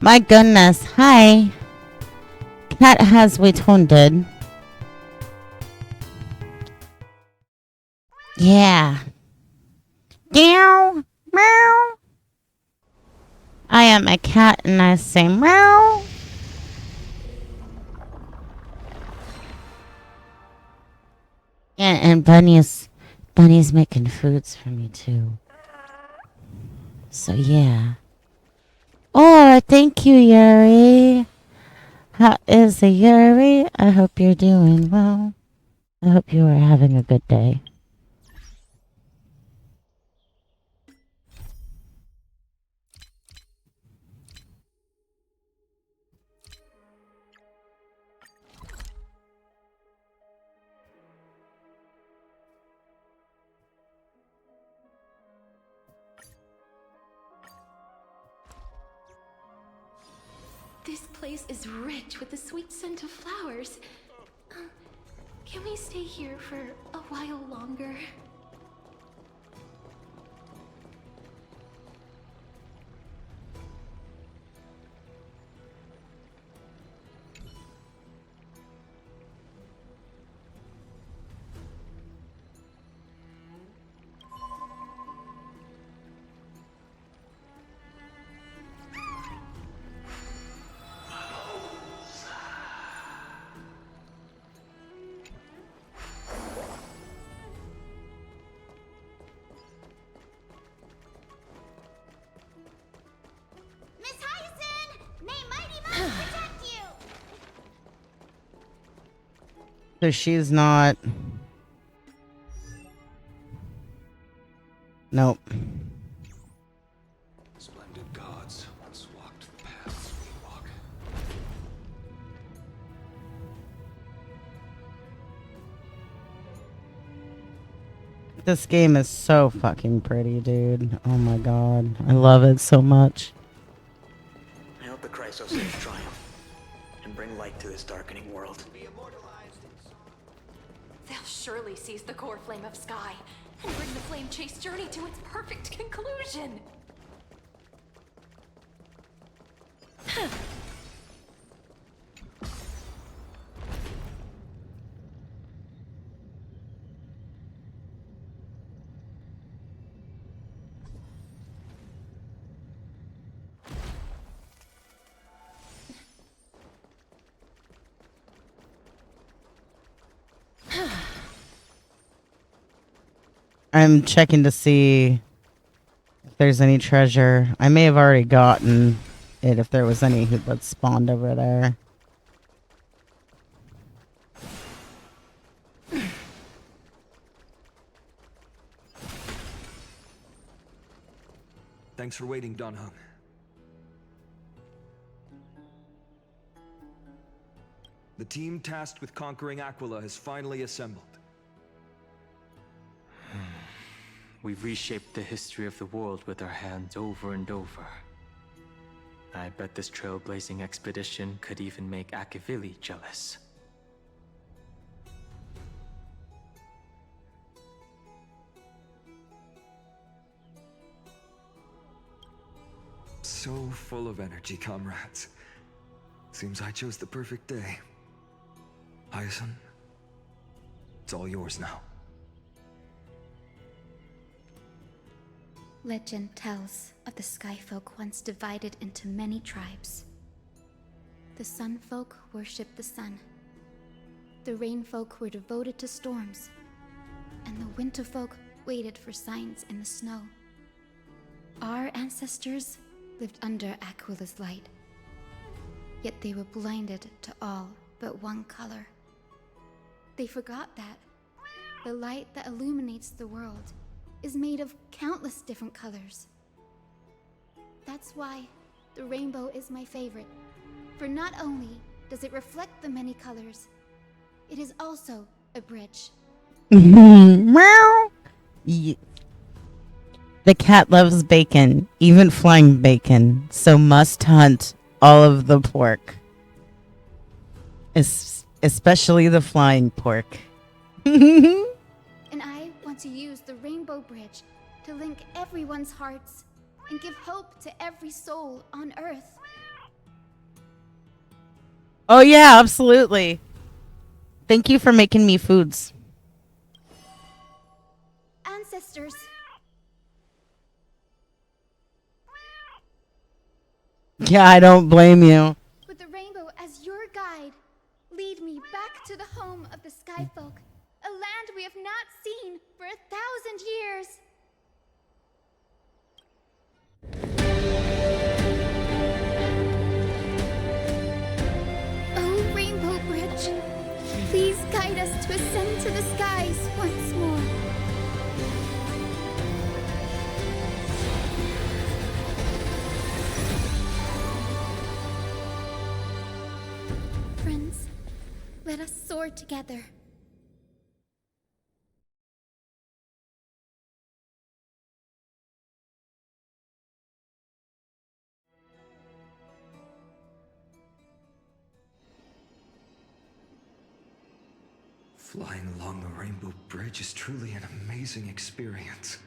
My goodness. Hi. Cat has returned. Yeah. Meow. Meow. I am a cat and I say meow. And Bunny's making foods for me too. So yeah. Oh, thank you, Yuri. How is it, Yuri? I hope you're doing well. I hope you are having a good day. This place is rich with the sweet scent of flowers. Can we stay here for a while longer? So she's not... Nope. Splendid gods once walked the paths we walk. This game is so fucking pretty, dude. Oh my god. I love it so much. I hope the Chrysosaurs triumph and bring light to this darkening world. They'll surely seize the core flame of Sky and bring the flame chase journey to its perfect conclusion. I'm checking to see if there's any treasure. I may have already gotten it if there was any that spawned over there. Thanks for waiting, Donhung. The team tasked with conquering Aquila has finally assembled. We've reshaped the history of the world with our hands over and over. I bet this trailblazing expedition could even make Akivili jealous. So full of energy, comrades. Seems I chose the perfect day. Hyacinth, it's all yours now. Legend tells of the Skyfolk once divided into many tribes. The Sunfolk worshipped the sun. The Rainfolk were devoted to storms. And the Winterfolk waited for signs in the snow. Our ancestors lived under Aquila's light. Yet they were blinded to all but one color. They forgot that the light that illuminates the world is made of countless different colors. That's why the rainbow is my favorite. For not only does it reflect the many colors, it is also a bridge. Meow. The cat loves bacon, even flying bacon, so must hunt all of the pork. Especially the flying pork. And I want to use the Rainbow Bridge to link everyone's hearts and give hope to every soul on Earth. Oh yeah, absolutely. Thank you for making me foods. Ancestors, Yeah, I don't blame you. with the rainbow as your guide, lead me back to the home of the Sky Folk, a land we have not seen for 1,000 years. Oh, Rainbow Bridge, please guide us to ascend to the skies once more. Friends, let us soar together. Flying along the Rainbow Bridge is truly an amazing experience.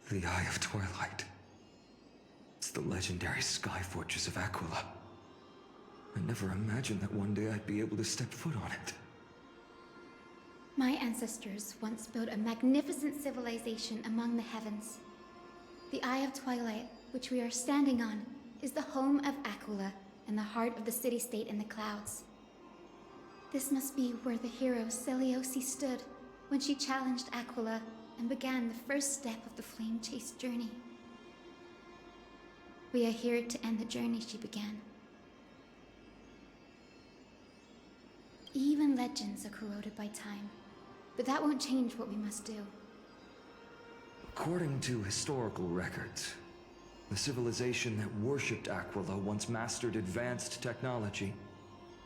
The Eye of Twilight. It's the legendary sky fortress of Aquila. I never imagined that one day I'd be able to step foot on it. My ancestors once built a magnificent civilization among the heavens. The Eye of Twilight, which we are standing on, is the home of Aquila and the heart of the city-state in the clouds. This must be where the hero Seleucus stood when she challenged Aquila and began the first step of the flame-chase journey. We are here to end the journey she began. Even legends are corroded by time, but that won't change what we must do. According to historical records, the civilization that worshipped Aquila once mastered advanced technology,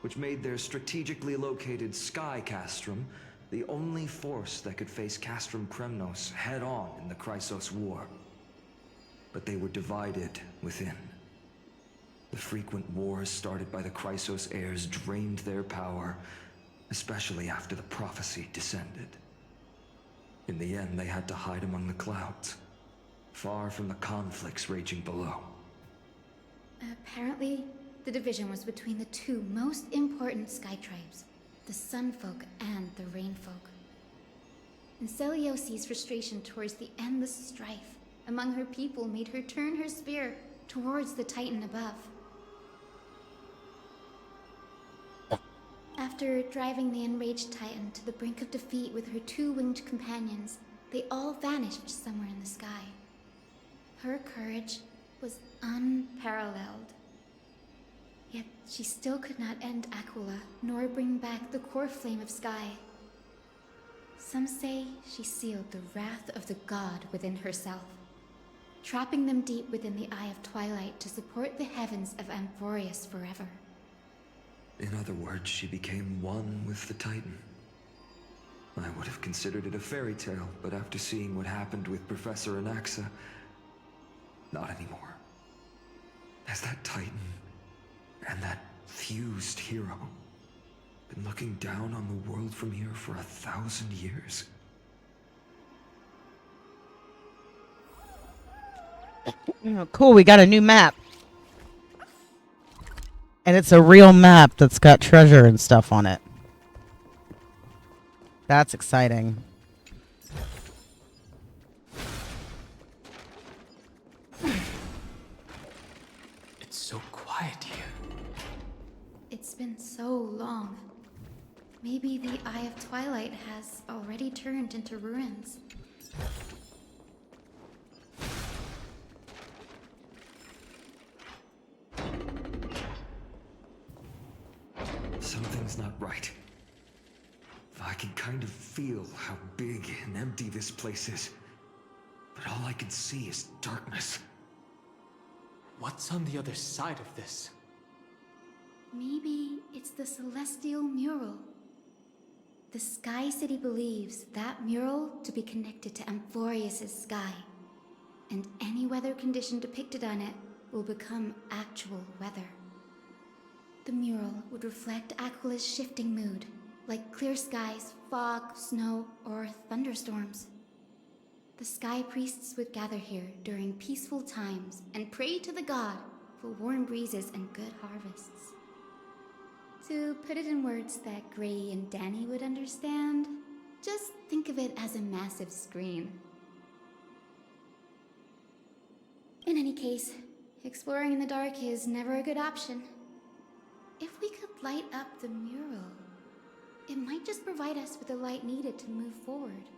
which made their strategically located sky castrum the only force that could face Castrum Kremnos head-on in the Chrysos War. But they were divided within. The frequent wars started by the Chrysos heirs drained their power, especially after the prophecy descended. In the end, they had to hide among the clouds, far from the conflicts raging below. Apparently, the division was between the two most important sky tribes, the Sun Folk and the Rain Folk. And Seleucus' frustration towards the endless strife among her people made her turn her spear towards the Titan above. After driving the enraged Titan to the brink of defeat with her two-winged companions, they all vanished somewhere in the sky. Her courage was unparalleled. Yet she still could not end Aquila, nor bring back the core flame of sky. Some say she sealed the wrath of the god within herself, trapping them deep within the Eye of Twilight to support the heavens of Amphoreus forever. In other words, she became one with the Titan. I would have considered it a fairy tale, but after seeing what happened with Professor Anaxa, not anymore. Has that Titan and that fused hero been looking down on the world from here for 1,000 years? Oh, cool, we got a new map. And it's a real map that's got treasure and stuff on it. That's exciting. It's so quiet here. It's been so long. Maybe the Eye of Twilight has already turned into ruins. Something's not right. I can kind of feel how big and empty this place is. But all I can see is darkness. What's on the other side of this? Maybe it's the celestial mural. The Sky City believes that mural to be connected to Amphoreus' sky, and any weather condition depicted on it will become actual weather. The mural would reflect Aquila's shifting mood, like clear skies, fog, snow, or thunderstorms. The sky priests would gather here during peaceful times and pray to the god for warm breezes and good harvests. To put it in words that Gray and Danny would understand, just think of it as a massive screen. In any case, exploring in the dark is never a good option. If we could light up the mural, it might just provide us with the light needed to move forward.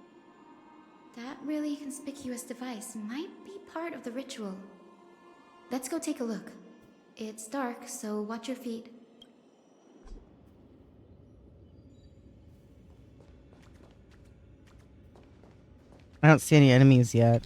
That really conspicuous device might be part of the ritual. Let's go take a look. It's dark, so watch your feet. I don't see any enemies yet.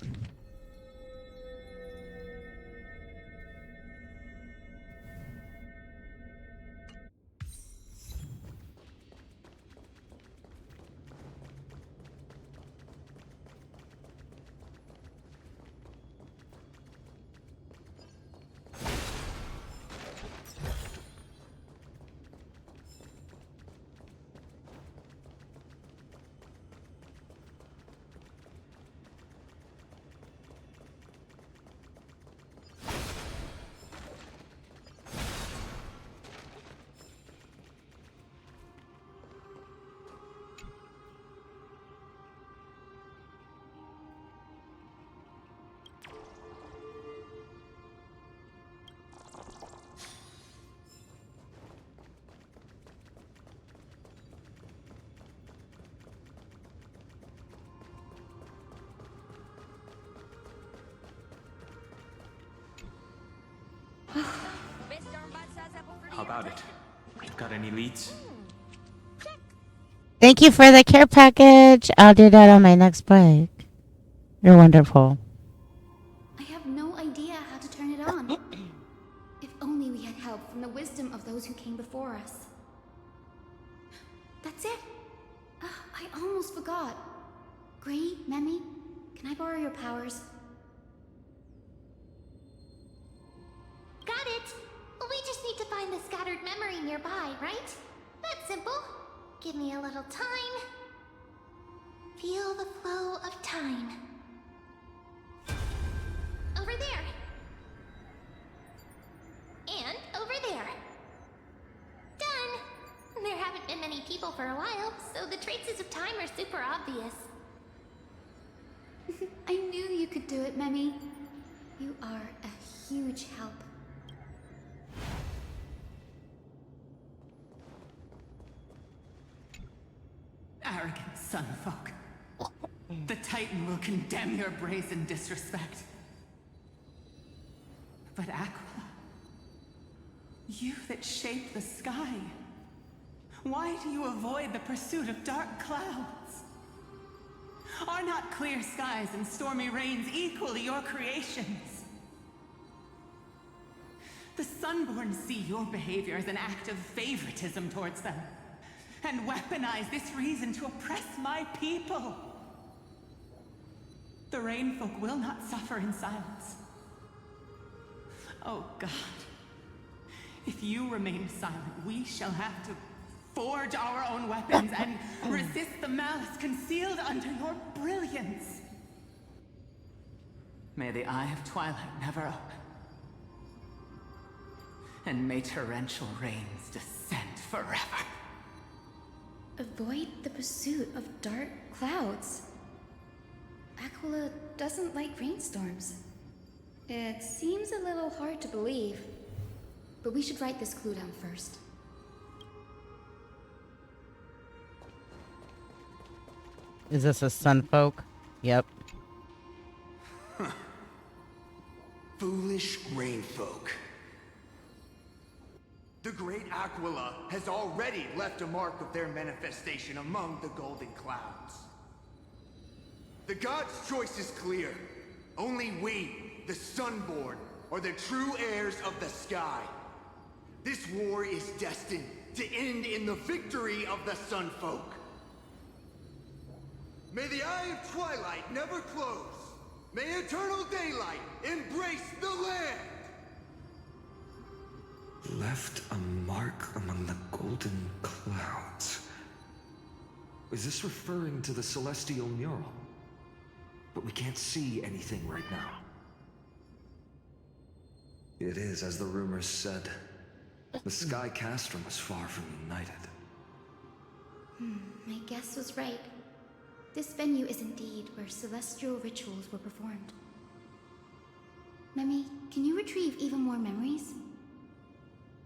How about it? Got any leads? Thank you for the care package. I'll do that on my next break. You're wonderful. I have no idea how to turn it on. If only we had help from the wisdom of those who came before us. That's it. I almost forgot. Gray, Memi, can I borrow your powers? Got it! We just need to find the scattered memory nearby, right? That's simple. Give me a little time. Feel the flow of time. Over there. And over there. Done! There haven't been many people for a while, so the traces of time are super obvious. I knew you could do it, Memi. You are a huge help. Arrogant sunfolk. The Titan will condemn your brazen disrespect. But Aquila, you that shape the sky, why do you avoid the pursuit of dark clouds? Are not clear skies and stormy rains equally your creations? The Sunborn see your behavior as an act of favoritism towards them, and weaponize this reason to oppress my people. The Rainfolk will not suffer in silence. Oh God, if you remain silent, we shall have to forge our own weapons and resist the malice concealed under your brilliance. May the Eye of Twilight never open, and may torrential rains descend forever. Avoid the pursuit of dark clouds. Aquila doesn't like rainstorms. It seems a little hard to believe, but we should write this clue down first. Is this a sunfolk? Yep. Foolish rainfolk. The great Aquila has already left a mark of their manifestation among the golden clouds. The gods' choice is clear. Only we, the Sunborn, are the true heirs of the sky. This war is destined to end in the victory of the Sunfolk. May the Eye of Twilight never close. May eternal daylight embrace the land! Left a mark among the golden clouds. Is this referring to the celestial mural? But we can't see anything right now. It is, as the rumors said. The Sky Castrum was far from united. My guess was right. This venue is indeed where celestial rituals were performed. Memi, can you retrieve even more memories?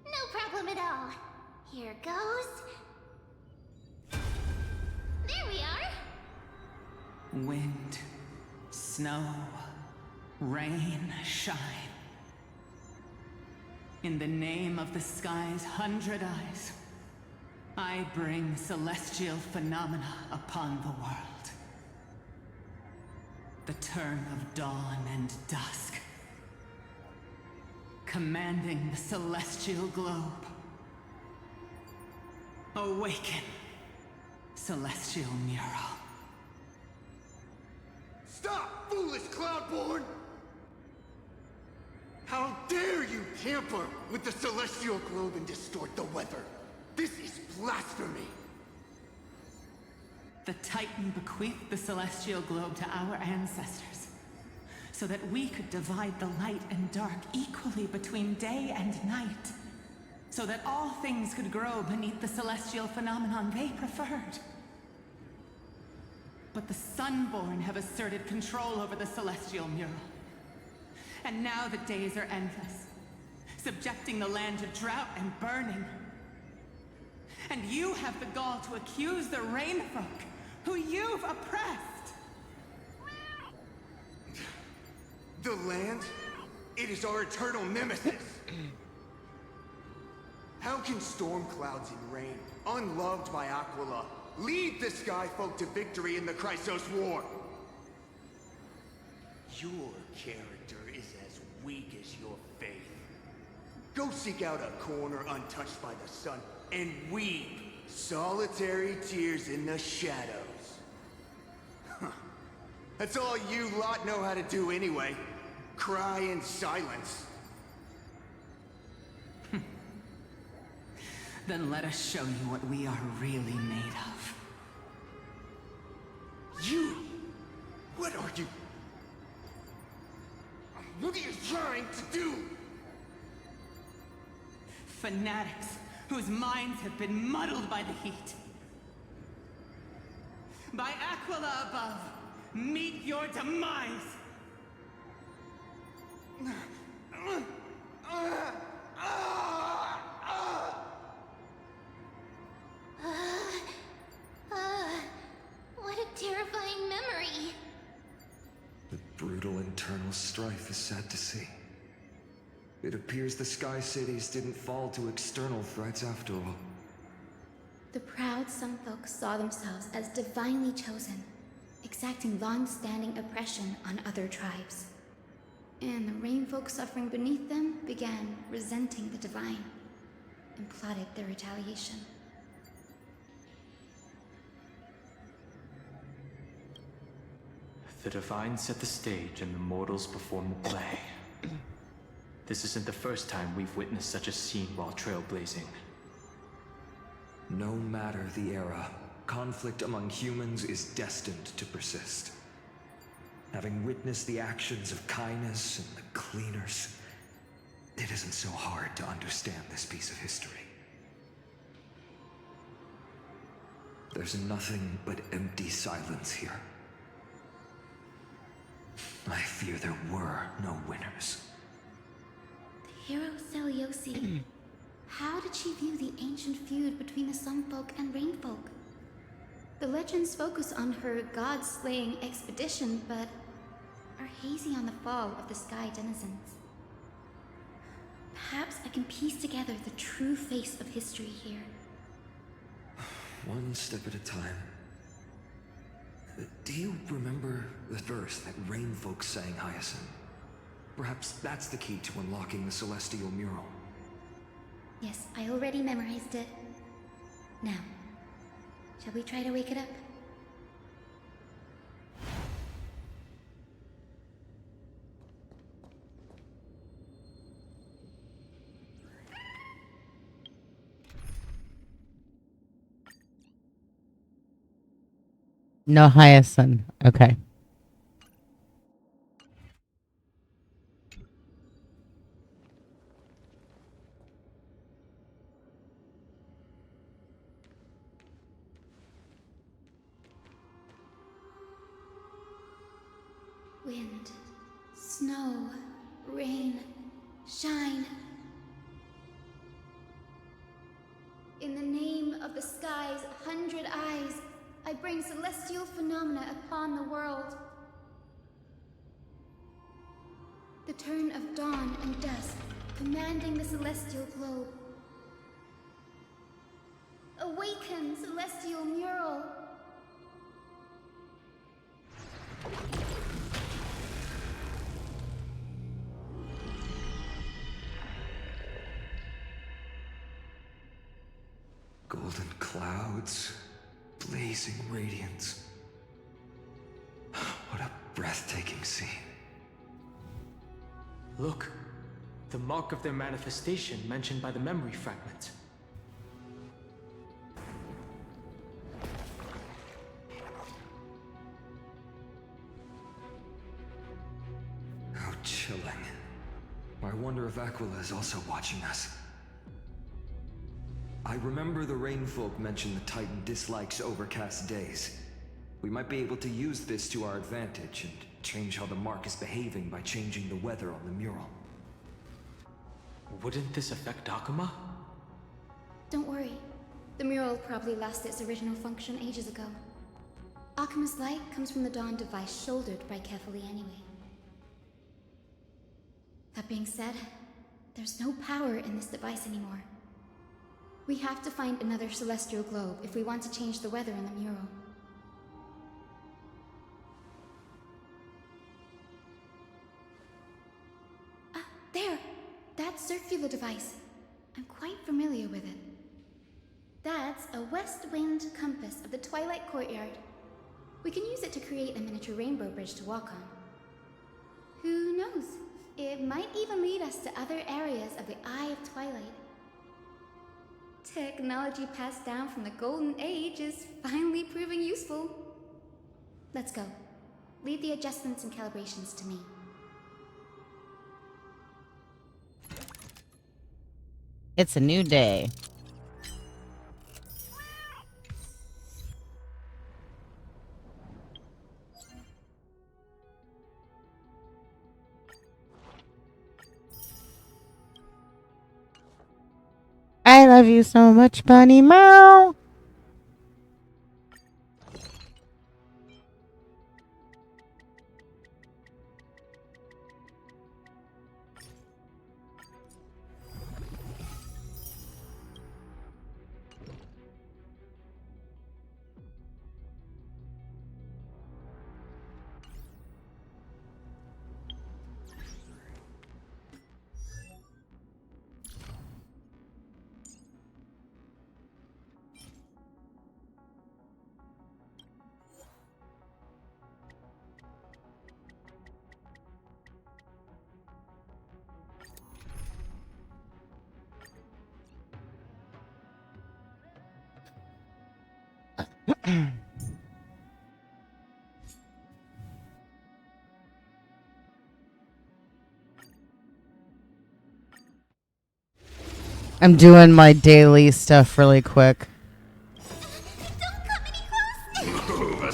No problem at all. Here goes. There we are. Wind, snow, rain, shine. In the name of the sky's 100 eyes, I bring celestial phenomena upon the world. The turn of dawn and dusk, commanding the celestial globe. Awaken, celestial mural. Stop, foolish Cloudborn! How dare you tamper with the celestial globe and distort the weather? This is blasphemy! The Titan bequeathed the celestial globe to our ancestors, so that we could divide the light and dark equally between day and night, so that all things could grow beneath the celestial phenomenon they preferred. But the Sunborn have asserted control over the celestial mural. And now the days are endless, subjecting the land to drought and burning. And you have the gall to accuse the Rainfolk, who you've oppressed! The land? It is our eternal nemesis! How can storm clouds and rain, unloved by Aquila, lead the Skyfolk to victory in the Chrysos War? Your character is as weak as your faith. Go seek out a corner untouched by the sun and weep solitary tears in the shadows. Huh. That's all you lot know how to do anyway. Cry in silence. Then let us show you what we are really made of. You? What are you? What are you trying to do? Fanatics whose minds have been muddled by the heat. By Aquila above, meet your demise! What a terrifying memory. The brutal internal strife is sad to see. It appears the Sky Cities didn't fall to external threats after all. The proud Sunfolk saw themselves as divinely chosen, exacting long-standing oppression on other tribes. And the Rainfolk suffering beneath them began resenting the divine and plotted their retaliation. The divine set the stage and the mortals perform the play. This isn't the first time we've witnessed such a scene while trailblazing. No matter the era, conflict among humans is destined to persist. Having witnessed the actions of Kindness and the Cleaners, it isn't so hard to understand this piece of history. There's nothing but empty silence here. I fear there were no winners. The hero Seliosi. How did she view the ancient feud between the Sunfolk and Rainfolk? The legends focus on her god-slaying expedition, but are hazy on the fall of the Sky Denizens. Perhaps I can piece together the true face of history here. One step at a time. Do you remember the verse that Rainfolk sang, Hyacinth? Perhaps that's the key to unlocking the celestial mural. Yes, I already memorized it. Now, shall we try to wake it up? No hyacinth. Okay. Wind, snow, rain, shine. In the name of the sky's 100 eyes, I bring celestial phenomena upon the world. The turn of dawn and dusk, commanding the celestial globe. Awaken, celestial mural! Golden clouds, blazing radiance. What a breathtaking scene. Look, the mark of their manifestation mentioned by the memory fragment. How chilling. I wonder if Aquila is also watching us. I remember the Rainfolk mentioned the Titan dislikes overcast days. We might be able to use this to our advantage and change how the mark is behaving by changing the weather on the mural. Wouldn't this affect Akuma? Don't worry. The mural probably lost its original function ages ago. Akuma's light comes from the dawn device shouldered by Kefali anyway. That being said, there's no power in this device anymore. We have to find another celestial globe if we want to change the weather in the mural. There! That circular device. I'm quite familiar with it. That's a west wind compass of the Twilight Courtyard. We can use it to create a miniature rainbow bridge to walk on. Who knows? It might even lead us to other areas of the Eye of Twilight. Technology passed down from the Golden Age is finally proving useful. Let's go. Leave the adjustments and calibrations to me. It's a new day. I love you so much, Bunny Meow. I'm doing my daily stuff really quick.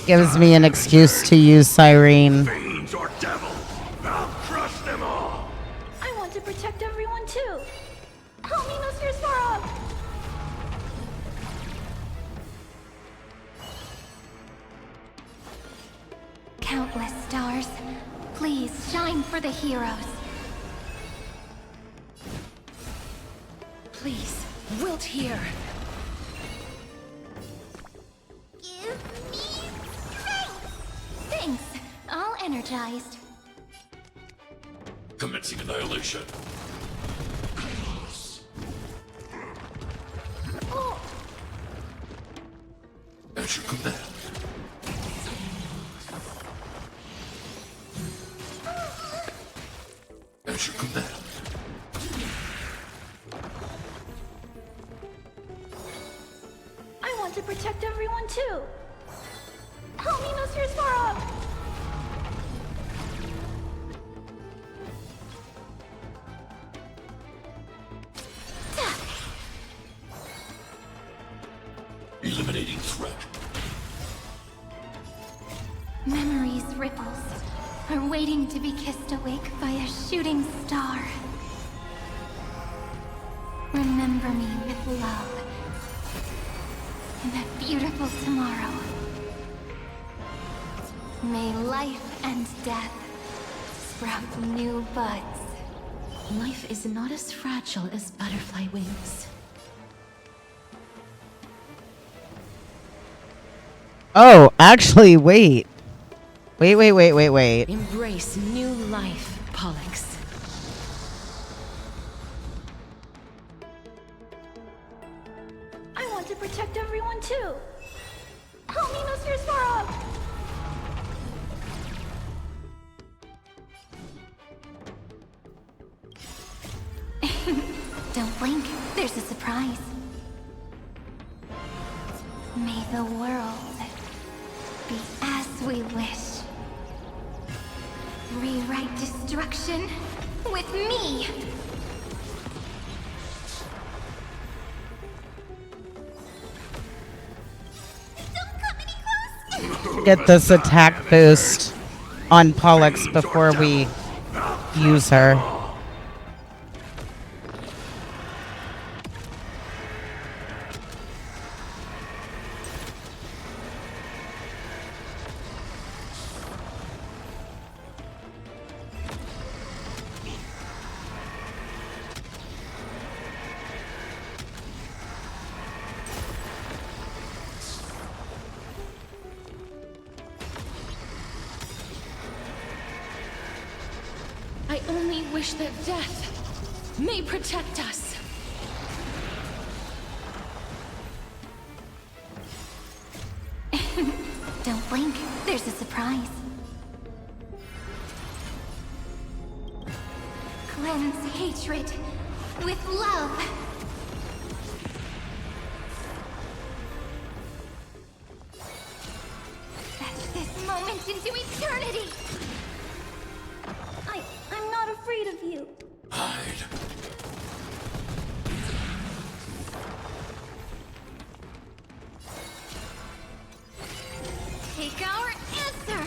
Gives me an excuse to use Cyrene. Fiends or devil, I'll crush them all. I want to protect everyone too. Help me, Mr. Sora! Countless stars, please shine for the heroes. Please, wilt here. Give me strength! Thanks, all energized. Commencing annihilation. Oh, As your command. As your command. I want to protect everyone too. Help me, Mr. Svarog! Eliminating threat. Memories' ripples are waiting to be kissed awake by a shooting star. Remember me with love in that beautiful tomorrow. May life and death sprout new buds. Life is not as fragile as butterfly wings. Oh, actually, wait. Wait. Embrace new life, Pollux. I want to protect everyone too. Help me, Mr. Svarog! Don't blink, there's a surprise. May the world be as we wish. Rewrite destruction with me! Don't come any closer! Get this attack boost on Pollux before we use her. I only wish that death may protect us. Don't blink, there's a surprise. Cleanse hatred with love. Fetch this moment into eternity. I'm not afraid of you. Hide. Take our answer.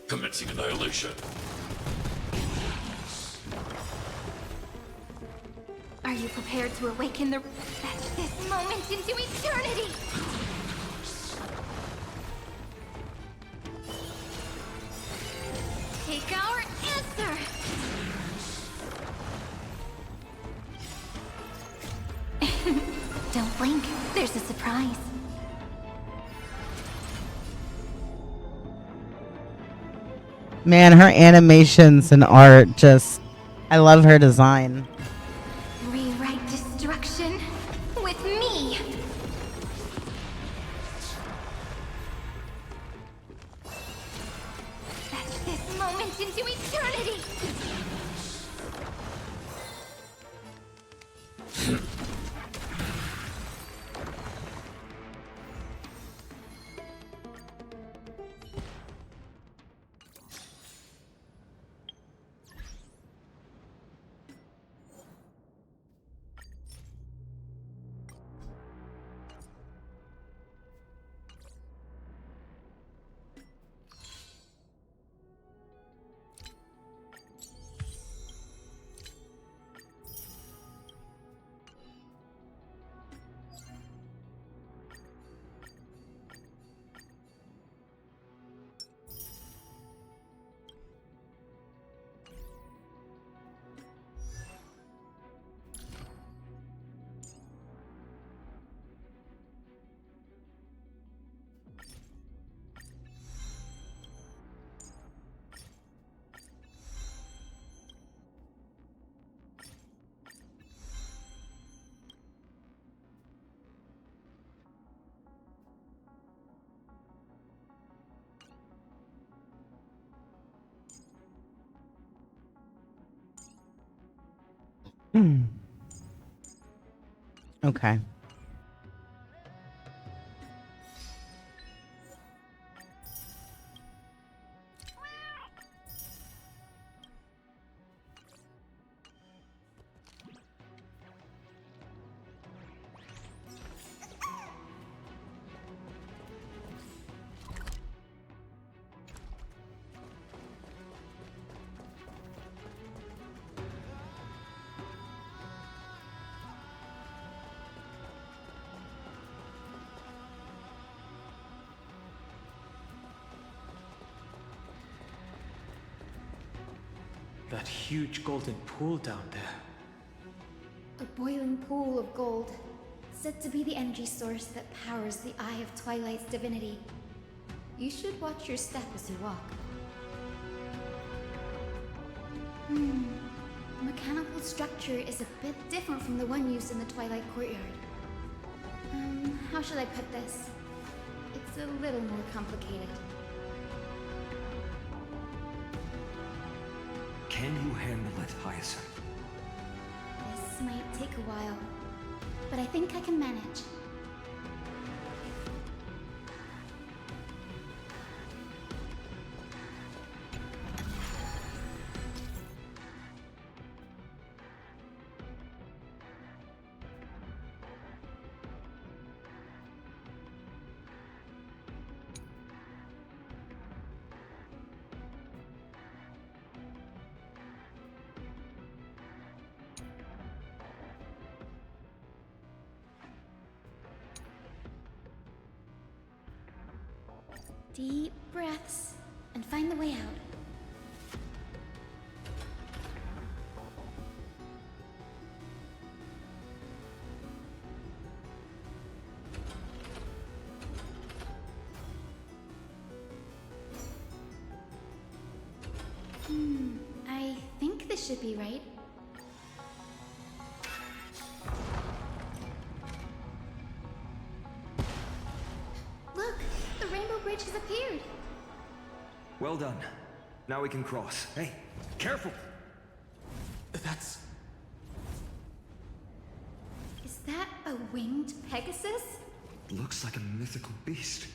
Commencing annihilation. Are you prepared to awaken the... Fetch this moment into eternity? Take our answer! Don't blink, there's a surprise. Man, her animations and art just... I love her design. Rewrite destruction with me! Fetch this moment into eternity! Okay. That huge golden pool down there. A boiling pool of gold, said to be the energy source that powers the Eye of Twilight's divinity. You should watch your step as you walk. The mechanical structure is a bit different from the one used in the Twilight Courtyard. How should I put this? It's a little more complicated. Can you handle it, Hyacinth? This might take a while, but I think I can manage. Deep breaths and find the way out. I think this should be right. Look, the rainbow bridge has appeared. Well done. Now we can cross. Hey, careful! That's... Is that a winged Pegasus? Looks like a mythical beast.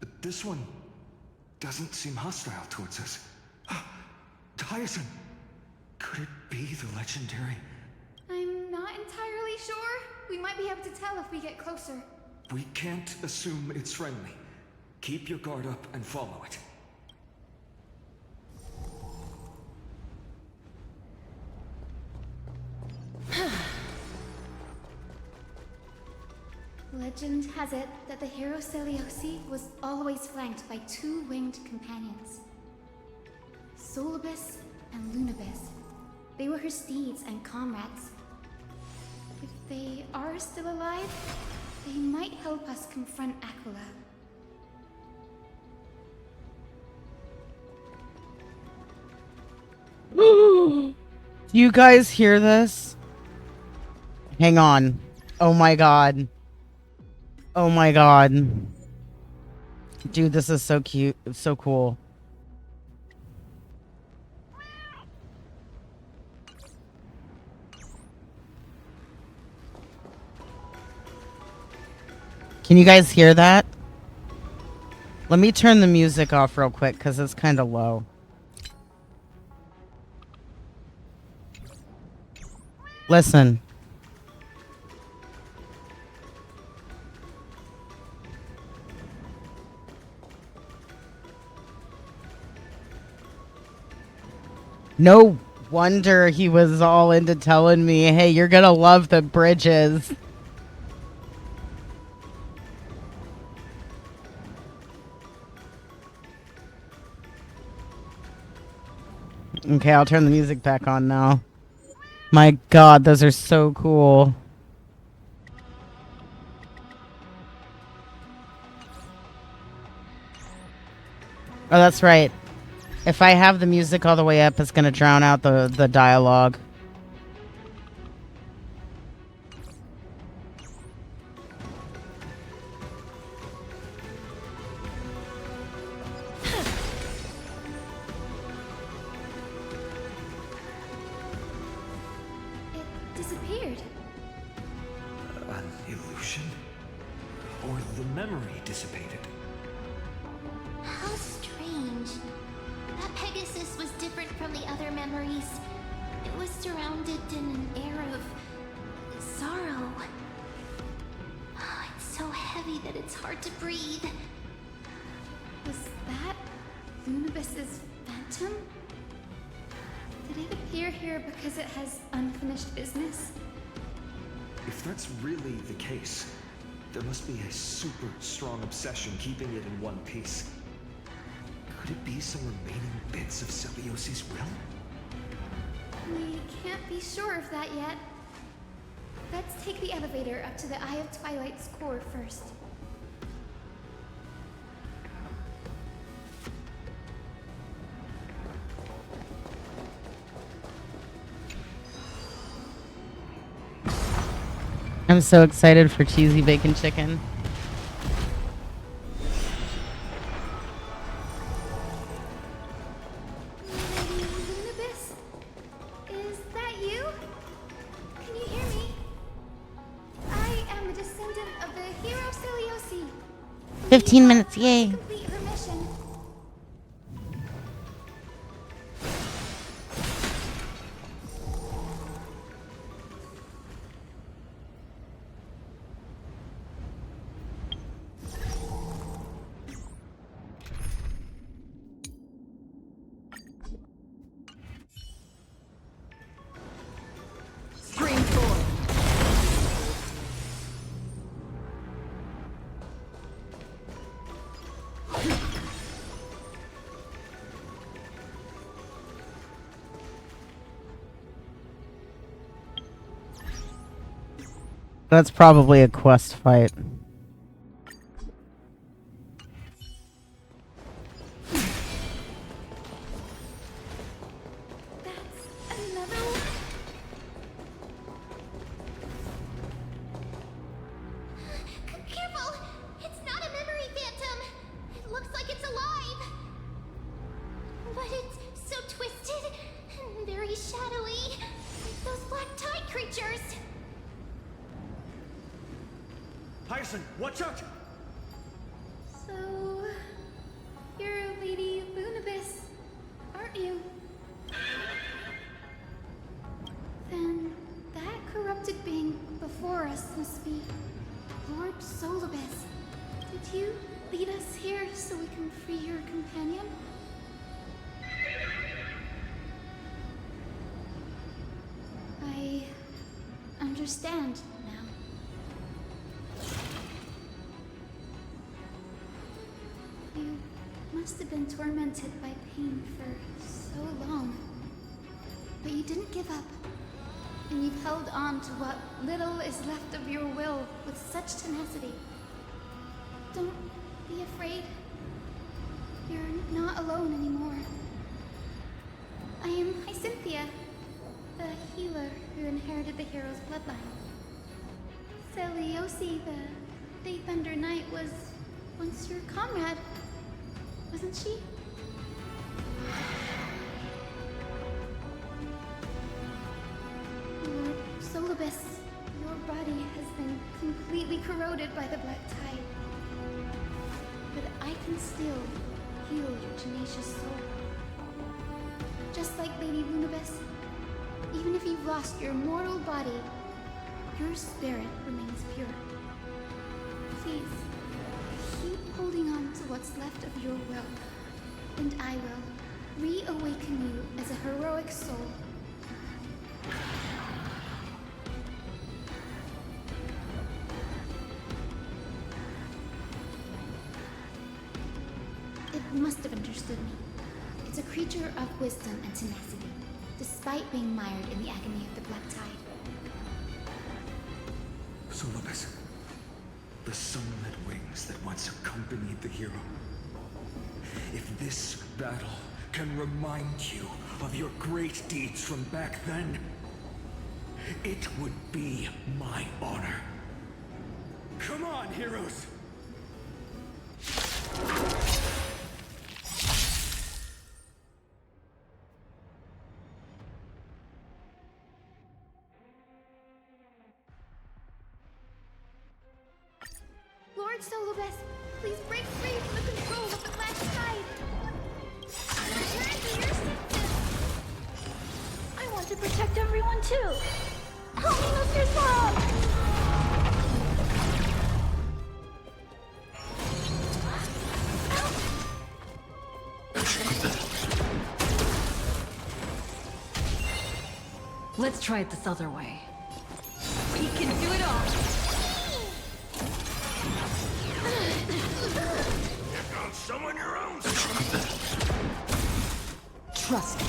But this one doesn't seem hostile towards us. Hyacinth! Could it be the legendary? I'm not entirely sure. We might be able to tell if we get closer. We can't assume it's friendly. Keep your guard up and follow it. Legend has it that the hero Celiosi was always flanked by two winged companions. Solibus and Lunibus. They were her steeds and comrades. If they are still alive, they might help us confront Aquila. Do you guys hear this? Hang on. Oh my god. Oh my god. Dude, this is so cute. It's so cool. Can you guys hear that? Let me turn the music off real quick because it's kind of low. Listen. No wonder he was all into telling me, hey, you're gonna love the bridges. Okay, I'll turn the music back on now. My god, those are so cool. Oh, that's right. If I have the music all the way up, it's gonna drown out the dialogue. It disappeared. An illusion? Or the memory dissipated? How strange. That Pegasus was different from the other memories. It was surrounded in an air of sorrow. It's so heavy that it's hard to breathe. Was that Lunibus's phantom? Did it appear here because it has unfinished business? If that's really the case, there must be a super strong obsession keeping it in one piece. Could it be some remaining bits of Celiosi's will? We can't be sure of that yet. Let's take the elevator up to the Eye of Twilight's core first. I'm so excited for cheesy bacon chicken. Lady Lunibus? Is that you? Can you hear me? I am a descendant of the hero Celiosi. 15 minutes, yay. Complete her mission. That's probably a quest fight. That's another one? Careful! It's not a memory phantom! It looks like it's alive! But it's so twisted and very shadowy, like those black tide creatures! Hyacinth, watch out! So, you're Lady Lunibus, aren't you? Then that corrupted being before us must be Lord Solibus. Did you lead us here so we can free your companion? I understand now. You must have been tormented by pain for so long. But you didn't give up. And you've held on to what little is left of your will with such tenacity. Don't be afraid. You're not alone anymore. I am Hyacinthia, the healer who inherited the hero's bloodline. Celiosi, the Daybender Knight, was once your comrade, wasn't she? Lord Solibus, your body has been completely corroded by the black tide. But I can still heal your tenacious soul. Just like Lady Lunibus, even if you've lost your mortal body, your spirit remains pure. Please, keep holding on to what's left of your will, and I will reawaken you as a heroic soul. It must have understood me. It's a creature of wisdom and tenacity, despite being mired in the agony of the black tide. Solibus, the sunlit wings that once accompanied the hero. If this battle can remind you of your great deeds from back then, it would be my honor. Come on, heroes! Lord Solibus, please break free from the control of the black tide. Return to your senses. I want to protect everyone too. Help me, Mr. Slow! Let's try it this other way. We can do it all. You found someone your own. Trust me.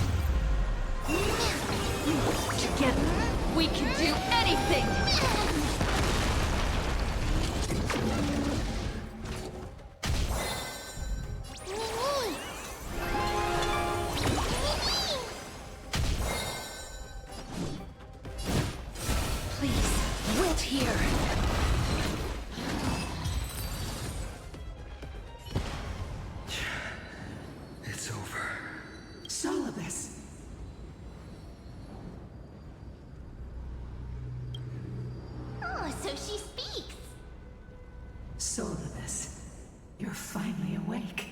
Together, we can do anything! Please, wait here. It's over. Solibus. Oh, so she speaks! Solibus, you're finally awake.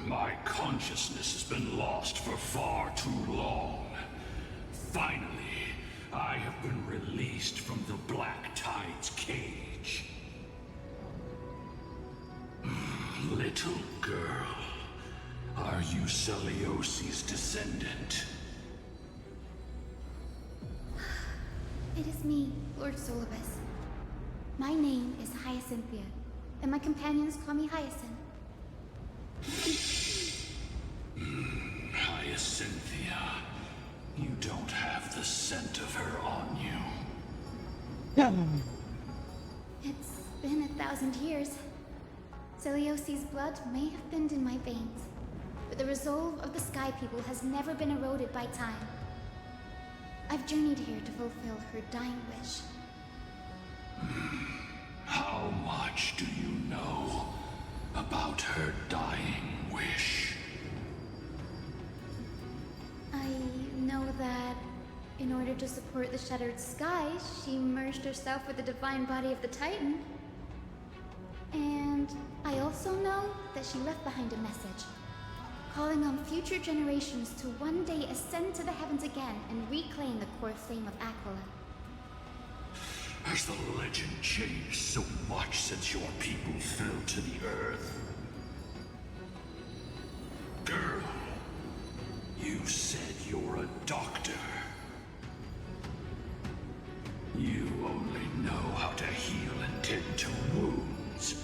My consciousness has been lost for far too long. Finally, I have been released from the Black Tide's cage. Little girl, are you Celiosi's descendant? It is me, Lord Solibus. My name is Hyacinthia, and my companions call me Hyacinth. Hyacinthia, you don't have the scent of her on you. It's been 1,000 years. Celiosi's blood may have thinned in my veins, but the resolve of the Sky People has never been eroded by time. I've journeyed here to fulfill her dying wish. How much do you know about her dying wish? I know that in order to support the shattered sky, she merged herself with the divine body of the Titan. And I also know that she left behind a message, calling on future generations to one day ascend to the heavens again and reclaim the core flame of Aquila. Has the legend changed so much since your people fell to the earth? Girl, you said you're a doctor. You only know how to heal and tend to wounds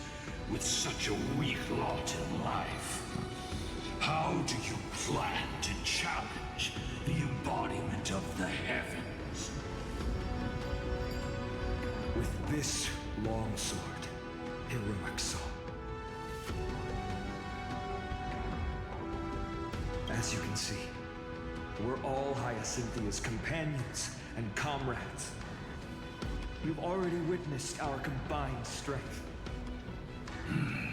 with such a weak lot in life. How do you plan to challenge the embodiment of the heavens? With this long sword, heroic soul. As you can see, we're all Hyacinthia's companions and comrades. You've already witnessed our combined strength.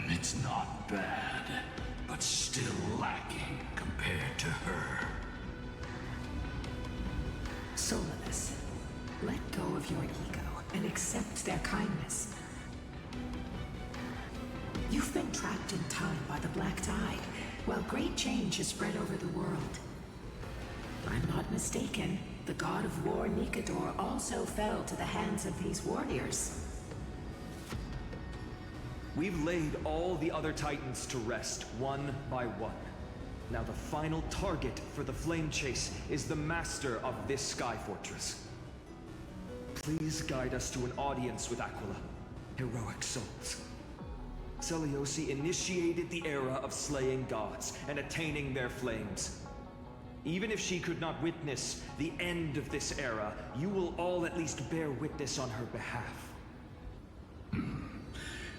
It's not bad, but still lacking compared to her. Solibus, let go of your ego and accept their kindness. You've been trapped in time by the Black Tide, while great change has spread over the world. I'm not mistaken, the god of war Nikador also fell to the hands of these warriors. We've laid all the other Titans to rest, one by one. Now the final target for the flame chase is the master of this sky fortress. Please guide us to an audience with Aquila, heroic souls. Celiosi initiated the era of slaying gods and attaining their flames. Even if she could not witness the end of this era, you will all at least bear witness on her behalf.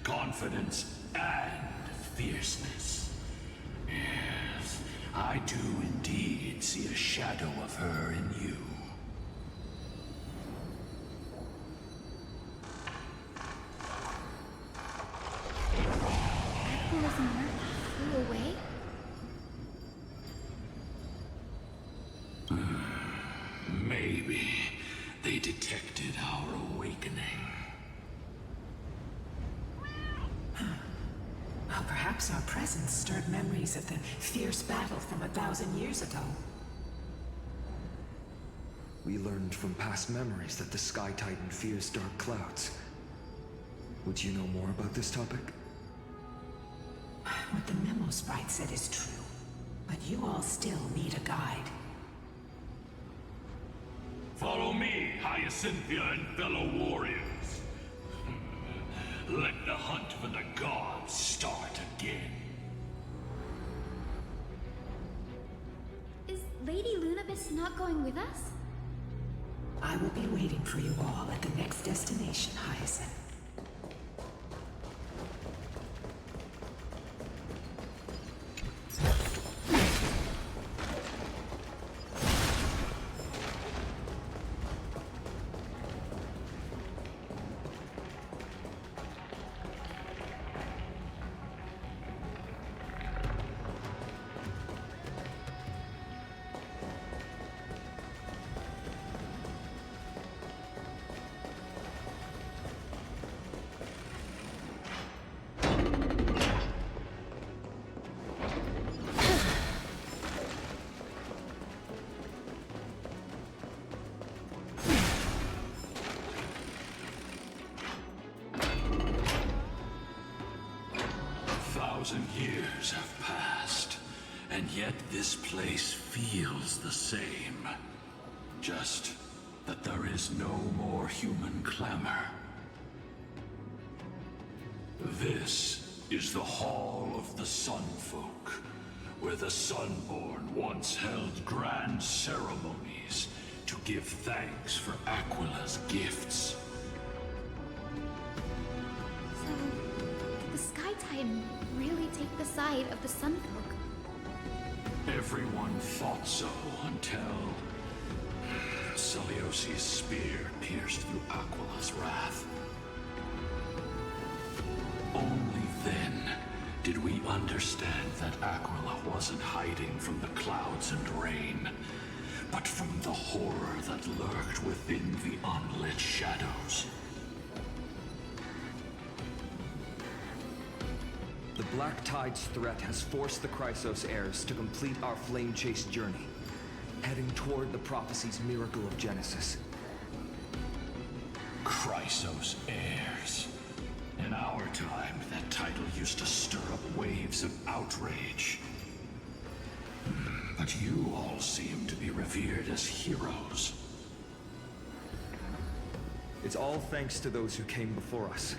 Confidence and fierceness. Yes, I do indeed see a shadow of her in you. Aquila's mirth flew away? Maybe they detected our awakening. Well, perhaps our presence stirred memories of the fierce battle from 1,000 years ago. We learned from past memories that the Sky Titan fears dark clouds. Would you know more about this topic? What the memo sprite said is true, but you all still need a guide. Follow me, Hyacinthia and fellow warriors. Let the hunt for the gods start again. Miss not going with us? I will be waiting for you all at the next destination, Hyacinth. Years have passed, and yet this place feels the same. Just that there is no more human clamor. This is the Hall of the Sunfolk, where the Sunborn once held grand ceremonies to give thanks for Aquila's gifts. So, did the Sky Titan really take the side of the Sunfolk? Everyone thought so until Celiosi's spear pierced through Aquila's wrath. Only then did we understand that Aquila wasn't hiding from the clouds and rain, but from the horror that lurked within the unlit shadows. The Black Tide's threat has forced the Chrysos heirs to complete our flame chase journey, heading toward the prophecy's miracle of Genesis. Chrysos heirs. In our time, that title used to stir up waves of outrage. But you all seem to be revered as heroes. It's all thanks to those who came before us.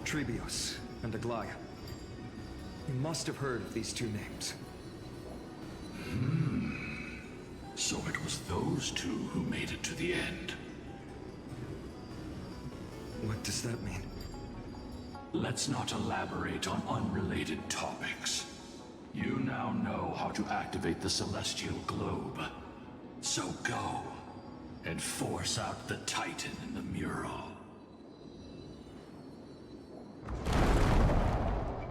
Trebios and Aglaya. You must have heard of these two names. So it was those two who made it to the end. What does that mean? Let's not elaborate on unrelated topics. You now know how to activate the celestial globe. So go, and force out the Titan in the mural.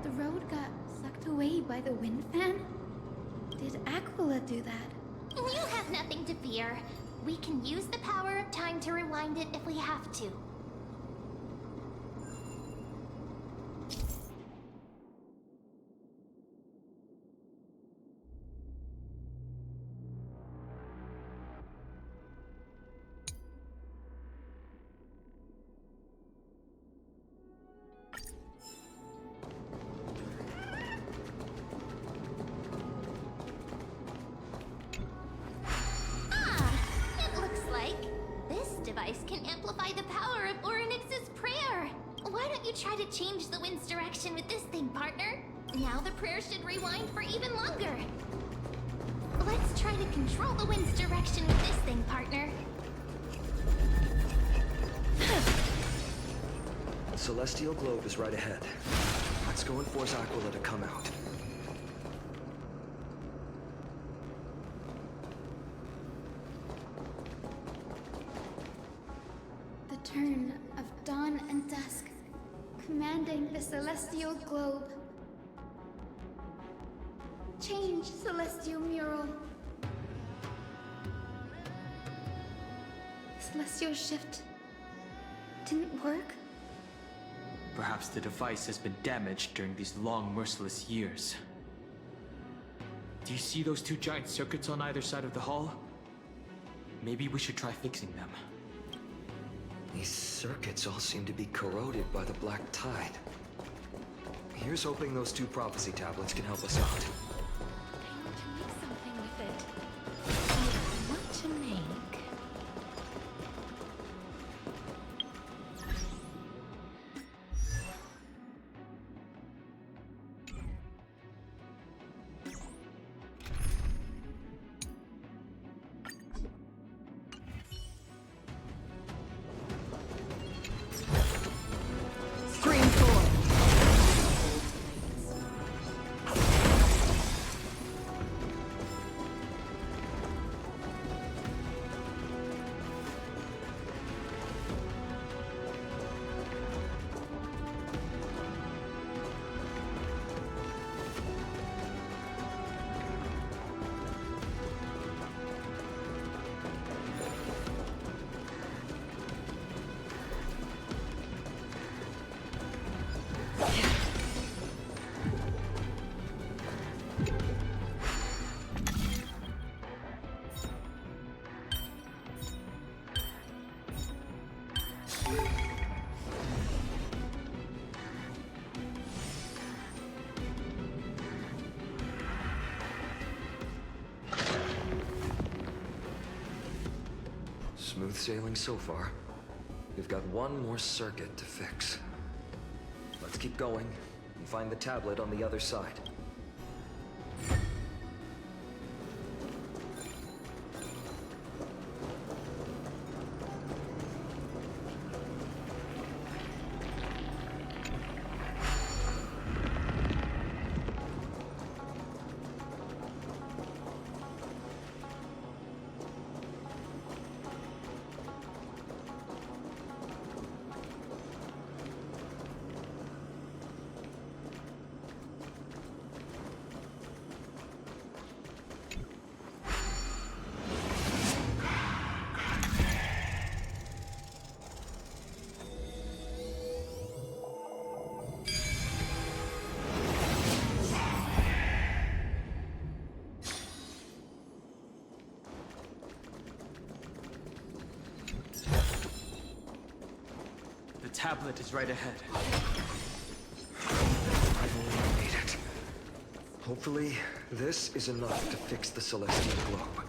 The road got sucked away by the wind fan? Did Aquila do that? You have nothing to fear. We can use the power of time to rewind it if we have to. Can amplify the power of Orynyx's prayer. Why don't you try to change the wind's direction with this thing, partner? Now the prayer should rewind for even longer. Let's try to control the wind's direction with this thing, partner. The celestial globe is right ahead. Let's go and force Aquila to come out. Turn of dawn and dusk, commanding the celestial globe. Change celestial mural. Celestial shift didn't work? Perhaps the device has been damaged during these long, merciless years. Do you see those two giant circuits on either side of the hall? Maybe we should try fixing them. These circuits all seem to be corroded by the Black Tide. Here's hoping those two prophecy tablets can help us out. I want to make something with it. I want to make... Smooth sailing so far. We've got one more circuit to fix. Let's keep going and find the tablet on the other side. The tablet is right ahead. Finally made it. Hopefully, this is enough to fix the Celestial Globe.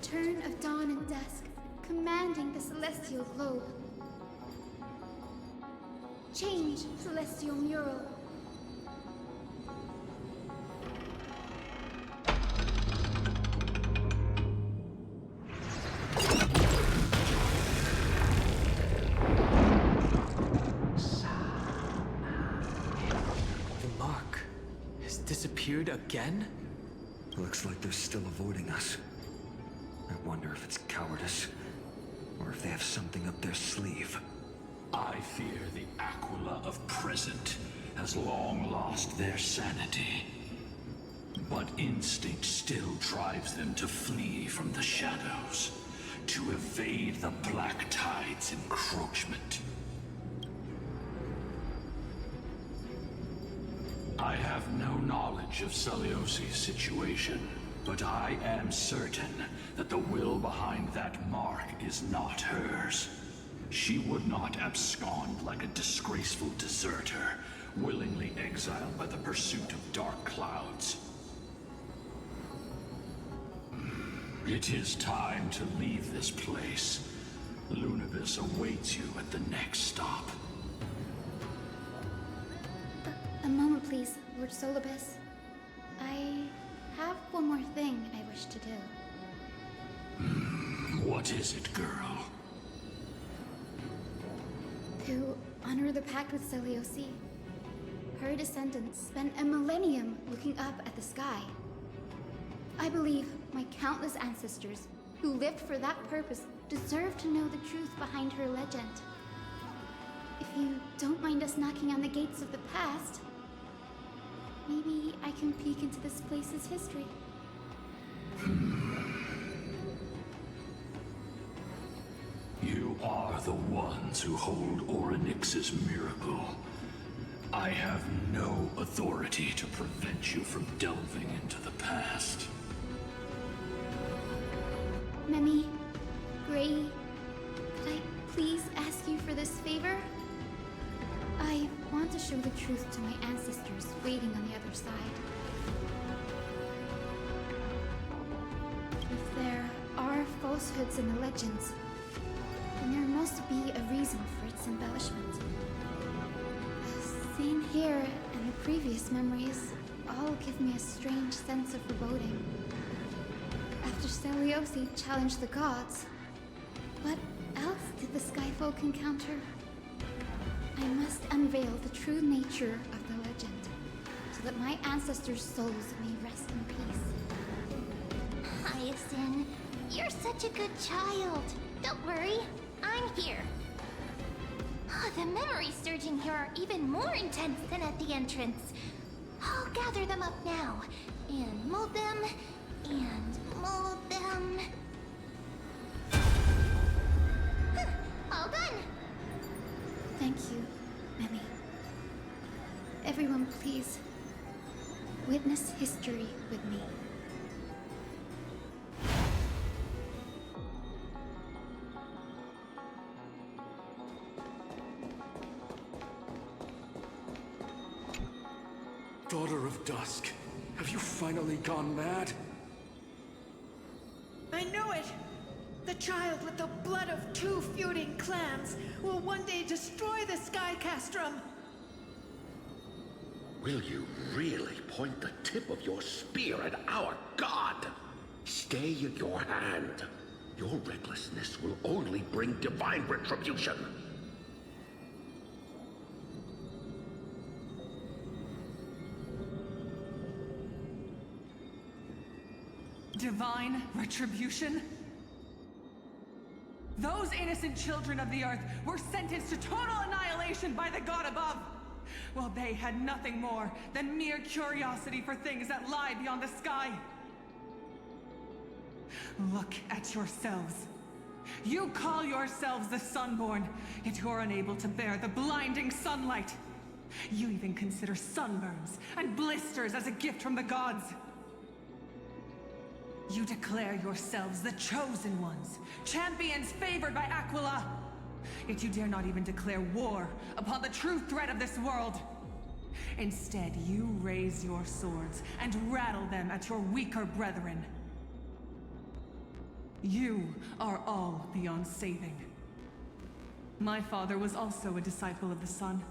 Turn of dawn and dusk, commanding the celestial globe. Change, celestial mural. The mark has disappeared again? Looks like they're still avoiding us. I wonder if it's cowardice I fear the Aquila of present has long lost their sanity. But instinct still drives them to flee from the shadows, to evade the Black Tide's encroachment. I have no knowledge of Celiosi's situation, but I am certain that the will behind that mark is not hers. She would not abscond like a disgraceful deserter, willingly exiled by the pursuit of dark clouds. It is time to leave this place. Lunavis awaits you at the next stop. A moment, please, Lord Solibus. I have one more thing I wish to do. What is it, girl? To honor the pact with Celiosi. Her descendants spent a millennium looking up at the sky. I believe my countless ancestors who lived for that purpose deserve to know the truth behind her legend. If you don't mind us knocking on the gates of the past, maybe I can peek into this place's history. You are the ones who hold Orynyx's miracle. I have no authority to prevent you from delving into the past. Memi, Gray, could I please ask you for this favor? I want to show the truth to my ancestors waiting on the other side. If there are falsehoods in the legends, then there must be a reason for its embellishment. The scene here and the previous memories all give me a strange sense of foreboding. After Celiosi challenged the gods, what else did the Skyfolk encounter? I must unveil the true nature of the legend, so that my ancestors' souls may rest in peace. Hyacinth, you're such a good child. Don't worry, I'm here. The memories surging here are even more intense than at the entrance. I'll gather them up now, and mold them, and mold them. All done! Thank you, Memi. Everyone, please, witness history with me. Daughter of Dusk, have you finally gone mad? I knew it! The child with the blood of two feuding clans will one day destroy the Sky Castrum! Will you really point the tip of your spear at our god? Stay your hand. Your recklessness will only bring divine retribution. Divine retribution? Those innocent children of the Earth were sentenced to total annihilation by the god above, while they had nothing more than mere curiosity for things that lie beyond the sky. Look at yourselves. You call yourselves the Sunborn, yet you're unable to bear the blinding sunlight. You even consider sunburns and blisters as a gift from the gods. You declare yourselves the chosen ones, champions favored by Aquila. Yet you dare not even declare war upon the true threat of this world. Instead, you raise your swords and rattle them at your weaker brethren. You are all beyond saving. My father was also a disciple of the sun,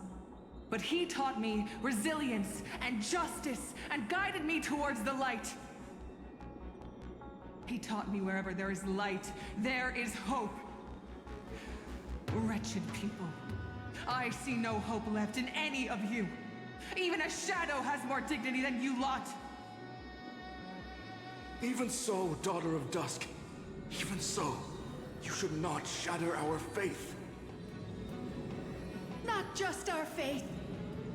but he taught me resilience and justice and guided me towards the light. He taught me wherever there is light, there is hope. Wretched people. I see no hope left in any of you. Even a shadow has more dignity than you lot. Even so, Daughter of Dusk. Even so, you should not shatter our faith. not just our faith.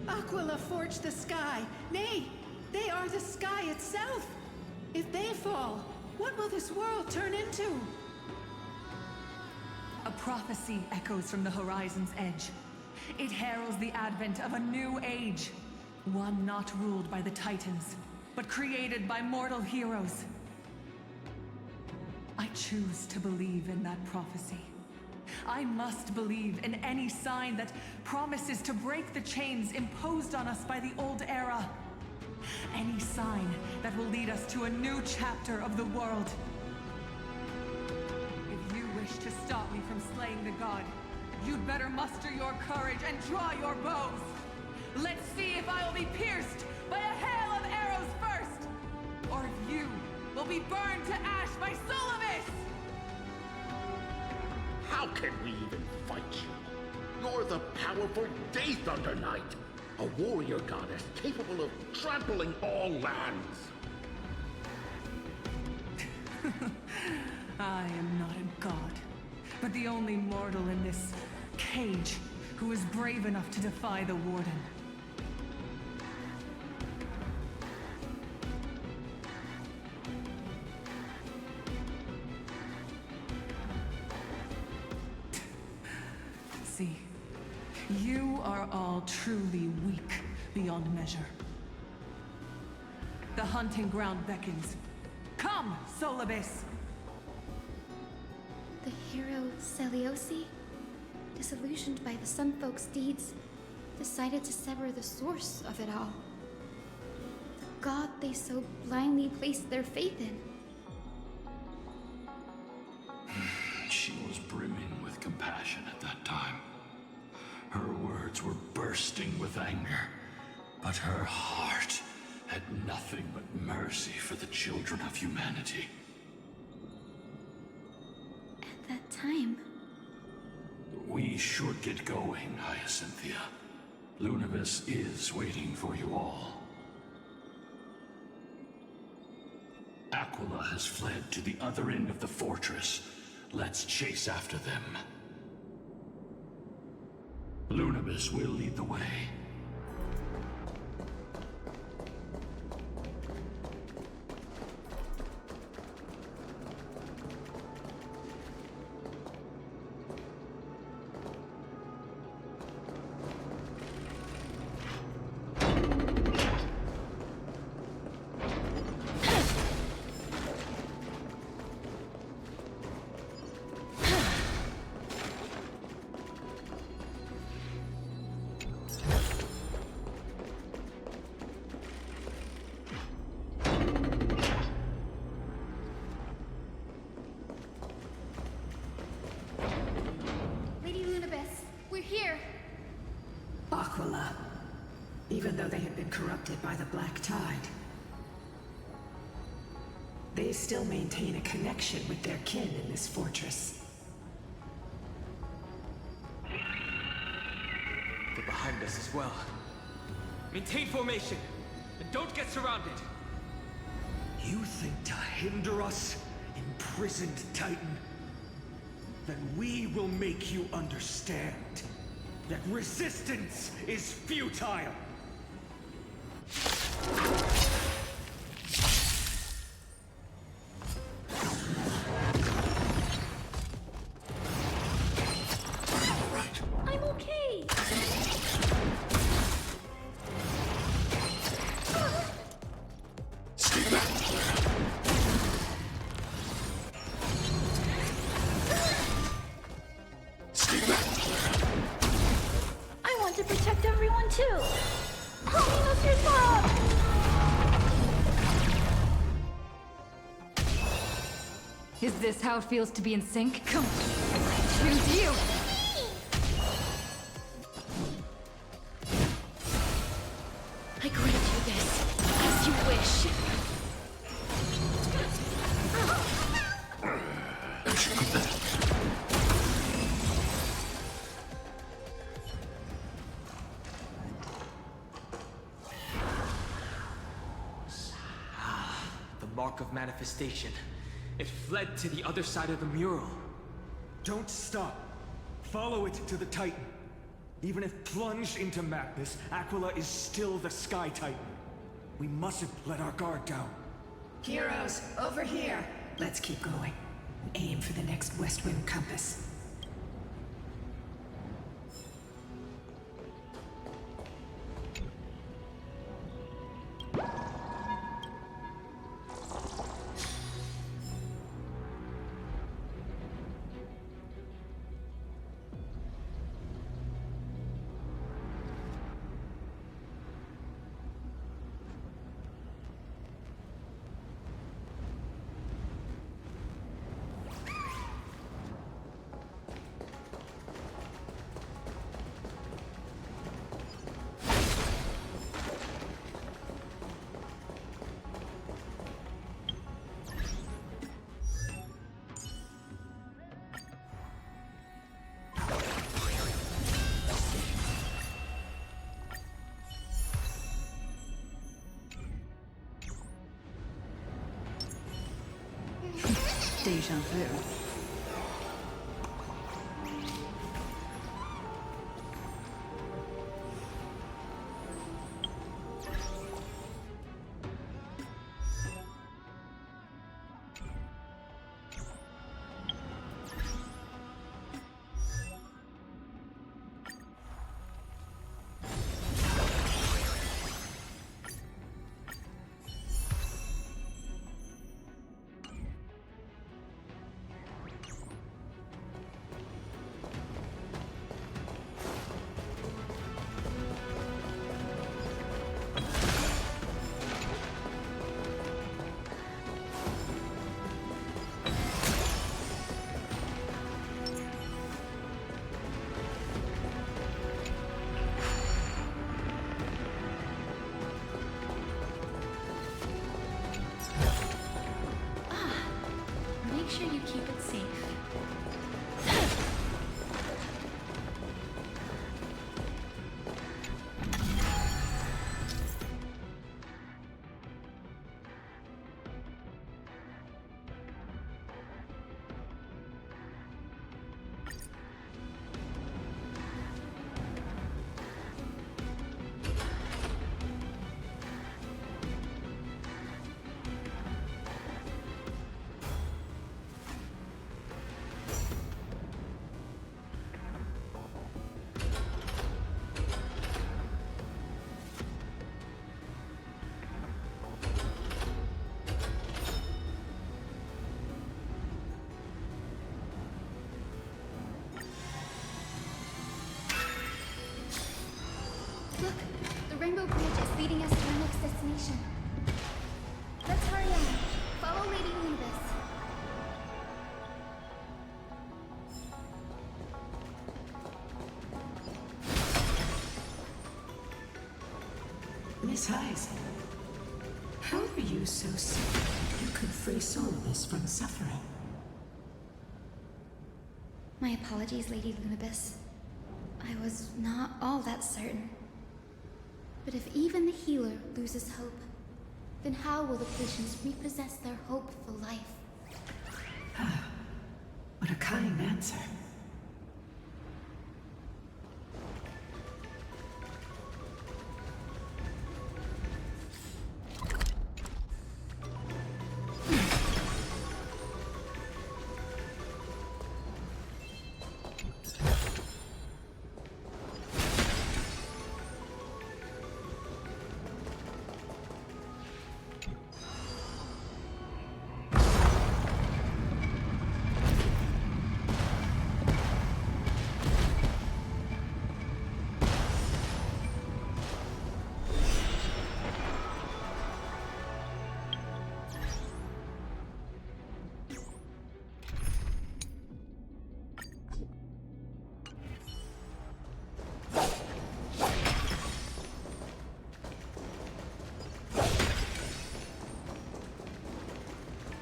Aquila forged the sky. Nay, they are the sky itself. If they fall, what will this world turn into? A prophecy echoes from the horizon's edge. It heralds the advent of a new age. One not ruled by the Titans, but created by mortal heroes. I choose to believe in that prophecy. I must believe in any sign that promises to break the chains imposed on us by the old era. Any sign that will lead us to a new chapter of the world. If you wish to stop me from slaying the god, you'd better muster your courage and draw your bows. Let's see if I will be pierced by a hail of arrows first, or if you will be burned to ash by Solovis! How can we even fight you? You're the powerful Day Thunder Knight, a warrior goddess capable of trampling all lands. I am not a god, but the only mortal in this cage who is brave enough to defy the Warden. See, you are all truly weak beyond measure. The hunting ground beckons. Come, Solibus! The hero Celiosi, disillusioned by the Sun Folk's deeds, decided to sever the source of it all. The god they so blindly placed their faith in. She was brimming with compassion at that time. Her words were bursting with anger, but her heart had nothing but mercy for the children of humanity. At that time... We should get going, Hyacinthia. Lunibus is waiting for you all. Aquila has fled to the other end of the fortress. Let's chase after them. Lunibus will lead the way. Aquila, even though they had been corrupted by the Black Tide, they still maintain a connection with their kin in this fortress. They're behind us as well. Maintain formation, and don't get surrounded. You think to hinder us, imprisoned Titan? Then we will make you understand that resistance is futile! I'm okay! Stay back. Stay back. I want to protect everyone too! Help me, Mr. Swamp! Is this how it feels to be in sync? Come on, I choose you! I grant you this, as you wish. I should put that. The mark of manifestation. It fled to the other side of the mural. Don't stop. Follow it to the Titan. Even if plunged into madness, Aquila is still the Sky Titan. We mustn't let our guard down. Heroes, over here! Let's keep going. Aim for the next west wind compass. Deja vu. Make sure you keep it safe. Look, the Rainbow Bridge is leading us to our next destination. Let's hurry on. Follow Lady Universe. Miss Heiss, how are you so sick you could free souls from suffering? My apologies, Lady Lunibus. I was not all that certain. But if even the healer loses hope, then how will the patients repossess their hope for life? What a kind answer.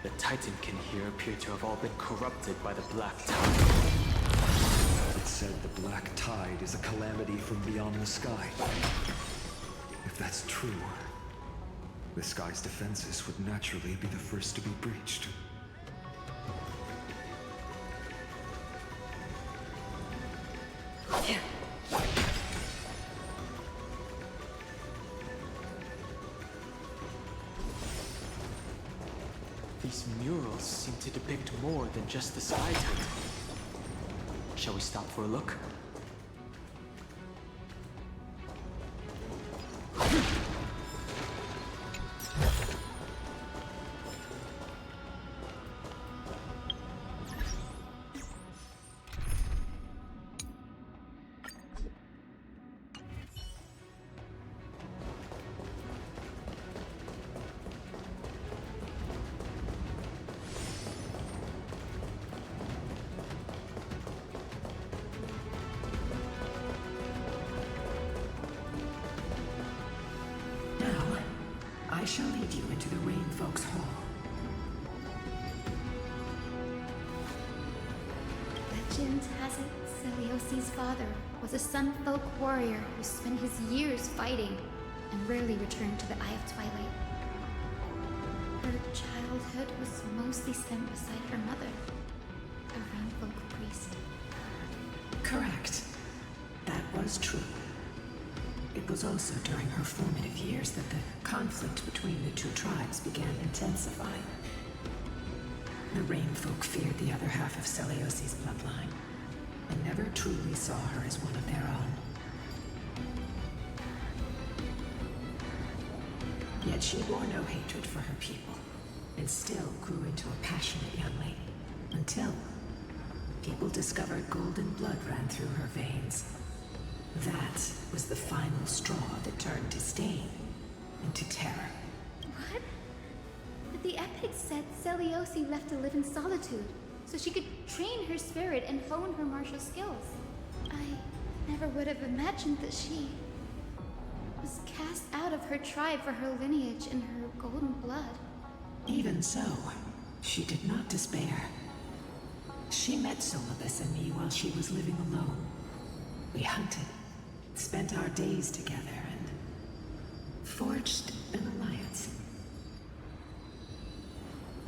The Titan kin here appear to have all been corrupted by the Black Tide. It said the Black Tide is a calamity from beyond the sky. If that's true, the sky's defenses would naturally be the first to be breached. Yeah. seem to depict more than just the Sky Titan. Shall we stop for a look? I shall lead you into the Rain Folks Hall. Legend has it Celiosi's father was a Sun Folk warrior who spent his years fighting and rarely returned to the Eye of Twilight. Her childhood was mostly spent beside her mother, a Rain Folk priest. Correct. That was true. It was also during her formative years that the conflict between the two tribes began intensifying. The Rain Folk feared the other half of Celiosi's bloodline, and never truly saw her as one of their own. Yet she bore no hatred for her people, and still grew into a passionate young lady, until people discovered golden blood ran through her veins. That was the final straw that turned disdain into terror. What? But the epic said Celiosi left to live in solitude, so she could train her spirit and hone her martial skills. I never would have imagined that she was cast out of her tribe for her lineage and her golden blood. Even so, she did not despair. She met Solibus and me while she was living alone. We hunted, spent our days together, and forged an alliance.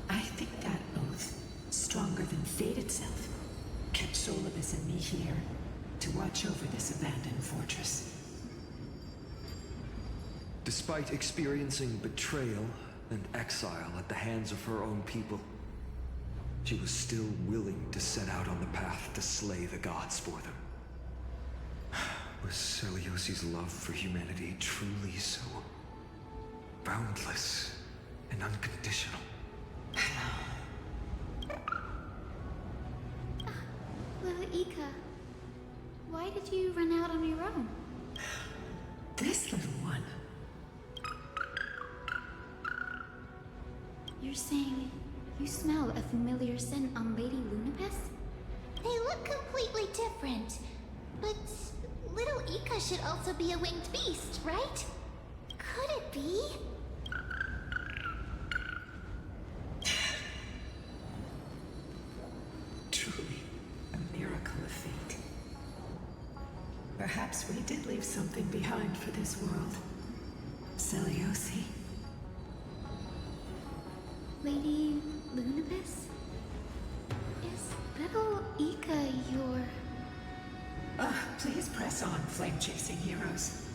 I think that oath, stronger than fate itself, kept Solibus and me here to watch over this abandoned fortress. Despite experiencing betrayal and exile at the hands of her own people, she was still willing to set out on the path to slay the gods for them. Was Celiosi's love for humanity truly so boundless and unconditional? Little Ika, why did you run out on your own? This little one. You're saying you smell a familiar scent on Lady Lunapis? They look completely different, but little Ika should also be a winged beast, right? Could it be? Truly, a miracle of fate. Perhaps we did leave something behind for this world. Celiosi. Lady Lunapis? Is little Ika your... Please press on, flame-chasing heroes.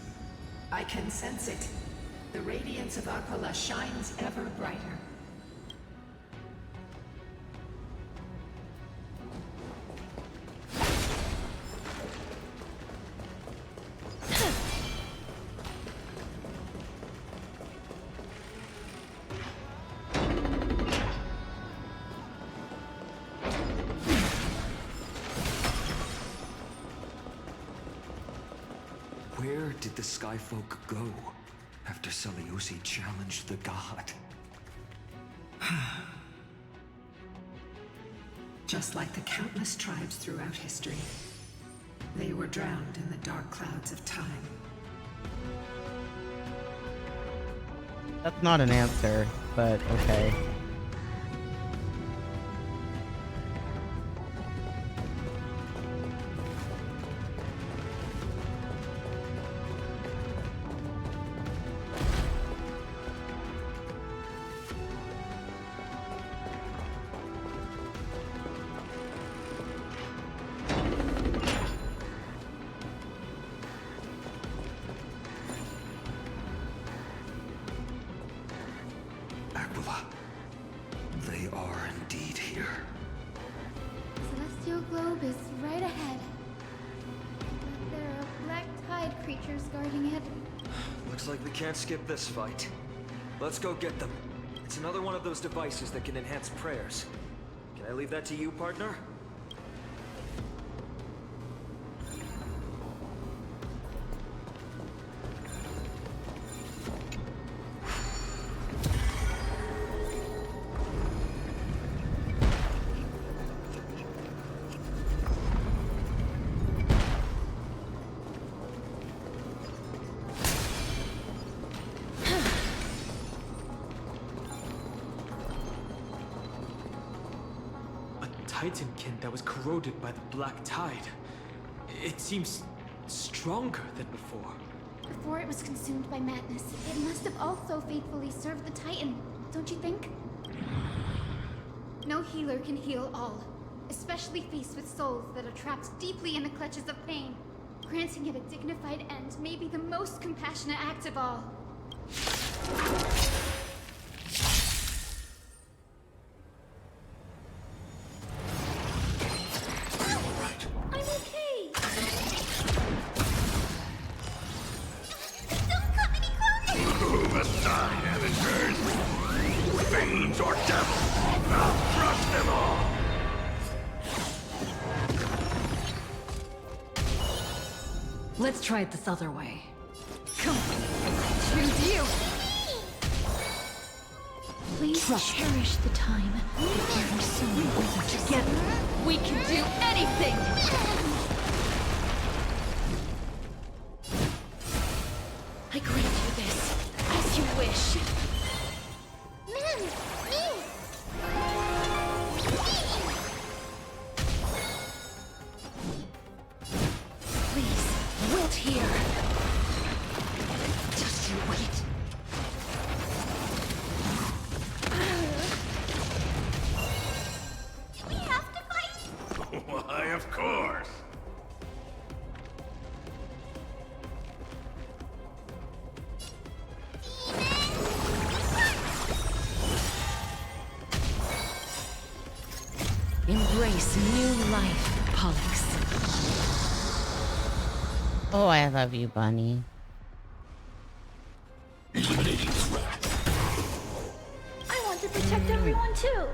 I can sense it. The radiance of Aquila shines ever brighter. Where did the Skyfolk go after Celiosi challenged the god? Just like the countless tribes throughout history, they were drowned in the dark clouds of time. That's not an answer, but okay. creatures guarding it. Looks like we can't skip this fight. Let's go get them. It's another one of those devices that can enhance prayers. Can I leave that to you, partner? Titankin that was corroded by the black tide. It seems stronger than before. Before it was consumed by madness, it must have also faithfully served the Titan, don't you think? No healer can heal all, especially faced with souls that are trapped deeply in the clutches of pain. Granting it a dignified end may be the most compassionate act of all. Let's try it this other way. Come on, choose you! Please cherish the time. There are so many ways Together, we can do anything! I grant you this, as you wish. Men! Me! Please, wilt here. Just you wait. Do we have to fight? Why, of course. Embrace new life, Pollux. Oh, I love you, Bunny. Eliminating threat. I want to protect everyone too.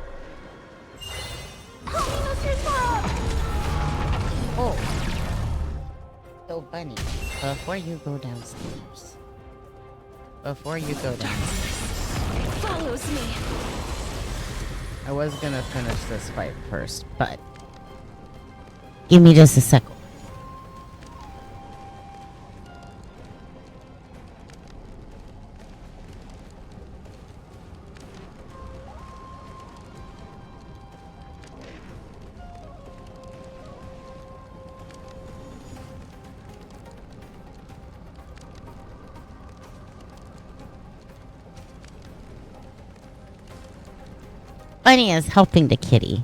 Help me, Mr. Swirl! Oh. So, Bunny, before you go downstairs. Follows me. I was gonna finish this fight first, but give me just a second. Bunny is helping the kitty.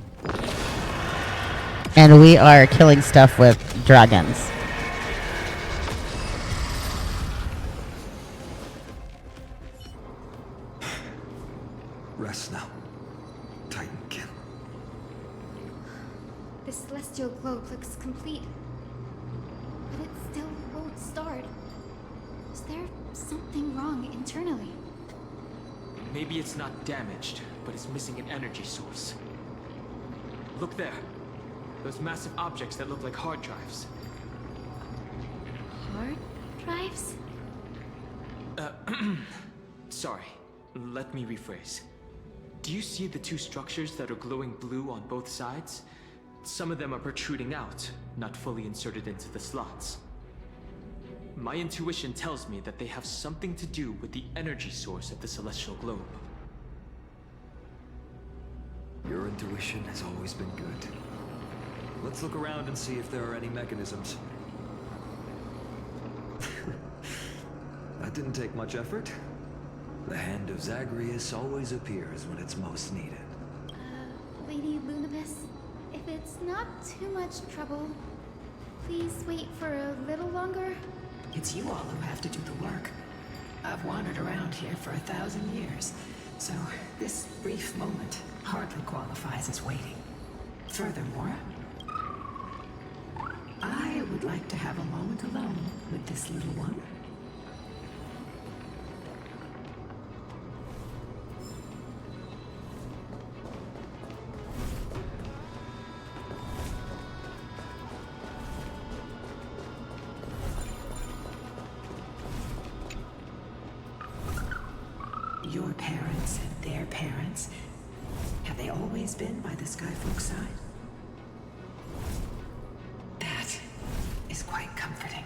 And we are killing stuff with dragons. Rest now. Titankin. The celestial globe looks complete, but it still won't start. Is there something wrong internally? Maybe it's not damaged, but it's missing an energy source. Look there. Those massive objects that look like hard drives. Hard drives? Sorry. Let me rephrase. Do you see the two structures that are glowing blue on both sides? Some of them are protruding out, not fully inserted into the slots. My intuition tells me that they have something to do with the energy source of the celestial globe. Your intuition has always been good. Let's look around and see if there are any mechanisms. That didn't take much effort. The hand of Zagreus always appears when it's most needed. Lady Lunibus, if it's not too much trouble, please wait for a little longer. It's you all who have to do the work. I've wandered around here for 1,000 years, so this brief moment hardly qualifies as waiting. Furthermore, I would you'd like to have a moment alone with this little one. Your parents and their parents, have they always been by the Skyfolk side? That is quite comforting.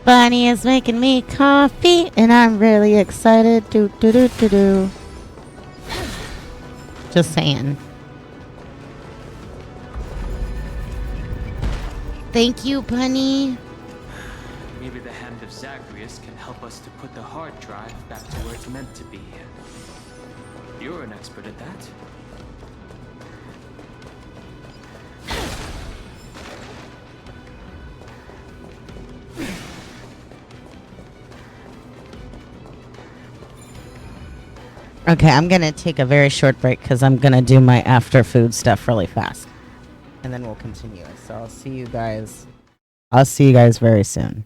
Bunny is making me coffee, and I'm really excited. Do do do do do. Just saying. Thank you, Bunny. Maybe the hand of Zagreus can help us to put the hard drive back to where it's meant to be. You're an expert at that. Okay, I'm going to take a very short break because I'm going to do my after food stuff really fast. And then we'll continue. So I'll see you guys. I'll see you guys very soon.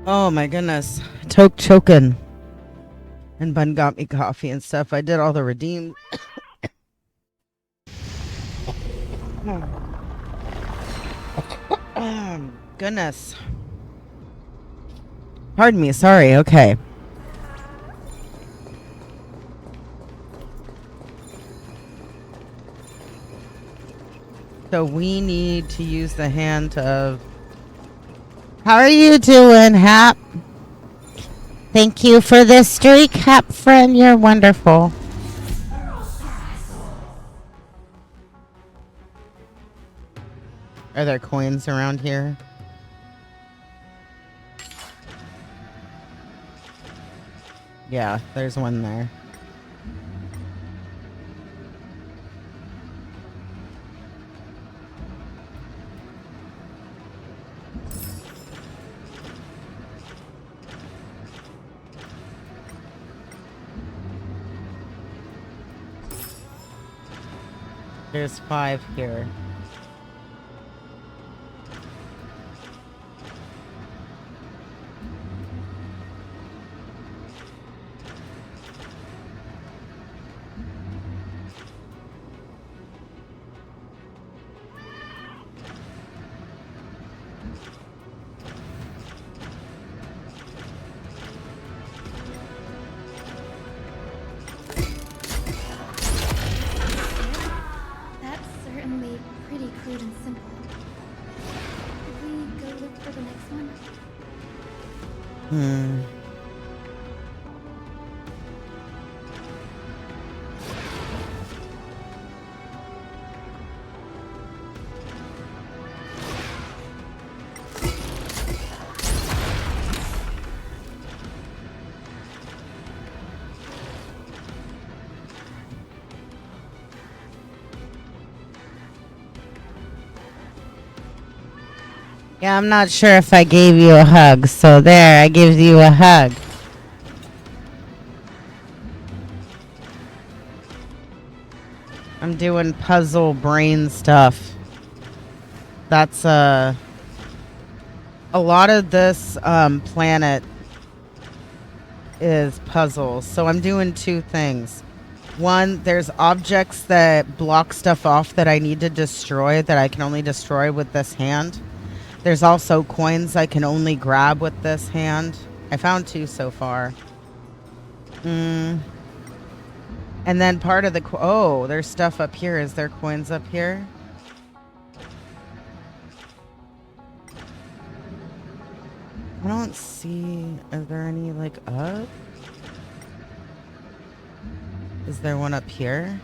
Oh my goodness. Toke chokin'. And Bun got me coffee and stuff. I did all the redeem. Goodness. Pardon me. Sorry. Okay. So we need to use the hand of... How are you doing, Hap? Thank you for this streak, Hap friend. You're wonderful. Are there coins around here? Yeah, there's one there. There's 5 here. That's certainly pretty crude and simple. Could we go look for the next one? Yeah, I'm not sure if I gave you a hug. So there, I give you a hug. I'm doing puzzle brain stuff. That's a lot of this planet is puzzles. So I'm doing 2 things. One, there's objects that block stuff off that I need to destroy that I can only destroy with this hand. There's also coins I can only grab with this hand. I found 2 so far. And then part of the... Oh, there's stuff up here. Is there coins up here? I don't see... Are there any, like, up? Is there one up here?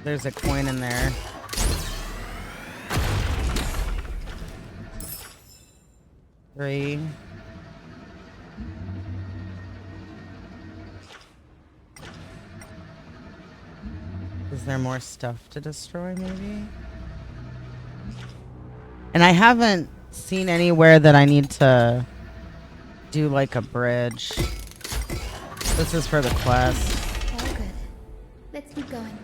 There's a coin in there. Three. Is there more stuff to destroy, maybe? And I haven't seen anywhere that I need to do, like, a bridge. This is for the quest. All good. Let's keep going.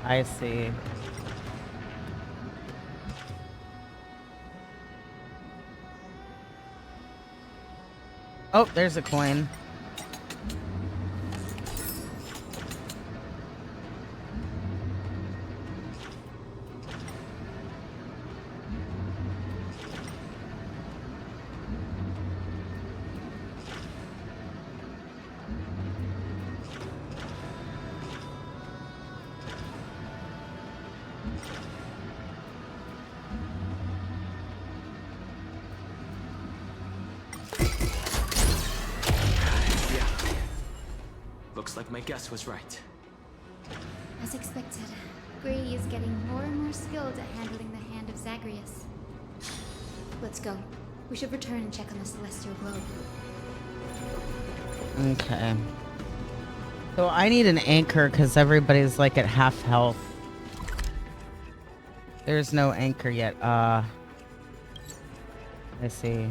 I see. Oh, there's a coin. Looks like my guess was right. As expected, Gray is getting more and more skilled at handling the hand of Zagreus. Let's go. We should return and check on the celestial globe. Okay. So I need an anchor because everybody's like at half health. There's no anchor yet. I see.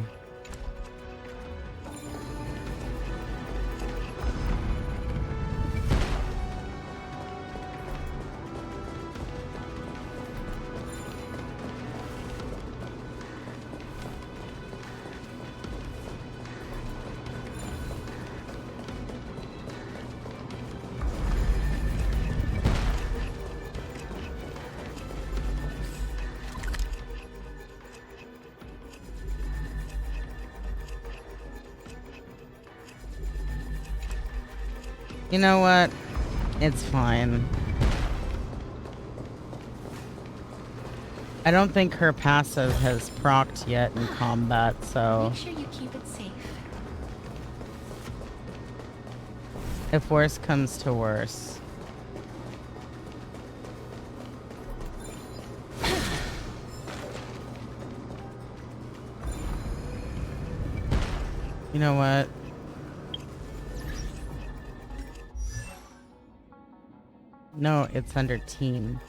You know what? It's fine. I don't think her passive has procced yet in combat, so... Make sure you keep it safe. If worse comes to worse. You know what? No, it's under team.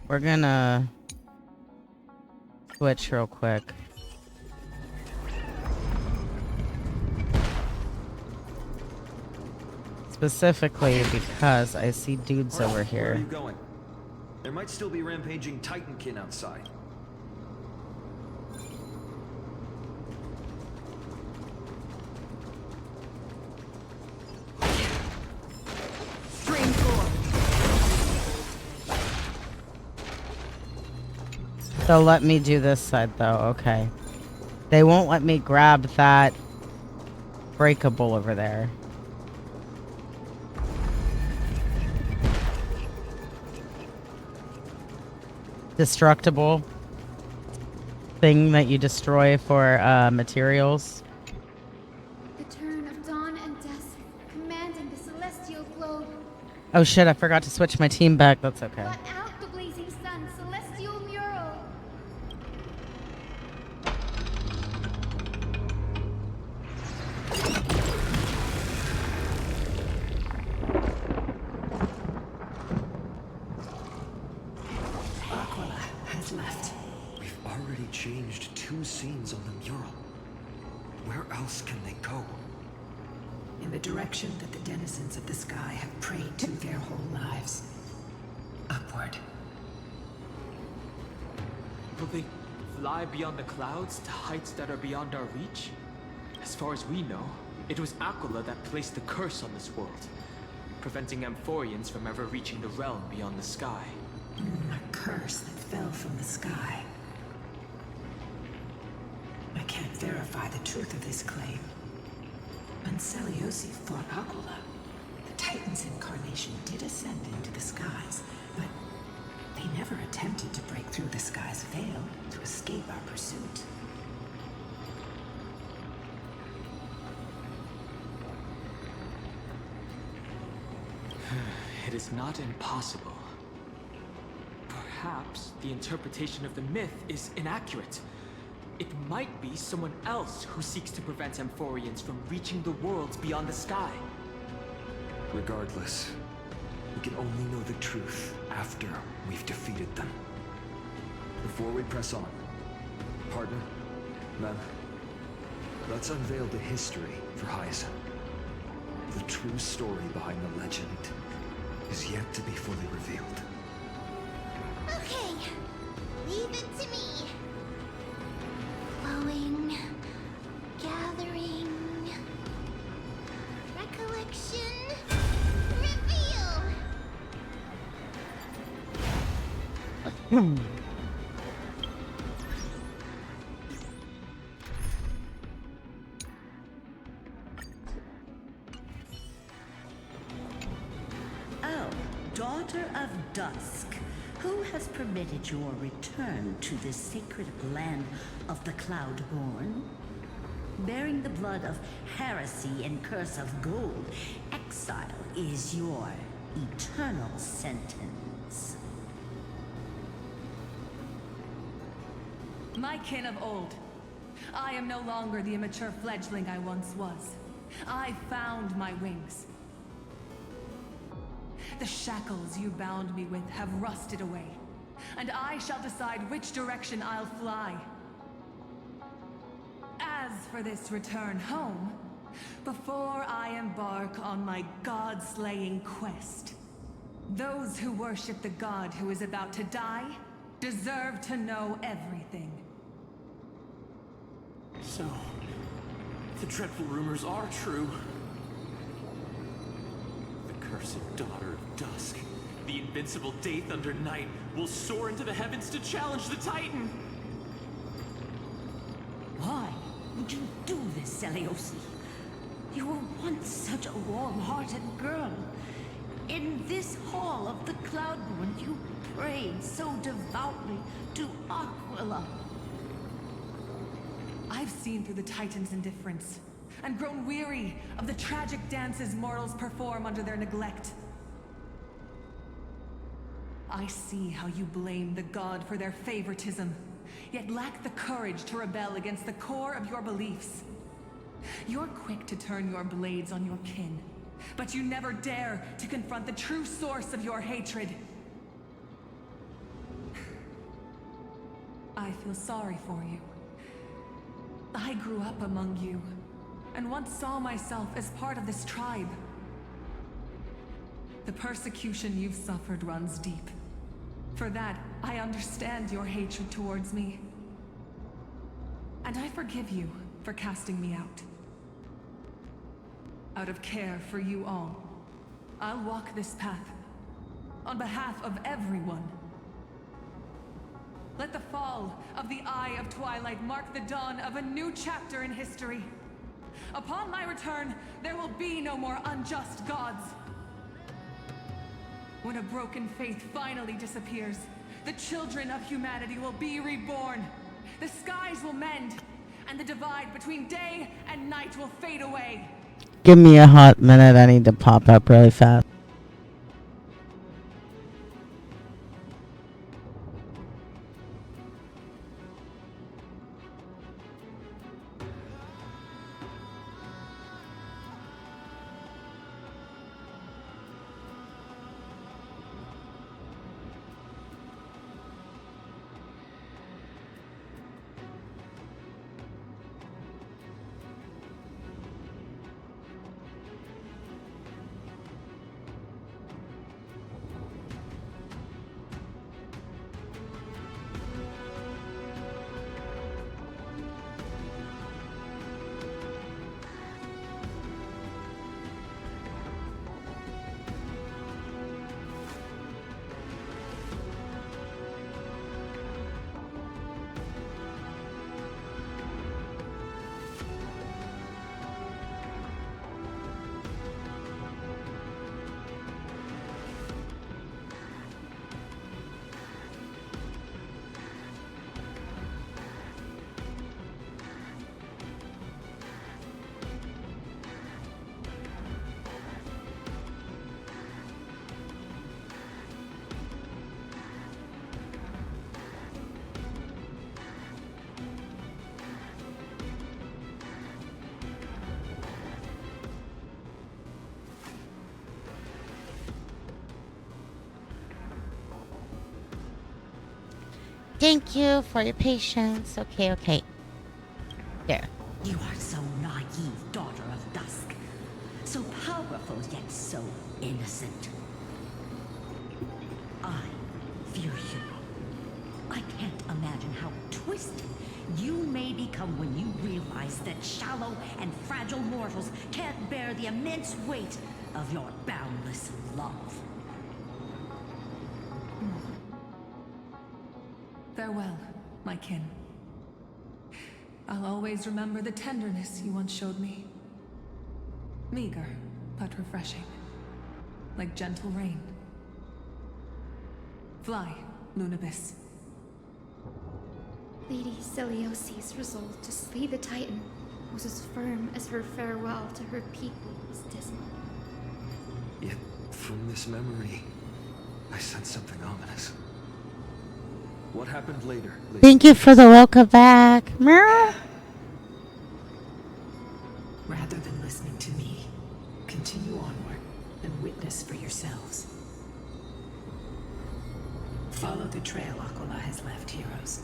We're gonna switch real quick. Specifically because I see dudes over Where are here. you going? There might still be rampaging Titankin outside. They'll let me do this side though, okay. They won't let me grab that breakable over there. Destructible thing that you destroy for materials. The turn of dawn and dusk, commanding the celestial globe. Oh shit, I forgot to switch my team back. That's okay. Blot out the blazing sun, celestial mural. Aquila has left. We've already changed 2 scenes on the mural. Where else can they go? In the direction that the denizens of the sky have prayed to their whole lives. Upward. Will they fly beyond the clouds to heights that are beyond our reach? As far as we know, it was Aquila that placed the curse on this world, preventing Amphoreans from ever reaching the realm beyond the sky. A curse that fell from the sky. I can't verify the truth of this claim. When Seleucid fought Aquila, the Titan's incarnation did ascend into the skies, but they never attempted to break through the sky's veil to escape our pursuit. It is not impossible. Perhaps the interpretation of the myth is inaccurate. It might be someone else who seeks to prevent Amphoreans from reaching the worlds beyond the sky. Regardless, we can only know the truth after we've defeated them. Before we press on, partner, ma'am, let's unveil the history for Hyacinth. The true story behind the legend is yet to be fully revealed. Okay, leave it to me. Flowing, gathering, recollection, reveal. Oh, daughter of dusk, who has permitted your return to this sacred land of the Cloudborn? bearing the blood of heresy and curse of gold, exile is your eternal sentence. My kin of old, I am no longer the immature fledgling I once was. I found my wings. The shackles you bound me with have rusted away, and I shall decide which direction I'll fly. As for this return home, before I embark on my god-slaying quest, those who worship the god who is about to die deserve to know everything. So, the dreadful rumors are true. The cursed daughter of dusk, the invincible Day Thunder Knight, will soar into the heavens to challenge the Titan! Why would you do this, Seliosi? You were once such a warm-hearted girl. In this hall of the Cloudborn, you prayed so devoutly to Aquila. I've seen through the Titan's indifference, and grown weary of the tragic dances mortals perform under their neglect. I see how you blame the god for their favoritism, yet lack the courage to rebel against the core of your beliefs. You're quick to turn your blades on your kin, but you never dare to confront the true source of your hatred. I feel sorry for you. I grew up among you, and once saw myself as part of this tribe. The persecution you've suffered runs deep. For that, I understand your hatred towards me. And I forgive you for casting me out. Out of care for you all, I'll walk this path, on behalf of everyone. Let the fall of the Eye of Twilight mark the dawn of a new chapter in history. Upon my return, there will be no more unjust gods. When a broken faith finally disappears, the children of humanity will be reborn. The skies will mend, and the divide between day and night will fade away. Give me a hot minute. I need to pop up really fast. Thank you for your patience. Okay. There. You are so naive, daughter of dusk. So powerful, yet so innocent. I fear you. I can't imagine how twisted you may become when you realize that shallow and fragile mortals can't bear the immense weight of your boundless love. Farewell, my kin. I'll always remember the tenderness you once showed me. Meager, but refreshing. Like gentle rain. Fly, Lunabis. Lady Celiosi's resolve to slay the Titan was as firm as her farewell to her people was dismal. Yet, from this memory, I sense something ominous. What happened later? Thank you for the welcome back. Mirror? Rather than listening to me, continue onward and witness for yourselves. Follow the trail Aquila has left, heroes.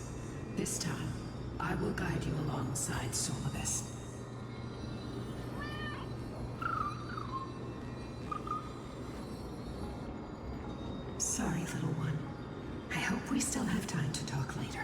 This time, I will guide you alongside Solibus. Sorry, little one. I hope we still have time to talk later.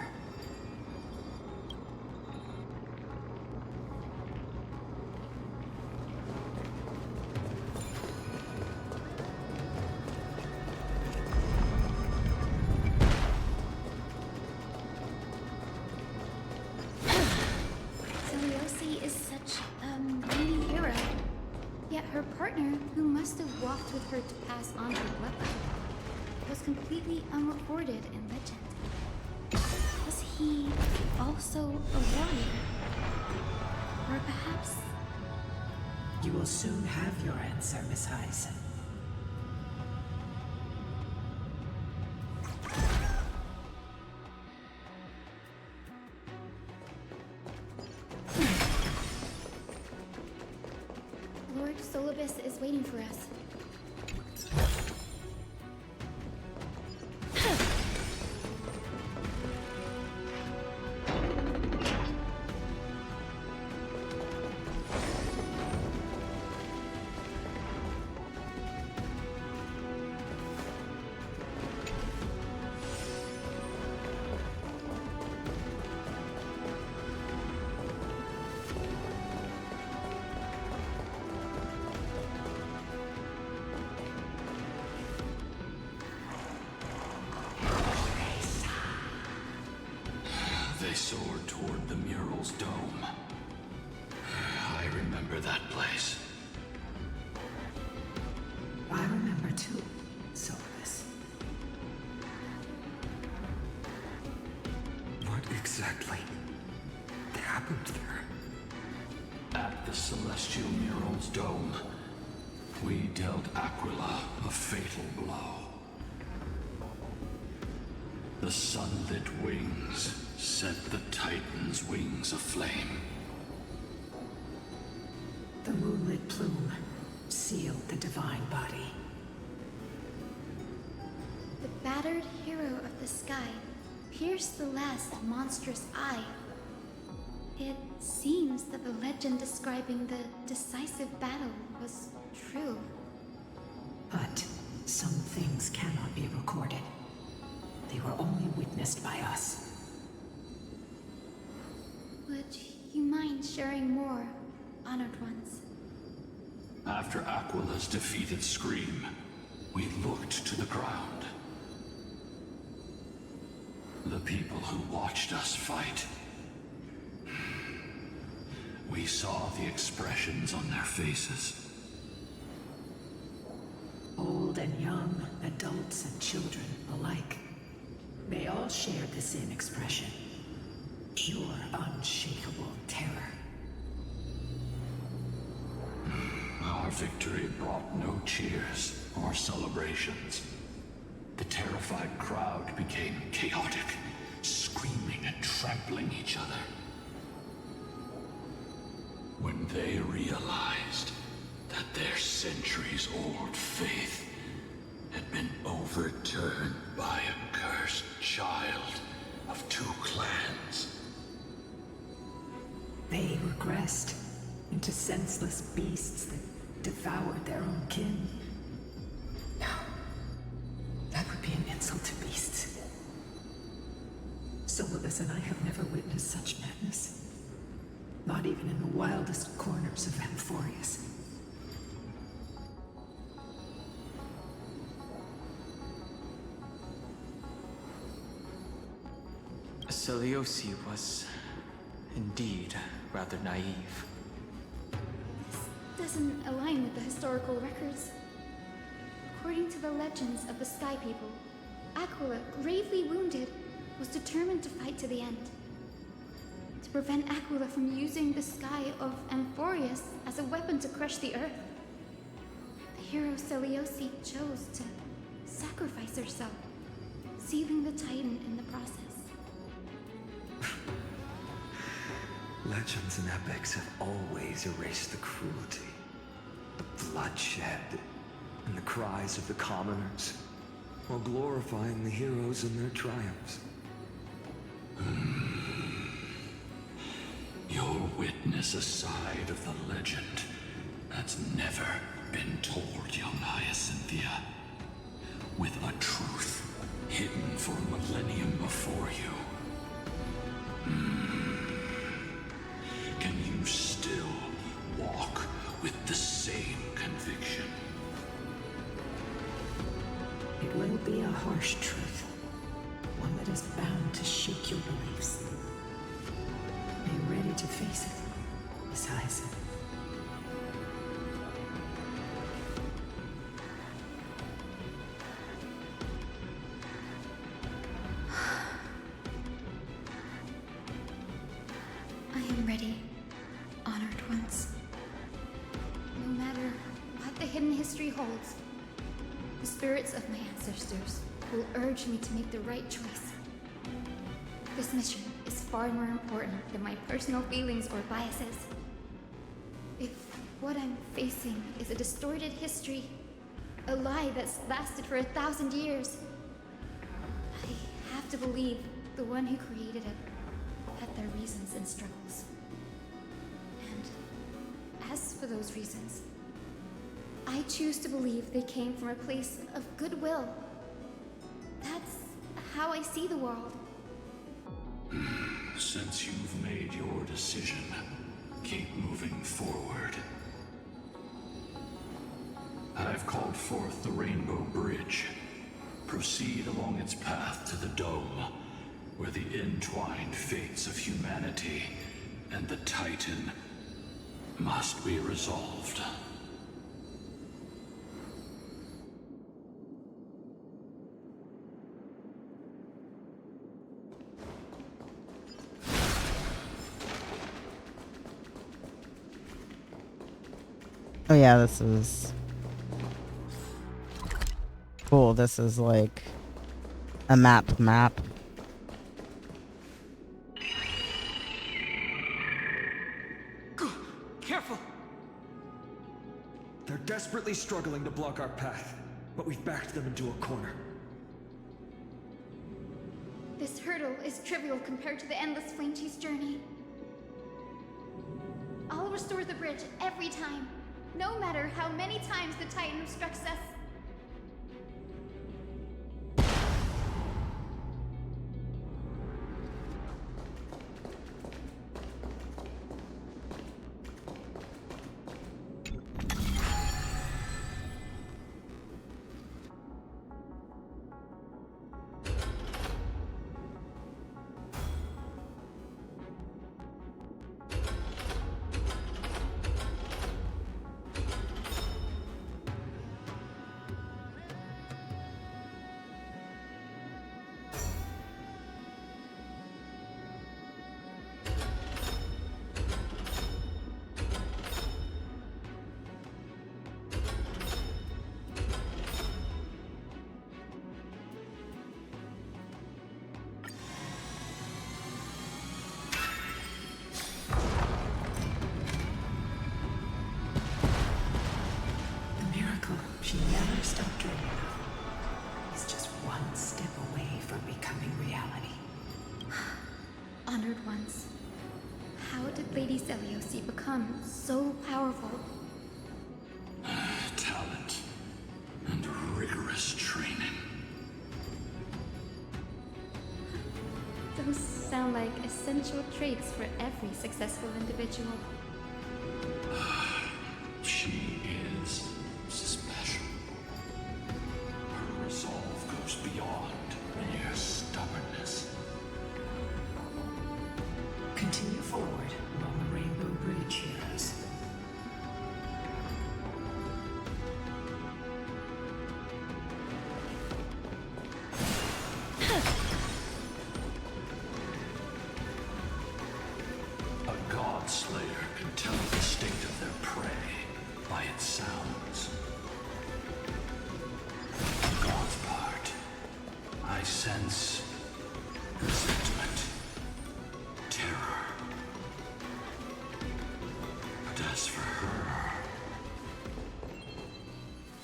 Seliosi is such a mighty hero. Yet her partner, who must have walked with her to pass on her bloodline, was completely unrecorded in legend. Was he also a warrior? Or perhaps... You will soon have your answer, Miss Hyson. Lord Solibus is waiting for us. They soared toward the mural's dome. I remember that place. I remember too, Solibus. What exactly happened there? At the celestial mural's dome, we dealt Aquila a fatal blow. The sunlit wings set the Titan's wings aflame. The moonlit plume sealed the divine body. The battered hero of the sky pierced the last monstrous eye. It seems that the legend describing the decisive battle was true. But some things cannot be recorded. They were only witnessed by us. Would you mind sharing more, honored ones? After Aquila's defeated scream, we looked to the ground. The people who watched us fight. We saw the expressions on their faces. Old and young, adults and children alike. They all shared the same expression. Pure, unshakable terror. Our victory brought no cheers or celebrations. The terrified crowd became chaotic, screaming and trampling each other. When they realized that their centuries-old faith had been overturned by a cursed child of two clans. They regressed into senseless beasts that devoured their own kin. No, that would be an insult to beasts. Solibus and I have never witnessed such madness. Not even in the wildest corners of Amphoreus. Seliosi was indeed rather naive. This doesn't align with the historical records. According to the legends of the Sky People, Aquila, gravely wounded, was determined to fight to the end. To prevent Aquila from using the sky of Amphoreus as a weapon to crush the earth. The hero Seliosi chose to sacrifice herself, sealing the Titan in the process. Legends and epics have always erased the cruelty, the bloodshed, and the cries of the commoners, while glorifying the heroes and their triumphs. You'll witness a side of the legend that's never been told, young Hyacinthia. With a truth hidden for a millennium before you. Can you still walk with the same conviction? It will be a harsh truth. One that is bound to shake your beliefs. Be ready to face it, Miss Hyacinth. I am ready, honored ones. No matter what the hidden history holds, the spirits of my ancestors will urge me to make the right choice. This mission is far more important than my personal feelings or biases. If what I'm facing is a distorted history, a lie that's lasted for 1,000 years, I have to believe the one who created it had their reasons and struggles. And as for those reasons, I choose to believe they came from a place of goodwill. That's how I see the world. Since you've made your decision, keep moving forward. I've called forth the Rainbow Bridge. Proceed along its path to the Dome, where the entwined fates of humanity and the Titan must be resolved. Oh yeah, this is cool. This is like a map. Careful! They're desperately struggling to block our path, but we've backed them into a corner. This hurdle is trivial compared to the endless flame chase journey. I'll restore the bridge every time, no matter how many times the Titan obstructs us. The miracle she never stopped dreaming of is just one step away from becoming reality. Honored ones, how did Lady Seliosi become so powerful? Talent and rigorous training. Those sound like essential traits for every successful individual. She is special. Her resolve goes beyond mere stubbornness. Continue forward along the Rainbow Bridge, heroes. sounds. On God's part, I sense resentment, terror. But as for her,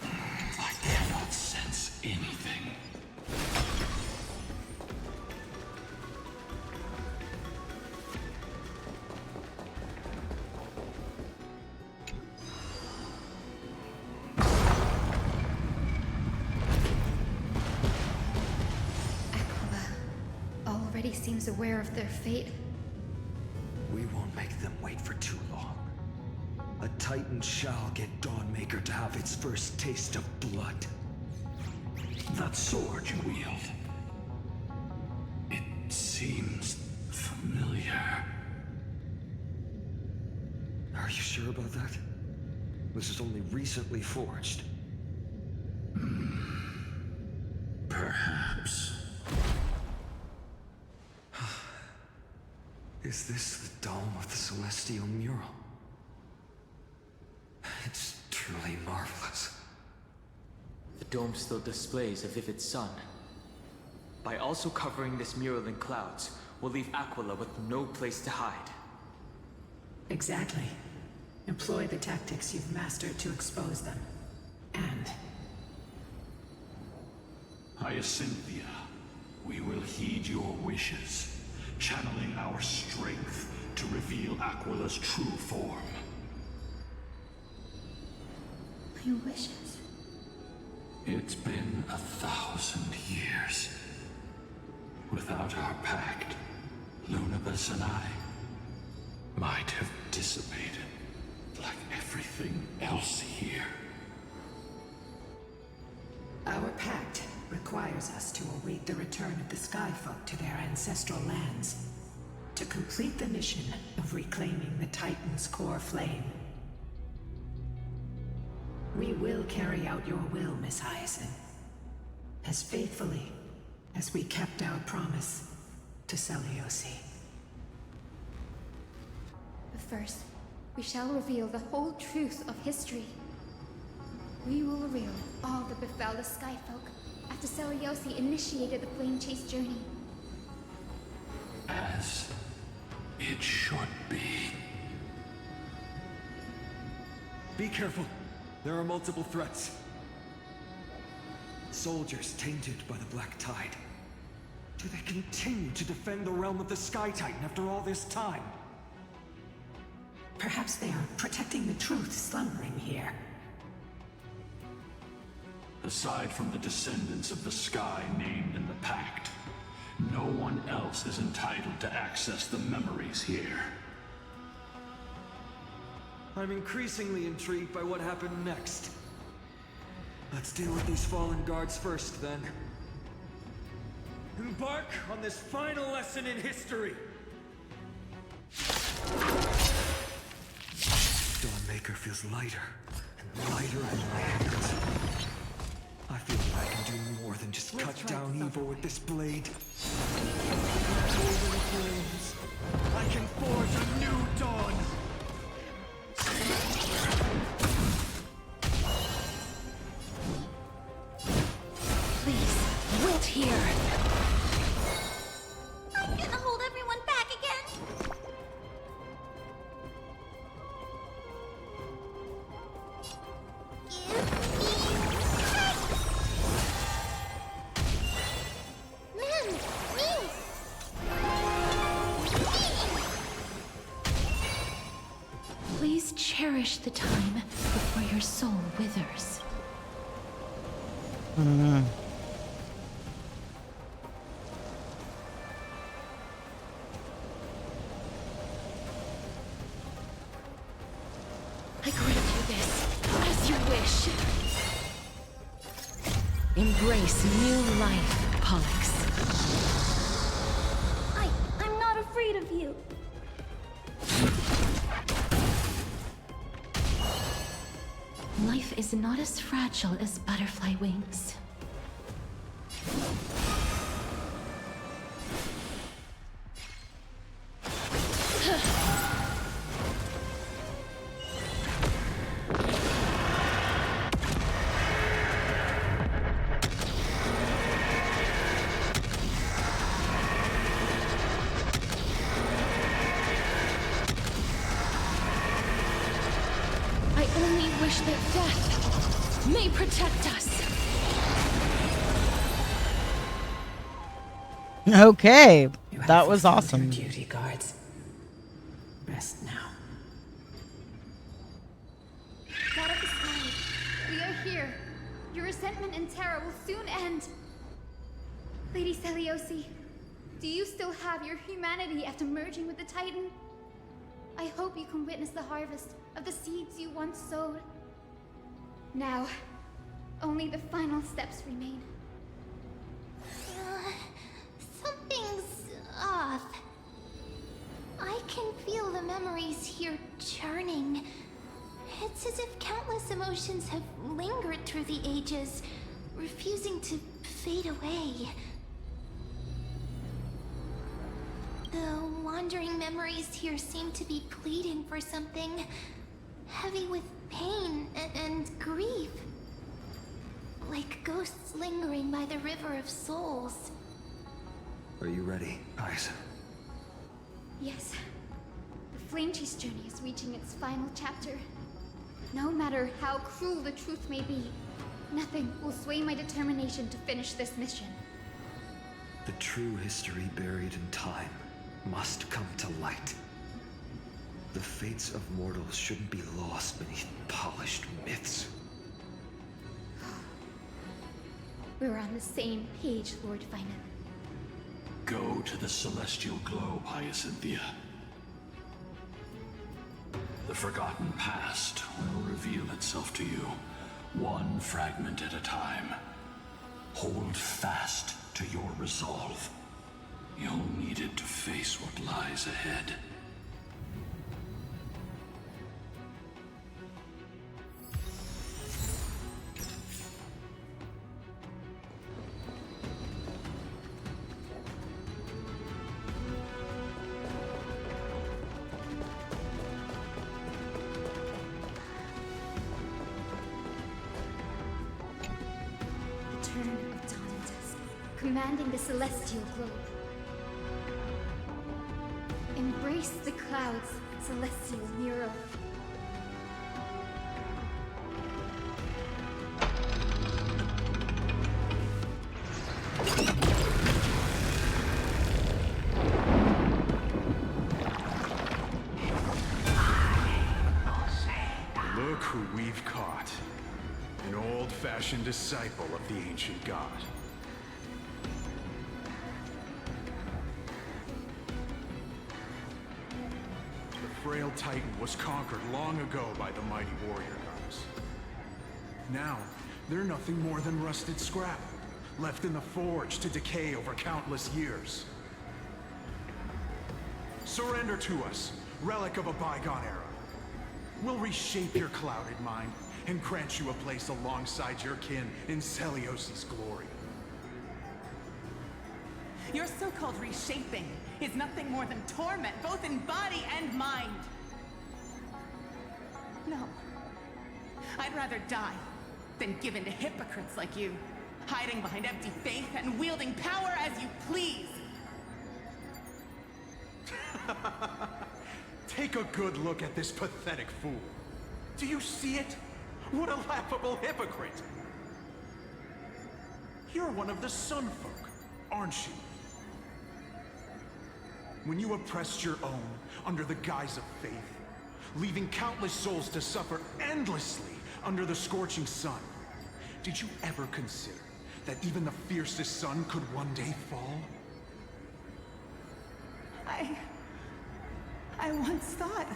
I cannot sense anything. Already seems aware of their fate. We won't make them wait for too long. A Titan shall get Dawnmaker to have its first taste of blood. That sword you wield, it seems familiar. Are you sure about that? This is only recently forged. Perhaps. Is this the dome of the Celestial Mural? It's truly marvelous. The dome still displays a vivid sun. By also covering this mural in clouds, we'll leave Aquila with no place to hide. Exactly. Employ the tactics you've mastered to expose them. And... Hyacinthia, we will heed your wishes, channeling our strength to reveal Aquila's true form. My wishes? It's been 1,000 years. Without our pact, Lunabus and I might have dissipated like everything else here. Our pact requires us to await the return of the Skyfolk to their ancestral lands, to complete the mission of reclaiming the Titan's core flame. We will carry out your will, Miss Hyacinth, as faithfully as we kept our promise to Seliosi. But first, we shall reveal the whole truth of history. We will reveal all that befell the Skyfolk after Seliosi initiated the Flame Chase journey. As it should be. Be careful. There are multiple threats. Soldiers tainted by the Black Tide. Do they continue to defend the realm of the Sky Titan after all this time? Perhaps they are protecting the truth slumbering here. Aside from the descendants of the sky named in the pact, no one else is entitled to access the memories here. I'm increasingly intrigued by what happened next. Let's deal with these fallen guards first, then. Embark on this final lesson in history! Dawnmaker feels lighter, and lighter in my hands. I feel that I can do more than just cut down evil with this blade. Golden flames! I can forge a new dawn! Please, wait here. I'm gonna hold everyone back again! Men! Me! Please cherish the time before your soul withers. I grant you this, as you wish. Embrace new life, Pollux. I'm not afraid of you. Life is not as fragile as butterfly wings. that death may protect us. Okay, You have that was fulfilled awesome. your duty, guards. Rest now. God of the sky, we are here. Your resentment and terror will soon end. Lady Celiosi, do you still have your humanity after merging with the Titan? I hope you can witness the harvest of the seeds you once sowed. Now, only the final steps remain. Something's off. I can feel the memories here churning. It's as if countless emotions have lingered through the ages, refusing to fade away. The wandering memories here seem to be pleading for something, heavy with pain and grief. Like ghosts lingering by the river of souls. Are you ready, Ice? Yes. The Flame Chase journey is reaching its final chapter. No matter how cruel the truth may be, nothing will sway my determination to finish this mission. The true history buried in time must come to light. The fates of mortals shouldn't be lost beneath polished myths. We're on the same page, Lord Finan. Go to the celestial globe, Hyacinthia. The forgotten past will reveal itself to you, one fragment at a time. Hold fast to your resolve. You'll need it to face what lies ahead. Turn of dawn and dusk, commanding the celestial globe. Embrace the clouds, celestial Nero. Look who we've caught. An old-fashioned disciple of the ancient god. The frail Titan was conquered long ago by the mighty warrior gods. Now, they're nothing more than rusted scrap, left in the forge to decay over countless years. Surrender to us, relic of a bygone era. We'll reshape your clouded mind and grant you a place alongside your kin in Celiosi's glory. Your so-called reshaping is nothing more than torment, both in body and mind. No. I'd rather die than give in to hypocrites like you, hiding behind empty faith and wielding power as you please. Take a good look at this pathetic fool. Do you see it? What a laughable hypocrite! You're one of the Sun Folk, aren't you? When you oppressed your own under the guise of faith, leaving countless souls to suffer endlessly under the scorching sun, did you ever consider that even the fiercest sun could one day fall? I once thought...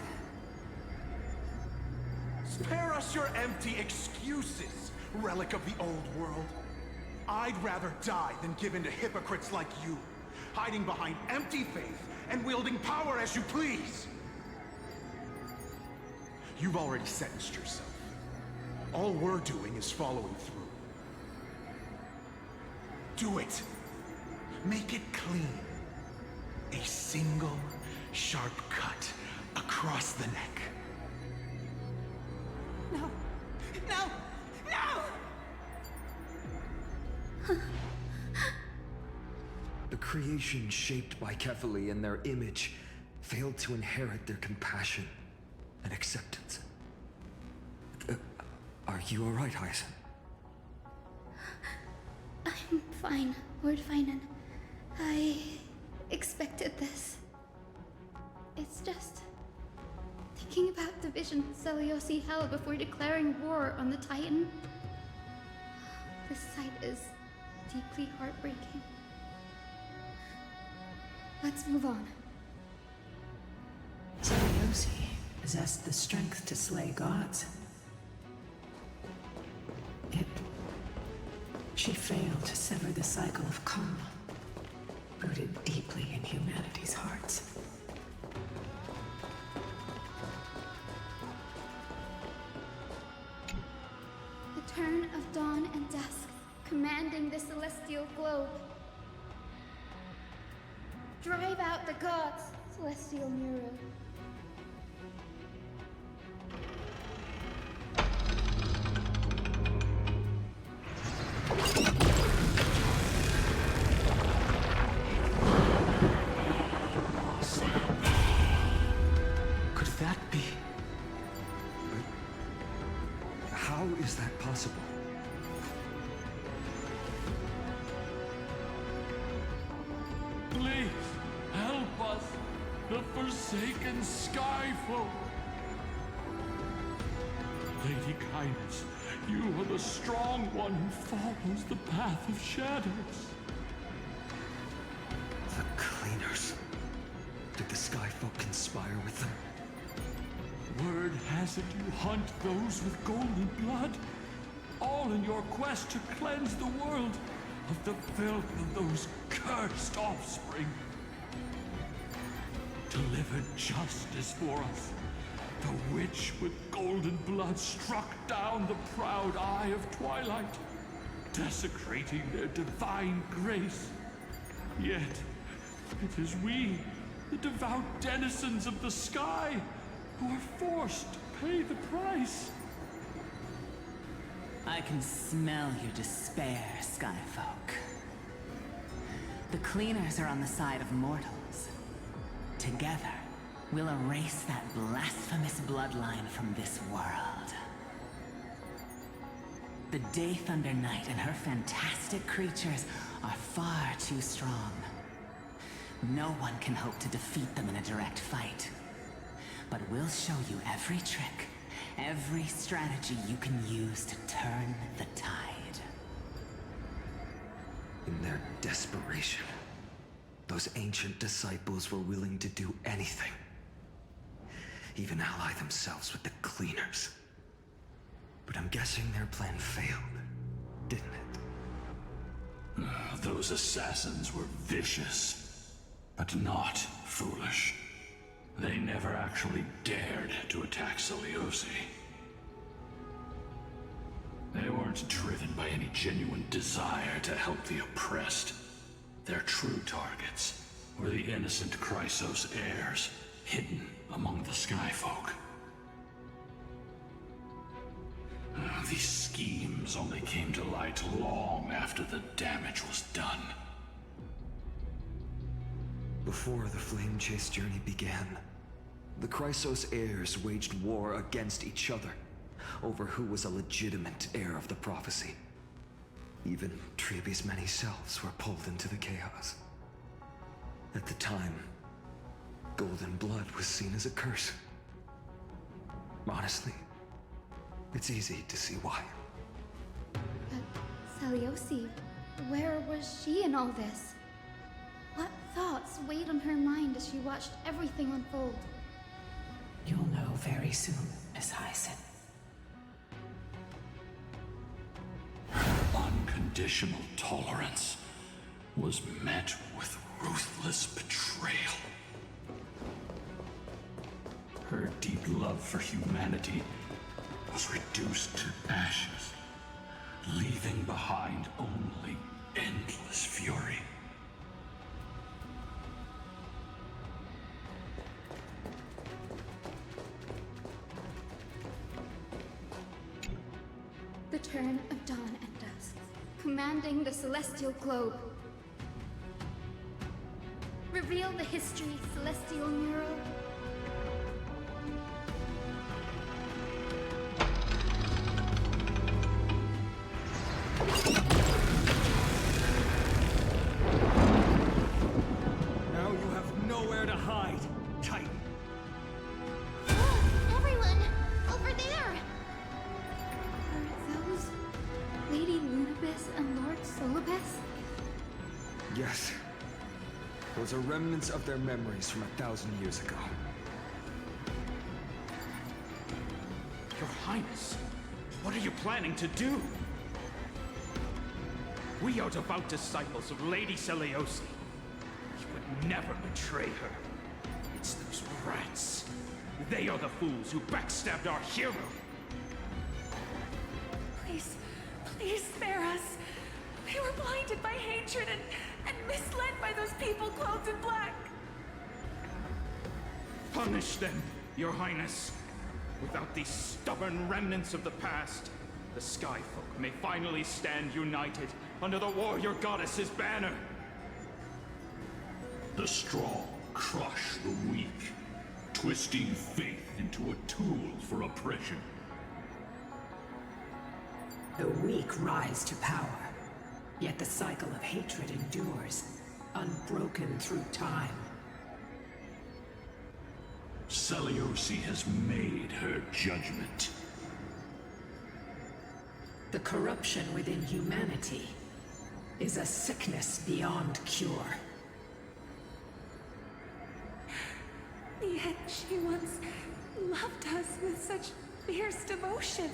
Spare us your empty excuses, relic of the old world. I'd rather die than give in to hypocrites like you, hiding behind empty faith and wielding power as you please. You've already sentenced yourself. All we're doing is following through. Do it. Make it clean. A single, sharp cut across the neck. No! No! No! The creation shaped by Kefali and their image failed to inherit their compassion and acceptance. Are you alright, Hyacin? I'm fine, Lord Finan. I expected this. It's just thinking about the vision Seliosi held before declaring war on the Titan. This sight is deeply heartbreaking. Let's move on. Seliosi possessed the strength to slay gods. Yet, she failed to sever the cycle of karma, rooted deeply in humanity's hearts. The turn of dawn and dusk, commanding the celestial globe. Drive out the gods, celestial Muro. Could that be? How is that possible? Please, help us, the forsaken Skyfolk. Lady Kindness, you are the strong one who follows the path of shadows. The Cleaners. Did the Skyfolk conspire with them? Word has it you hunt those with golden blood, all in your quest to cleanse the world of the filth of those cursed offspring. Delivered justice for us. The witch with golden blood struck down the proud eye of Twilight, desecrating their divine grace. Yet, it is we, the devout denizens of the sky, who are forced to pay the price. I can smell your despair, Skyfolk. The Cleaners are on the side of mortals. Together, we'll erase that blasphemous bloodline from this world. The Day Thunder Knight and her fantastic creatures are far too strong. No one can hope to defeat them in a direct fight. But we'll show you every trick, every strategy you can use to turn the tide. In their desperation, those ancient disciples were willing to do anything. Even ally themselves with the Cleaners. But I'm guessing their plan failed, didn't it? Those assassins were vicious, but not foolish. They never actually dared to attack Seliosi. They weren't driven by any genuine desire to help the oppressed. Their true targets were the innocent Chrysos heirs, hidden among the Skyfolk. These schemes only came to light long after the damage was done. Before the Flame Chase journey began, the Chrysos heirs waged war against each other over who was a legitimate heir of the prophecy. Even Treebe's many selves were pulled into the chaos. At the time, golden blood was seen as a curse. Honestly, it's easy to see why. But Seliosi, where was she in all this? What thoughts weighed on her mind as she watched everything unfold? You'll know very soon, Miss Hyacin. Unconditional tolerance was met with ruthless betrayal. Her deep love for humanity was reduced to ashes, leaving behind only endless fury. The turn of dawn and dusk, commanding the celestial globe. Reveal the history, celestial Muro. Solibus? Yes. Those are remnants of their memories from 1,000 years ago. Your Highness, what are you planning to do? We are devout disciples of Lady Seliosi. You would never betray her. It's those rats. They are the fools who backstabbed our hero. Please, please spare us. We were blinded by hatred and misled by those people clothed in black. Punish them, Your Highness. Without these stubborn remnants of the past, the Skyfolk may finally stand united under the warrior goddess's banner. The strong crush the weak, twisting faith into a tool for oppression. The weak rise to power, yet the cycle of hatred endures, unbroken through time. Seliosi has made her judgment. The corruption within humanity is a sickness beyond cure. Yet she once loved us with such fierce devotion.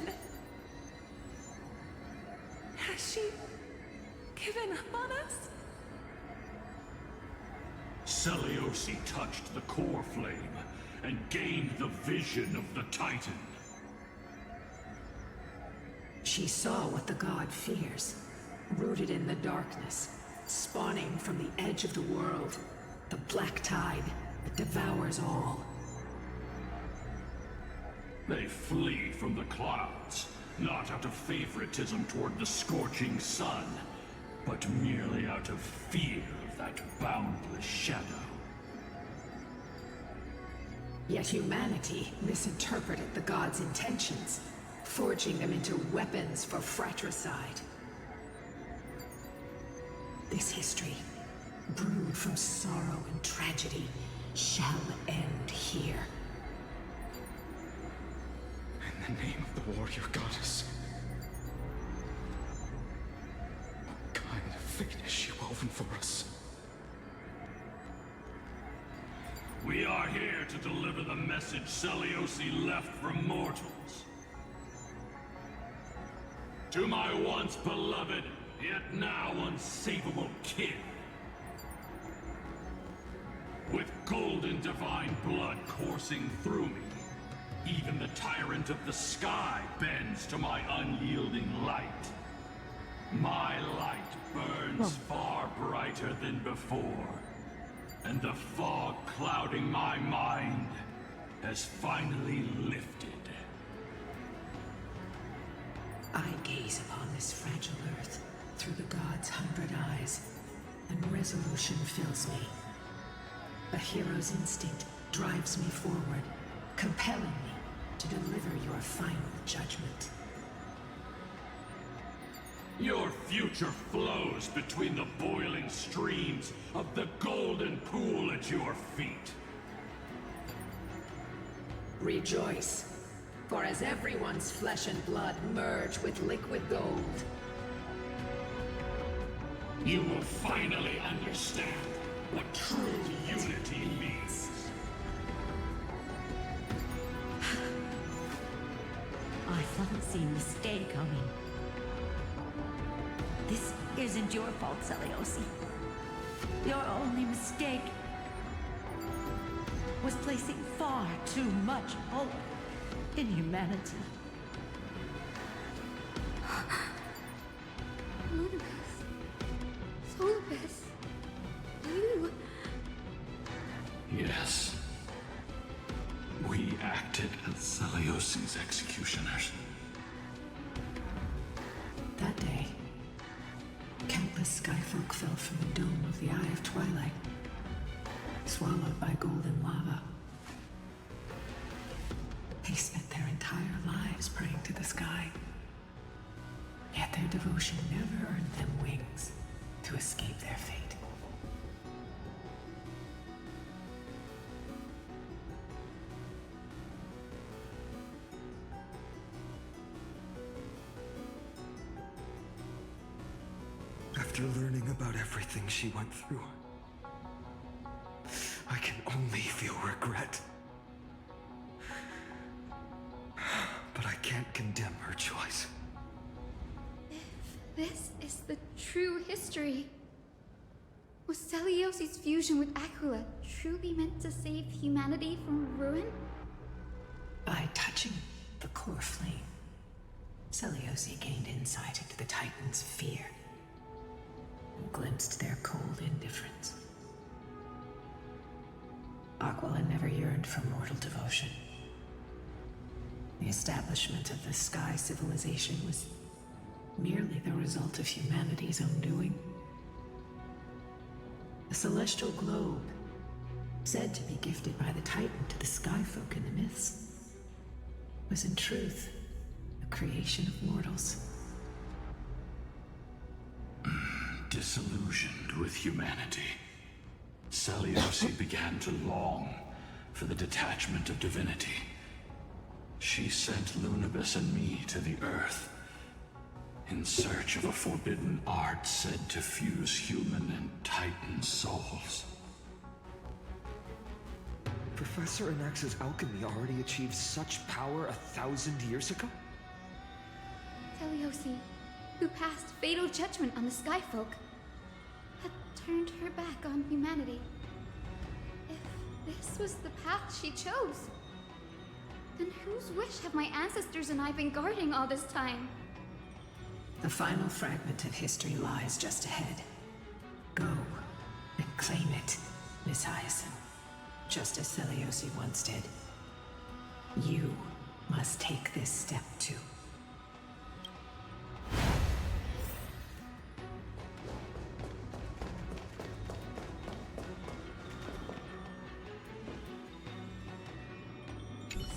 Has she given up on us? Seliosi touched the core flame and gained the vision of the Titan. She saw what the god fears, rooted in the darkness, spawning from the edge of the world, the black tide that devours all. They flee from the clouds, not out of favoritism toward the scorching sun, but merely out of fear of that boundless shadow. Yet humanity misinterpreted the god's intentions, forging them into weapons for fratricide. This history, brewed from sorrow and tragedy, shall end here. In the name of the warrior goddess. What kind of fate has she woven for us? We are here to deliver the message Seliosi left for mortals. To my once beloved, yet now unsavable kin. With golden divine blood coursing through me, even the tyrant of the sky bends to my unyielding light. My light burns far brighter than before, and the fog clouding my mind has finally lifted. I gaze upon this fragile earth through the god's 100 eyes, and resolution fills me. A hero's instinct drives me forward, compelling me to deliver your final judgment. Your future flows between the boiling streams of the golden pool at your feet. Rejoice, for as everyone's flesh and blood merge with liquid gold, you will finally understand what true unity means. I haven't seen this day coming. This isn't your fault, Seliosi. Your only mistake was placing far too much hope in humanity. Solibus, you... Yes. We acted as Seliosi's executioners. that day, countless skyfolk fell from the dome of the Eye of Twilight, swallowed by golden lava. They spent their entire lives praying to the sky. Yet their devotion never earned them wings to escape their fate. After learning about everything she went through, I can only feel regret. But I can't condemn her choice. If this is the true history, was Celiosi's fusion with Aquila truly meant to save humanity from ruin? By touching the core flame, Celiosi gained insight into the Titans' fear and glimpsed their cold indifference. Aquila never yearned for mortal devotion. The establishment of the Sky civilization was merely the result of humanity's own doing. The celestial globe, said to be gifted by the Titan to the Skyfolk in the myths, was in truth a creation of mortals. Disillusioned with humanity, Celiosi began to long for the detachment of divinity. She sent Lunabis and me to the Earth in search of a forbidden art said to fuse human and Titan souls. Professor Anax's alchemy already achieved such power 1,000 years ago? Celiosi, who passed fatal judgment on the Skyfolk, had turned her back on humanity. If this was the path she chose, then whose wish have my ancestors and I been guarding all this time? The final fragment of history lies just ahead. Go and claim it, Miss Hyacinth. Just as Celiosi once did. You must take this step too.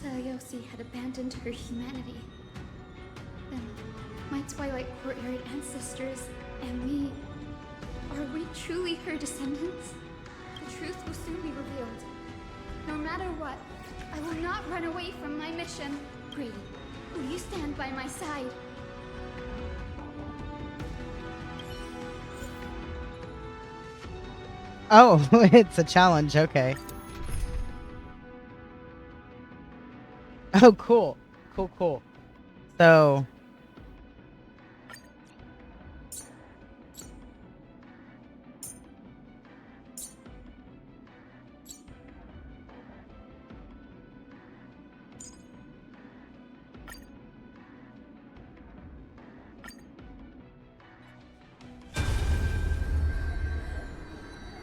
Celiosi had abandoned her humanity. Then, my Twilight Courtyard ancestors and me, are we truly her descendants? The truth will soon be revealed. No matter what, I will not run away from my mission. Brady, will you stand by my side? Oh, it's a challenge. Okay. Oh, cool. Cool, cool. So...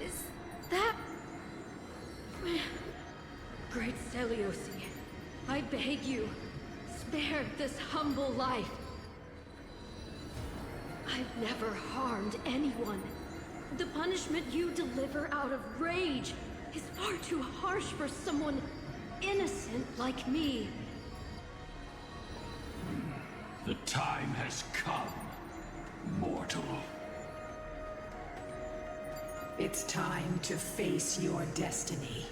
Is that... Great Celiosi, I beg you, spare this humble life. I've never harmed anyone. The punishment you deliver out of rage is far too harsh for someone innocent like me. The time has come, mortal. It's time to face your destiny.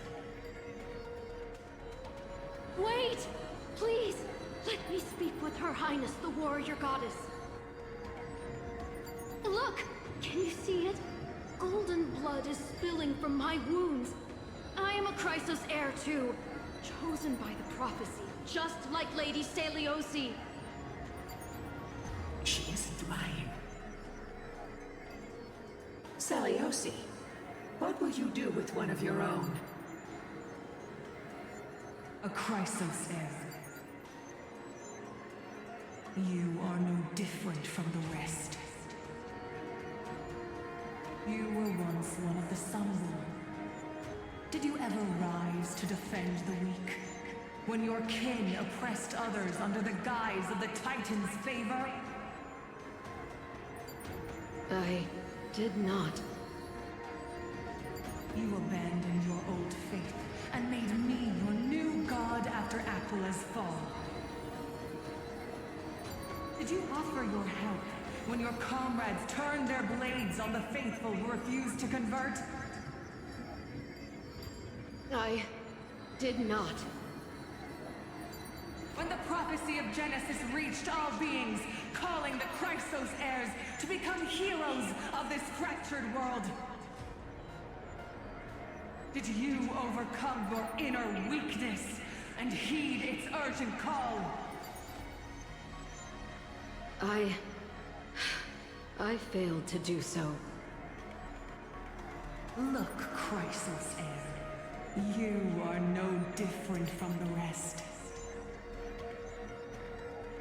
Wait! Please, let me speak with Her Highness, the warrior goddess. Look! Can you see it? Golden blood is spilling from my wounds. I am a Chrysos heir too, chosen by the prophecy, just like Lady Celiosi. She isn't lying. Celiosi, what will you do with one of your own? A Chrysos heir. You are no different from the rest. You were once one of the Sunborn. Did you ever rise to defend the weak? When your kin oppressed others under the guise of the Titan's favor? I did not. You abandoned your old faith and made me your new god after Aquila's fall. Did you offer your help when your comrades turned their blades on the faithful who refused to convert? I did not. When the prophecy of Genesis reached all beings, calling the Chrysos heirs to become heroes of this fractured world. Did you overcome your inner weakness and heed its urgent call? I failed to do so. Look, Chrysos heir. You are no different from the rest.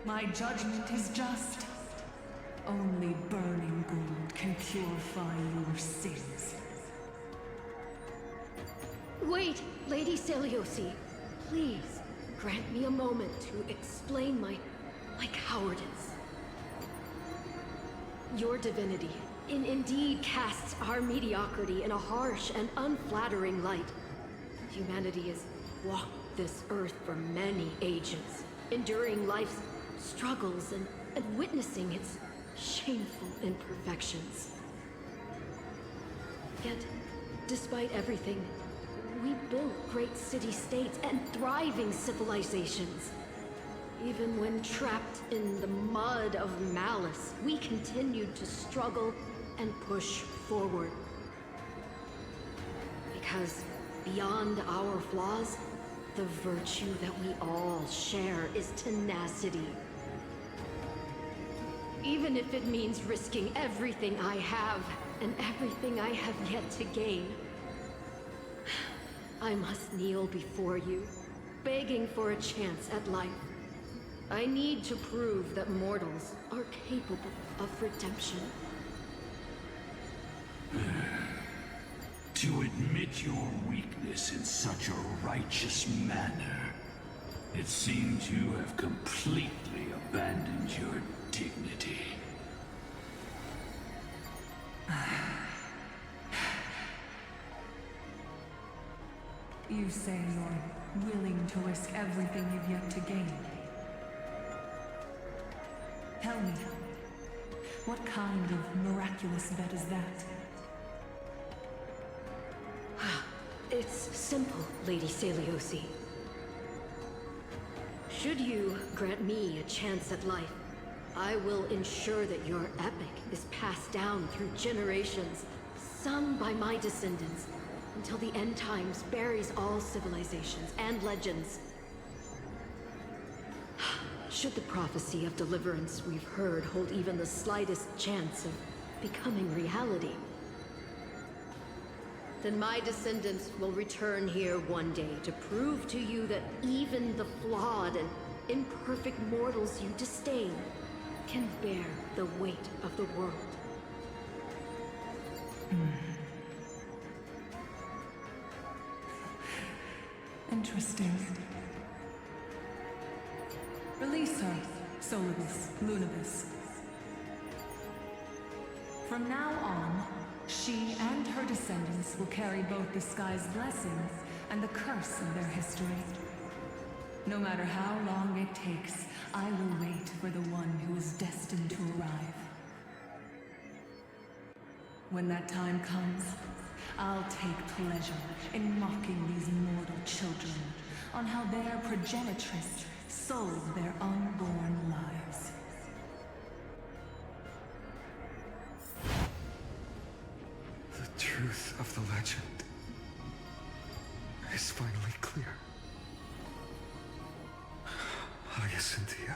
My judgment is just. Only burning gold can purify your sins. Wait, Lady Seliosi. Please, grant me a moment to explain my cowardice. Your divinity indeed casts our mediocrity in a harsh and unflattering light. Humanity has walked this earth for many ages, enduring life's struggles and witnessing its shameful imperfections. Yet, despite everything, we built great city-states and thriving civilizations. Even when trapped in the mud of malice, we continued to struggle and push forward. Because beyond our flaws, the virtue that we all share is tenacity. Even if it means risking everything I have and everything I have yet to gain, I must kneel before you, begging for a chance at life. I need to prove that mortals are capable of redemption. To admit your weakness in such a righteous manner, it seems you have completely abandoned your dignity. You say you're willing to risk everything you've yet to gain. Tell me, what kind of miraculous bet is that? It's simple, Lady Seliosi. Should you grant me a chance at life, I will ensure that your epic is passed down through generations, sung by my descendants, until the end times buries all civilizations and legends. Should the prophecy of deliverance we've heard hold even the slightest chance of becoming reality, then my descendants will return here one day to prove to you that even the flawed and imperfect mortals you disdain can bear the weight of the world. Interesting. Release her, Solibus, Lunibus. From now on, she and her descendants will carry both the sky's blessing and the curse of their history. No matter how long it takes, I will wait for the one who is destined to arrive. When that time comes, I'll take pleasure in mocking these mortal children on how their progenitress sold their unborn lives. The truth of the legend is finally clear. Hyacinthia.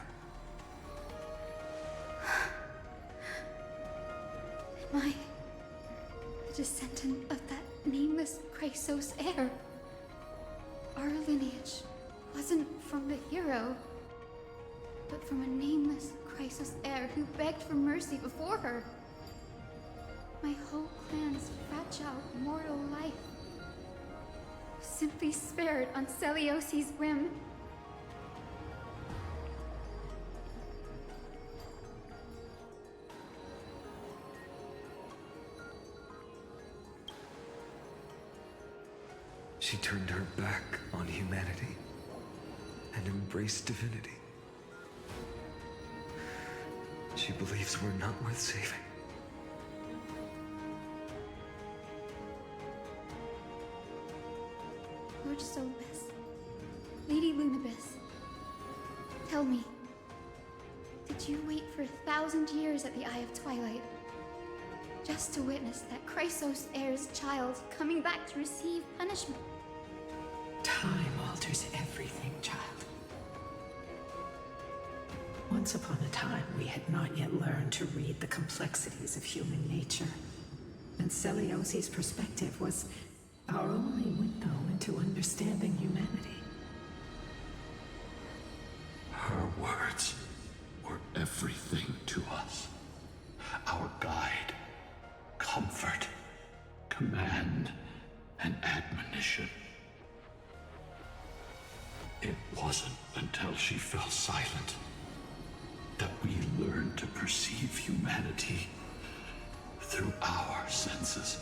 Am I the descendant of that nameless Chrysos heir? Our lineage wasn't from the hero, but from a nameless Chrysos heir who begged for mercy before her. My whole clan's fragile mortal life was simply spared on Seliosi's whim. She turned her back on humanity and embraced divinity. She believes we're not worth saving. Lord Solibus, Lady Lunibus, Tell me, did you wait for 1,000 years at the Eye of Twilight just to witness that Chrysos heir's child coming back to receive punishment? Time alters everything, child. Once upon a time, we had not yet learned to read the complexities of human nature. And Celiosi's perspective was our only window into understanding humanity. Her words were everything to us. Our guide, comfort, command, and admonition. It wasn't until she fell silent that we learned to perceive humanity through our senses.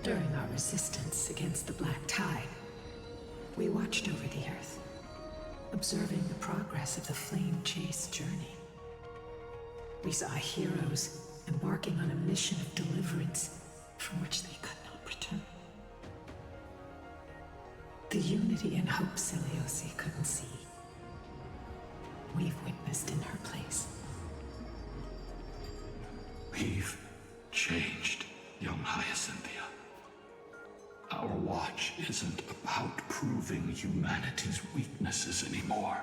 During our resistance against the Black Tide, we watched over the Earth, observing the progress of the Flame Chase journey. We saw heroes embarking on a mission of deliverance from which they could not return. The unity and hope Celiosi couldn't see, we've witnessed in her place. We've changed, young Hyacinthia. Our watch isn't about proving humanity's weaknesses anymore.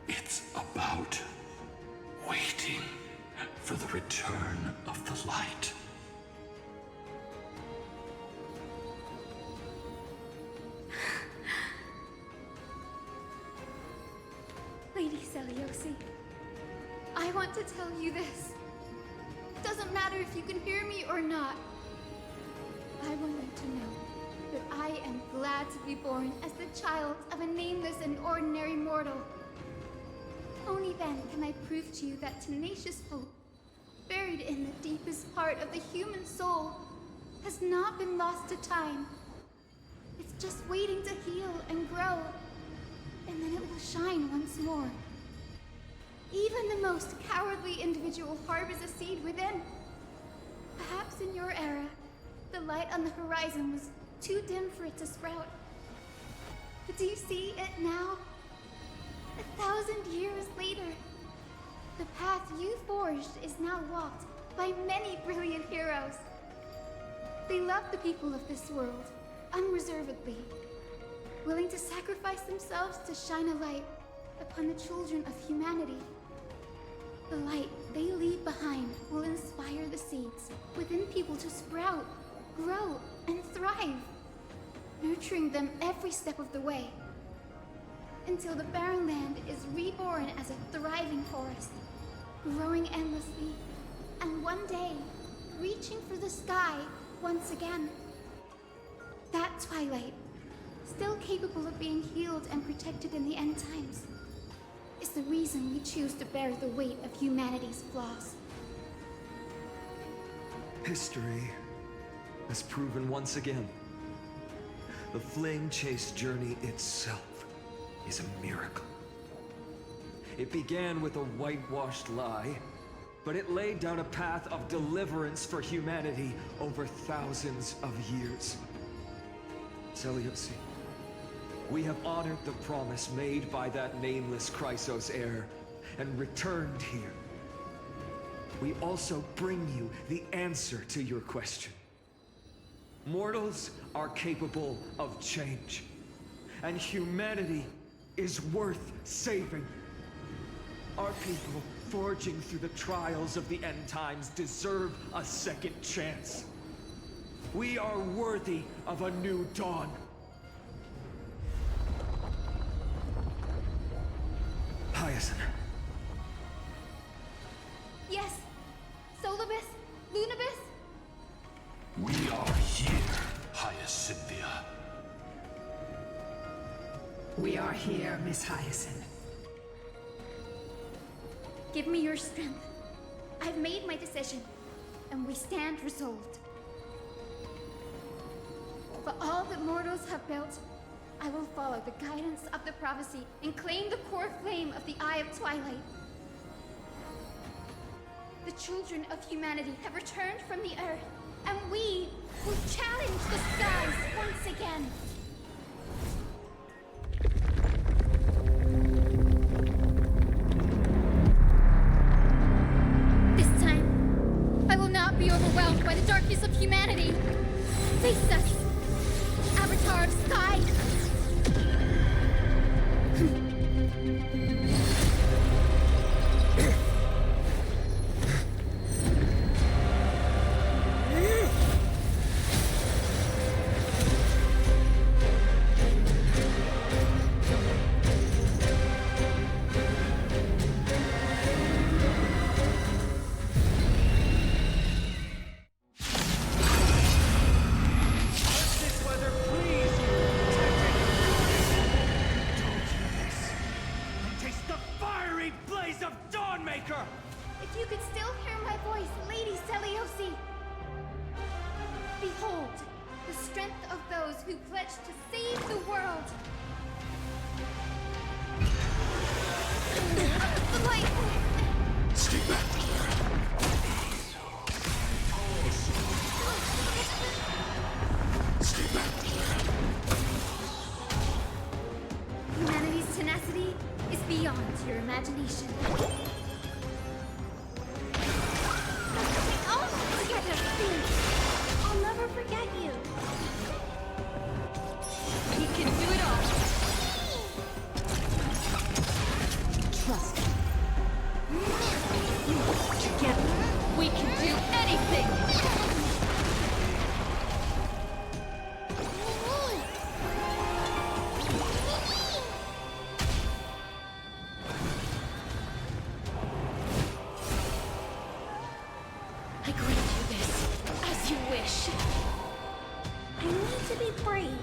It's about waiting for the return of the light. Lady Celiosi, I want to tell you this. Doesn't matter if you can hear me or not. I want you to know that I am glad to be born as the child of a nameless and ordinary mortal. Only then can I prove to you that tenacious hope, buried in the deepest part of the human soul, has not been lost to time. It's just waiting to heal and grow, and then it will shine once more. Even the most cowardly individual harbors a seed within. Perhaps in your era, the light on the horizon was too dim for it to sprout. But do you see it now? 1,000 years later, the path you forged is now walked by many brilliant heroes. They love the people of this world, unreservedly, willing to sacrifice themselves to shine a light upon the children of humanity. The light they leave behind will inspire the seeds within people to sprout, grow, and thrive, nurturing them every step of the way, until the barren land is reborn as a thriving forest, growing endlessly, and one day, reaching for the sky once again. That twilight, still capable of being healed and protected in the end times, is the reason we choose to bear the weight of humanity's flaws. History has proven once again, the Flame Chase journey itself is a miracle. It began with a whitewashed lie, but it laid down a path of deliverance for humanity over thousands of years. Celiosi, we have honored the promise made by that nameless Chrysos heir and returned here. We also bring you the answer to your question. Mortals are capable of change, and humanity is worth saving. Our people, forging through the trials of the end times, deserve a second chance. We are worthy of a new dawn. Hyacinth. Yes, Solibus, Lunibus. We are here, Hyacinthia. We are here, Miss Hyacinth. Give me your strength. I've made my decision, and we stand resolved. For all that mortals have built, I will follow the guidance of the prophecy and claim the core flame of the Eye of Twilight. The children of humanity have returned from the earth, And we will challenge the skies once again. This time, I will not be overwhelmed by the darkness of humanity. Face us, Avatar of Sky. If you could still hear my voice, Lady Seliosi! Behold, the strength of those who pledge to save the world! The light! Stay back. Stay back. Humanity's tenacity is beyond your imagination. I'll never forget you. We can do it all. Trust me. Together, we can do anything. I grant you this, as you wish. I need to be brave.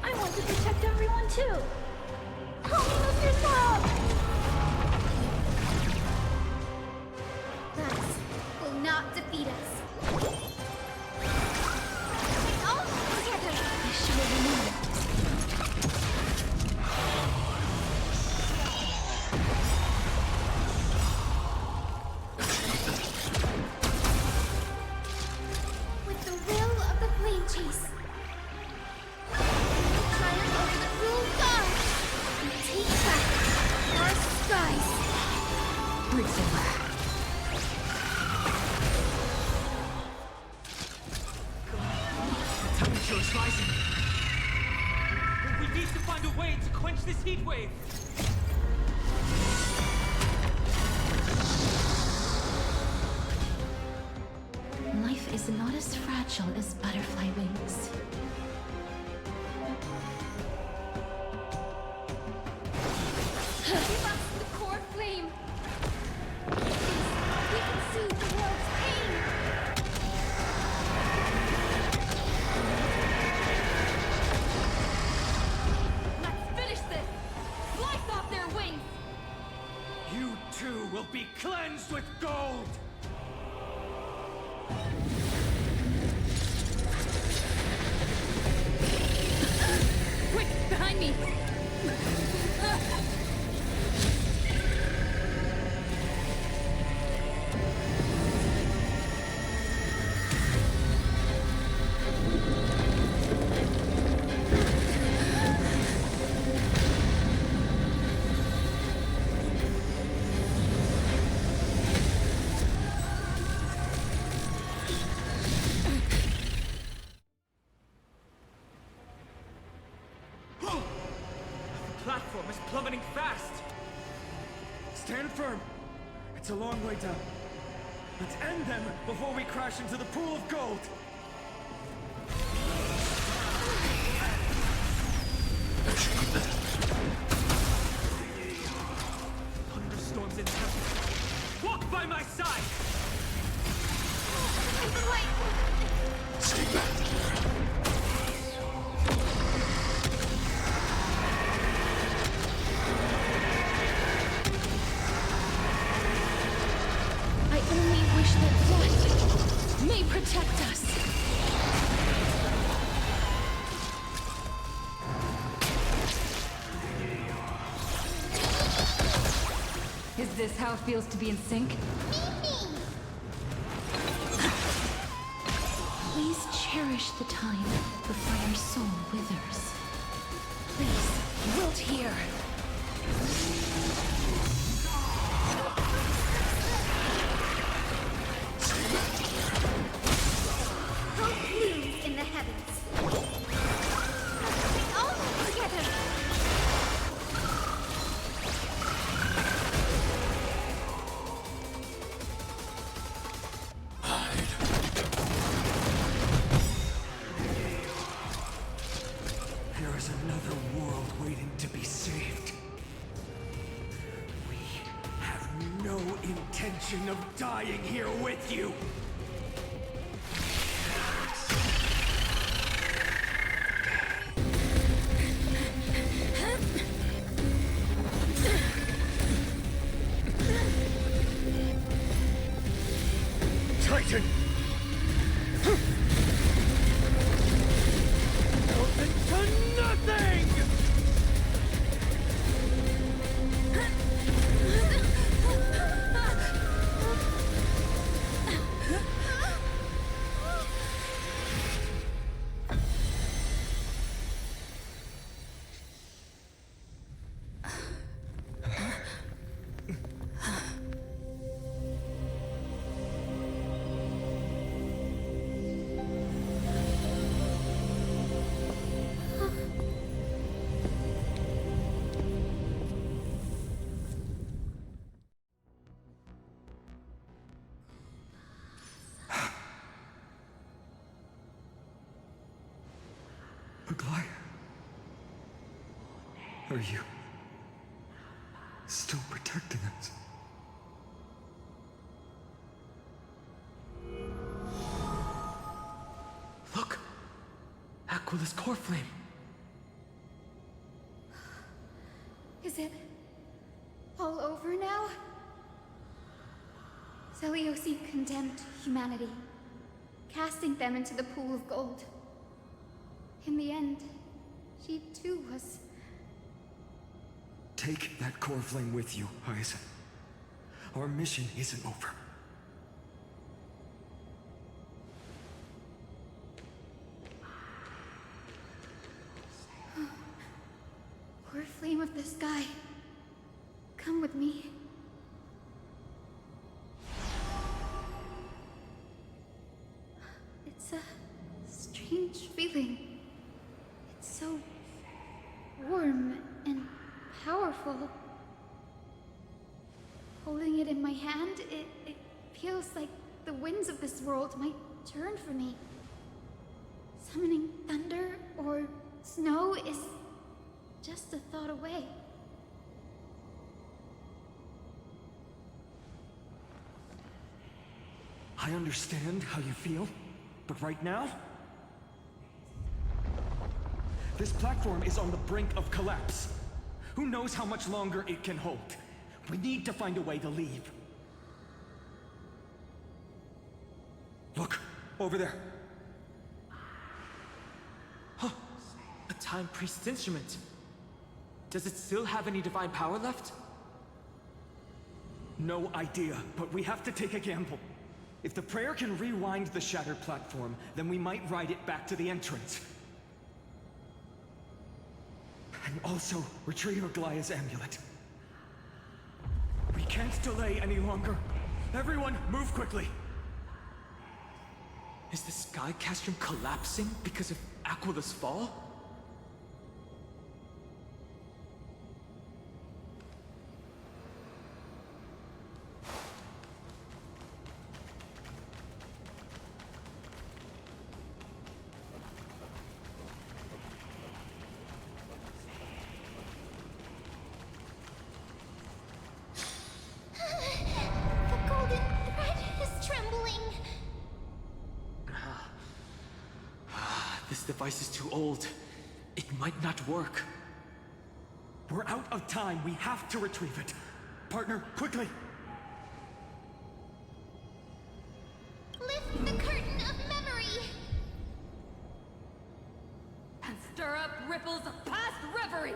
I want to protect everyone too. Help me with yourself. That will not defeat us. All together. I shall remember. With the will of the flame chase, triumph over the cruel gods, and take back our skies. Brings it back. Temperature is rising. We need to find a way to quench this heat wave. Life is not as fragile as butterfly wings. Give us the core flame. We can soothe the world's pain. Let's finish this. Slice off their wings. You too will be cleansed with gold. Quick, behind me. The platform is plummeting fast. Stand firm. It's a long way down. Let's end them before we crash into the pool of gold. Thunderstorms and tempests. Walk by my side. Stay back. I only wish that death may protect us. this how it feels to be in sync? Please cherish the time before your soul withers. Please, wilt here. Hope blooms in the heavens. All together. There is another world waiting to be saved. We have no intention of dying here with you. Titan! Melted to nothing! Aglaia? Are you still protecting us? Look! Aquila's core flame. Is it all over now? Zeliosi condemned humanity, casting them into the pool of gold. In the end, she too was... Take that core flame with you, Hyacinth. Our mission isn't over. Poor flame of the sky. Come with me. It's a strange feeling. It's so warm and powerful. Holding it in my hand, it feels like the winds of this world might turn for me. Summoning thunder or snow is just a thought away. I understand how you feel, but right now, this platform is on the brink of collapse. Who knows how much longer it can hold? We need to find a way to leave. Look, over there. Huh. A Time Priest's instrument. Does it still have any divine power left? No idea, but we have to take a gamble. If the prayer can rewind the shattered platform, then we might ride it back to the entrance. And also retrieve Aglaia's amulet. We can't delay any longer. Everyone, move quickly. Is the sky castrum collapsing because of Aquila's fall? The golden thread is trembling. This device is too old. It might not work. We're out of time. We have to retrieve it. Partner, quickly! Lift the curtain of memory. And stir up ripples of past reverie!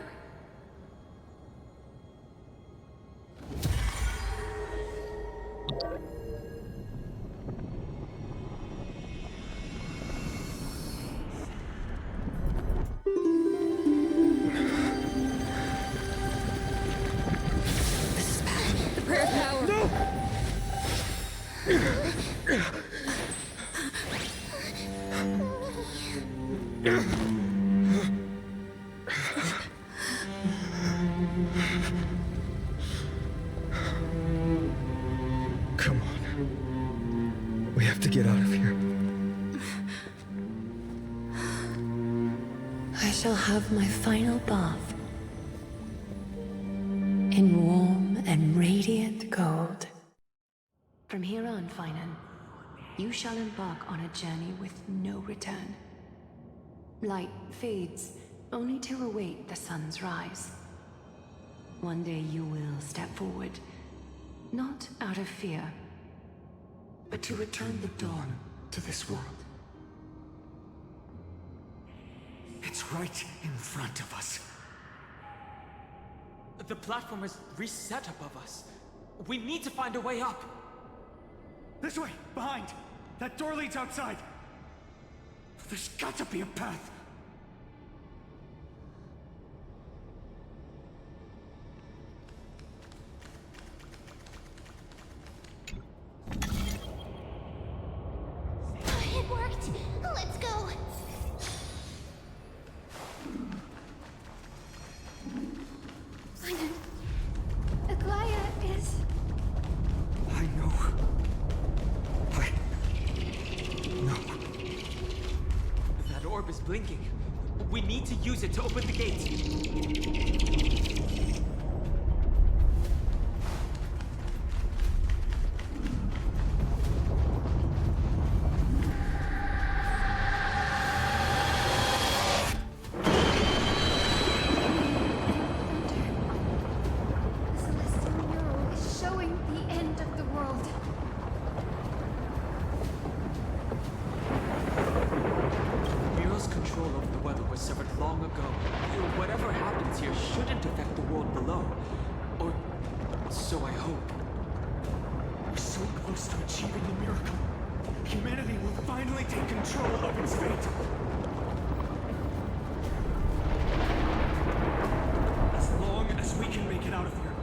Come on. We have to get out of here. I shall have my final bath in warm and radiant gold. From here on, Finan, you shall embark on a journey with no return. Light fades, only to await the sun's rise. One day you will step forward, not out of fear, but to return the dawn to this world. It's right in front of us. The platform is reset above us. We need to find a way up. This way! Behind! That door leads outside! There's got to be a path! It worked! Let's go! Finan, Aglaya is... I know. No. That orb is blinking. We need to use it to open the gate. The celestial mural is showing the end of the world. Mural's control over the weather was severed long ago. Whatever happens here shouldn't affect the world below. Or so I hope. We're so close to achieving the miracle. Humanity will finally take control of its fate. As long as we can make it out of here.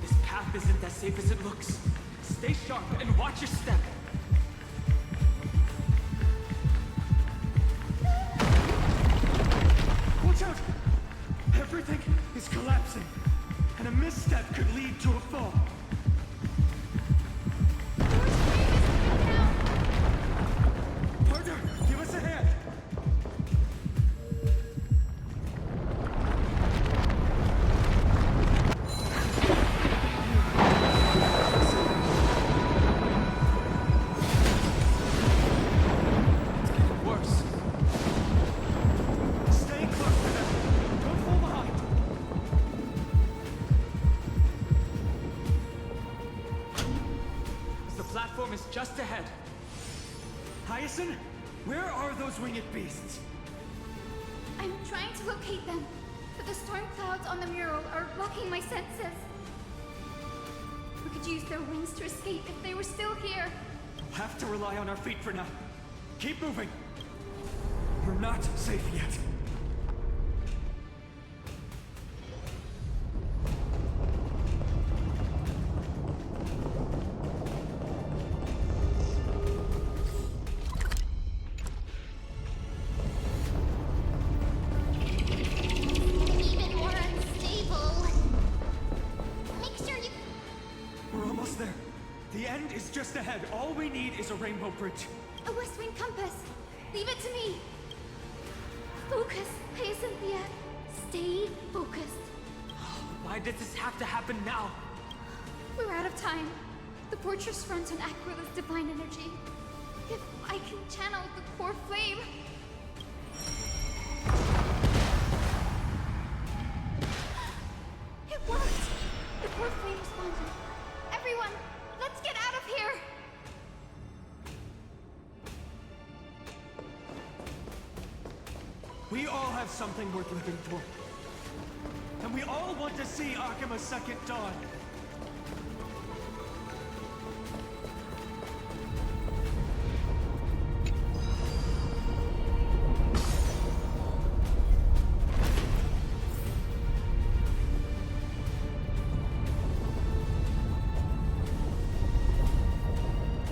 This path isn't as safe as it looks. Stay sharp and watch your step. Watch out! Everything is collapsing, and a misstep could lead to a fall. Partner, give us a hand! It's getting worse. Stay close to them. Don't fall behind. The platform is just ahead. Hyacinth, where are those winged beasts? I'm trying to locate them, but the storm clouds on the mural are blocking my senses. We could use their wings to escape if they were still here. We'll have to rely on our feet for now. Keep moving. We're not safe yet. Even more unstable. Make sure you... We're almost there. The end is just ahead. All we need is a rainbow bridge. A West Wind compass. Leave it to me. Focus, Hyacinthia. Stay focused. Why did this have to happen now? We're out of time. The fortress runs on Aquila's divine energy. If I can channel the core flame... It worked! The core flame responded. Everyone, let's get out of here! We all have something worth living for. And we all want to see Akima's second dawn.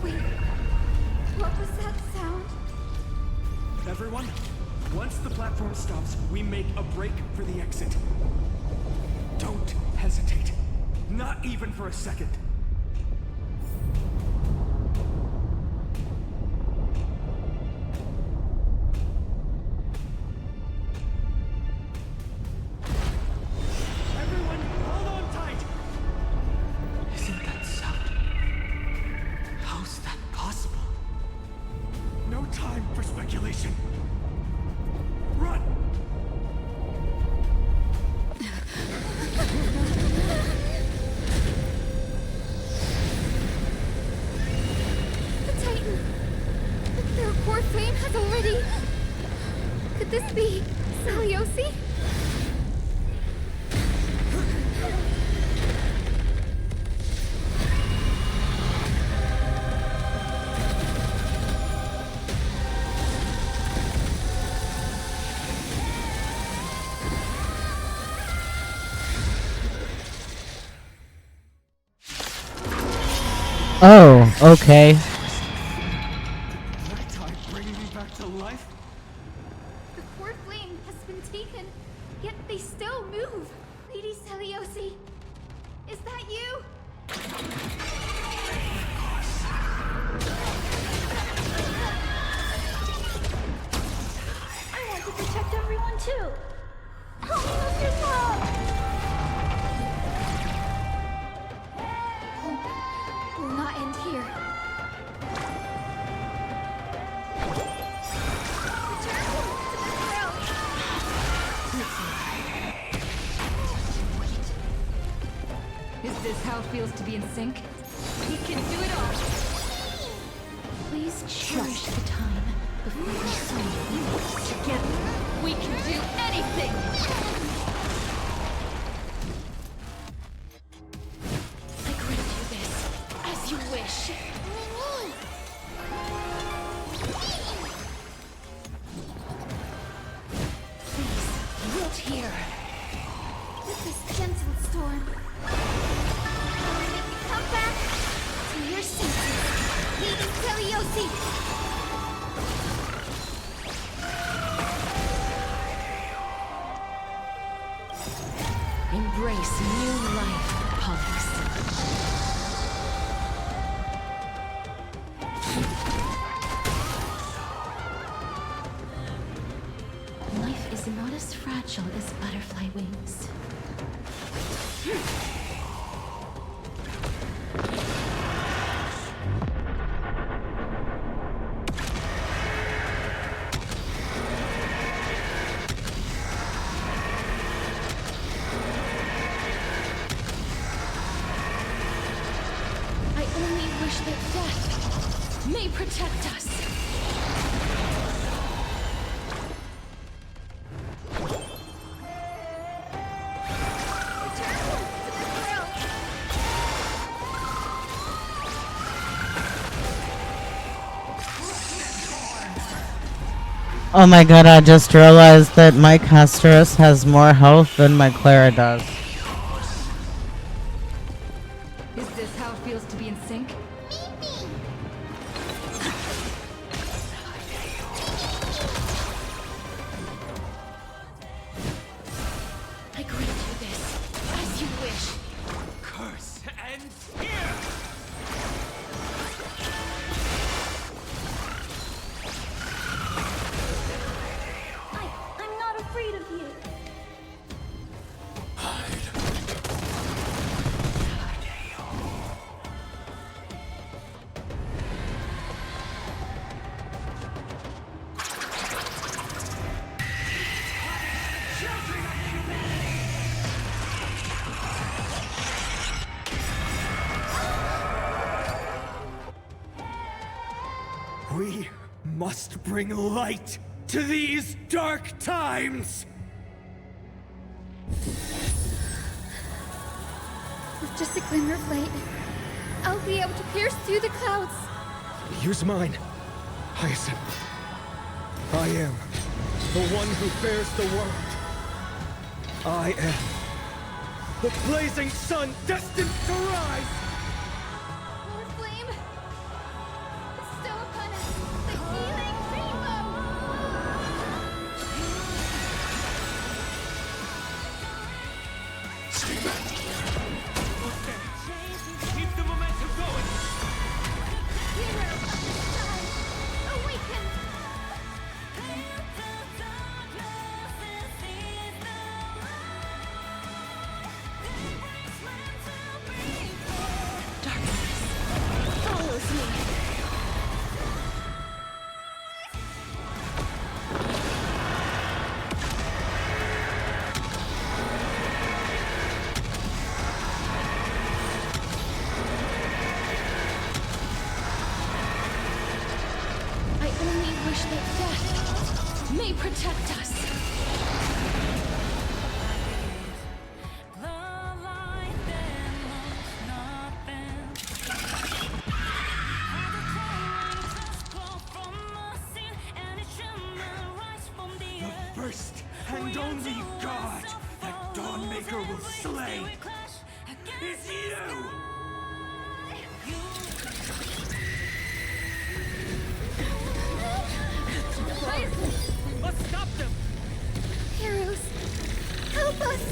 Wait, stops, we make a break for the exit. Don't hesitate. Not even for a second. Everyone, hold on tight! Isn't that sound? How's that possible? No time for speculation. Run! The Titan! Their core flame has already... Could this be Seliosi? Oh, okay. That tide bringing me back to life? The core flame has been taken, yet they still move. Lady Seliosi, is that you? I want to protect everyone too. Help me with your love. Will not end here. Is this how it feels to be in sync? We can do it all! Please cherish the time before the sun moves. Together, we can do anything! I grant you this, as you wish. Please, wilt here. With this gentle storm. Come back to your senses, Lady Seliosi. Embrace new life, Pollux. Life is not as fragile as butterfly wings. I only wish that death may protect us. Oh my god, I just realized that my Amphoreus has more health than my Clara does. Is this how it feels to be in sync? I grant you this, as you wish. Curse ends here! I'm not afraid of you. We must bring light to these dark times! With just a glimmer of light, I'll be able to pierce through the clouds. Use mine, Hyacinth. I am the one who bears the world. I am the blazing sun destined to rise! More flame! Bestow upon us the healing rainbow! wish that death may protect us. The first and only god that Dawnmaker will slay is you! We must stop them! Heroes, help us!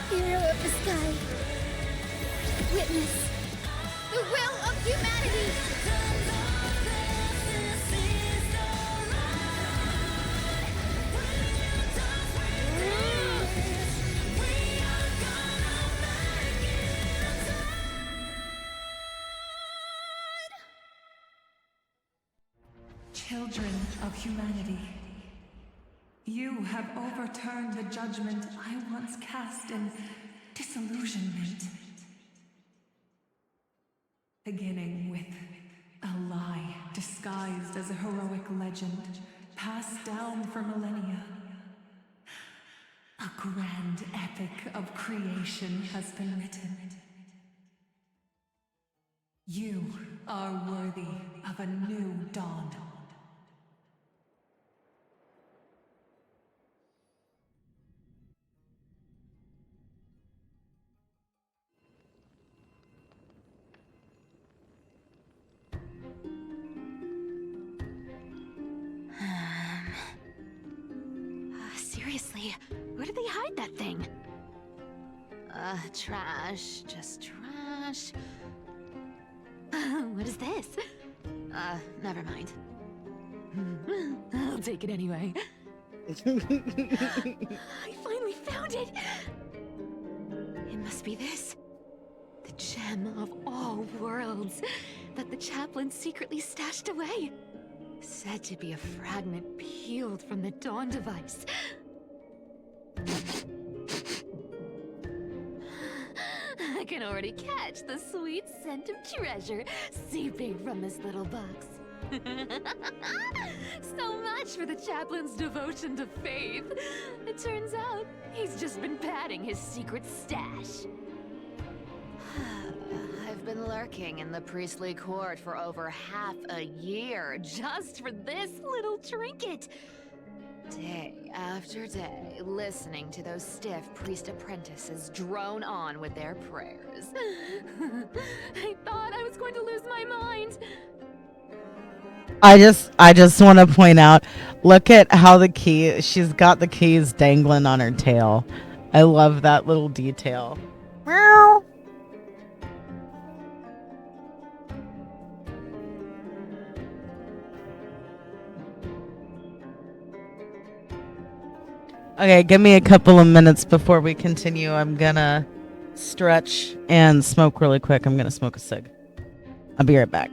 Hero of the sky, witness the will of humanity! Children of humanity, you have overturned the judgment I once cast in disillusionment. Beginning with a lie disguised as a heroic legend, passed down for millennia. A grand epic of creation has been written. You are worthy of a new dawn. Seriously, where did they hide that thing? Trash. Just trash. What is this? Never mind. I'll take it anyway. I finally found it! It must be this. The gem of all worlds that the chaplain secretly stashed away. Said to be a fragment peeled from the Dawn device. I can already catch the sweet scent of treasure seeping from this little box. So much for the chaplain's devotion to faith. It turns out he's just been padding his secret stash. I've been lurking in the priestly court for over half a year just for this little trinket. Day after day, listening to those stiff priest apprentices drone on with their prayers. I thought I was going to lose my mind. I just want to point out, look at how she's got the keys dangling on her tail. I love that little detail. Meow. Okay, give me a couple of minutes before we continue. I'm gonna stretch and smoke really quick. I'm gonna smoke a cig. I'll be right back.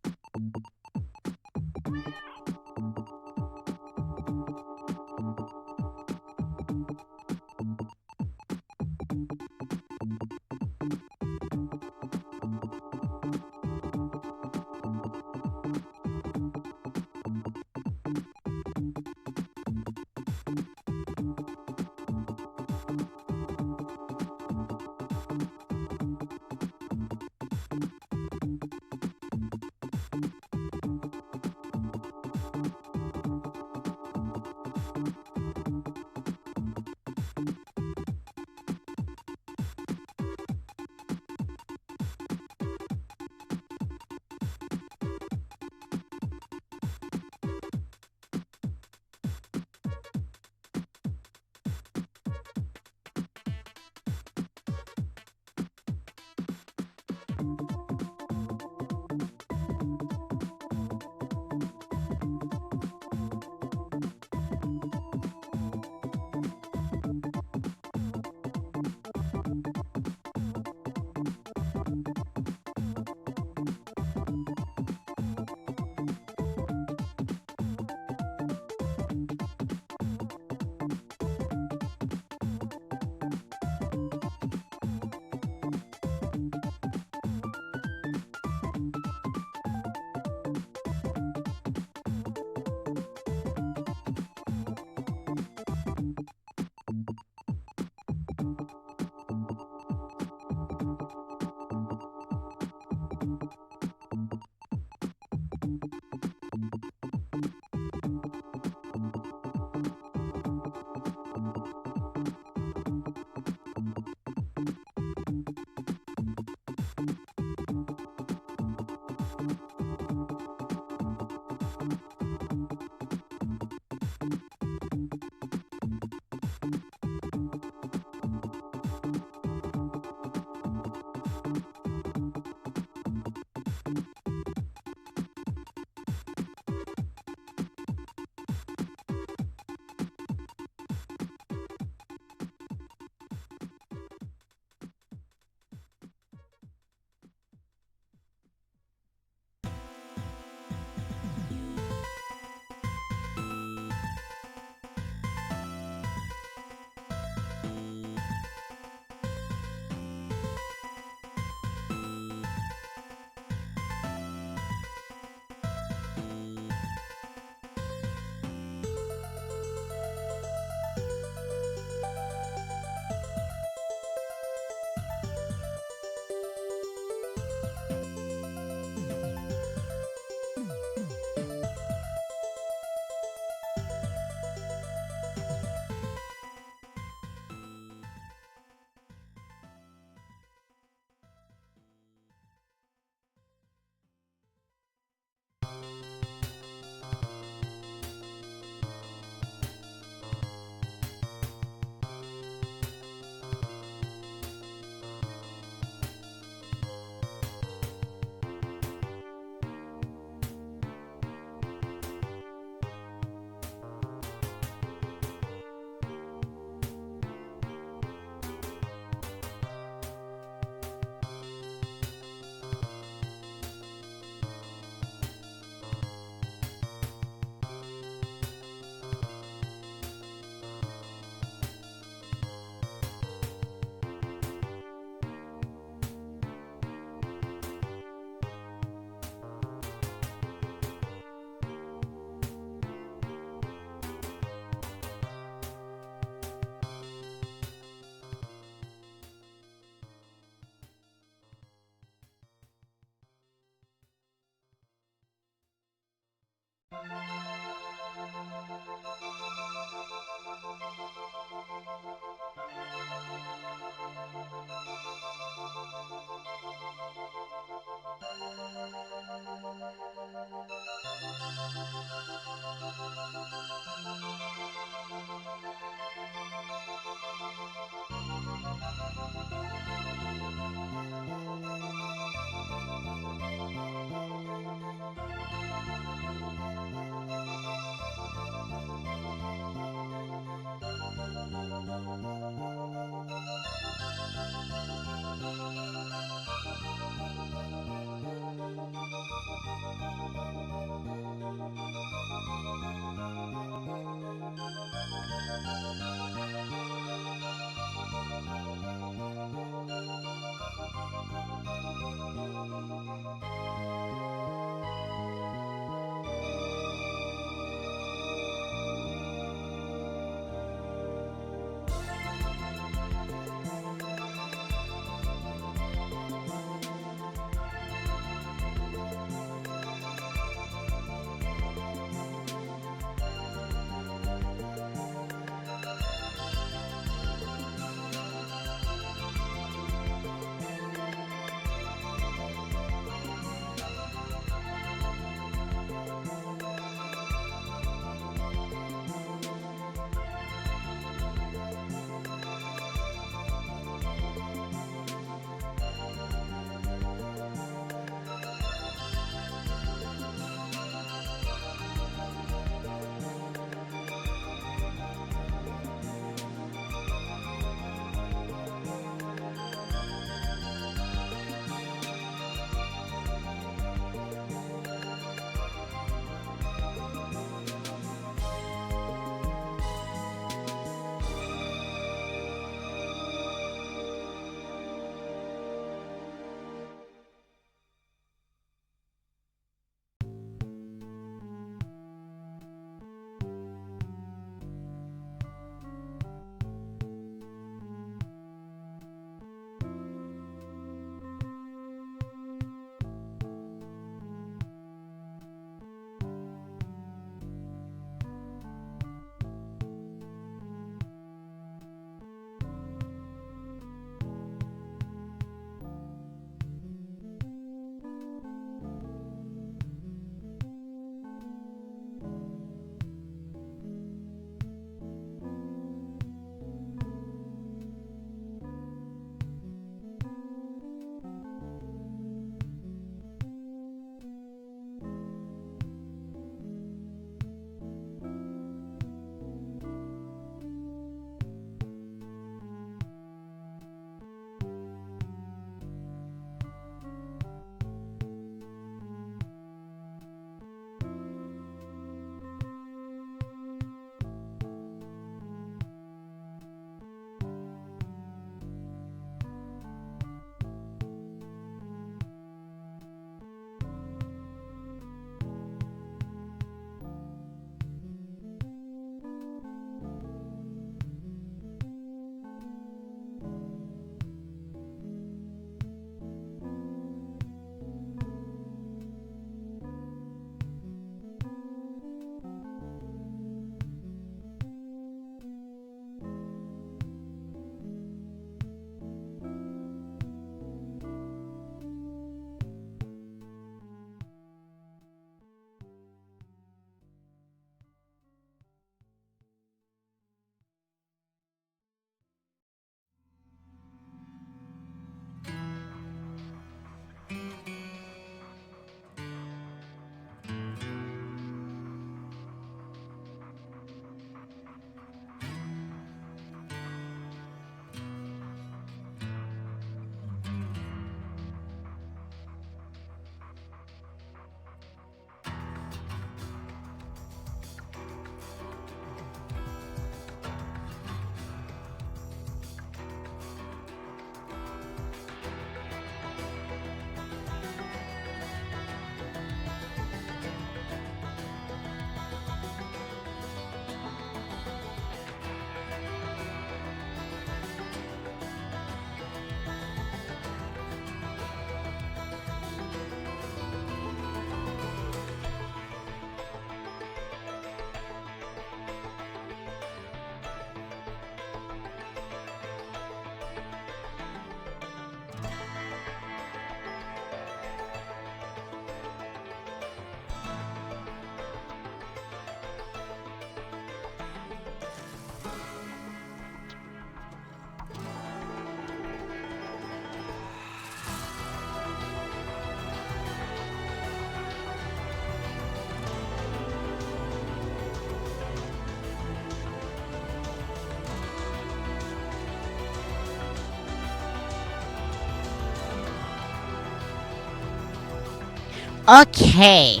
Okay.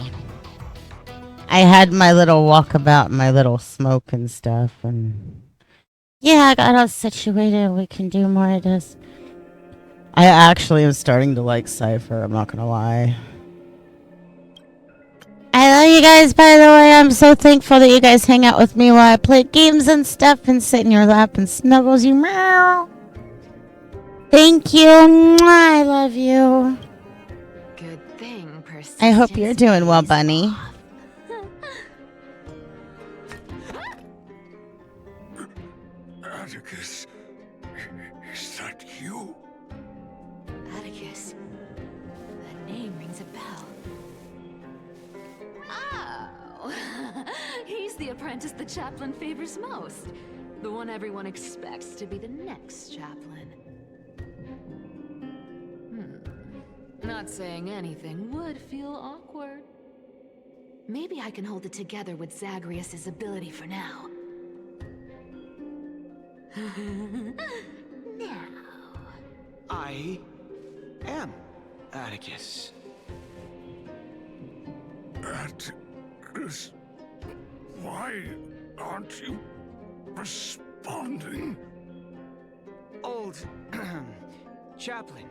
I had my little walkabout, my little smoke and stuff, and yeah, I got all situated. We can do more of this. I actually am starting to like Cypher, I'm not gonna lie. I love you guys, by the way. I'm so thankful that you guys hang out with me while I play games and stuff and sit in your lap and snuggles you. Meow. Thank you. Mwah, I love you. Good thing I hope you're doing well, Bunny. Atticus, is that you? Atticus. That name rings a bell. Oh! He's the apprentice the chaplain favors most. The one everyone expects to be the next chaplain. Not saying anything would feel awkward. Maybe I can hold it together with Zagreus' ability for now. Now. I am Atticus. Atticus, why aren't you responding? Old chaplain,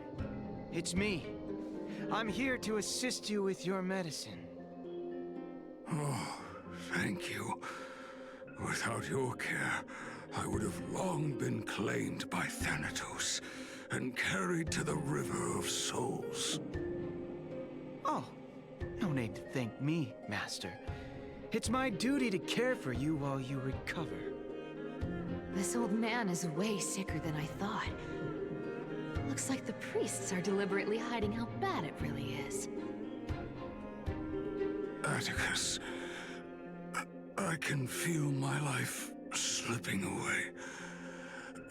it's me. I'm here to assist you with your medicine. Oh, thank you. Without your care, I would have long been claimed by Thanatos and carried to the River of Souls. Oh, no need to thank me, Master. It's my duty to care for you while you recover. This old man is way sicker than I thought. Looks like the priests are deliberately hiding how bad it really is. Atticus, I can feel my life slipping away,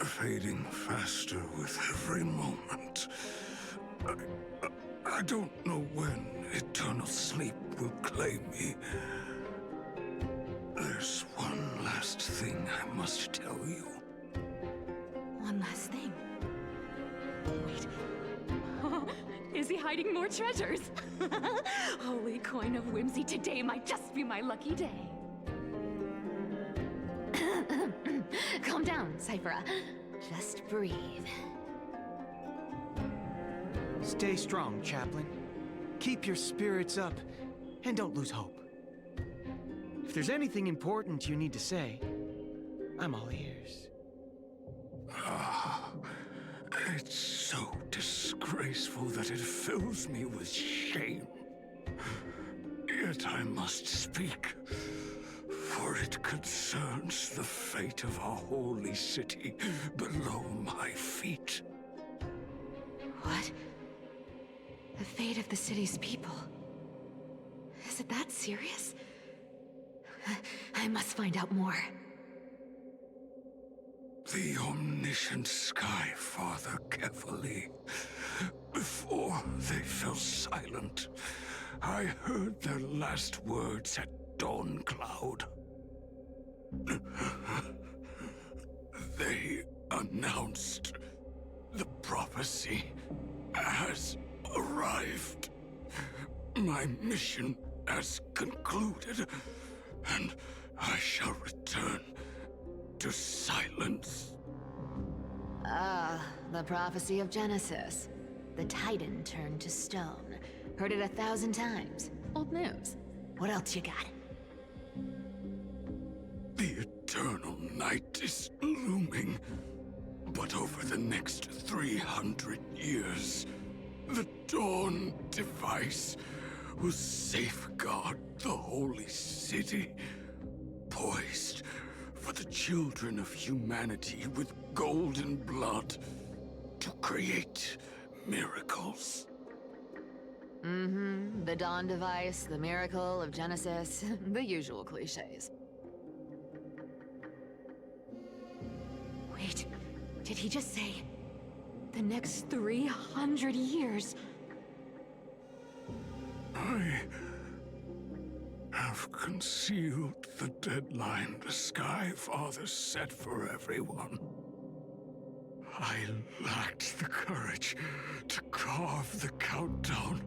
fading faster with every moment. I don't know when eternal sleep will claim me. There's one last thing I must tell you. One last thing. Wait. Is he hiding more treasures? Holy coin of whimsy, today might just be my lucky day. Calm down, Cyphera. Just breathe. Stay strong, chaplain. Keep your spirits up, and don't lose hope. If there's anything important you need to say, I'm all ears. It's so disgraceful that it fills me with shame. Yet I must speak, for it concerns the fate of our holy city below my feet. What? The fate of the city's people? Is it that serious? I must find out more. The omniscient Sky Father Kefali. Before they fell silent, I heard their last words at Dawn Cloud. They announced the prophecy has arrived. My mission has concluded, and I shall return to silence. The prophecy of Genesis. The Titan turned to stone. Heard it 1,000 times. Old news. What else you got? The eternal night is looming. But over the next 300 years, the Dawn device will safeguard the holy city, poised for the children of humanity with golden blood to create miracles. The Dawn device, the miracle of Genesis, the usual cliches. Wait, did he just say the next 300 years? I have concealed the deadline the Sky Father set for everyone. I lacked the courage to carve the countdown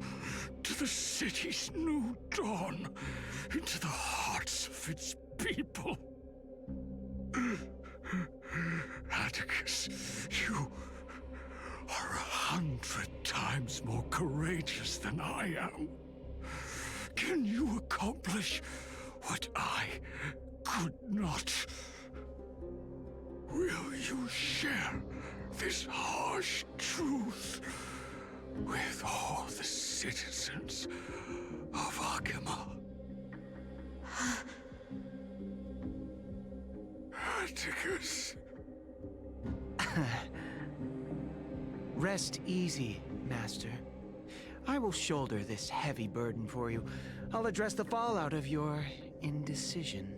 to the city's new dawn into the hearts of its people. Atticus, you are 100 times more courageous than I am. Can you accomplish what I could not? Will you share this harsh truth with all the citizens of Akima? Atticus. Rest easy, Master. I will shoulder this heavy burden for you. I'll address the fallout of your indecision.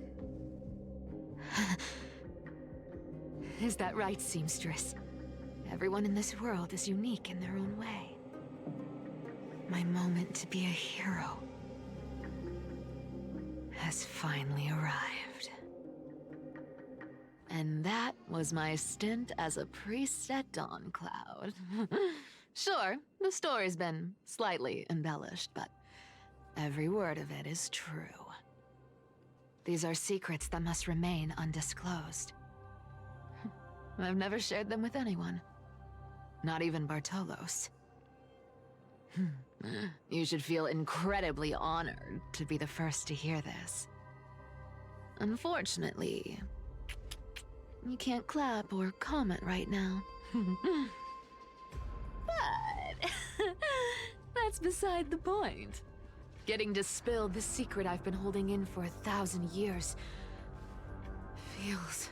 Is that right, seamstress? Everyone in this world is unique in their own way. My moment to be a hero has finally arrived. And that was my stint as a priest at Dawncloud. Sure, the story's been slightly embellished, but every word of it is true. These are secrets that must remain undisclosed. I've never shared them with anyone. Not even Bartolos. You should feel incredibly honored to be the first to hear this. Unfortunately, you can't clap or comment right now. But that's beside the point. Getting to spill the secret I've been holding in for 1,000 years feels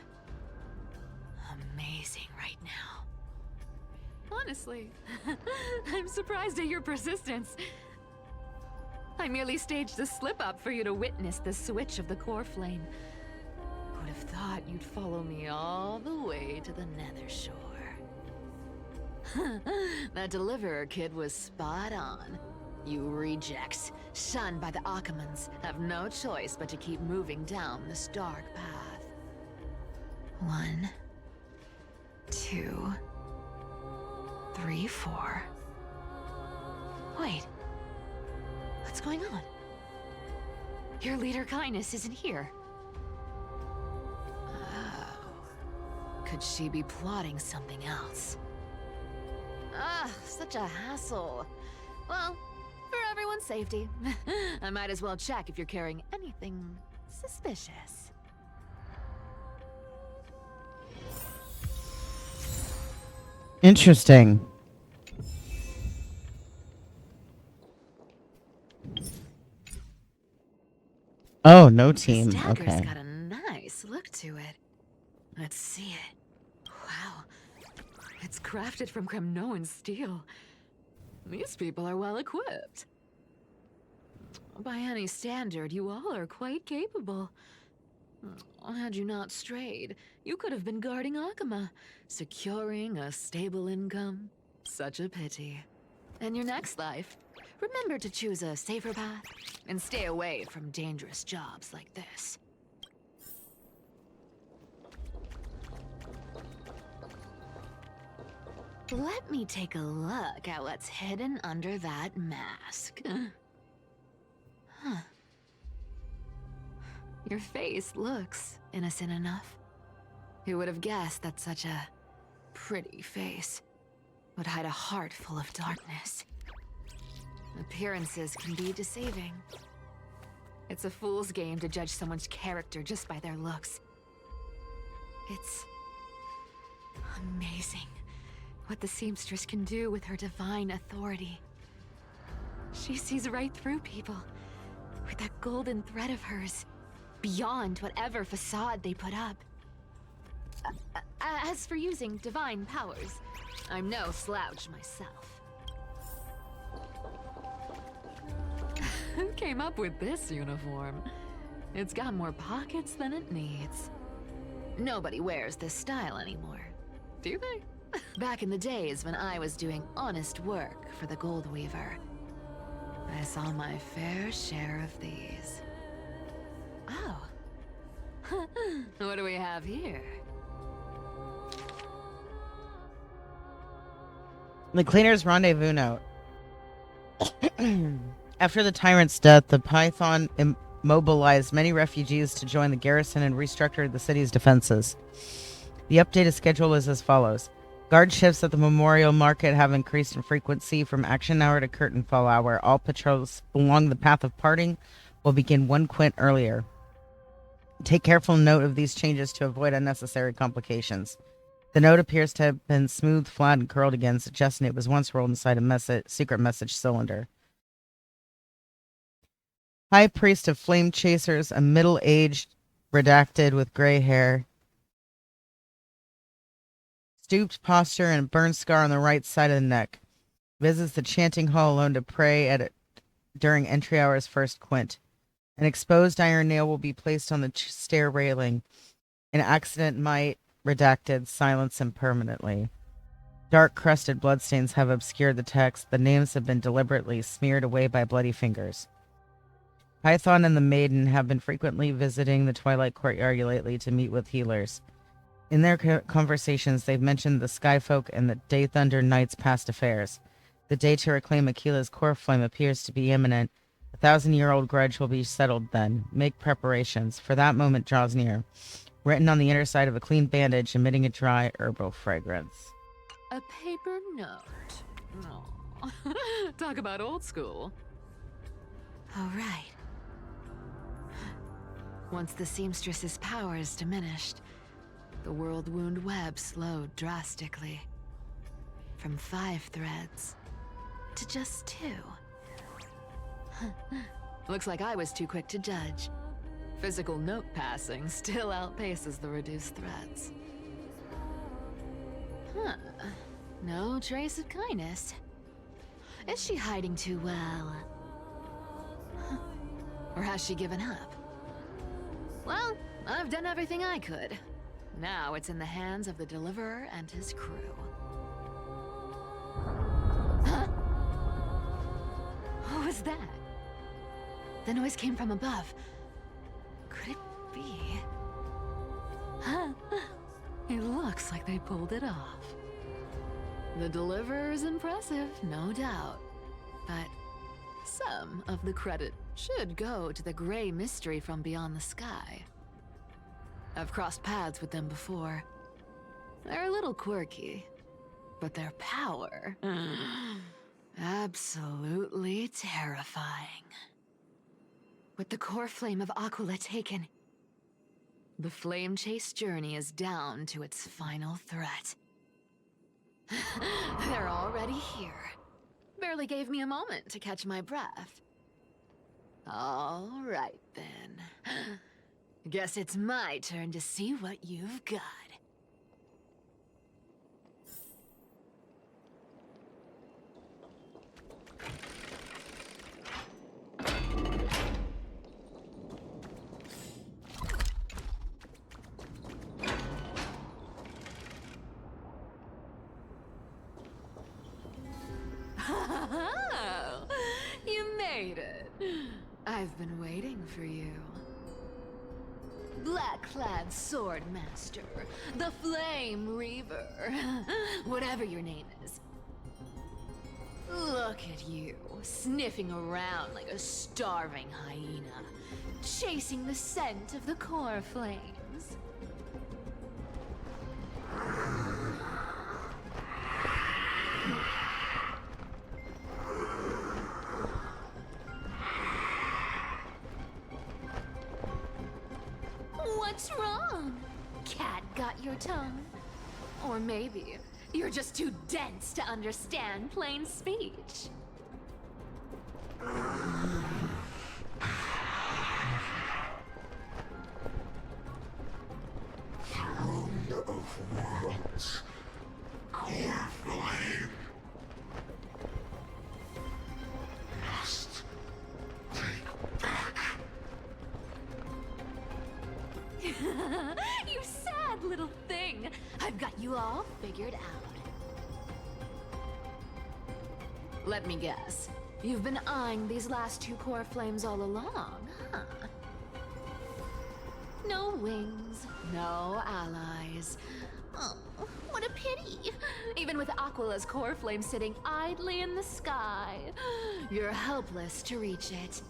amazing right now. Honestly, I'm surprised at your persistence. I merely staged a slip-up for you to witness the switch of the core flame. Would have thought you'd follow me all the way to the Nether Shore. That Deliverer kid was spot on. You rejects, shunned by the Akimans, have no choice but to keep moving down this dark path. 1, 2, 3, 4. Wait. What's going on? Your leader Kindness isn't here. Oh. Could she be plotting something else? Ah, such a hassle. Well, for everyone's safety, I might as well check if you're carrying anything suspicious. Interesting. Oh, no team. This dagger's Okay. got a nice look to it. Let's see it. Wow. It's crafted from Kremnoan steel. These people are well equipped. By any standard, you all are quite capable. Had you not strayed, you could have been guarding Akima, securing a stable income. Such a pity. In your next life, remember to choose a safer path and stay away from dangerous jobs like this. Let me take a look at what's hidden under that mask. Huh. Your face looks innocent enough. Who would have guessed that such a pretty face would hide a heart full of darkness? Appearances can be deceiving. It's a fool's game to judge someone's character just by their looks. It's amazing what the seamstress can do with her divine authority. She sees right through people with that golden thread of hers, beyond whatever facade they put up. As for using divine powers, I'm no slouch myself. Who came up with this uniform? It's got more pockets than it needs. Nobody wears this style anymore, do they? Back in the days when I was doing honest work for the Gold Weaver, I saw my fair share of these. Oh. What do we have here? The Cleaner's Rendezvous Note. After the tyrant's death, the Python mobilized many refugees to join the garrison and restructured the city's defenses. The updated schedule is as follows. Guard shifts at the Memorial Market have increased in frequency from action hour to curtain fall hour. All patrols along the path of parting will begin 1 quint earlier. Take careful note of these changes to avoid unnecessary complications. The note appears to have been smoothed, flat, and curled again, suggesting it was once rolled inside a secret message cylinder. High Priest of Flame Chasers, a middle-aged, redacted with gray hair. Stooped posture and a burn scar on the right side of the neck. Visits the chanting hall alone to pray at it during entry hour's first quint. An exposed iron nail will be placed on the stair railing. An accident might, redacted, silence him permanently. Dark crusted bloodstains have obscured the text. The names have been deliberately smeared away by bloody fingers. Python and the Maiden have been frequently visiting the Twilight Courtyard lately to meet with healers. In their conversations, they've mentioned the Skyfolk and the Day Thunder Knight's past affairs. The day to reclaim Akila's core flame appears to be imminent. A 1,000-year-old grudge will be settled then. Make preparations, for that moment draws near. Written on the inner side of a clean bandage, emitting a dry herbal fragrance. A paper note. Oh. Talk about old school. All right. Once the seamstress's power is diminished, the world wound web slowed drastically. From 5 threads to just 2. Looks like I was too quick to judge. Physical note passing still outpaces the reduced threads. No trace of kindness. Is she hiding too well? Or has she given up? Well, I've done everything I could. Now it's in the hands of the Deliverer and his crew. Huh? What was that? The noise came from above. Could it be? Huh? It looks like they pulled it off. The Deliverer is impressive, no doubt. But some of the credit should go to the gray mystery from beyond the sky. I've crossed paths with them before. They're a little quirky, but their power... absolutely terrifying. With the core flame of Aquila taken, the flame chase journey is down to its final threat. They're already here. Barely gave me a moment to catch my breath. All right, then. Guess it's my turn to see what you've got. You made it. I've been waiting for you. Black-clad sword master, the Flame Reaver, whatever your name is. Look at you, sniffing around like a starving hyena, chasing the scent of the core flames. What's wrong? Cat got your tongue? Or maybe you're just too dense to understand plain speech. Throne of Worlds. Core flame. Must take back. You sad little thing! I've got you all figured out. Let me guess. You've been eyeing these last 2 core flames all along, huh? No wings, no allies. Oh, what a pity. Even with Aquila's core flame sitting idly in the sky, you're helpless to reach it.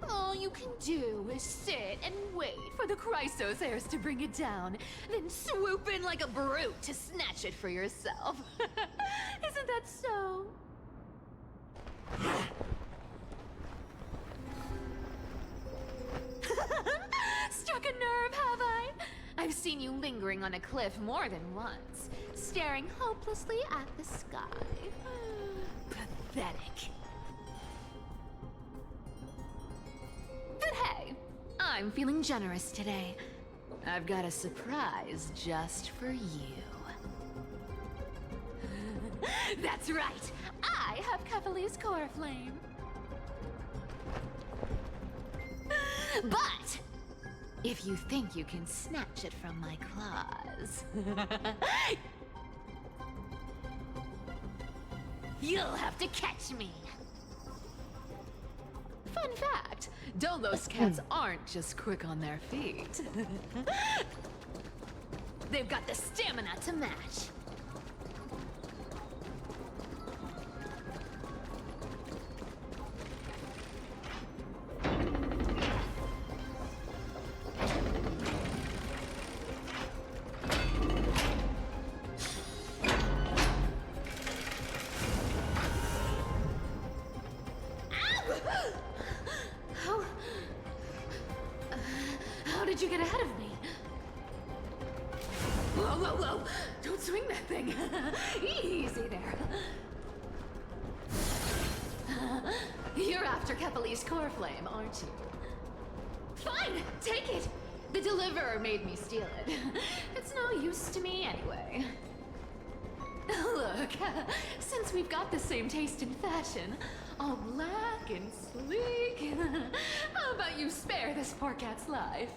All you can do is sit and wait for the Chrysos heirs to bring it down, then swoop in like a brute to snatch it for yourself. Isn't that so? Struck a nerve, have I? I've seen you lingering on a cliff more than once, staring hopelessly at the sky. Pathetic. But hey, I'm feeling generous today. I've got a surprise just for you. That's right, I have Kephales's core flame. But if you think you can snatch it from my claws, you'll have to catch me. Fun fact, Dolos cats aren't just quick on their feet. They've got the stamina to match. How did you get ahead of me? Whoa, whoa, whoa! Don't swing that thing! Easy there. You're after Kephales's core flame, aren't you? Fine! Take it! The deliverer made me steal it. It's no use to me anyway. Look, since we've got the same taste in fashion, all black and sleek, how about you spare this poor cat's life?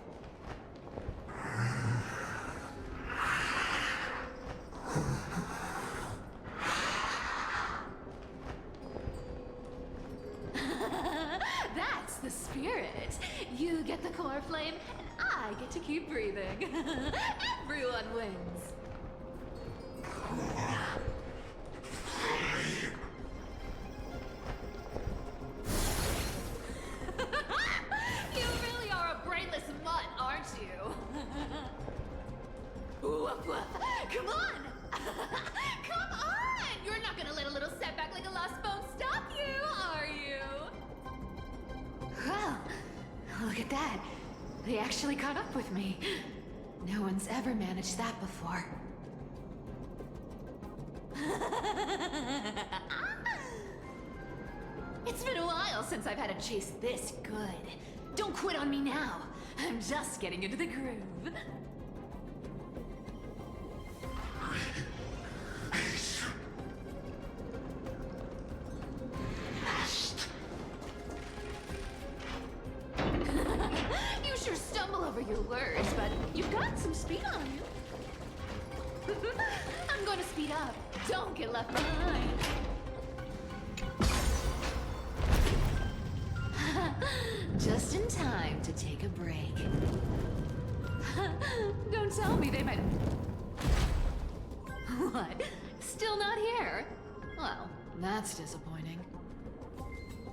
That's the spirit. You get the core flame, and I get to keep breathing. Everyone wins. You really are a brainless mutt, aren't you? Woof woof. Come on! Come on! You're not gonna let a little setback like a lost bone stop you, are you? Well, look at that. They actually caught up with me. No one's ever managed that before. It's been a while since I've had a chase this good. Don't quit on me now. I'm just getting into the groove. You sure stumble over your words, but you've got some speed on you. I'm going to speed up. Don't get left behind. Just in time to take a break. Don't tell me they might... What? Still not here? Well, that's disappointing.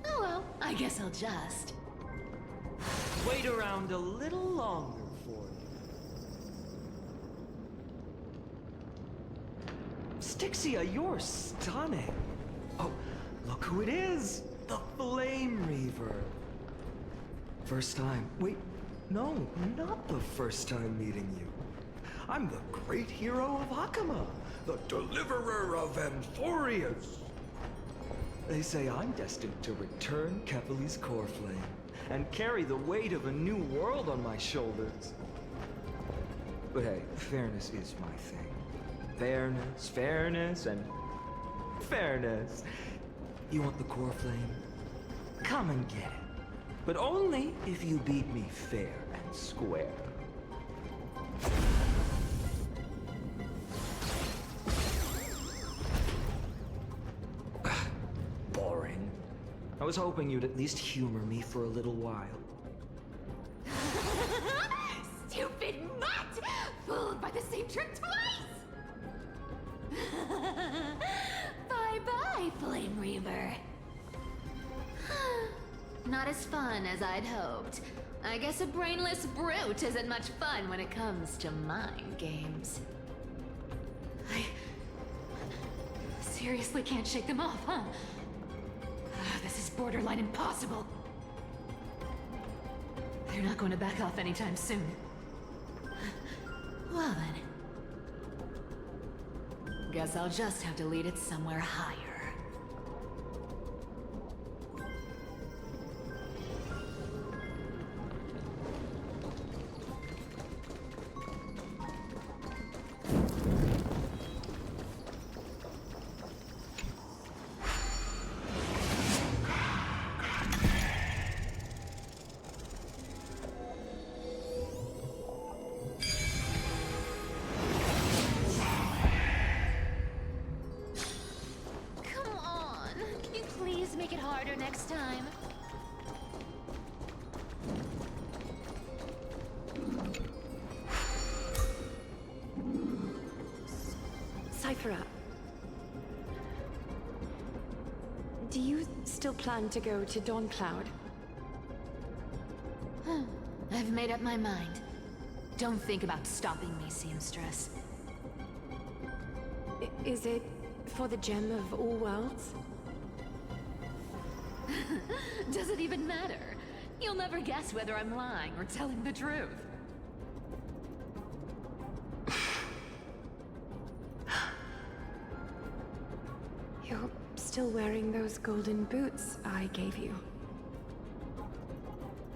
Oh well, I guess I'll just... Wait around a little longer for you. Styxia, you're stunning. Oh, look who it is! The Flame Reaver. First time. Wait, no, not the first time meeting you. I'm the great hero of Hakama, the deliverer of Amphoreus. They say I'm destined to return Kephales's core flame and carry the weight of a new world on my shoulders. But hey, fairness is my thing. Fairness, and fairness. You want the core flame? Come and get it. But only if you beat me fair and square. Boring. I was hoping you'd at least humor me for a little while. Stupid mutt! Fooled by the same trick twice! Bye-bye, Flame Reaver. Not as fun as I'd hoped. I guess a brainless brute isn't much fun when it comes to mind games. I seriously can't shake them off, huh? This is borderline impossible. They're not going to back off anytime soon. Well then. Guess I'll just have to lead it somewhere higher. Make it harder next time. Cypher, do you still plan to go to Dawn Cloud? I've made up my mind. Don't think about stopping me, seamstress. Is it for the gem of all worlds? Does it even matter? You'll never guess whether I'm lying or telling the truth. You're still wearing those golden boots I gave you.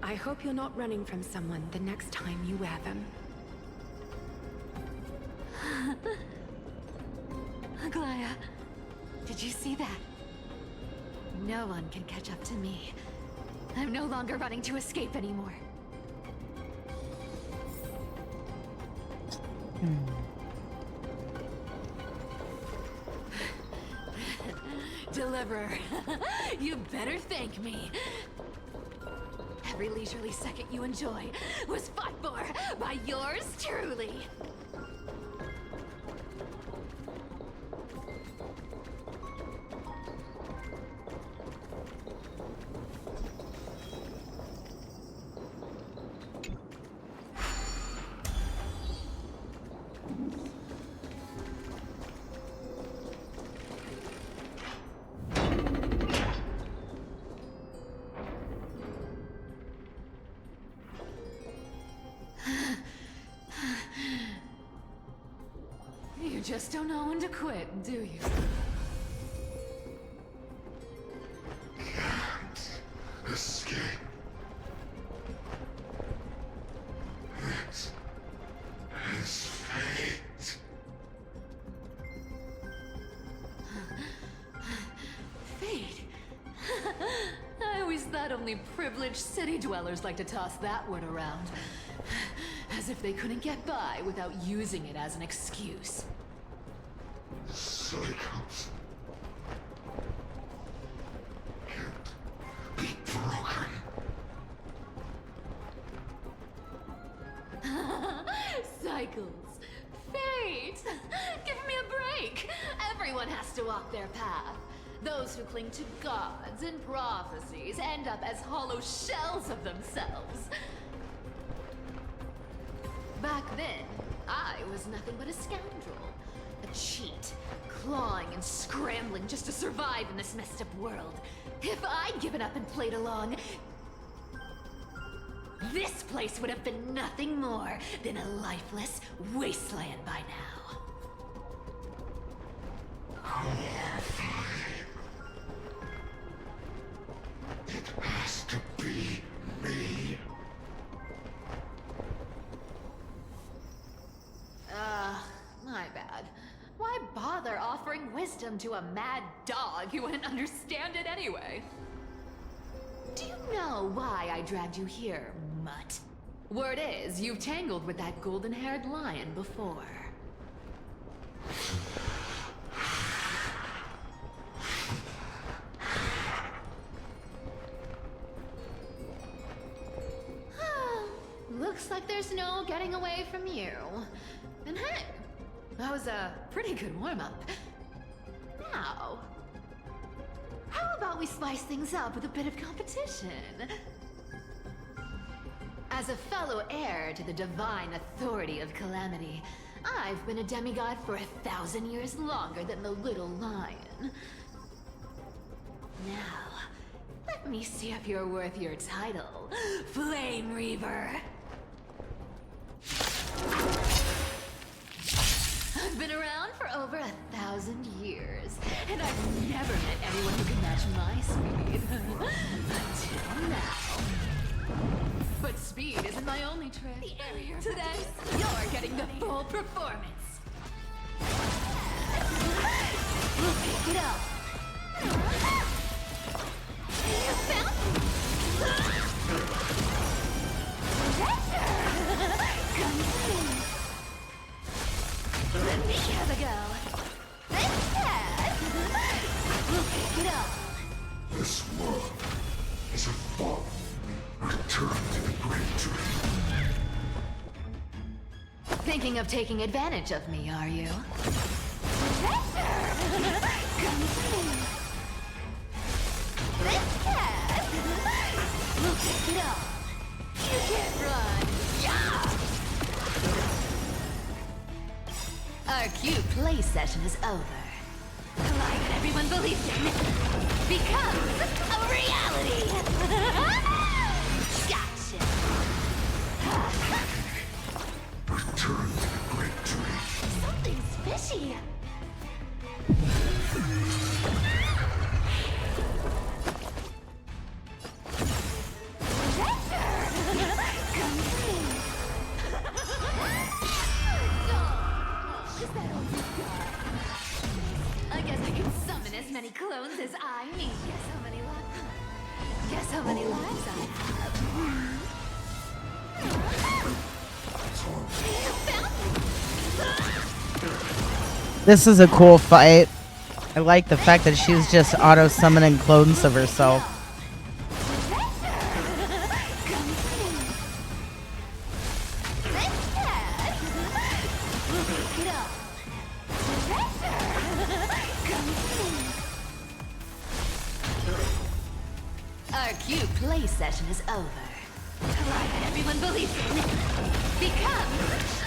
I hope you're not running from someone the next time you wear them. Aglaya, did you see that? No one can catch up to me. I'm no longer running to escape anymore. Deliverer, you better thank me. Every leisurely second you enjoy was fought for by yours truly. You just don't know when to quit, do you? Can't escape. It is fate. Fate? I always thought only privileged city dwellers like to toss that word around. As if they couldn't get by without using it as an excuse. Cycles can't be broken. Cycles. Fate! Give me a break! Everyone has to walk their path. Those who cling to gods and prophecies end up as hollow shells of themselves. Back then, I was nothing but a scoundrel. A cheat, clawing and scrambling just to survive in this messed up world. If I'd given up and played along, this place would have been nothing more than a lifeless wasteland by now. It has to be me. My bad. Why bother offering wisdom to a mad dog who wouldn't understand it anyway? Do you know why I dragged you here, mutt? Word is, you've tangled with that golden-haired lion before. Looks like there's no getting away from you. And hey, That was a pretty good warm-up. Now, how about we spice things up with a bit of competition? As a fellow heir to the divine authority of Calamity, I've been a demigod for 1,000 years longer than the little lion. Now, let me see if you're worth your title, Flame Reaver. I've been around for over 1,000 years, and I've never met anyone who can match my speed. Until now. But speed isn't my only trick. Today, you're getting the full performance. We'll pick it up. You found me. Let me have a go. Instead, we'll pick it up. This world is a fall. Return to the great tree. Thinking of taking advantage of me, are you? We'll pick it up. You can't run. Yeah! Our cute play session is over. The lie that everyone believes in becomes a reality! Gotcha! Return to the great tree. Something's fishy. I guess I can summon as many clones as I need. Guess how many lives I have. This is a cool fight. I like the fact that she's just auto-summoning clones of herself. Our cute play session is over. The lie that everyone believes in becomes...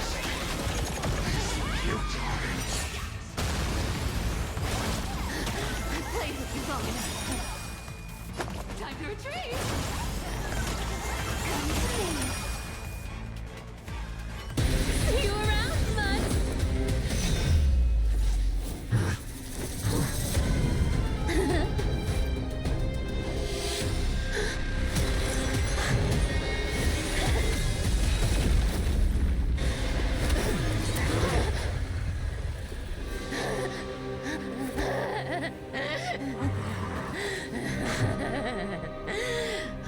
I played with you long enough. Time to retreat. See you around, bud.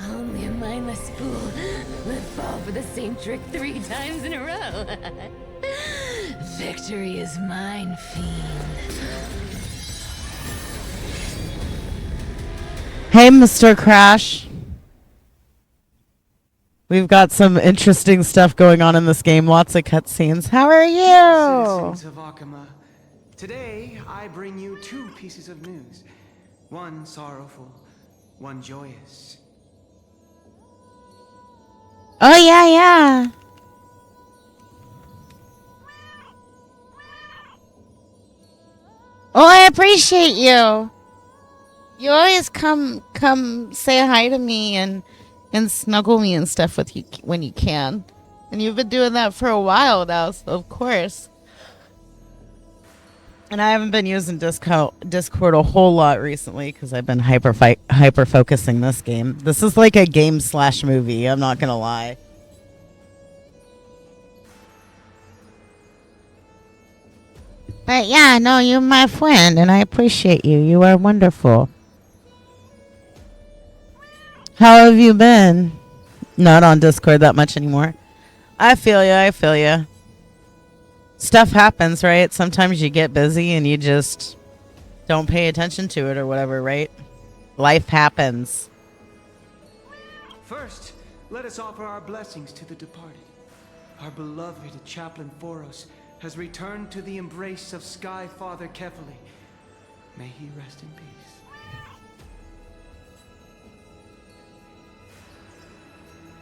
Only a mindless fool would fall for the same trick 3 times in a row. Victory is mine, fiend. Hey, Mr. Crash. We've got some interesting stuff going on in this game. Lots of cutscenes. How are you? Citizens of Akama, today I bring you 2 pieces of news. One sorrowful, one joyous. Oh, yeah. Oh, I appreciate you. You always come say hi to me and snuggle me and stuff with you when you can. And you've been doing that for a while now, so of course. And I haven't been using Discord a whole lot recently because I've been hyper focusing this game. This is like a game/movie, I'm not gonna lie. But yeah, no, you're my friend and I appreciate you. You are wonderful. How have you been? Not on Discord that much anymore. I feel ya. Stuff happens, right? Sometimes you get busy and you just don't pay attention to it or whatever, right? Life happens. First, let us offer our blessings to the departed. Our beloved Chaplain Amphoreus has returned to the embrace of Sky Father Kefali. May he rest in peace.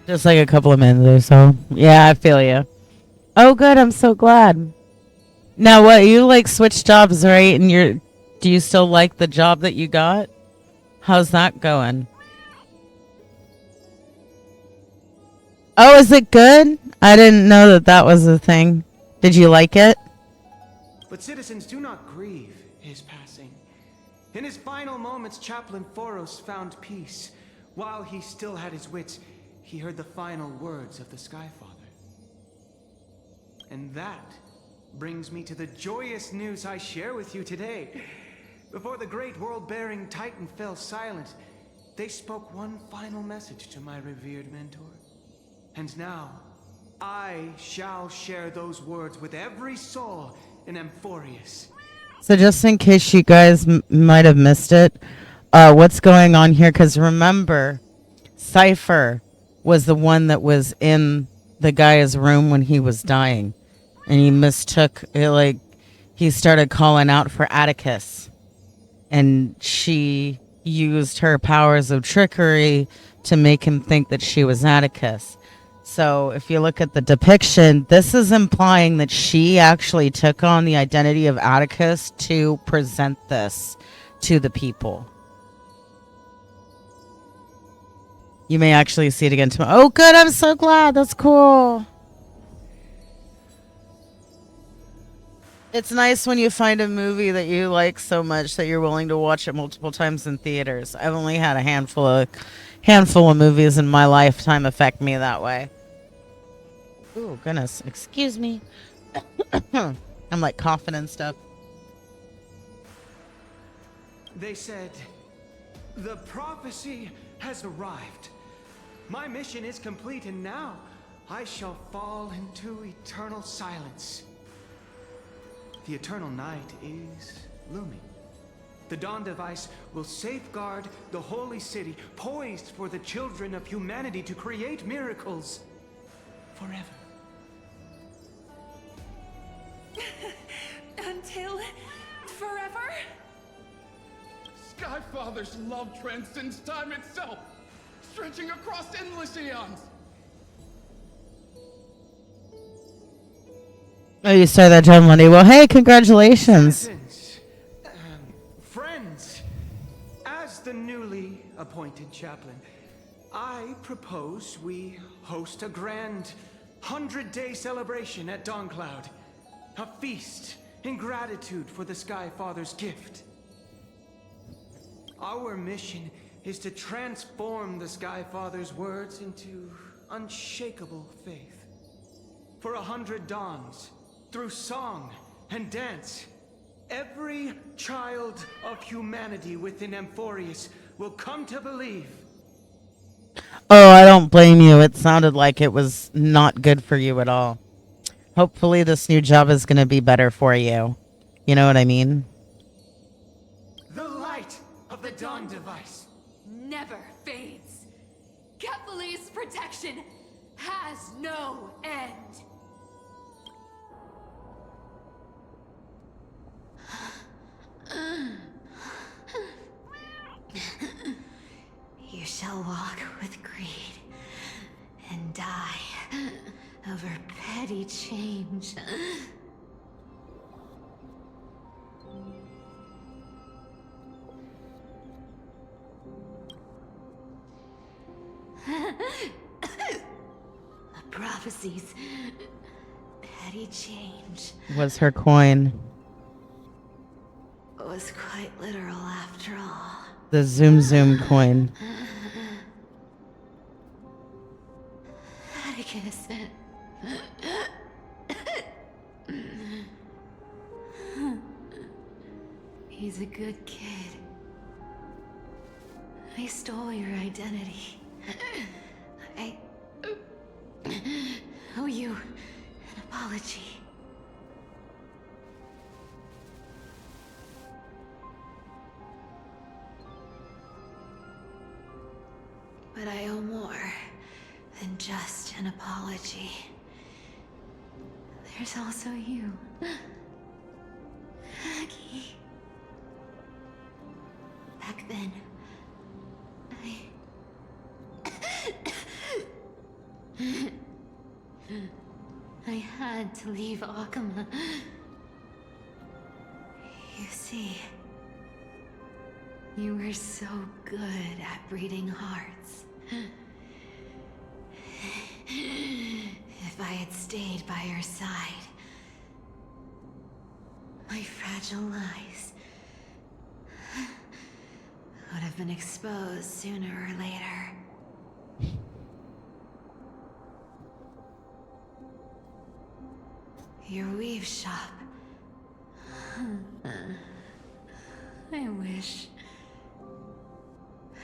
Just like a couple of minutes or so. Yeah, I feel you. Oh, good. I'm so glad. Now, what, you like switch jobs, right? And do you still like the job that you got? How's that going? Oh, is it good? I didn't know that that was a thing. Did you like it? But citizens, do not grieve his passing. In his final moments, Chaplain Amphoreus found peace. While he still had his wits, he heard the final words of the Sky Father. And that brings me to the joyous news I share with you today. Before the great world-bearing Titan fell silent, they spoke one final message to my revered mentor. And now, I shall share those words with every soul in Amphoreus. So just in case you guys might have missed it, what's going on here? Because remember, Cypher was the one that was in the guy's room when he was dying. And he mistook, he started calling out for Atticus. And she used her powers of trickery to make him think that she was Atticus. So if you look at the depiction, this is implying that she actually took on the identity of Atticus to present this to the people. You may actually see it again tomorrow. Oh, good. I'm so glad. That's cool. It's nice when you find a movie that you like so much that you're willing to watch it multiple times in theaters. I've only had a handful of movies in my lifetime affect me that way. Oh, goodness. Excuse me. I'm like coughing and stuff. They said, the prophecy has arrived. My mission is complete, and now I shall fall into eternal silence. The eternal night is looming. The Dawn device will safeguard the holy city, poised for the children of humanity to create miracles forever. Until forever? Skyfather's love transcends time itself, stretching across endless eons. Oh, you started that John Monday. Well, hey, congratulations. Citizens, friends, as the newly appointed chaplain, I propose we host a grand 100-day celebration at Dawncloud. A feast in gratitude for the Sky Father's gift. Our mission is to transform the Sky Father's words into unshakable faith. For 100 dawns, through song and dance, every child of humanity within Amphoreus will come to believe. Oh, I don't blame you. It sounded like it was not good for you at all. Hopefully this new job is going to be better for you. You know what I mean? The light of the Dawn device never fades. Kefali's protection has no end. You shall walk with greed and die over petty change. The prophecies, petty change, Was her coin. was quite literal after all. The Zoom Zoom coin. Atticus. He's a good kid. I stole your identity. I owe you an apology. But I owe more than just an apology. there's also you. Aggie. Back then, I had to leave Akama. You see, you were so good at breeding hearts. If I had stayed by your side, my fragile lies would have been exposed sooner or later. Your weave shop. I wish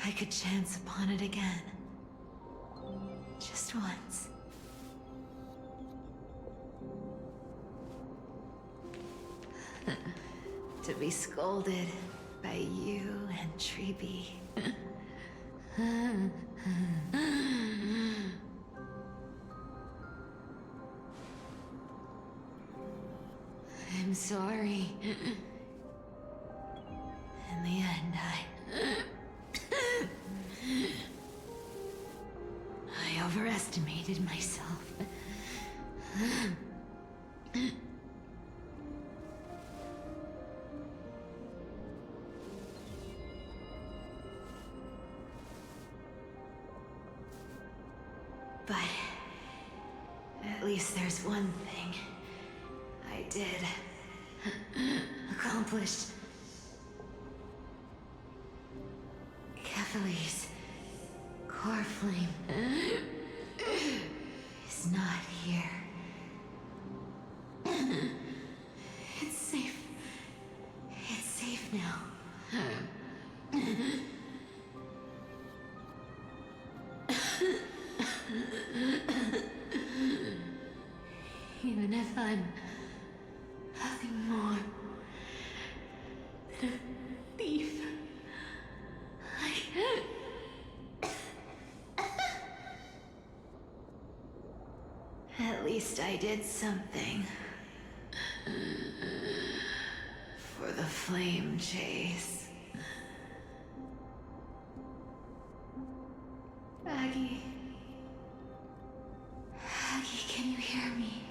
I could chance upon it again. Just once. To be scolded by you and Treeby. I'm sorry. In the end, I overestimated myself. But at least there's one thing I did accomplish. Kephalese core flame is not here. It's safe. It's safe now. Even if I'm nothing more than a thief, at least I did something for the flame chase. Aggie. Aggie, can you hear me?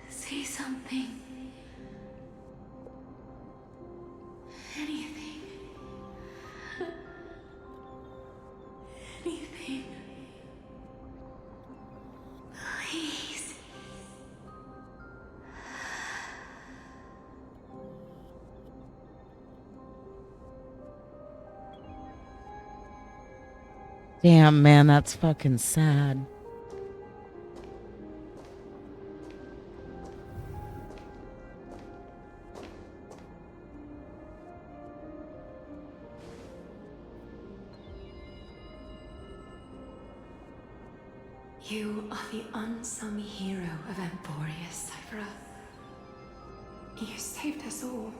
Say something. Anything. Anything. Please. Damn, man, that's fucking sad. You are the unsung hero of Amphoreus, Cypher. You saved us all.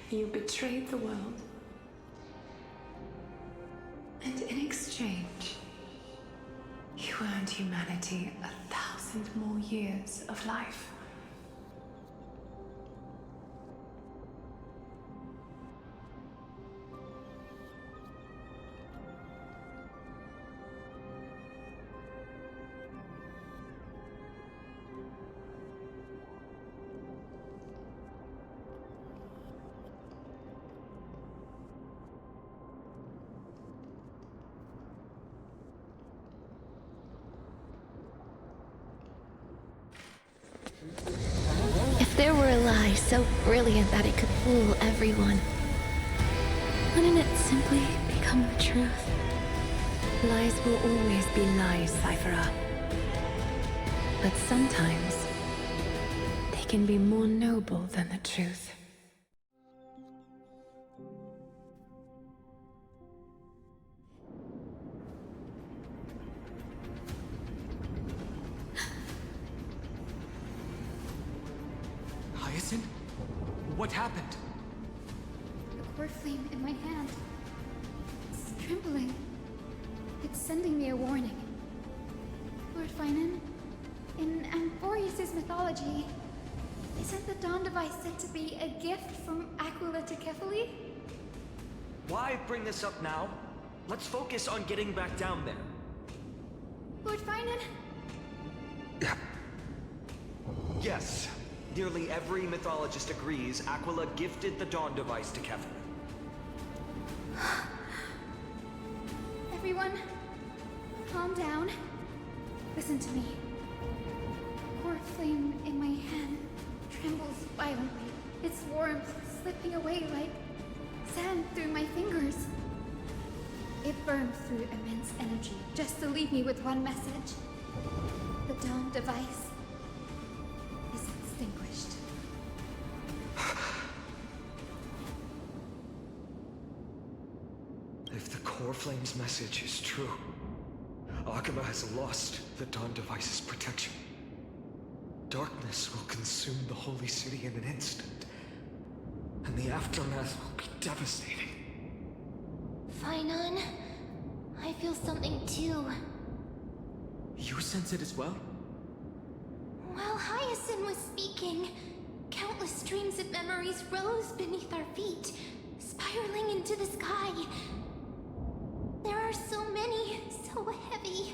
You betrayed the world. And in exchange, you earned humanity 1,000 more years of life. If there were a lie so brilliant that it could fool everyone, wouldn't it simply become the truth? Lies will always be lies, Cypher. But sometimes, they can be more noble than the truth. Hyacinth? What happened? The core flame in my hand. trembling. It's sending me a warning. Lord Finan, in Amphoreus' mythology, isn't the Dawn Device said to be a gift from Aquila to Kefali? Why bring this up now? Let's focus on getting back down there. Lord Finan? Yes. Nearly every mythologist agrees Aquila gifted the Dawn Device to Kefali. Everyone, calm down. Listen to me. Core flame in my hand trembles violently. Its warmth slipping away like sand through my fingers. It burns through immense energy just to leave me with one message. The Dawn Device is extinguished. If the Core Flame's message is true, Akuma has lost the Dawn Device's protection. Darkness will consume the Holy City in an instant, and the aftermath will be devastating. Finan, I feel something too. You sense it as well? While Hyacinth was speaking, countless streams of memories rose beneath our feet, spiraling into the sky. There are so many, so heavy.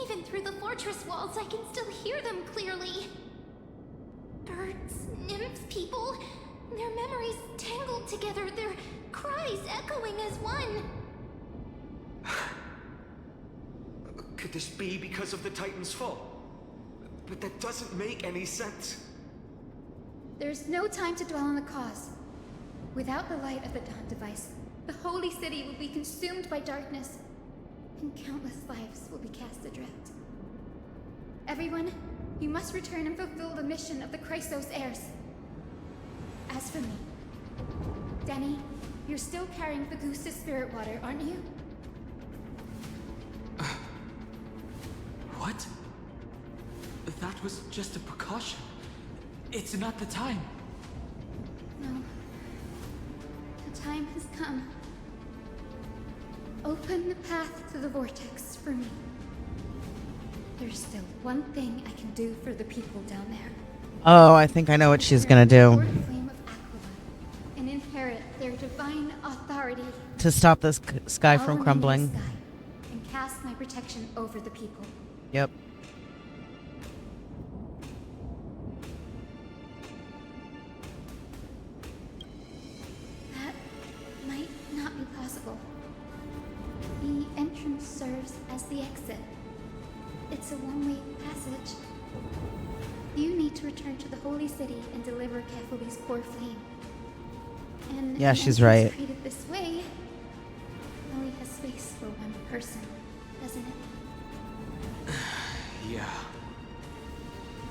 Even through the fortress walls, I can still hear them clearly. Birds, nymphs, people, their memories tangled together, their cries echoing as one. Could this be because of the Titan's fall? But that doesn't make any sense. There's no time to dwell on the cause. Without the light of the Dawn Device, the Holy City will be consumed by darkness, and countless lives will be cast adrift. Everyone, you must return and fulfill the mission of the Chrysos heirs. As for me, Denny, you're still carrying the Goose's spirit water, aren't you? What? That was just a precaution. It's not the time. No. The time has come. Open the path to the vortex for me. There's still one thing I can do for the people down there. Oh, I think I know what she's gonna do. Flame of Aquila and inherit their divine authority. To stop this sky I'll from remain in the crumbling. sky and cast my protection over the people. Yep. That might not be possible. The entrance serves as the exit. It's a one-way passage. You need to return to the Holy City and deliver Kefali's core flame. And Yeah, an she's entrance right. treated this way only has space for one person, doesn't it? Yeah.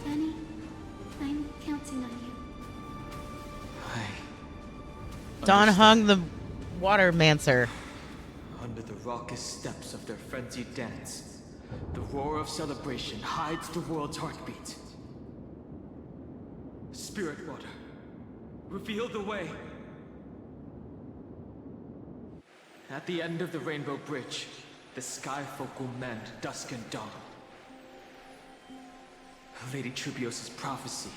Danny, I'm counting on you. Don hung the water mancer. Under the raucous steps of their frenzied dance, the roar of celebration hides the world's heartbeat. Spirit water, reveal the way. At the end of the Rainbow Bridge, the Skyfolk will mend dusk and dawn. Lady Trubios's prophecy.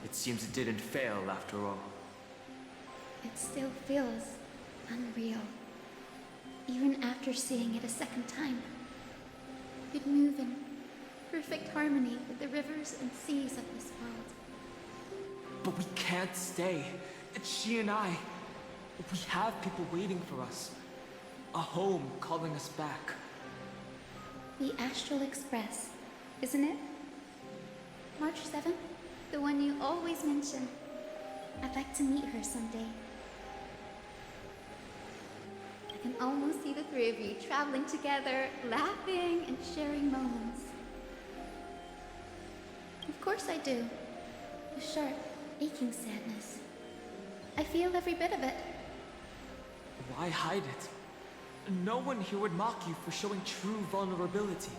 It seems it didn't fail after all. It still feels unreal. Even after seeing it a second time. You'd move in perfect harmony with the rivers and seas of this world. But we can't stay. It's she and I. We have people waiting for us. A home calling us back. The Astral Express, isn't it? March 7th? The one you always mention. I'd like to meet her someday. I can almost see the three of you traveling together, laughing and sharing moments. Of course I do. A sharp, aching sadness. I feel every bit of it. Why hide it? No one here would mock you for showing true vulnerability.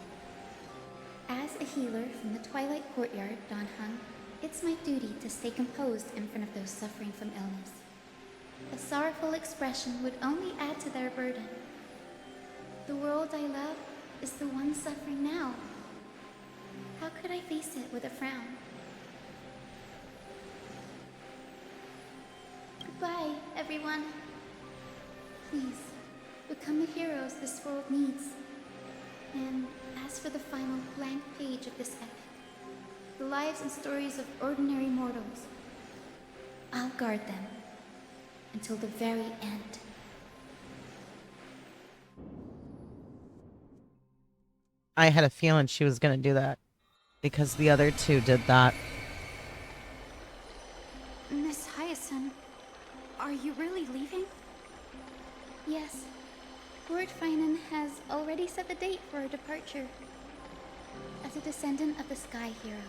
As a healer from the Twilight Courtyard, Don Hung, it's my duty to stay composed in front of those suffering from illness. A sorrowful expression would only add to their burden. world I love is the one suffering now. How could I face it with a frown? Goodbye, everyone. Please, become the heroes this world needs. And as for the final blank page of this epic, the lives and stories of ordinary mortals, I'll guard them until the very end. I had a feeling she was going to do that because the other two did that. Miss Hyacinth, are you really leaving? Yes. Lord Finan has already set the date for our departure. As a descendant of the Sky Hero,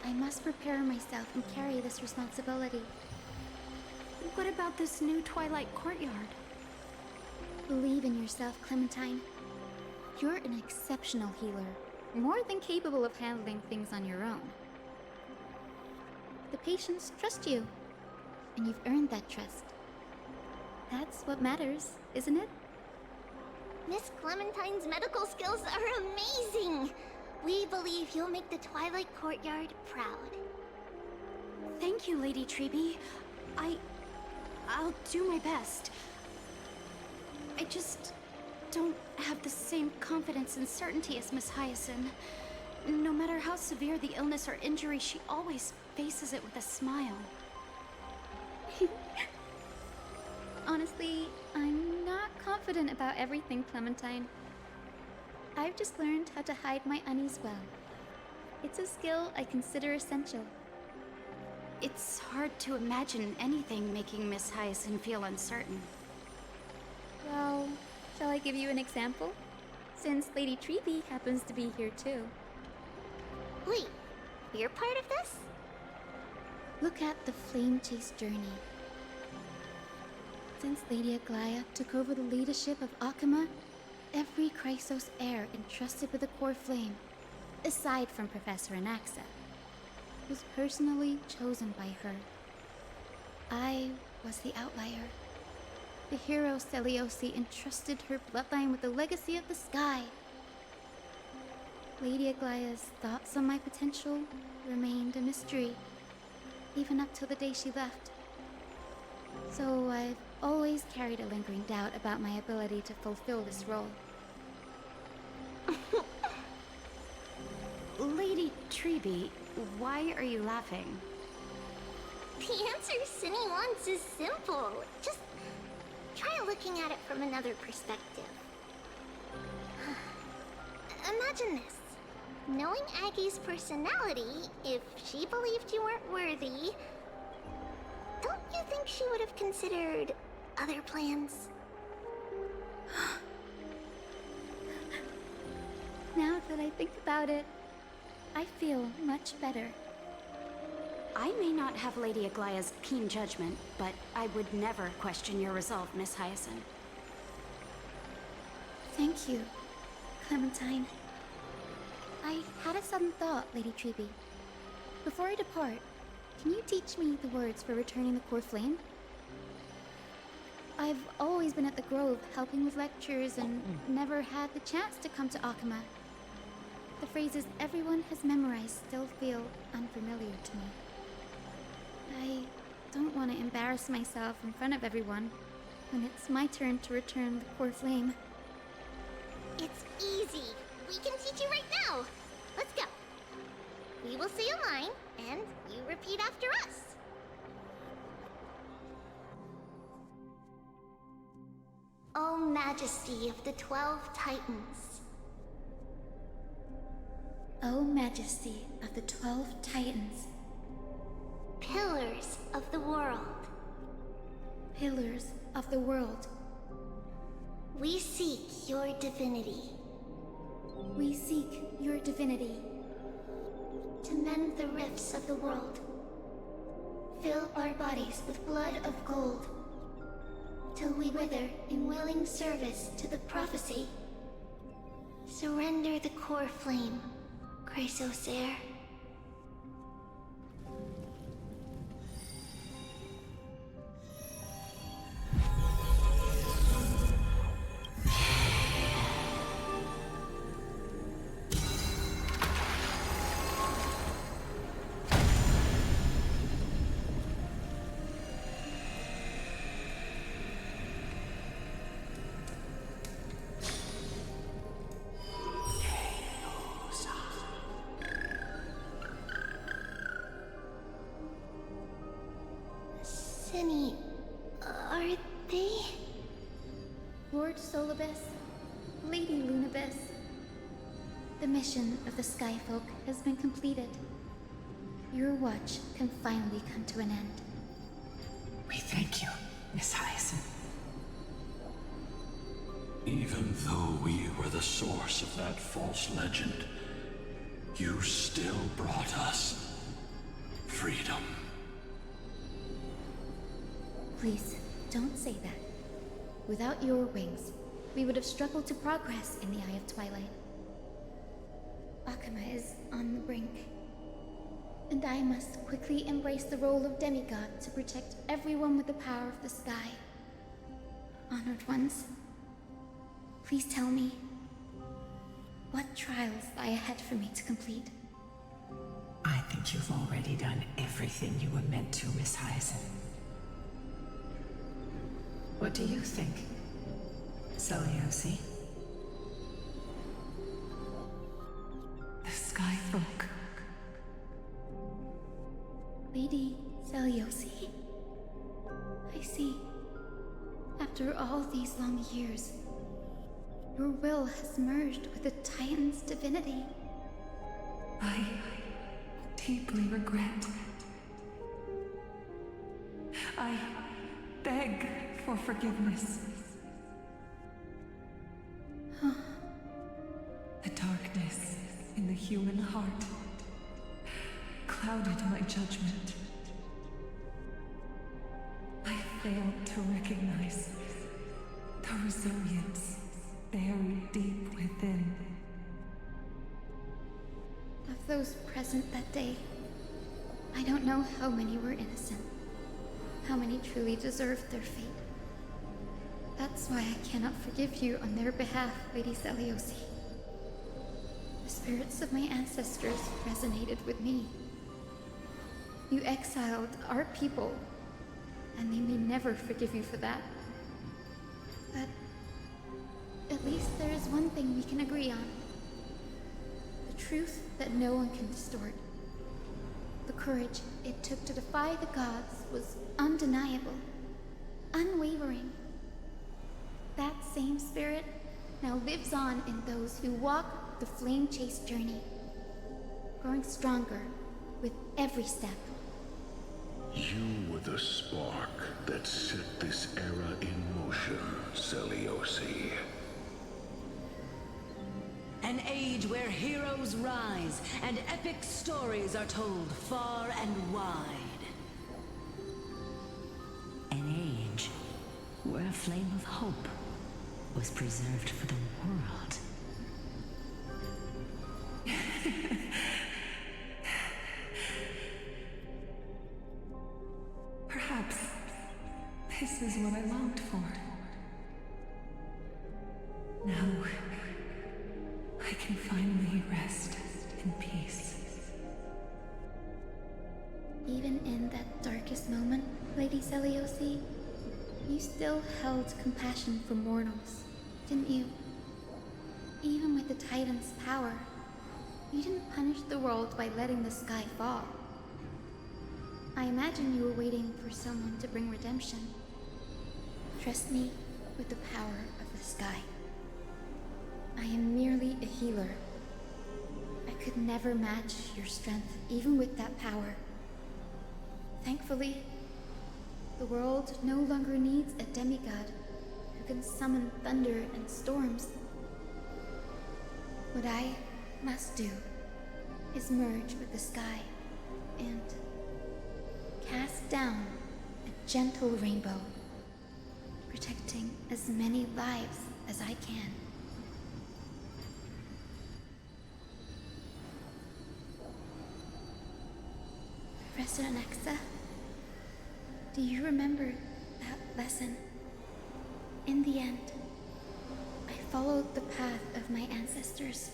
I must prepare myself and carry this responsibility. What about this new Twilight Courtyard? Believe in yourself, Clementine. You're an exceptional healer, more than capable of handling things on your own. The patients trust you, and you've earned that trust. That's what matters, isn't it? Miss Clementine's medical skills are amazing! We believe you'll make the Twilight Courtyard proud. Thank you, Lady Treby. I'll do my best. I just don't have the same confidence and certainty as Miss Hyacinth. No matter how severe the illness or injury, she always faces it with a smile. Honestly, I'm not confident about everything, Clementine. I've just learned how to hide my unease well. It's a skill I consider essential. It's hard to imagine anything making Miss Hyacinth feel uncertain. Well, shall I give you an example? Since Lady Treby happens to be here too. Wait, you're part of this? Look at the Flame Chase journey. Since Lady Aglaya took over the leadership of Akama, every Chrysos heir entrusted with the core flame, aside from Professor Anaxa, was personally chosen by her. I was the outlier. The hero Celiosi entrusted her bloodline with the legacy of the sky. Lady Aglaya's thoughts on my potential remained a mystery, even up till the day she left. So I've always carried a lingering doubt about my ability to fulfill this role. Lady Treby, why are you laughing? The answer Cindy wants is simple. Just try looking at it from another perspective. Imagine this. Knowing Aggie's personality, if she believed you weren't worthy, don't you think she would have considered other plans? Now that I think about it, I feel much better. I may not have Lady Aglaya's keen judgment, but I would never question your resolve, Miss Hyacinth. Thank you, Clementine. I had a sudden thought, Lady Treby. Before I depart, can you teach me the words for returning the core flame? I've always been at the Grove helping with lectures and never had the chance to come to Akama. The phrases everyone has memorized still feel unfamiliar to me. I don't want to embarrass myself in front of everyone when it's my turn to return the core flame. It's easy. We can teach you right now. Let's go. We will say a line, and you repeat after us. O Majesty of the 12 Titans. O Majesty of the 12 Titans. Pillars of the world. Pillars of the world. We seek your divinity. We seek your divinity. To mend the rifts of the world. Fill our bodies with blood of gold. Till we wither in willing service to the prophecy. Surrender the core flame, Chrysos heir. Lady Lunabis, the mission of the Skyfolk has been completed. Your watch can finally come to an end. We thank you, Miss Hyacinth. Even though we were the source of that false legend, you still brought us freedom. Please, don't say that. Without your wings, we would have struggled to progress in the Eye of Twilight. Akama is on the brink, and I must quickly embrace the role of demigod to protect everyone with the power of the sky. Honored ones, please tell me, what trials lie ahead for me to complete? I think you've already done everything you were meant to, Miss Hyacinth. What do you think, Seliosi? The Skyfolk. Lady Seliosi? I see. After all these long years, your will has merged with the Titan's divinity. I deeply regret. I beg for forgiveness. The darkness in the human heart clouded my judgment. I failed to recognize the resilience buried deep within. Of those present that day, I don't know how many were innocent, how many truly deserved their fate. That's why I cannot forgive you on their behalf, Lady Seliosi. The spirits of my ancestors resonated with me. You exiled our people, and they may never forgive you for that. But at least there is one thing we can agree on. The truth that no one can distort. The courage it took to defy the gods was undeniable, unwavering. That same spirit now lives on in those who walk the flame chase journey, growing stronger with every step. You were the spark that set this era in motion, Seliosi. An age where heroes rise and epic stories are told far and wide. An age where a flame of hope was preserved for the world. Perhaps this is what I longed for. Now, I can finally rest in peace. Even in that darkest moment, Lady Seliosi, you still held compassion for mortals, didn't you? Even with the Titan's power, you didn't punish the world by letting the sky fall. I imagine you were waiting for someone to bring redemption. Trust me with the power of the sky. I am merely a healer. I could never match your strength, even with that power. Thankfully, the world no longer needs a demigod who can summon thunder and storms. What I must do is merge with the sky and cast down a gentle rainbow, protecting as many lives as I can. Professor Alexa, do you remember that lesson? In the end, I followed the path of my ancestors,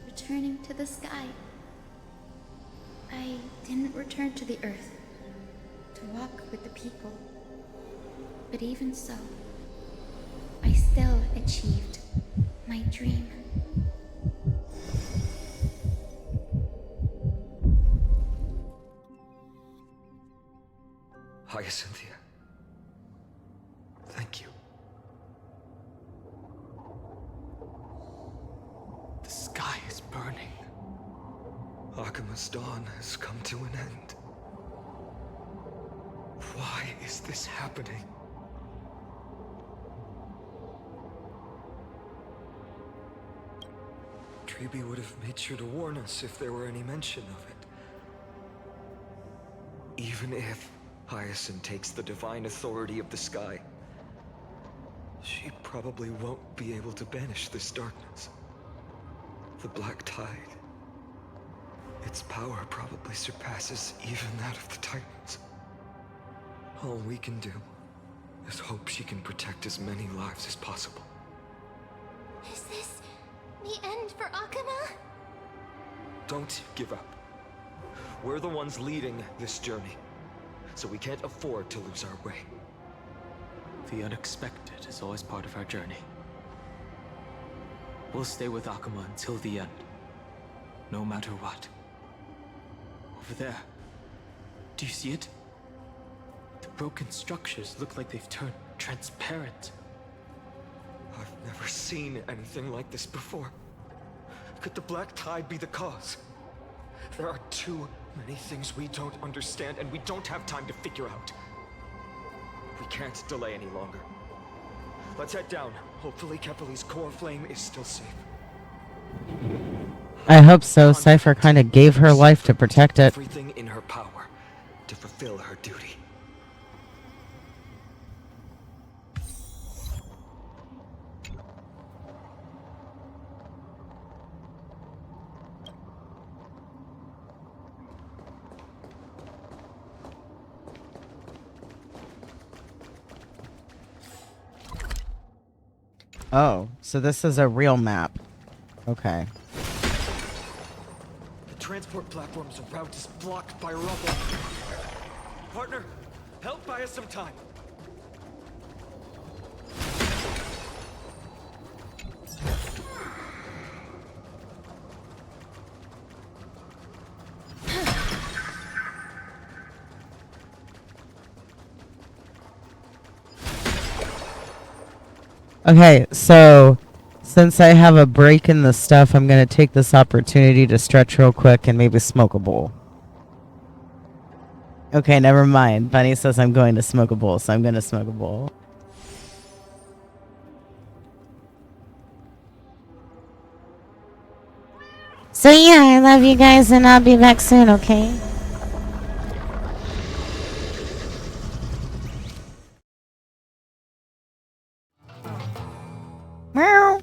returning to the sky. I didn't return to the earth to walk with the people, but even so, I still achieved my dream. Hyacinthia. Thank you. burning. Akima's dawn has come to an end. Why is this happening? Treeby would have made sure to warn us if there were any mention of it. Even if Hyacinth takes the divine authority of the sky, she probably won't be able to banish this darkness. The Black Tide. Its power probably surpasses even that of the Titans. All we can do is hope she can protect as many lives as possible. Is this the end for Akuma? Don't give up. We're the ones leading this journey, so we can't afford to lose our way. The unexpected is always part of our journey. We'll stay with Akuma until the end, no matter what. Over there, do you see it? The broken structures look like they've turned transparent. I've never seen anything like this before. Could the Black Tide be the cause? There are too many things we don't understand, and we don't have time to figure out. We can't delay any longer. Let's head down. Hopefully Kepali's core flame is still safe. I hope so. Cypher kind of gave her life to protect it. Everything in her power to fulfill her duty. Oh, so this is a real map. Okay. The transport platform's route is blocked by rubble. Partner, help buy us some time. Okay, so since I have a break in the stuff, I'm going to take this opportunity to stretch real quick and maybe smoke a bowl. Okay, never mind. Bunny says I'm going to smoke a bowl, so I'm going to smoke a bowl. So yeah, I love you guys and I'll be back soon, okay? Meow.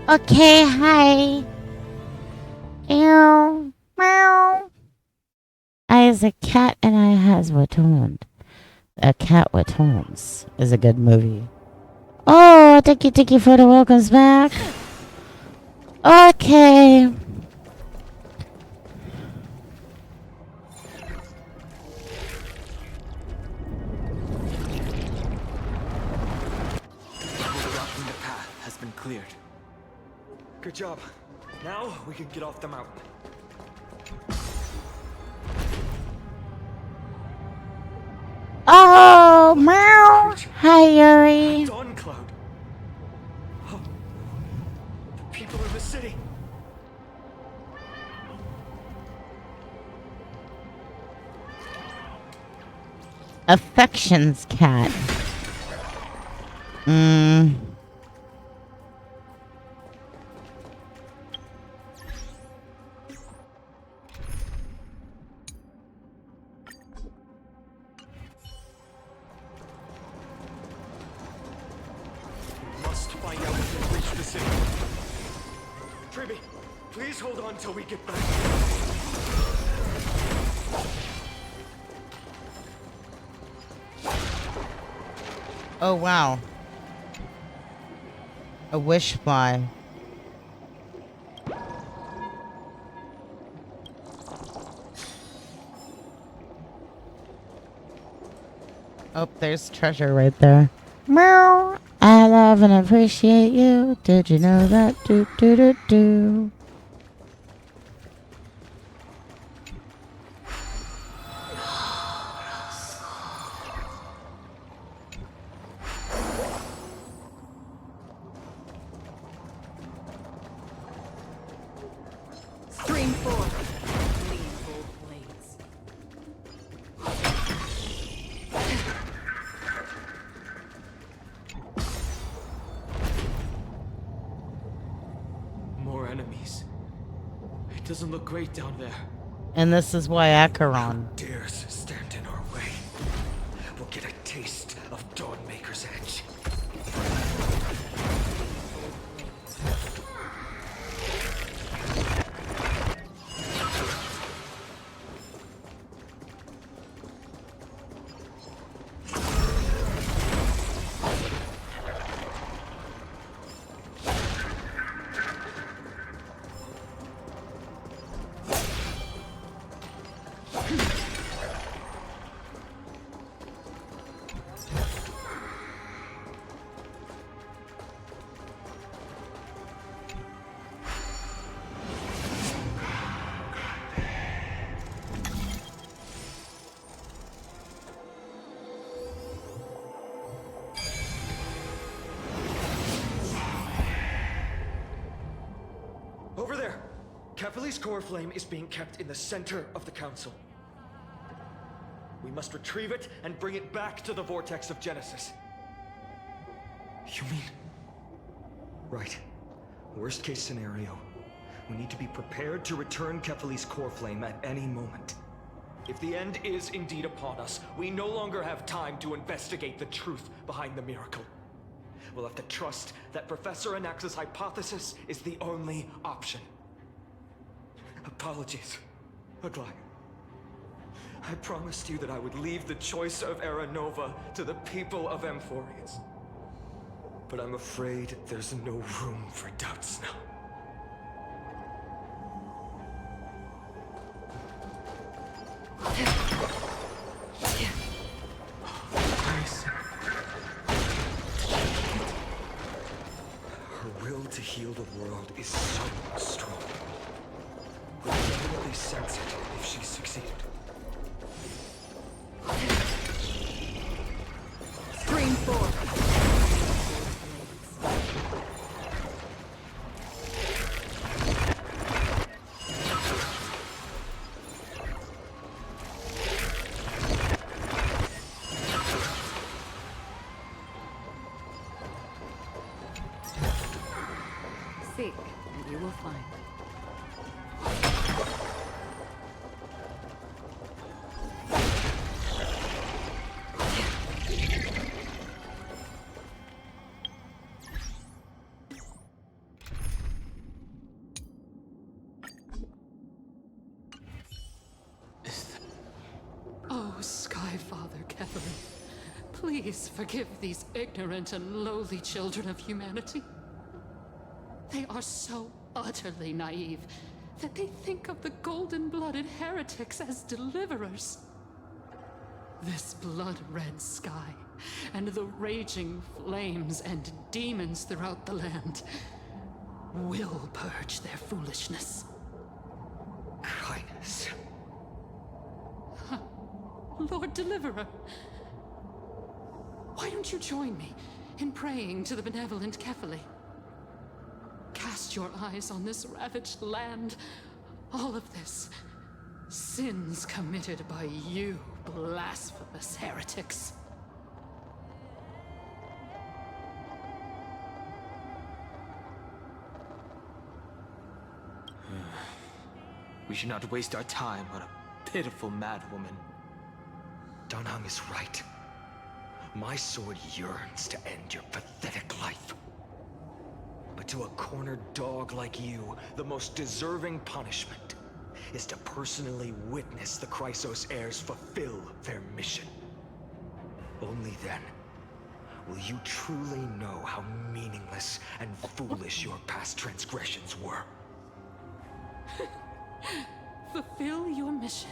Okay, hi. Meow, meow. I is a cat and I has what horned. A Cat with Horns is a good movie. Oh, thank you for the welcomes back. Okay. Blocking the path has been cleared. Good job. Now we can get off the mountain. Oh, meow. Hi, Yuri. Dawn Cloud. Oh, the people in the city. Affections cat. We must find out if we reach the city. Tribby, please hold on till we get back. Oh, wow. A wish fly. Oh, there's treasure right there. Meow. I love and appreciate you. Did you know that? Do do do do. Stream 4. Clean gold blades. More enemies. It doesn't look great down there. And this is why Acheron. Dares stand in our way. We'll get a taste of Dawnmaker's edge. Over there! Kephalli's core flame is being kept in the center of the council. We must retrieve it and bring it back to the vortex of Genesis. You mean? Right. Worst case scenario. We need to be prepared to return Kephalli's core flame at any moment. If the end is indeed upon us, we no longer have time to investigate the truth behind the miracle. We'll have to trust that Professor Anax's hypothesis is the only option. Apologies, Aglaia. I promised you that I would leave the choice of Era Nova to the people of Amphoreus. But I'm afraid there's no room for doubts now. Her will to heal the world is so strong. We'll definitely sense it if she succeeded. Stream 4. Seek, and you will find. father, Kevin. Please forgive these ignorant and lowly children of humanity. They are so utterly naive that they think of the golden-blooded heretics as deliverers. This blood-red sky, and the raging flames and demons throughout the land will purge their foolishness. Highness. Lord Deliverer, why don't you join me in praying to the benevolent Kefali? Cast your eyes on this ravaged land. All of this, sins committed by you, blasphemous heretics. We should not waste our time on a pitiful madwoman. Dunham is right. My sword yearns to end your pathetic life. But to a cornered dog like you, the most deserving punishment is to personally witness the Chrysos heirs fulfill their mission. Only then will you truly know how meaningless and foolish your past transgressions were. Fulfill your mission.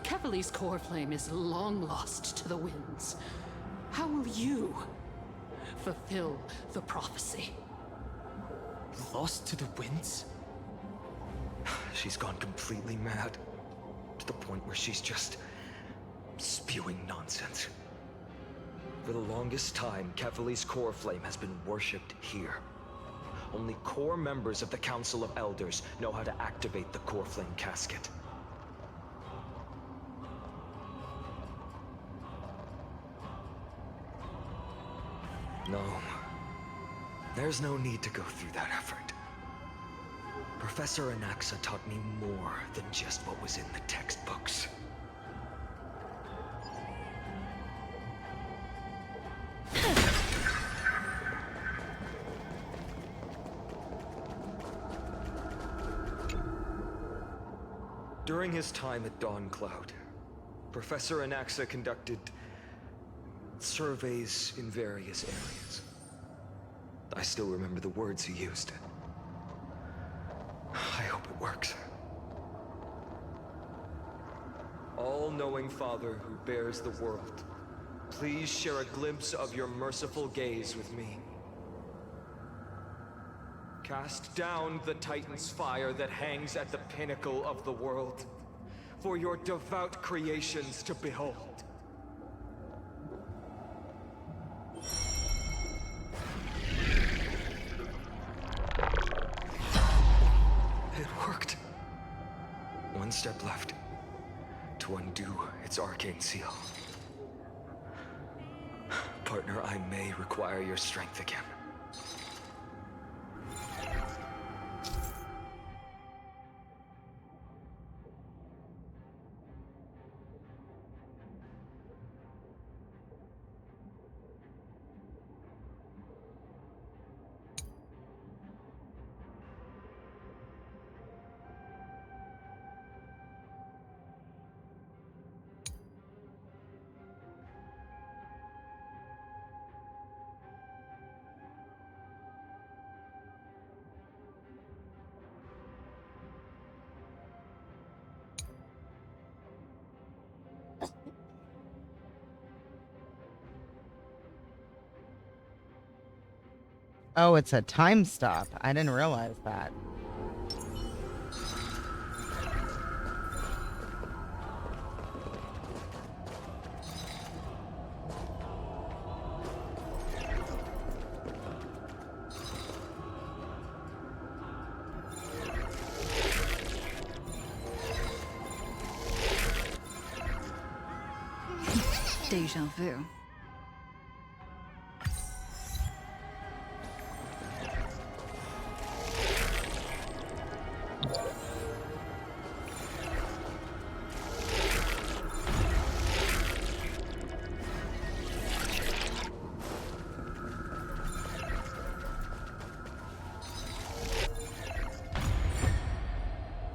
Kefali's core flame is long lost to the winds. How will you fulfill the prophecy? Lost to the winds? She's gone completely mad. To the point where she's just spewing nonsense. For the longest time, Kefali's core flame has been worshipped here. Only core members of the Council of Elders know how to activate the core flame casket. No. There's no need to go through that effort. Professor Anaxa taught me more than just what was in the textbooks. During his time at Dawn Cloud, Professor Anaxa conducted surveys in various areas. I still remember the words he used. I hope it works. All-knowing Father who bears the world, please share a glimpse of your merciful gaze with me. Cast down the Titan's fire that hangs at the pinnacle of the world, for your devout creations to behold. It worked. One step left to undo its arcane seal. Partner, I may require your strength again. Oh, it's a time stop. I didn't realize that. Deja vu.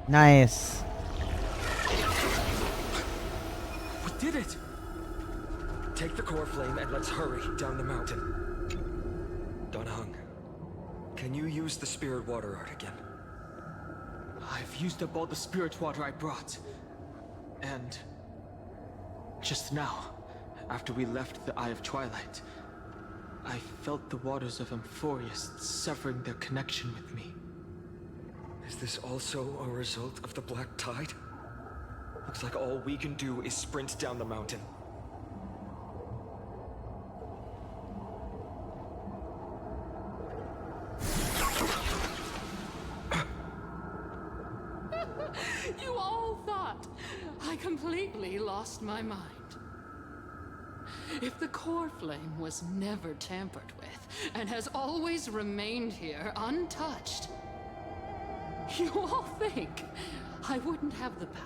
Nice. We did core flame and let's hurry down the mountain. Donhung, can you use the spirit water art again? I've used up all the spirit water I brought. And just now, after we left the Eye of Twilight, I felt the waters of Amphoreus severing their connection with me. Is this also a result of the Black Tide? Looks like all we can do is sprint down the mountain. You all thought I completely lost my mind. If the core flame was never tampered with and has always remained here untouched, you all think I wouldn't have the power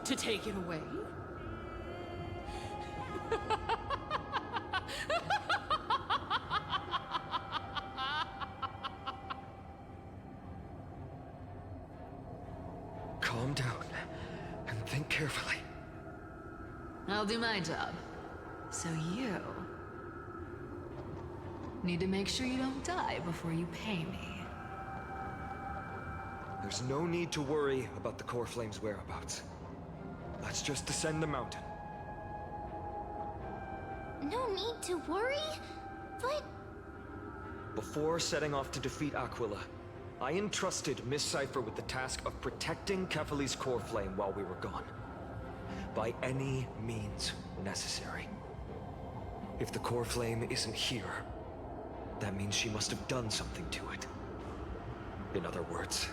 to take it away? Calm down and think carefully. I'll do my job. So you need to make sure you don't die before you pay me. There's no need to worry about the core flame's whereabouts. Let's just descend the mountain. No need to worry? But... Before setting off to defeat Aquila, I entrusted Miss Cipher with the task of protecting Kefali's core flame while we were gone. By any means necessary. If the core flame isn't here, that means she must have done something to it. In other words,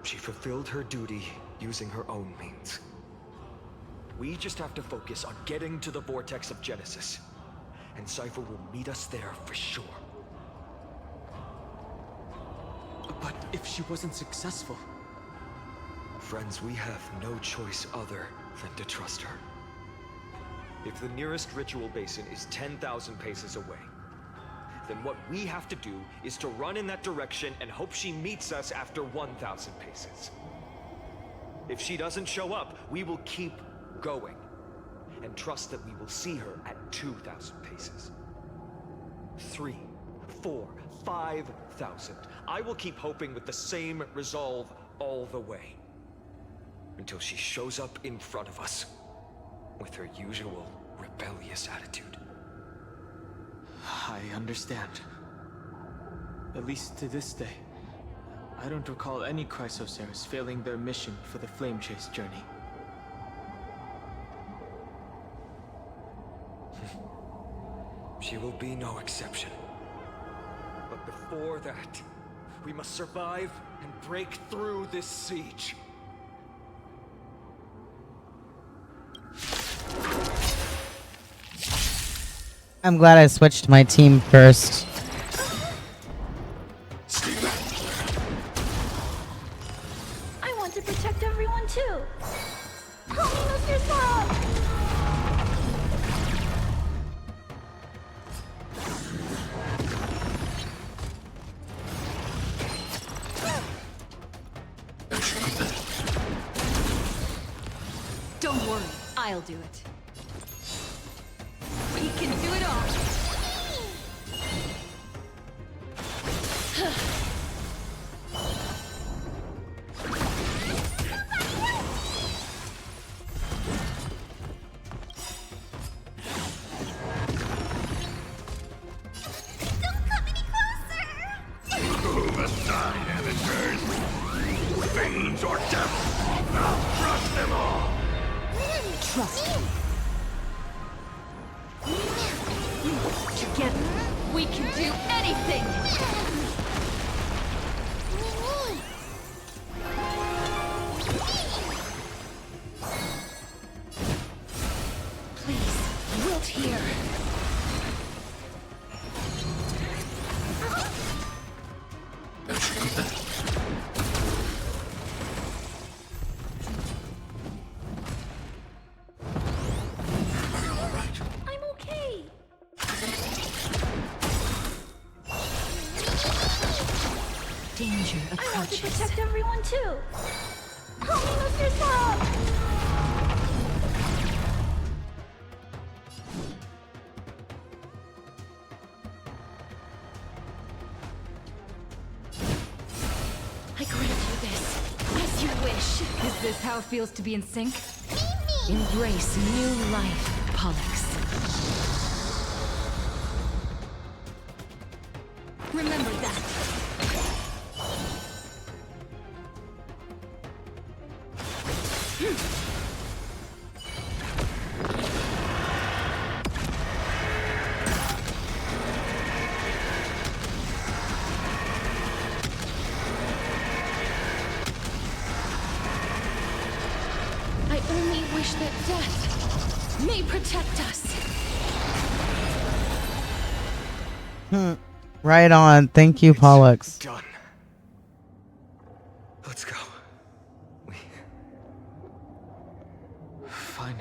she fulfilled her duty using her own means. We just have to focus on getting to the vortex of Genesis, and Cipher will meet us there for sure. But if she wasn't successful? Friends, we have no choice other than to trust her. If the nearest ritual basin is 10,000 paces away, then what we have to do is to run in that direction and hope she meets us after 1,000 paces. If she doesn't show up, we will keep going and trust that we will see her at 2,000 paces. 3, 4, 5,000. I will keep hoping with the same resolve all the way. Until she shows up in front of us with her usual rebellious attitude. I understand. At least to this day, I don't recall any Chrysosaurs failing their mission for the Flame Chase journey. She will be no exception. But before that, we must survive and break through this siege. I'm glad I switched my team first. I want to protect everyone too. Help me, Mr. Slug! Don't worry, I'll do it. We can do it all. Don't come any closer! Move aside, amateurs. Fiends or devils, I'll crush them all. Trust me. Together, we can do anything! Please, wilt here. I'm okay. Danger I want to approaches. protect everyone too. Help me, Mr. Slug! Is this how it feels to be in sync? Embrace new life, Pollux. Remember that. I only wish that death may protect us. Right on. Thank you, Pollux. Done. Let's go. Fine.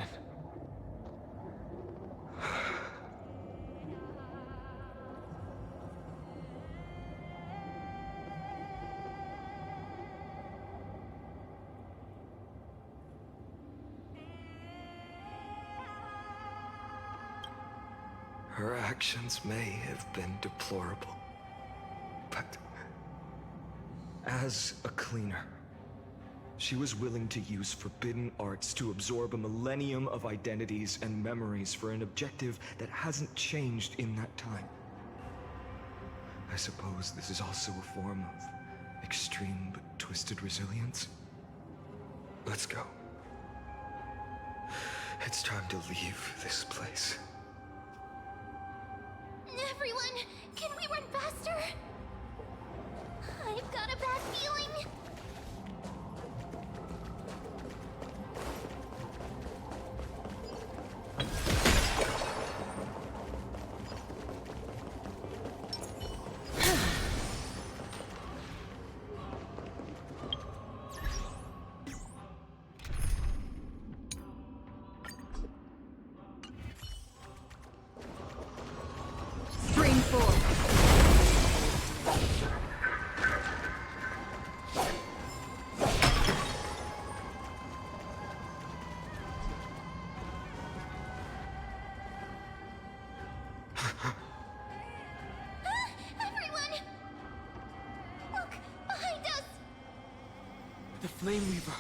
Her actions may have been deplorable, but as a cleaner, she was willing to use forbidden arts to absorb a millennium of identities and memories for an objective that hasn't changed in that time. I suppose this is also a form of extreme but twisted resilience. Let's go. It's time to leave this place. Everyone, can we run faster? I've got a bad feeling. Spring forth. Everyone! Look, behind us! The Flame Weaver.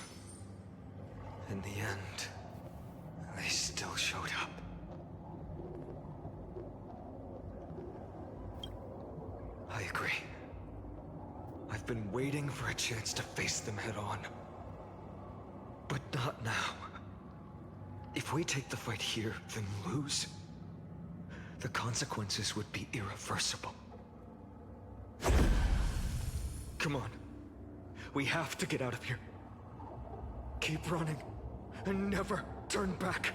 In the end, they still showed up. I agree. I've been waiting for a chance to face them head on. But not now. If we take the fight here, then lose, the consequences would be irreversible. Come on. We have to get out of here. Keep running, and never turn back.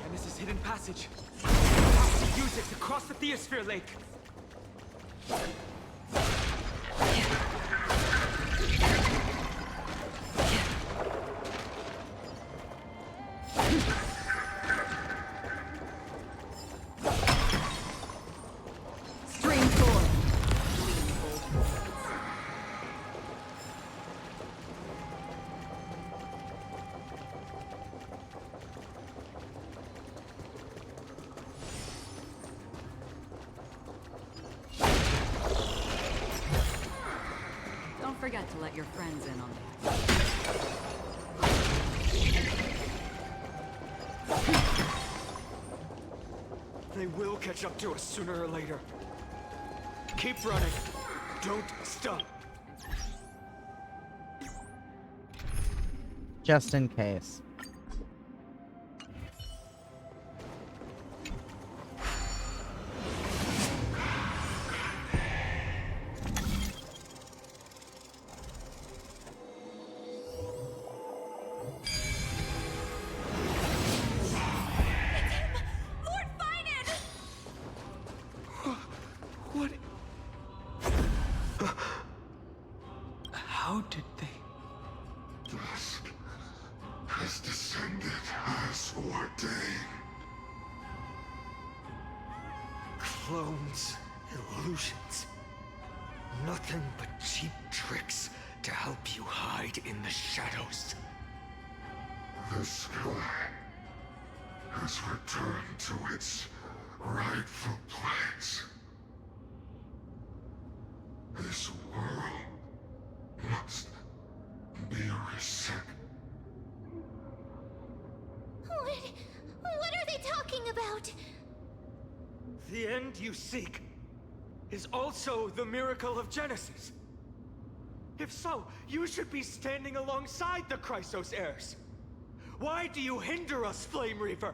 Yanis' hidden passage. We have to use it to cross the Theosphere Lake. Spring forth. Don't forget to let your friends in on that. They will catch up to us sooner or later. Keep running. Don't stop. Just in case. What? How did they? Dusk has descended as ordained. Clones, illusions. Nothing but cheap tricks to help you hide in the shadows. The sky has returned to its rightful place. This world must be reset. What are they talking about? The end you seek is also the miracle of Genesis. If so, you should be standing alongside the Chrysos heirs. Why do you hinder us, Flame Reaver?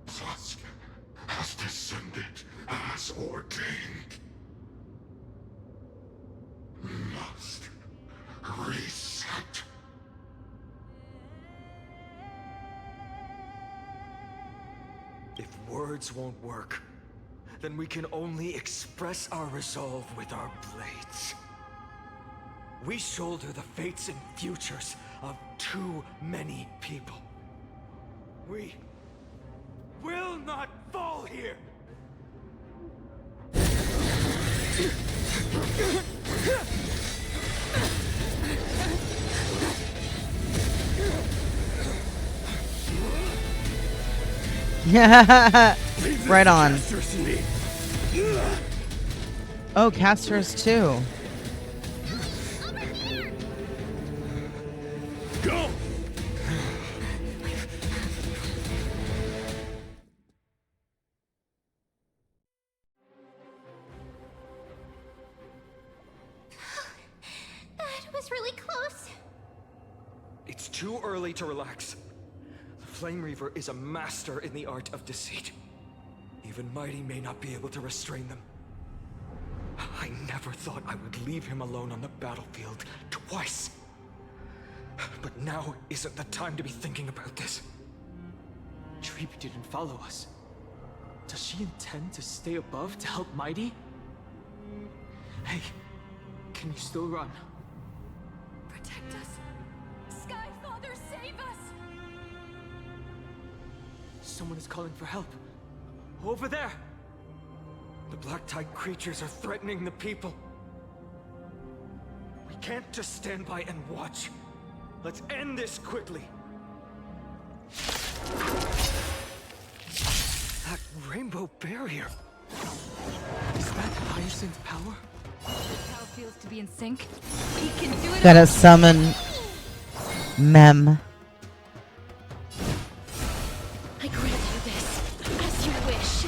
Dusk has descended as ordained. Must reset. If words won't work, then we can only express our resolve with our blades. We shoulder the fates and futures of too many people. We will not fall here! Right on. Oh, casters too. Go! That was really close. It's too early to relax. The Flame Reaver is a master in the art of deceit. Even Mighty may not be able to restrain them. I never thought I would leave him alone on the battlefield twice. But now isn't the time to be thinking about this. Treepy didn't follow us. Does she intend to stay above to help Mighty? Hey, can you still run? Protect us! Sky Father, save us! Someone is calling for help. Over there! The Black Tide creatures are threatening the people. We can't just stand by and watch. Let's end this quickly. That rainbow barrier. Is that Hyacinth power? How it feels to be in sync. We can do it. Gotta summon Mem. I grant you this, as you wish.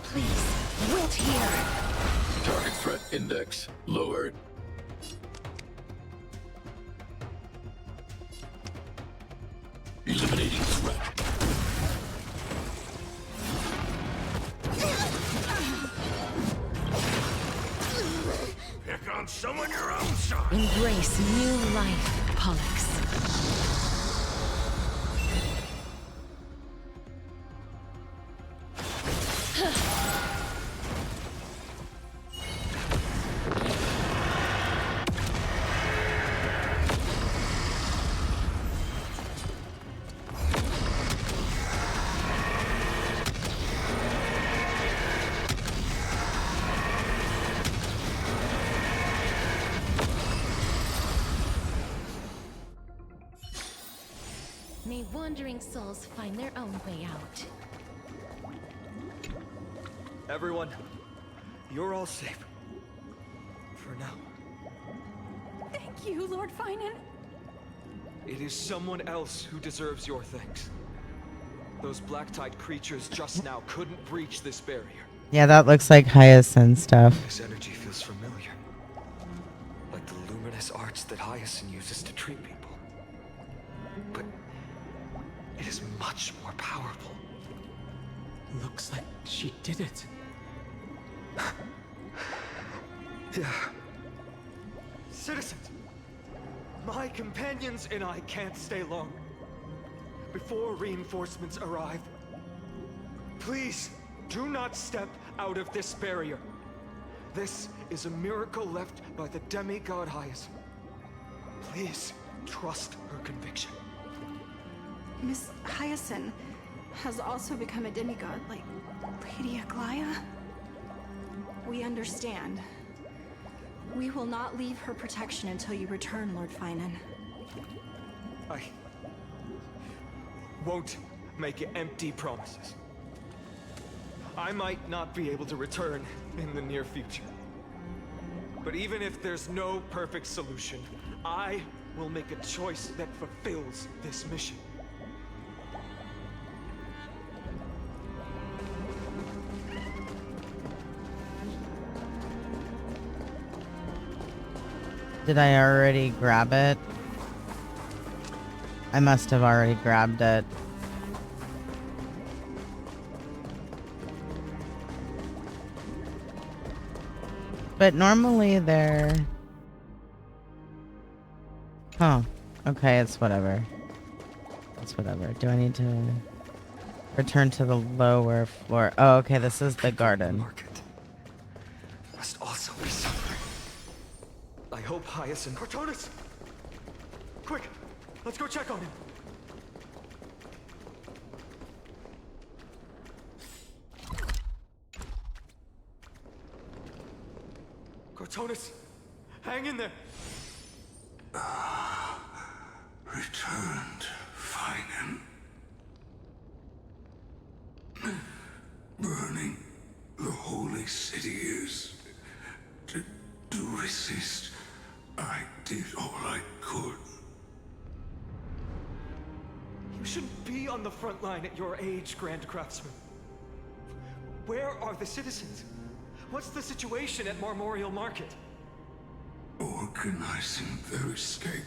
Please, wilt here. Target threat index lowered. Eliminating threat. Pick on someone your own size. Embrace new life, Pollux. May wandering souls find their own way out. Everyone, you're all safe. For now. Thank you, Lord Finan. It is someone else who deserves your thanks. Those Black Tide creatures just now couldn't breach this barrier. Yeah, that looks like Hyacinth stuff. This energy feels familiar. Like the luminous arts that Hyacinth uses to treat people. But it is much more powerful. Looks like she did it. Yeah. Citizens, my companions and I can't stay long. Before reinforcements arrive, please do not step out of this barrier. This is a miracle left by the demigod Hyacinth. Please trust her conviction. Miss Hyacinth has also become a demigod, like Lady Aglaya. We understand. We will not leave her protection until you return, Lord Finan. I won't make empty promises. I might not be able to return in the near future. But even if there's no perfect solution, I will make a choice that fulfills this mission. Did I already grab it? I must have already grabbed it. But normally they're... Huh. Okay, it's whatever. It's whatever. Do I need to return to the lower floor? Oh, okay, this is the garden. Market must also be suffering. I hope Hyacinth... Cortonis! Quick! Let's go check on him! Cortonis! Hang in there! Returned, Finan. Burning the holy city is... To resist, I did all I could. You shouldn't be on the front line at your age, Grand Craftsman. Where are the citizens? What's the situation at Marmorial Market? Organizing their escape.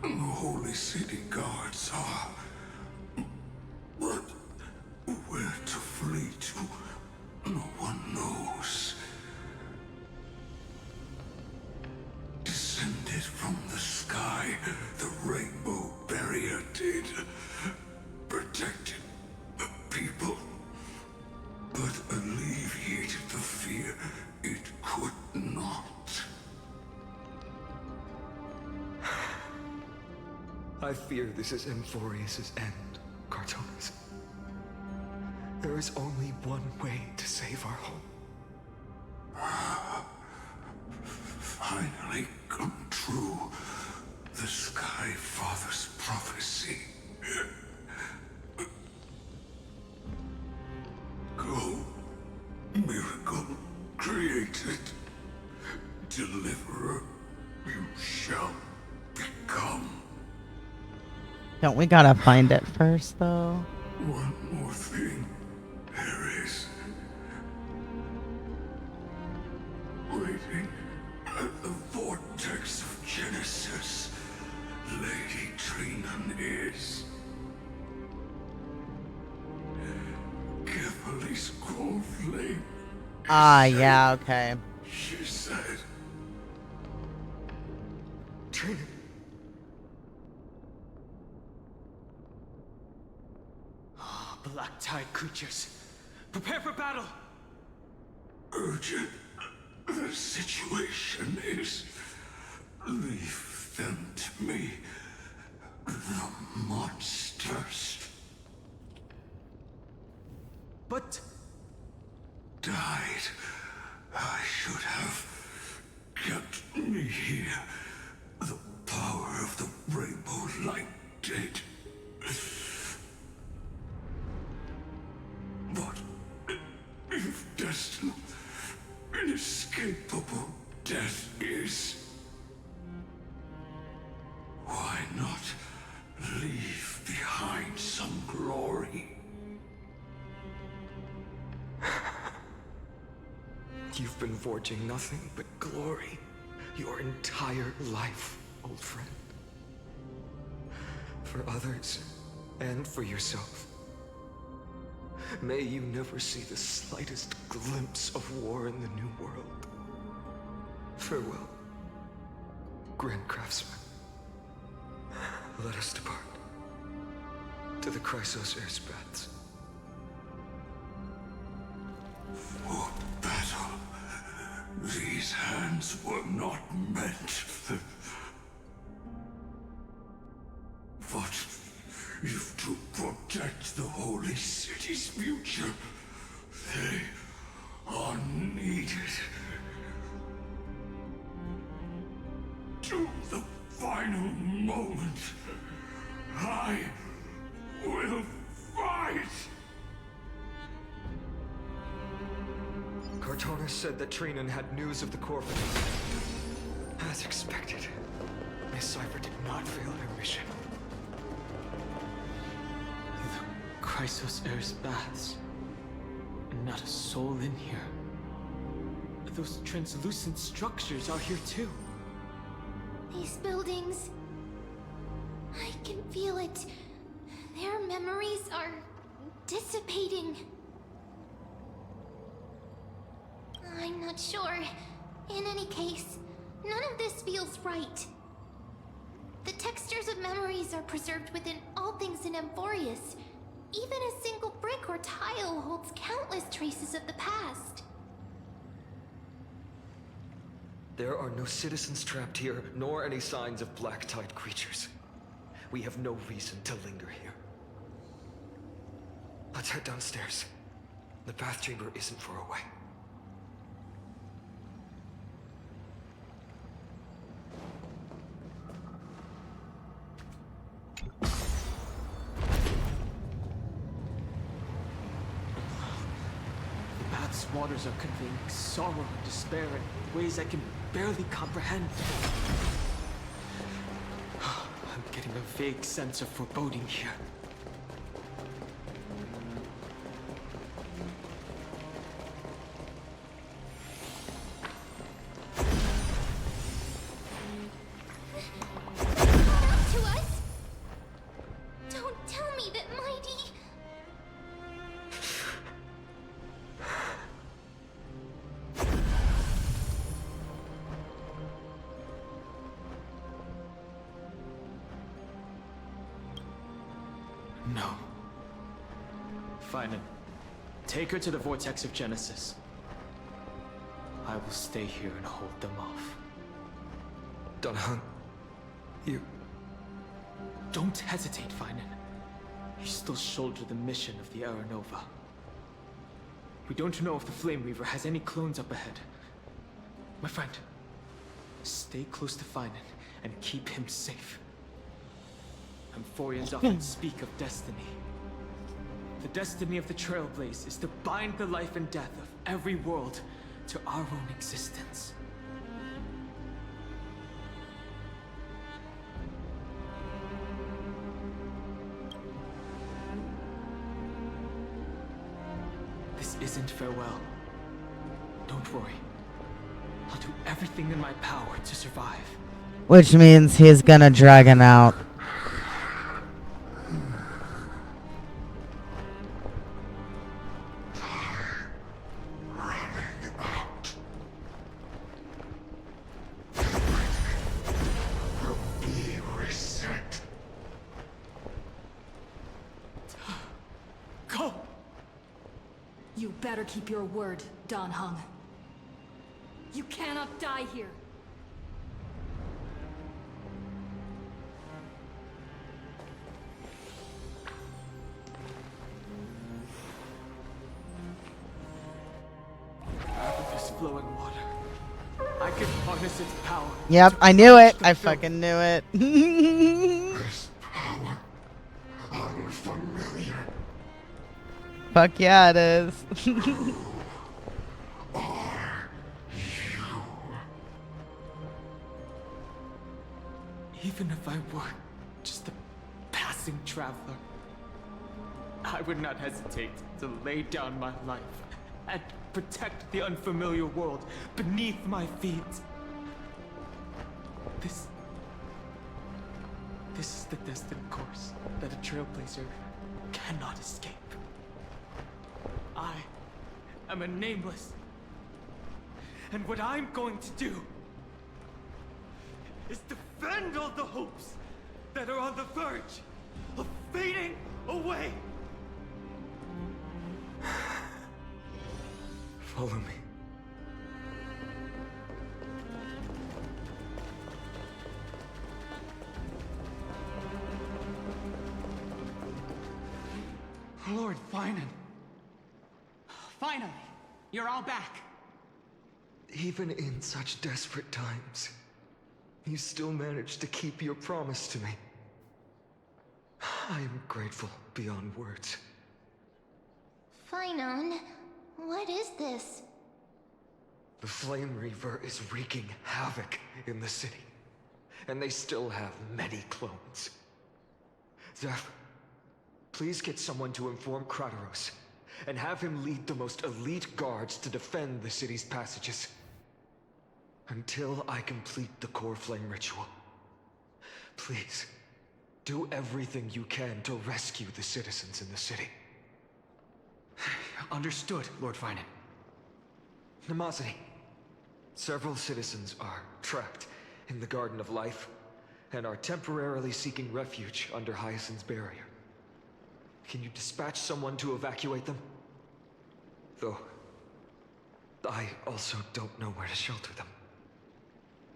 The holy city guards are... But where to flee to, no one knows. Descended from the sky, the rainbow barrier did. Protected the people, but alleviated the fear it could not. I fear this is Amphoreus' end, Cortonis. There is only one way to save our home. Finally come true. The Sky Father's prophecy. Go, miracle created. Deliverer, you shall become. Don't we gotta find it first, though? One more thing. There is. Waiting at the vortex of Genesis, Lady Trinan is. Carefully scroll flame. Ah, yeah, okay. She said. Trinan. Black Tide creatures, prepare for battle! Urgent. The situation is... Leave them to me. The monsters. But... Died. I should have kept me here. The power of the rainbow light did. But if destined, inescapable death is, why not leave behind some glory? You've been forging nothing but glory your entire life, old friend. For others, and for yourself. May you never see the slightest glimpse of war in the New World. Farewell, Grand Craftsman. Let us depart to the Chrysos Air's paths. For battle, These hands were not meant. But if to protect the holy city's future, they are needed. To the final moment, I will fight! Cortana said that Trinan had news of the Corvin. As expected, Miss Cipher did not fail her mission. The Chrysos Air's baths. And not a soul in here. Those translucent structures are here too. These buildings... I can feel it. Their memories are dissipating. I'm not sure. In any case, none of this feels right. The textures of memories are preserved within all things in Amphoreus. Even a single brick or tile holds countless traces of the past. There are no citizens trapped here, nor any signs of black tide creatures. We have no reason to linger here. Let's head downstairs. The bath chamber isn't far away. The bath's waters are conveying sorrow and despair in ways I can barely comprehend. I'm getting a vague sense of foreboding here. To us? Don't tell me that Mighty... No. Fine. Take her to the Vortex of Genesis. I will stay here and hold them off. Dunhung, you... Don't hesitate, Finan. You still shoulder the mission of the Aranova. We don't know if the Flame Reaver has any clones up ahead. My friend, stay close to Finan and keep him safe. Amphoreans often speak of destiny. The destiny of the Trailblaze is to bind the life and death of every world to our own existence. This isn't farewell. Don't worry. I'll do everything in my power to survive. Which means he's gonna drag him out. Go! You better keep your word, Danhung. You cannot die here. Out of this flowing water, I can harness its power. Yep, I knew it. I fucking knew it. Unfamiliar. Fuck yeah, it is. Even if I were just a passing traveler, I would not hesitate to lay down my life and protect the unfamiliar world beneath my feet. This is the destined course that a trailblazer cannot escape. I am a nameless, and what I'm going to do is defend all the hopes that are on the verge of fading away. Follow me. Finan. Finally, you're all back. Even in such desperate times, you still managed to keep your promise to me. I am grateful beyond words. Finan, what is this? The Flame Reaver is wreaking havoc in the city, and they still have many clones. Zeph, please get someone to inform Kratos, and have him lead the most elite guards to defend the city's passages. Until I complete the core flame ritual. Please, do everything you can to rescue the citizens in the city. Understood, Lord Finan. Nemosity. Several citizens are trapped in the Garden of Life, and are temporarily seeking refuge under Hyacinth's barrier. Can you dispatch someone to evacuate them? Though, I also don't know where to shelter them.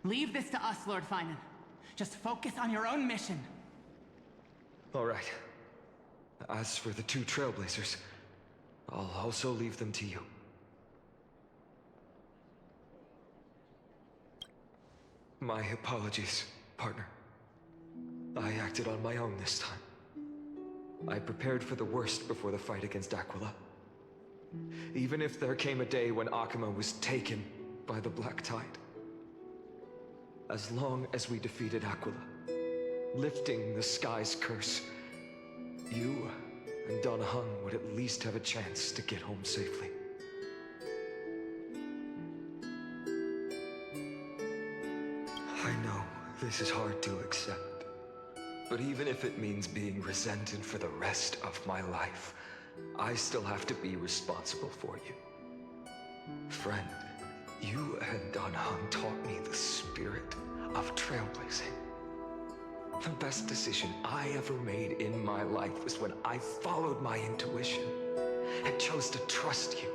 Leave this to us, Lord Finan. Just focus on your own mission. All right. As for the two Trailblazers, I'll also leave them to you. My apologies, partner. I acted on my own this time. I prepared for the worst before the fight against Aquila. Even if there came a day when Akuma was taken by the Black Tide. As long as we defeated Aquila, lifting the sky's curse, you and Donna Hung would at least have a chance to get home safely. I know this is hard to accept, but even if it means being resented for the rest of my life, I still have to be responsible for you. Friend, you and Donna Hung taught me the spirit of trailblazing. The best decision I ever made in my life was when I followed my intuition and chose to trust you.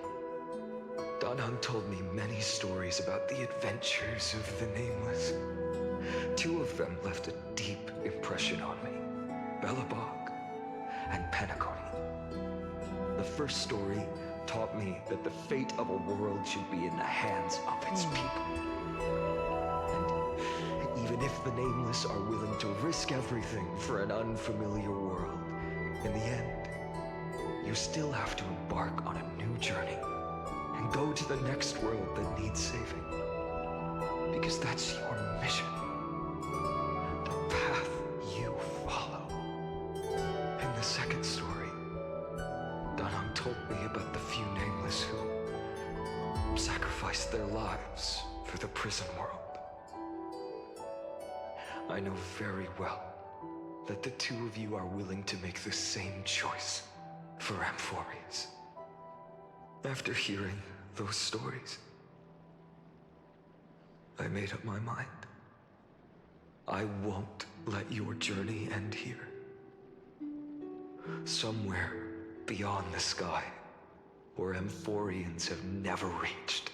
Don Hung told me many stories about the adventures of the Nameless. Two of them left a deep impression on me, Belobog and Penacony. The first story taught me that the fate of a world should be in the hands of its people. And even if the Nameless are willing to risk everything for an unfamiliar world, in the end, you still have to embark on a new journey and go to the next world that needs saving. Because that's your mission. The path you follow. In the second story, Danang told me about the few Nameless who sacrificed their lives for the prison world. I know very well that the two of you are willing to make the same choice for Amphoreus. After hearing those stories, I made up my mind. I won't let your journey end here. Somewhere beyond the sky, where Amphoreans have never reached,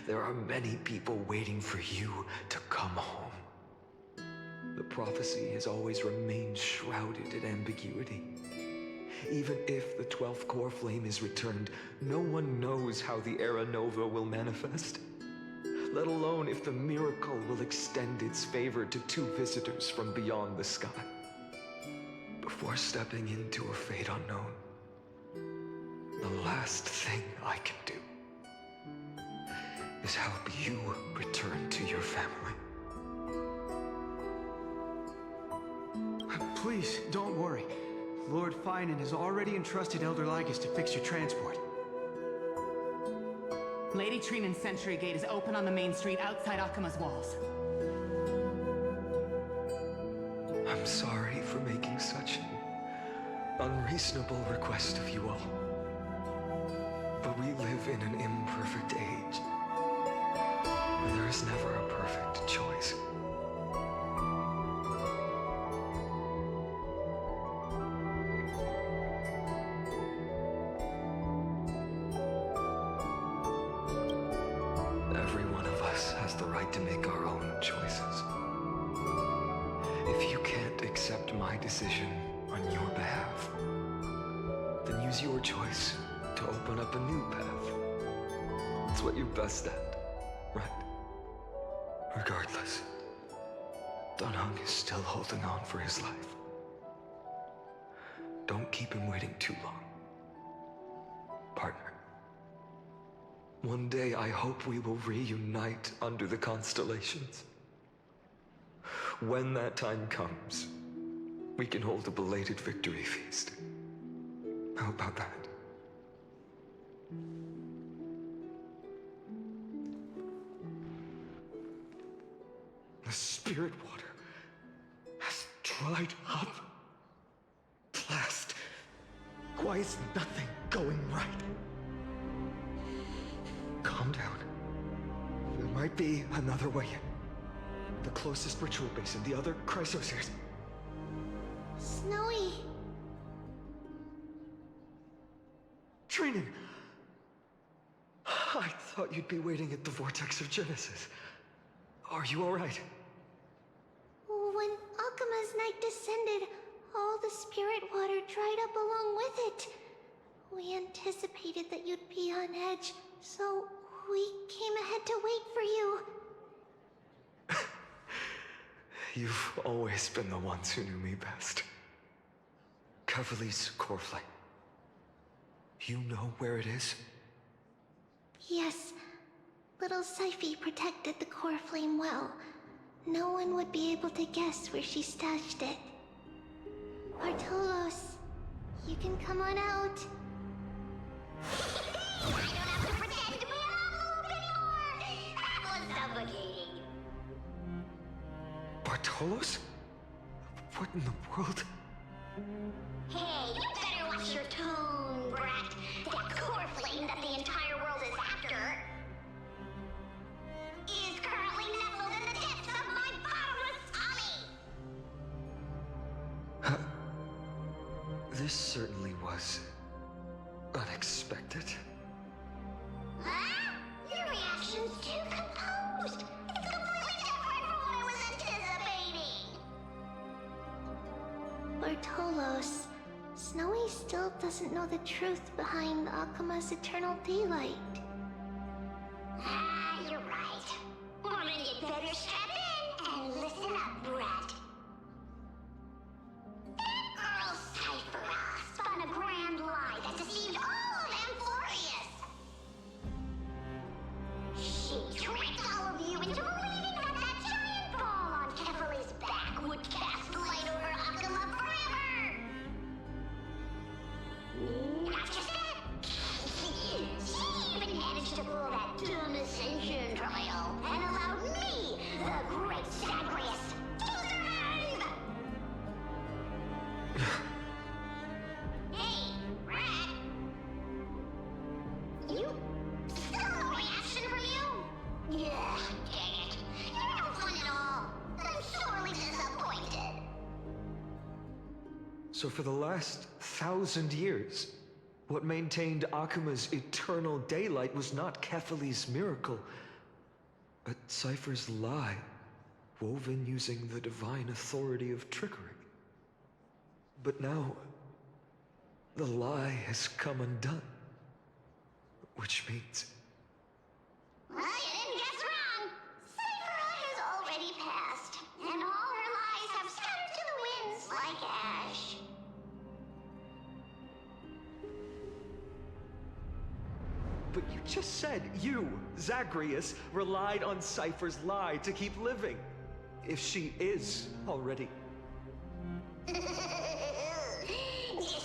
there are many people waiting for you to come home. The prophecy has always remained shrouded in ambiguity. Even if the 12th core flame is returned, no one knows how the Era Nova will manifest. Let alone if the miracle will extend its favor to two visitors from beyond the sky. Before stepping into a fate unknown, the last thing I can do is help you return to your family. Please, don't worry. Lord Finan has already entrusted Elder Lygus to fix your transport. Lady Trinan's Sentry Gate is open on the main street outside Akuma's walls. I'm sorry for making such an unreasonable request of you all. But we live in an imperfect age, where there is never a perfect choice. Every one of us has the right to make our own choices. If you can't accept my decision on your behalf, then you use your choice to open up a new path. It's what you're best at, right? Regardless, Dan Heng is still holding on for his life. Don't keep him waiting too long. Partner. One day I hope we will reunite under the constellations. When that time comes, we can hold a belated victory feast. How about that? The spirit water has dried up. Blast. Why is nothing going right? Calm down. There might be another way in. The closest ritual basin, the other chrysosers. Snowy. Trinan! I thought you'd be waiting at the Vortex of Genesis. Are you alright? When Akuma's night descended, all the spirit water dried up along with it. We anticipated that you'd be on edge, so we came ahead to wait for you. You've always been the ones who knew me best. Cavalli's core flame. You know where it is? Yes. Little Syphi protected the core flame well. No one would be able to guess where she stashed it. Bartolos, you can come on out. I don't have to pretend to be an envelope anymore! That was suffocating. Bartolos? What in the world? Hey, you better watch your tone, brat. That core flame that the entire world is after is currently nestled in the depths of my bottomless tummy! This certainly was unexpected. Huh? Your reaction's too composed. It's completely different from what I was anticipating. Bartolos, Snowy still doesn't know the truth behind Akuma's eternal daylight. Ah, you're right. Well, then you'd better strap in and listen up, brat. That girl Cypher spun a grand lie that deceived all of Amphoreus. She tricked all of you into believing that that giant ball on Kefali's back would cast light over Akuma forever. Not just that. She even managed to pull that dumb ascension trial and allowed me, the great Zagreus, to survive! Hey, Rat! You... still no reaction from you? Yeah, dang it. You're no fun at all. I'm sorely disappointed. So for the last 1,000 years, what maintained Akuma's eternal daylight was not Kefali's miracle, but Cypher's lie, woven using the divine authority of trickery. But now, the lie has come undone. Which means... Well, you didn't guess wrong. Cypher has already passed, and all her lies have scattered to the winds like ash. But you just said you, Zagreus, relied on Cypher's lie to keep living. If she is already... Guess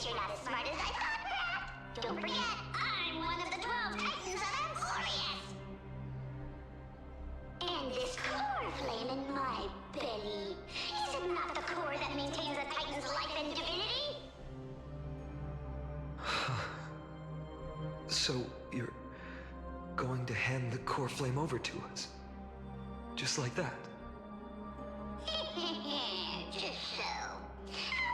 you're not as smart as I thought, Brat. Don't forget, I'm one of the 12 Titans of Amphoreus. And this core flame in my belly, is it not the core that maintains a Titan's life and divinity? So, you're going to hand the core flame over to us? Just like that? Just so. How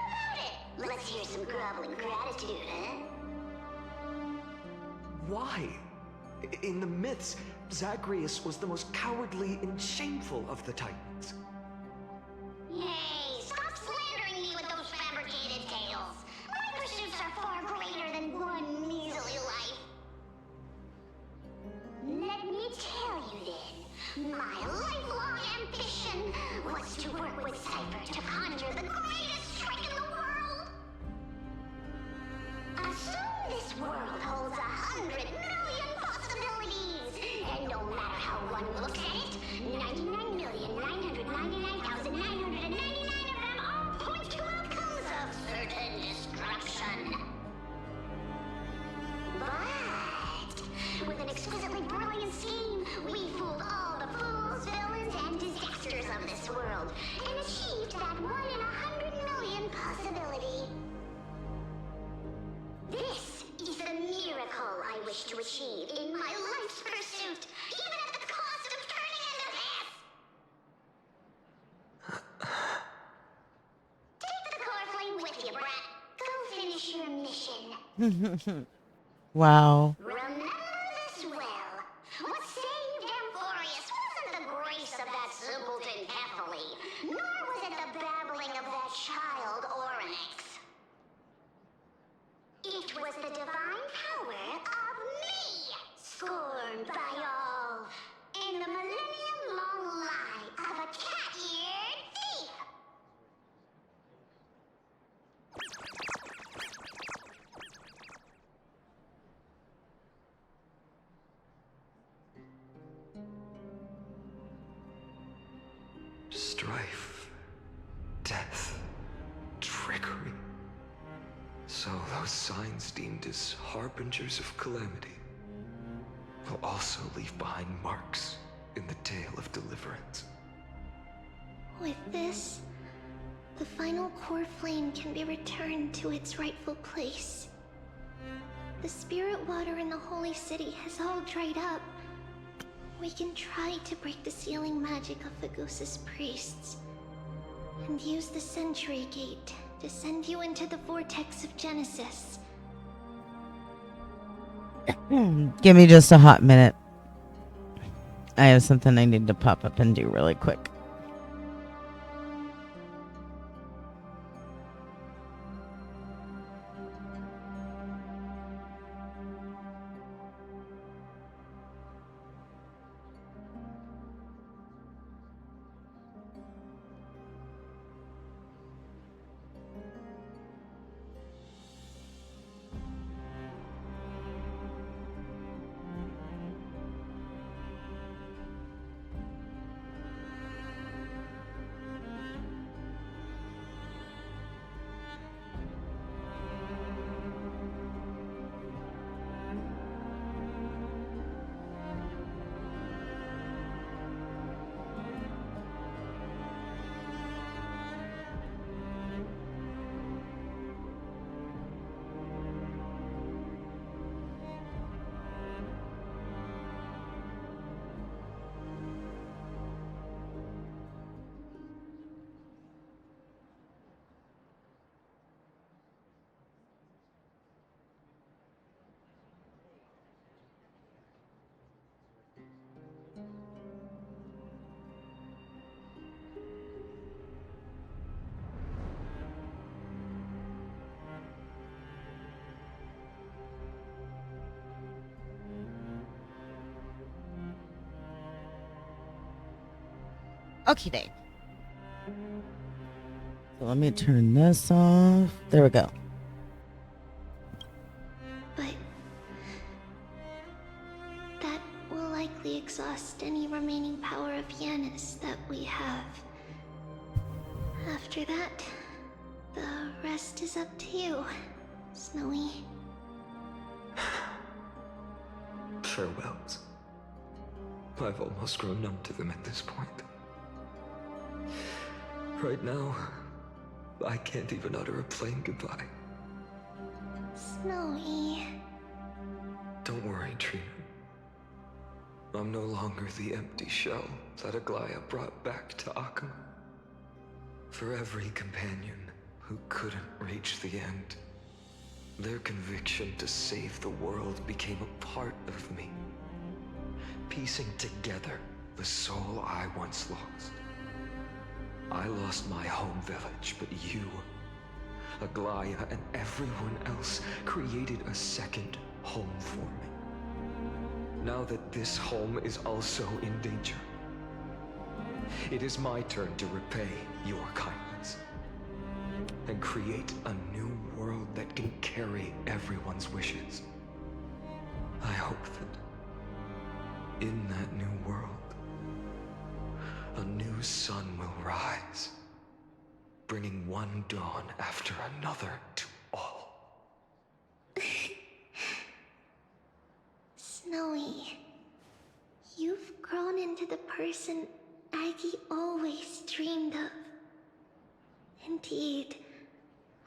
about it? Let's hear some groveling gratitude, huh? Why? In the myths, Zagreus was the most cowardly and shameful of the Titans. Hey, stop slandering me with those fabricated tales. My pursuits are far greater than glory miracle I wish to achieve in my life's pursuit, even at the cost of turning into this! Take the core flame with you, brat. Go finish your mission. Wow. Remember this well. What saved Amphoreus wasn't the grace of that simpleton Ethely, nor was it the babbling of that child Oryx. It was the divine power of me, scorned by all, and the millennium-long lie of a cat-eared thief. Strife, death, trickery. So those signs deemed as harbingers of calamity will also leave behind marks in the tale of deliverance. With this, the final core flame can be returned to its rightful place. The spirit water in the holy city has all dried up. We can try to break the sealing magic of Fagusis priests and use the Century Gate to send you into the vortex of Genesis. Give me just a hot minute. I have something I need to pop up and do really quick. Okay, Dave. So let me turn this off. There we go. But that will likely exhaust any remaining power of Yanis that we have. After that, the rest is up to you, Snowy. Farewells. I've almost grown numb to them at this point. Right now, I can't even utter a plain goodbye. Snowy. Don't worry, Trina. I'm no longer the empty shell that Aglaya brought back to Akuma. For every companion who couldn't reach the end, their conviction to save the world became a part of me, piecing together the soul I once lost. I lost my home village, but you, Aglaya, and everyone else created a second home for me. Now that this home is also in danger, it is my turn to repay your kindness and create a new world that can carry everyone's wishes. I hope that in that new world, a new sun will rise, bringing one dawn after another to all. Snowy, you've grown into the person Aggie always dreamed of. Indeed,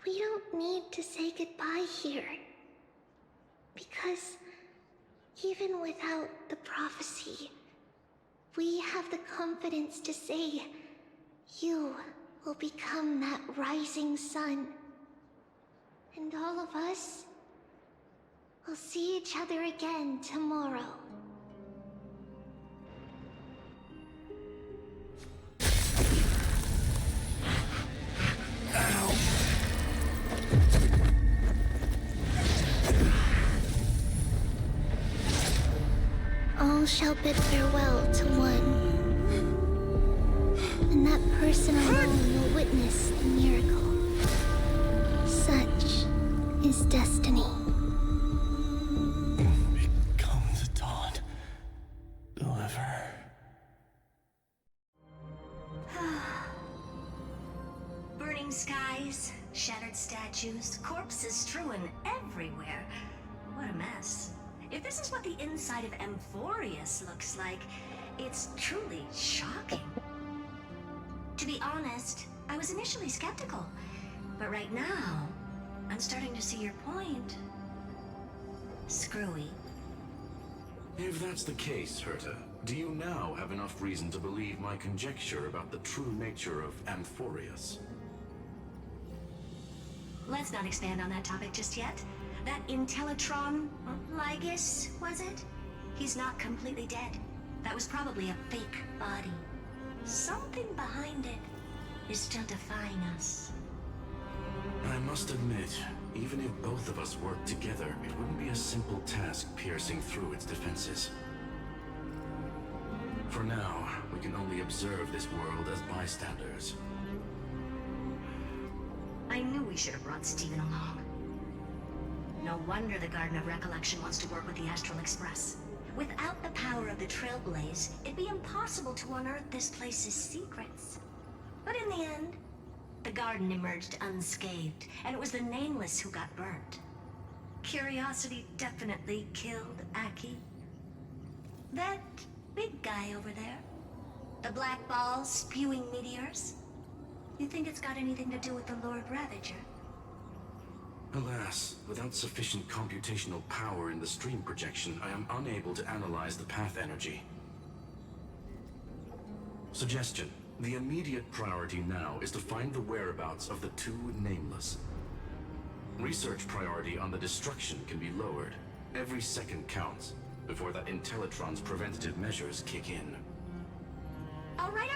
we don't need to say goodbye here. Because even without the prophecy, we have the confidence to say you will become that rising sun. And all of us will see each other again tomorrow. All shall bid farewell to one, and that person alone will witness the miracle. Such is destiny. Come the dawn. Deliver. Burning skies, shattered statues, corpses strewn everywhere. What a mess. If this is what the inside of Amphoreus looks like, it's truly shocking. To be honest, I was initially skeptical, but right now, I'm starting to see your point. Screwy. If that's the case, Herta, do you now have enough reason to believe my conjecture about the true nature of Amphoreus? Let's not expand on that topic just yet. That Intellitron, Lygus, was it? He's not completely dead. That was probably a fake body. Something behind it is still defying us. I must admit, even if both of us worked together, it wouldn't be a simple task piercing through its defenses. For now, we can only observe this world as bystanders. I knew we should have brought Steven along. No wonder the Garden of Recollection wants to work with the Astral Express. Without the power of the Trailblaze, it'd be impossible to unearth this place's secrets. But in the end, the garden emerged unscathed, and it was the Nameless who got burnt. Curiosity definitely killed Aki. That big guy over there, the black ball spewing meteors, you think it's got anything to do with the Lord Ravager? Alas, without sufficient computational power in the stream projection, I am unable to analyze the path energy. Suggestion. The immediate priority now is to find the whereabouts of the two Nameless. Research priority on the destruction can be lowered. Every second counts before that Intellitron's preventative measures kick in. All right.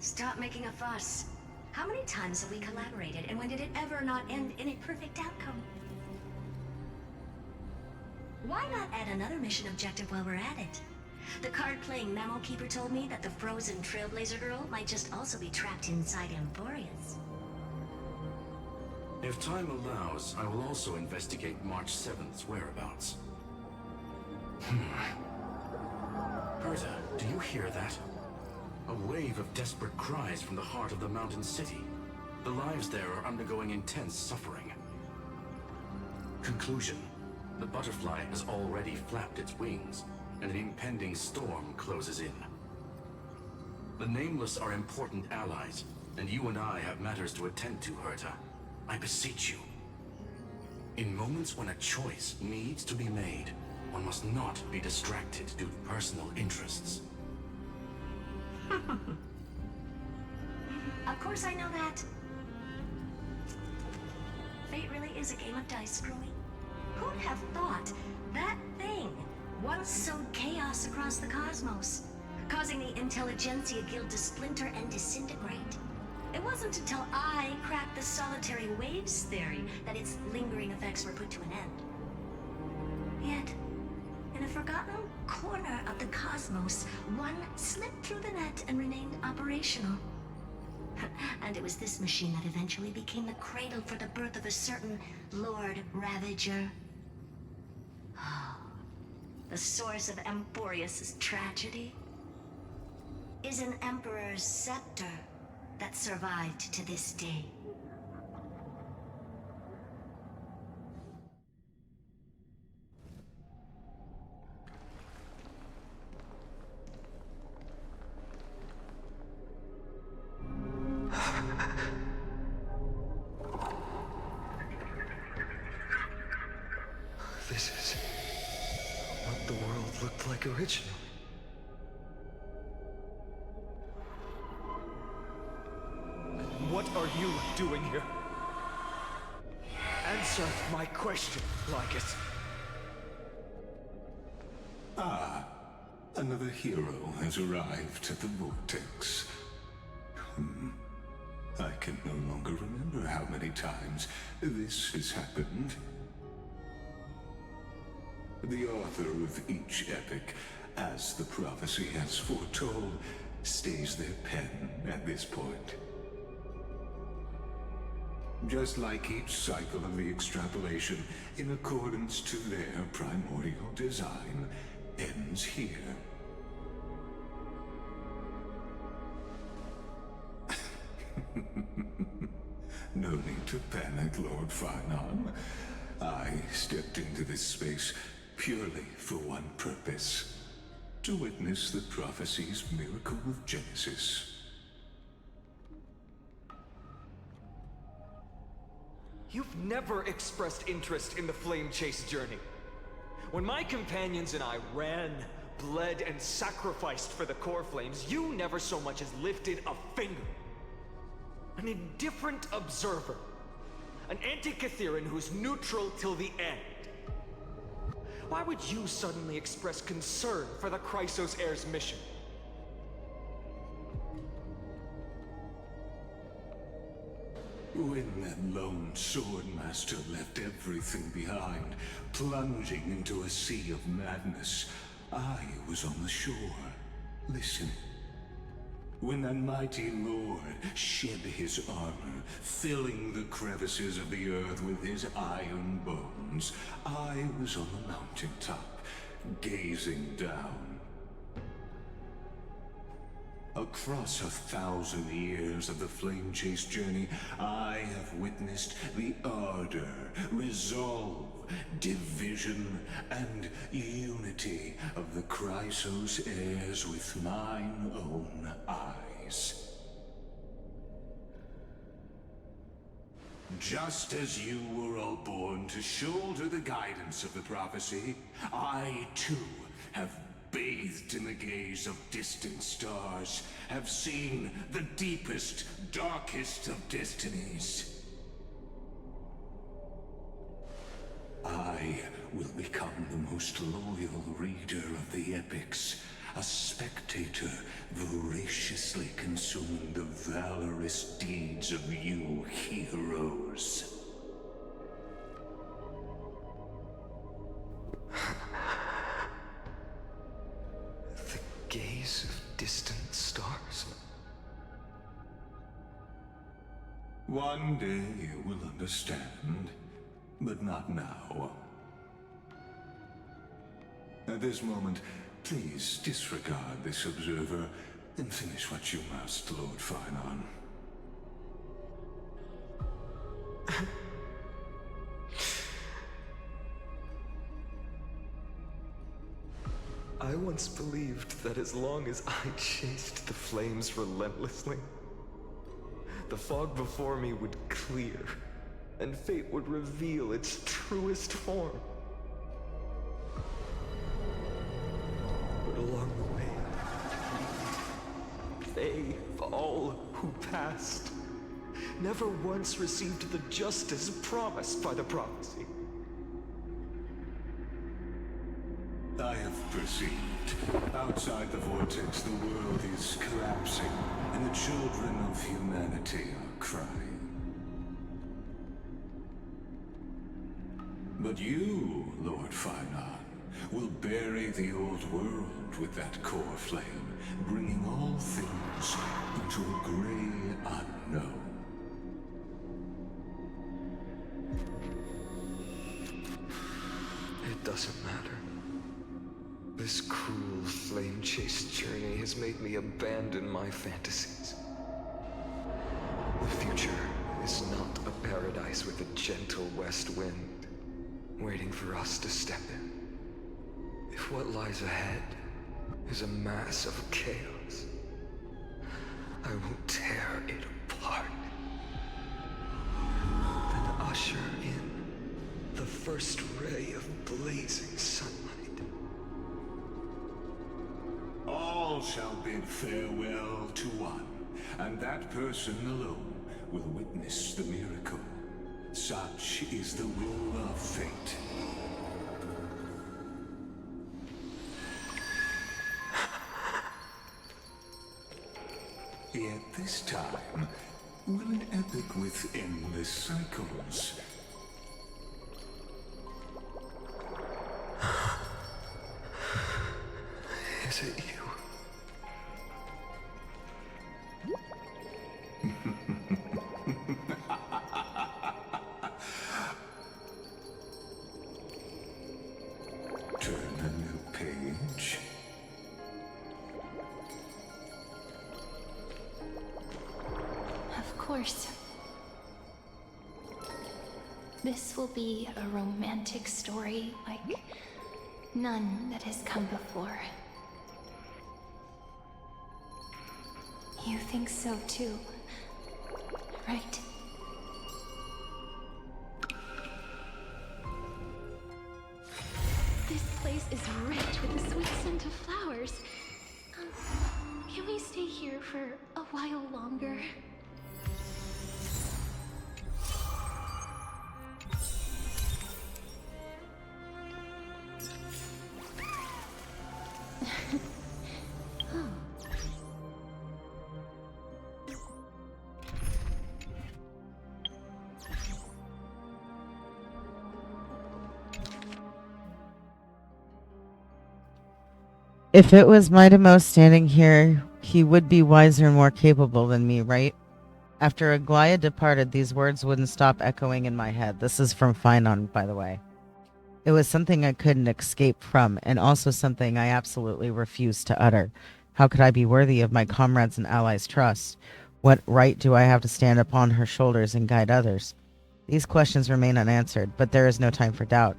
Stop making a fuss. How many times have we collaborated, and when did it ever not end in a perfect outcome? Why not add another mission objective while we're at it? The card-playing memo keeper told me that the frozen Trailblazer girl might just also be trapped inside Amphoreus. If time allows, I will also investigate March 7th's whereabouts. Herta, do you hear that? A wave of desperate cries from the heart of the mountain city. The lives there are undergoing intense suffering. Conclusion. The butterfly has already flapped its wings, and an impending storm closes in. The Nameless are important allies, and you and I have matters to attend to, Herta. I beseech you. In moments when a choice needs to be made, one must not be distracted due to personal interests. Of course I know that. Fate really is a game of dice, Screwy. Who'd have thought that thing once sowed chaos across the cosmos, causing the Intelligentsia Guild to splinter and disintegrate? It wasn't until I cracked the solitary waves theory that its lingering effects were put to an end. Yet, in a forgotten corner of the cosmos, one slipped through the net and remained operational. And it was this machine that eventually became the cradle for the birth of a certain Lord Ravager. The source of Amphoreus' tragedy is an Emperor's scepter that survived to this day. This is the world looked like originally. What are you doing here? Answer my question, Lycus. Ah, another hero has arrived at the Vortex. I can no longer remember how many times this has happened. The author of each epic, as the prophecy has foretold, stays their pen at this point. Just like each cycle of the extrapolation, in accordance to their primordial design, ends here. No need to panic, Lord Farnon. I stepped into this space purely for one purpose: to witness the prophecy's miracle of Genesis. You've never expressed interest in the Flame Chase journey. When my companions and I ran, bled, and sacrificed for the core flames, you never so much as lifted a finger. An indifferent observer. An anti-Catharan who's neutral till the end. Why would you suddenly express concern for the Chrysos heir's mission? When that lone swordmaster left everything behind, plunging into a sea of madness, I was on the shore, listening. When that mighty lord shed his armor, filling the crevices of the earth with his iron bones, I was on the mountaintop, gazing down. Across 1,000 years of the Flame Chase journey, I have witnessed the ardor, resolve, division, and unity of the Chrysos heirs with mine own eyes. Just as you were all born to shoulder the guidance of the prophecy, I too have bathed in the gaze of distant stars, have seen the deepest, darkest of destinies. I will become the most loyal reader of the epics, a spectator voraciously consuming the valorous deeds of you heroes. Gaze of distant stars. One day you will understand, but not now. At this moment, please disregard this observer and finish what you must, Lord Farnon. I once believed that as long as I chased the flames relentlessly, the fog before me would clear, and fate would reveal its truest form. But along the way, they, all who passed, never once received the justice promised by the prophecy. I have perceived. Outside the vortex, the world is collapsing, and the children of humanity are crying. But you, Lord Farnon, will bury the old world with that core flame, bringing all things into a gray unknown. It doesn't matter. This cruel flame chase journey has made me abandon my fantasies. The future is not a paradise with a gentle west wind, waiting for us to step in. If what lies ahead is a mass of chaos, I will tear it apart. Then usher in the first ray of blazing sunlight. All shall bid farewell to one, and that person alone will witness the miracle. Such is the will of fate. Yet this time, will an epic with endless cycles. Is it you? Turn a new page. Of course. This will be a romantic story like none that has come before. You think so too, right? This place is rich with the sweet scent of flowers. Can we stay here for a while longer? If it was Mightymo standing here, he would be wiser and more capable than me, right? After Aglaia departed, these words wouldn't stop echoing in my head. This is from Finon, by the way. It was something I couldn't escape from, and also something I absolutely refused to utter. How could I be worthy of my comrades' and allies' trust? What right do I have to stand upon her shoulders and guide others? These questions remain unanswered, but there is no time for doubt.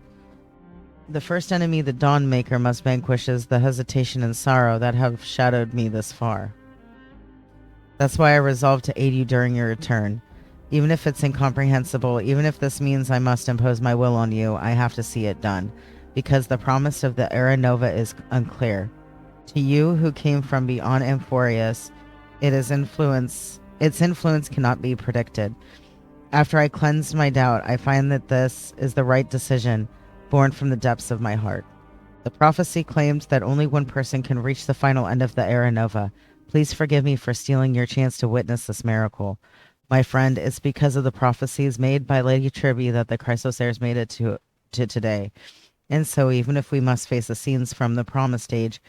The first enemy the Dawnmaker must vanquish is the hesitation and sorrow that have shadowed me this far. That's why I resolved to aid you during your return. Even if it's incomprehensible, even if this means I must impose my will on you, I have to see it done, because the promise of the Era Nova is unclear. To you, who came from beyond Amphoreus, its influence cannot be predicted. After I cleansed my doubt, I find that this is the right decision, born from the depths of my heart. The prophecy claimed that only one person can reach the final end of the Era Nova. Please forgive me for stealing your chance to witness this miracle. My friend, it's because of the prophecies made by Lady Tribby that the Chrysosairs made it to today. And so, even if we must face the scenes from the promise stage,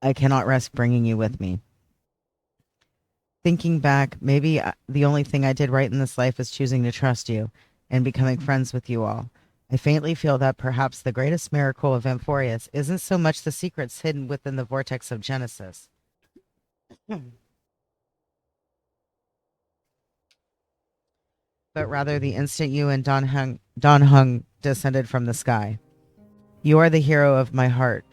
I cannot rest bringing you with me. Thinking back, maybe the only thing I did right in this life is choosing to trust you and becoming friends with you all. I faintly feel that perhaps the greatest miracle of Amphoreus isn't so much the secrets hidden within the vortex of Genesis. But rather the instant you and Don Hung descended from the sky. You are the hero of my heart.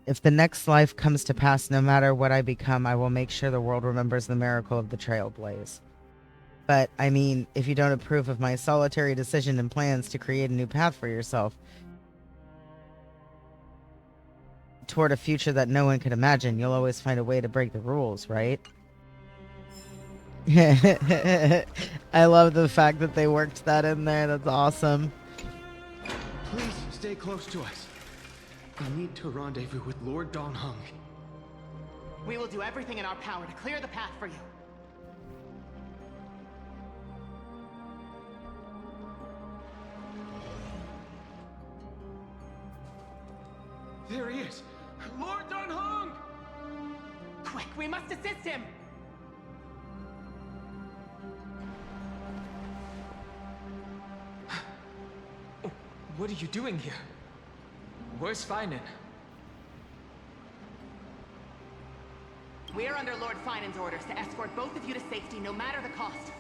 If the next life comes to pass, no matter what I become, I will make sure the world remembers the miracle of the Trailblaze. But, I mean, if you don't approve of my solitary decision and plans to create a new path for yourself toward a future that no one could imagine, you'll always find a way to break the rules, right? I love the fact that they worked that in there. That's awesome. Please stay close to us. I need to rendezvous with Lord Don Hung. We will do everything in our power to clear the path for you. There he is! Lord Don Hung! Quick, we must assist him! What are you doing here? Where's Finan? We are under Lord Finan's orders to escort both of you to safety, no matter the cost.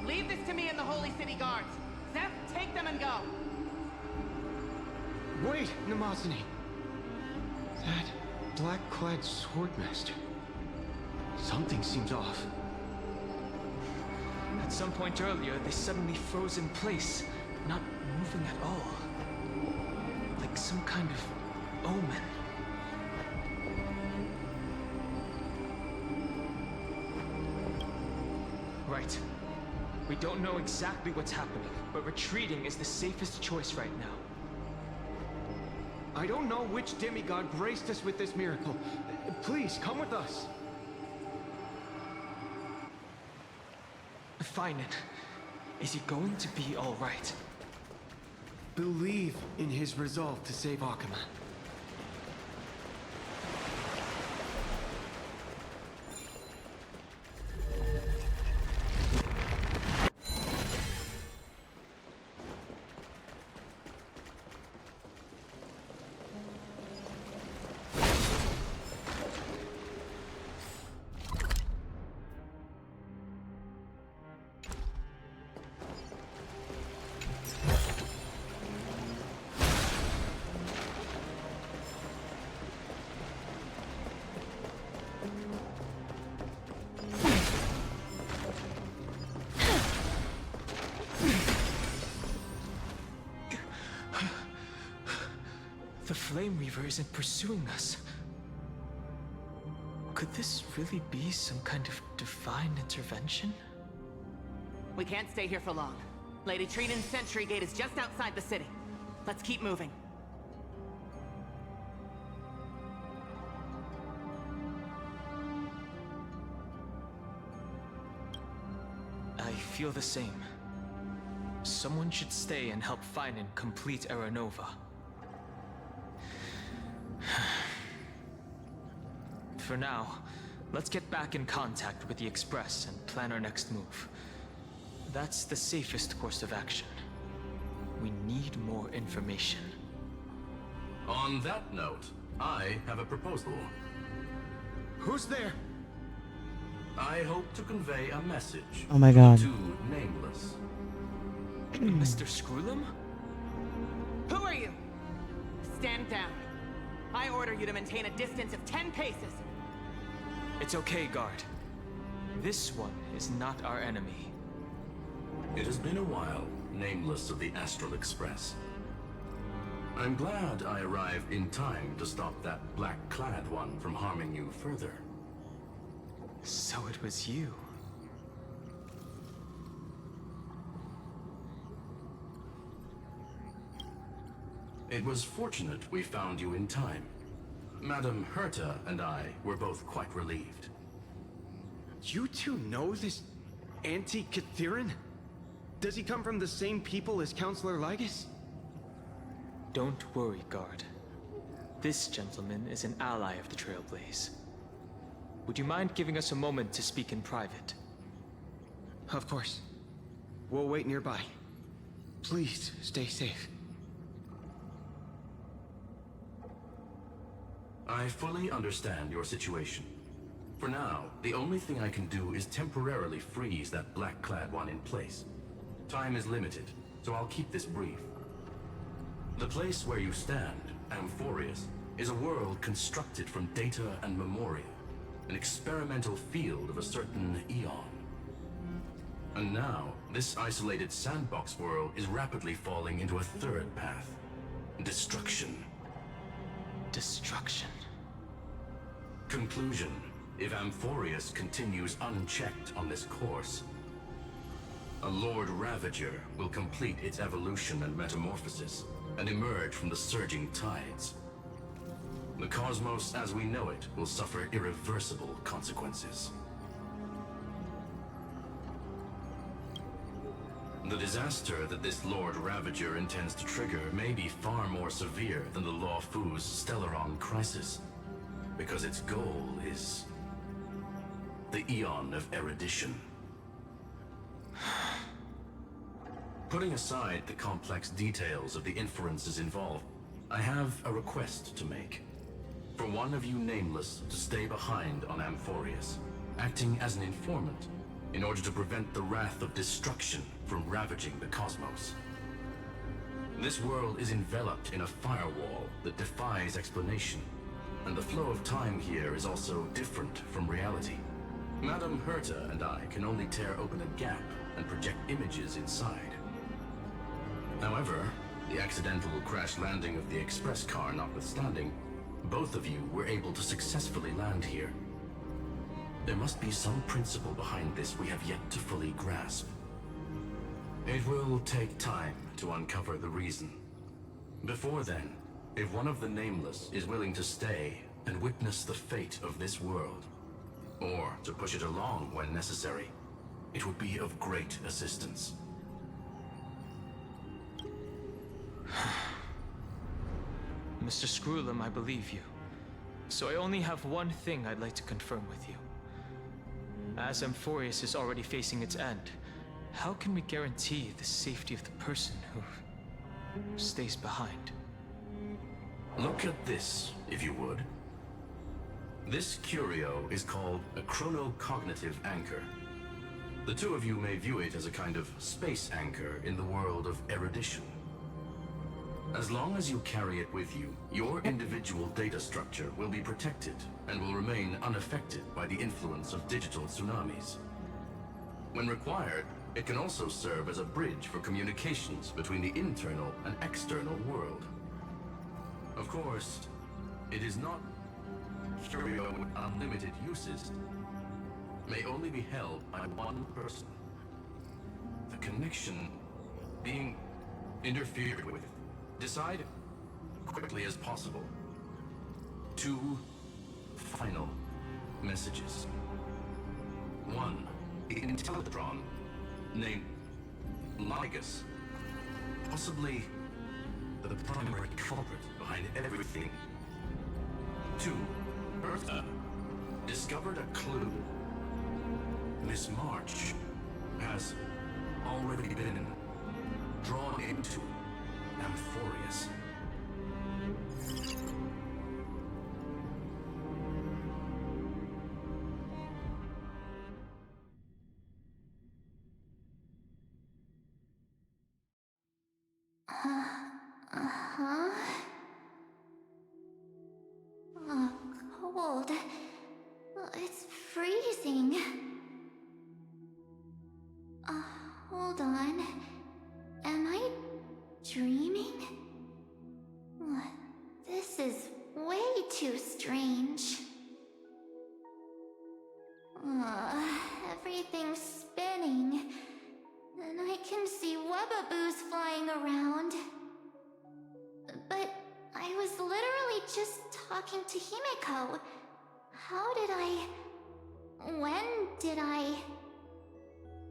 Leave this to me and the Holy City Guards. Zeph, take them and go. Wait, Namazani. That black-clad swordmaster. Something seems off. At some point earlier, they suddenly froze in place, not moving at all. Like some kind of omen. We don't know exactly what's happening, but retreating is the safest choice right now. I don't know which demigod graced us with this miracle. Please, come with us. Finan, is he going to be all right? Believe in his resolve to save Akuma. The Flame Reaver isn't pursuing us. Could this really be some kind of divine intervention? We can't stay here for long. Lady Trinan's sentry gate is just outside the city. Let's keep moving. I feel the same. Someone should stay and help Finan complete Aranova. For now, let's get back in contact with the Express and plan our next move. That's the safest course of action. We need more information. On that note, I have a proposal. Who's there? I hope to convey a message. Oh my God. To Nameless. Mr. Screwlum? Who are you? Stand down. I order you to maintain a distance of 10 paces. It's okay, guard. This one is not our enemy. It has been a while, Nameless of the Astral Express. I'm glad I arrived in time to stop that black-clad one from harming you further. So it was you. It was fortunate we found you in time. Madam Herta and I were both quite relieved. You two know this anti-Cathiran? Does he come from the same people as Counselor Lygus? Don't worry, guard. This gentleman is an ally of the Trailblaze. Would you mind giving us a moment to speak in private? Of course. We'll wait nearby. Please, stay safe. I fully understand your situation. For now, the only thing I can do is temporarily freeze that black-clad one in place. Time is limited, so I'll keep this brief. The place where you stand, Amphoreus, is a world constructed from data and memoria, an experimental field of a certain eon. And now, this isolated sandbox world is rapidly falling into a third path. Destruction. Destruction. Conclusion. If Amphoreus continues unchecked on this course, a Lord Ravager will complete its evolution and metamorphosis, and emerge from the surging tides. The cosmos as we know it will suffer irreversible consequences. The disaster that this Lord Ravager intends to trigger may be far more severe than the Law Fu's Stellaron crisis, because its goal is the Eon of Erudition. Putting aside the complex details of the inferences involved, I have a request to make. For one of you Nameless to stay behind on Amphoreus, acting as an informant, in order to prevent the wrath of destruction from ravaging the cosmos. This world is enveloped in a firewall that defies explanation, and the flow of time here is also different from reality. Madam Herta and I can only tear open a gap and project images inside. However, the accidental crash landing of the express car notwithstanding, both of you were able to successfully land here. There must be some principle behind this we have yet to fully grasp. It will take time to uncover the reason. Before then, if one of the Nameless is willing to stay and witness the fate of this world, or to push it along when necessary, it would be of great assistance. Mr. Screwlum, I believe you. So I only have one thing I'd like to confirm with you. As Amphoreus is already facing its end, how can we guarantee the safety of the person who stays behind? Look at this, if you would. This curio is called a chronocognitive anchor. The two of you may view it as a kind of space anchor in the world of erudition. As long as you carry it with you, your individual data structure will be protected and will remain unaffected by the influence of digital tsunamis. When required, it can also serve as a bridge for communications between the internal and external world. Of course, it is not curio with unlimited uses. May only be held by one person. The connection being interfered with. Decide quickly as possible. 2 final messages. 1, the Intellatron, named Ligus, possibly the primary culprit behind everything. 2, Eartha, discovered a clue. Miss March has already been drawn into Amphoreus. Uh-huh. Cold. It's freezing. Hold on. Am I dreaming? This is way too strange. Everything's spinning, and I can see webaboos flying around. But I was literally just talking to Himeko. How did I... When did I...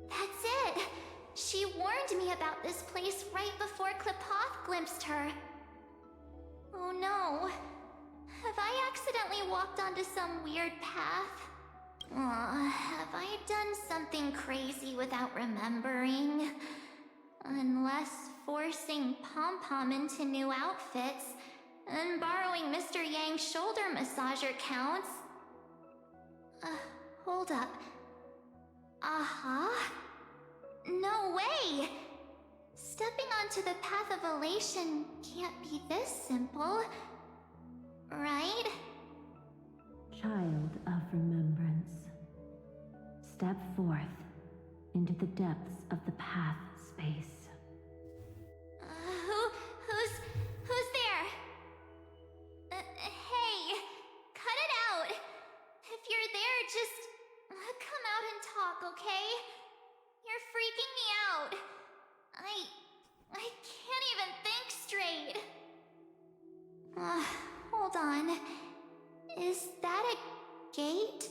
That's it! She warned me about this place right before Klepoth glimpsed her. Oh no. Have I accidentally walked onto some weird path? Have I done something crazy without remembering? Unless forcing Pom-Pom into new outfits and borrowing Mr. Yang's shoulder massager counts. Hold up. No way! Stepping onto the path of elation can't be this simple, right? Child of remembrance, step forth into the depths of the path space. Who's there? Hey, cut it out. If you're there, just come out and talk, okay? You're freaking me out. I can't even think straight. Hold on. Is that a gate?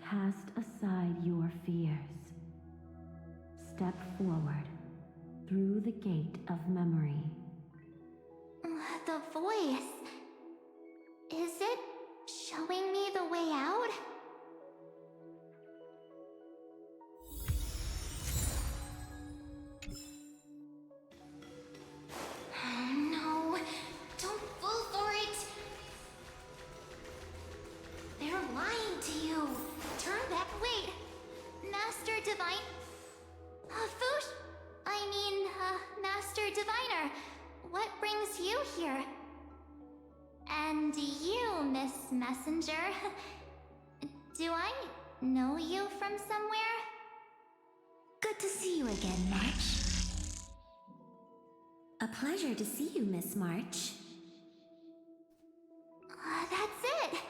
Cast aside your fears. Step forward through the gate of memory. The voice. Is it showing me the way out? No, don't fall for it. They're lying to you. Turn back. Wait, Master Divine. Foosh. Master Diviner. What brings you here? And you, Miss Messenger. Do I know you from somewhere? Good to see you again, March. A pleasure to see you, Miss March. That's it!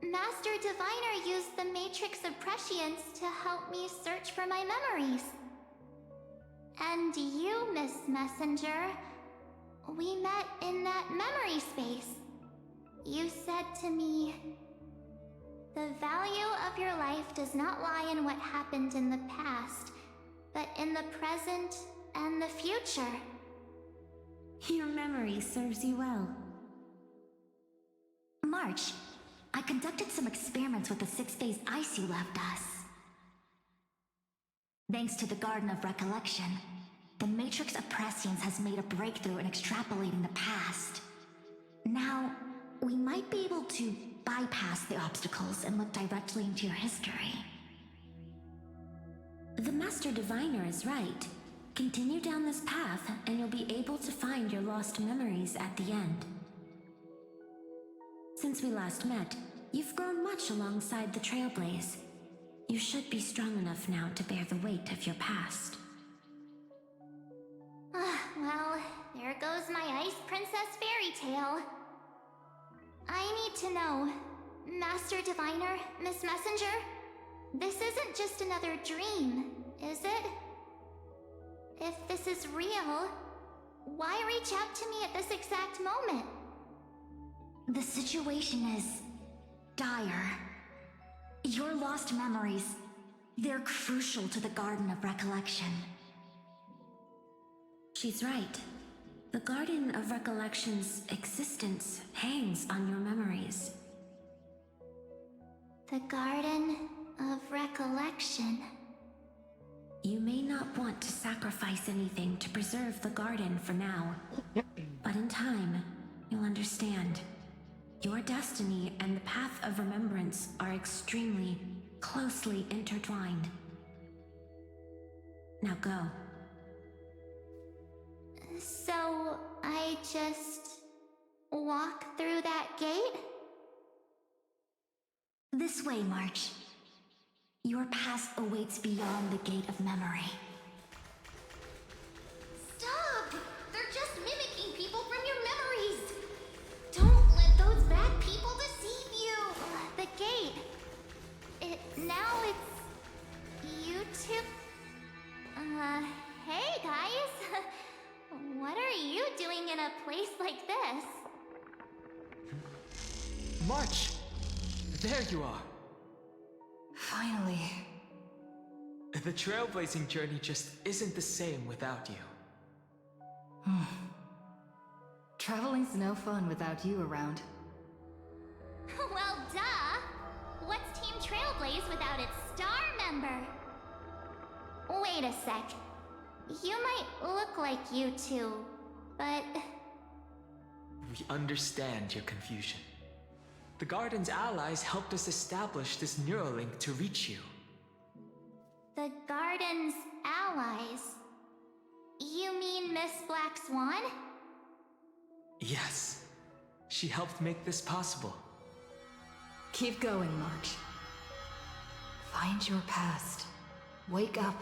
Master Diviner used the Matrix of Prescience to help me search for my memories. And you, Miss Messenger, we met in that memory space. You said to me, the value of your life does not lie in what happened in the past, but in the present and the future. Your memory serves you well. March, I conducted some experiments with the 6-phase ice you left us. Thanks to the Garden of Recollection, the Matrix of Prescience has made a breakthrough in extrapolating the past. Now, we might be able to bypass the obstacles and look directly into your history. The Master Diviner is right. Continue down this path, and you'll be able to find your lost memories at the end. Since we last met, you've grown much alongside the Trailblaze. You should be strong enough now to bear the weight of your past. Well, there goes my Ice Princess fairy tale. I need to know, Master Diviner, Miss Messenger, this isn't just another dream, is it? If this is real, why reach out to me at this exact moment? The situation is dire. Your lost memories, they're crucial to the Garden of Recollection. She's right. The Garden of Recollection's existence hangs on your memories. The Garden of Recollection. You may not want to sacrifice anything to preserve the garden for now, but in time, you'll understand. Your destiny and the path of remembrance are extremely, closely intertwined. Now go. So, I just walk through that gate? This way, March. Your past awaits beyond the Gate of Memory. Stop! They're just mimicking people from your memories! Don't let those bad people deceive you! The gate. Now it's... you two... hey guys! What are you doing in a place like this? March! There you are! Finally. The trailblazing journey just isn't the same without you. Traveling's no fun without you around. Well, duh! What's Team Trailblaze without its star member? Wait a sec. You might look like you two, but... We understand your confusion. The Garden's allies helped us establish this Neuralink to reach you. The Garden's allies? You mean Miss Black Swan? Yes. She helped make this possible. Keep going, March. Find your past. Wake up.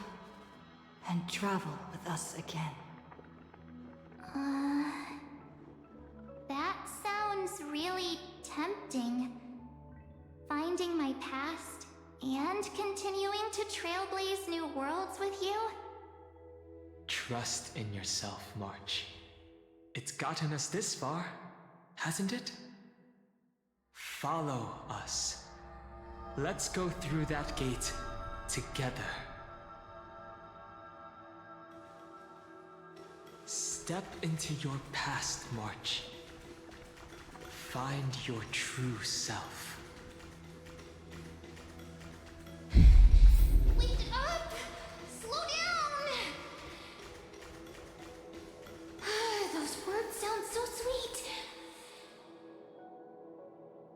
And travel with us again. That sounds really tempting. Finding my past and continuing to trailblaze new worlds with you? Trust in yourself, March. It's gotten us this far, hasn't it? Follow us. Let's go through that gate together. Step into your past, March. Find your true self. Wake up! Slow down! Those words sound so sweet.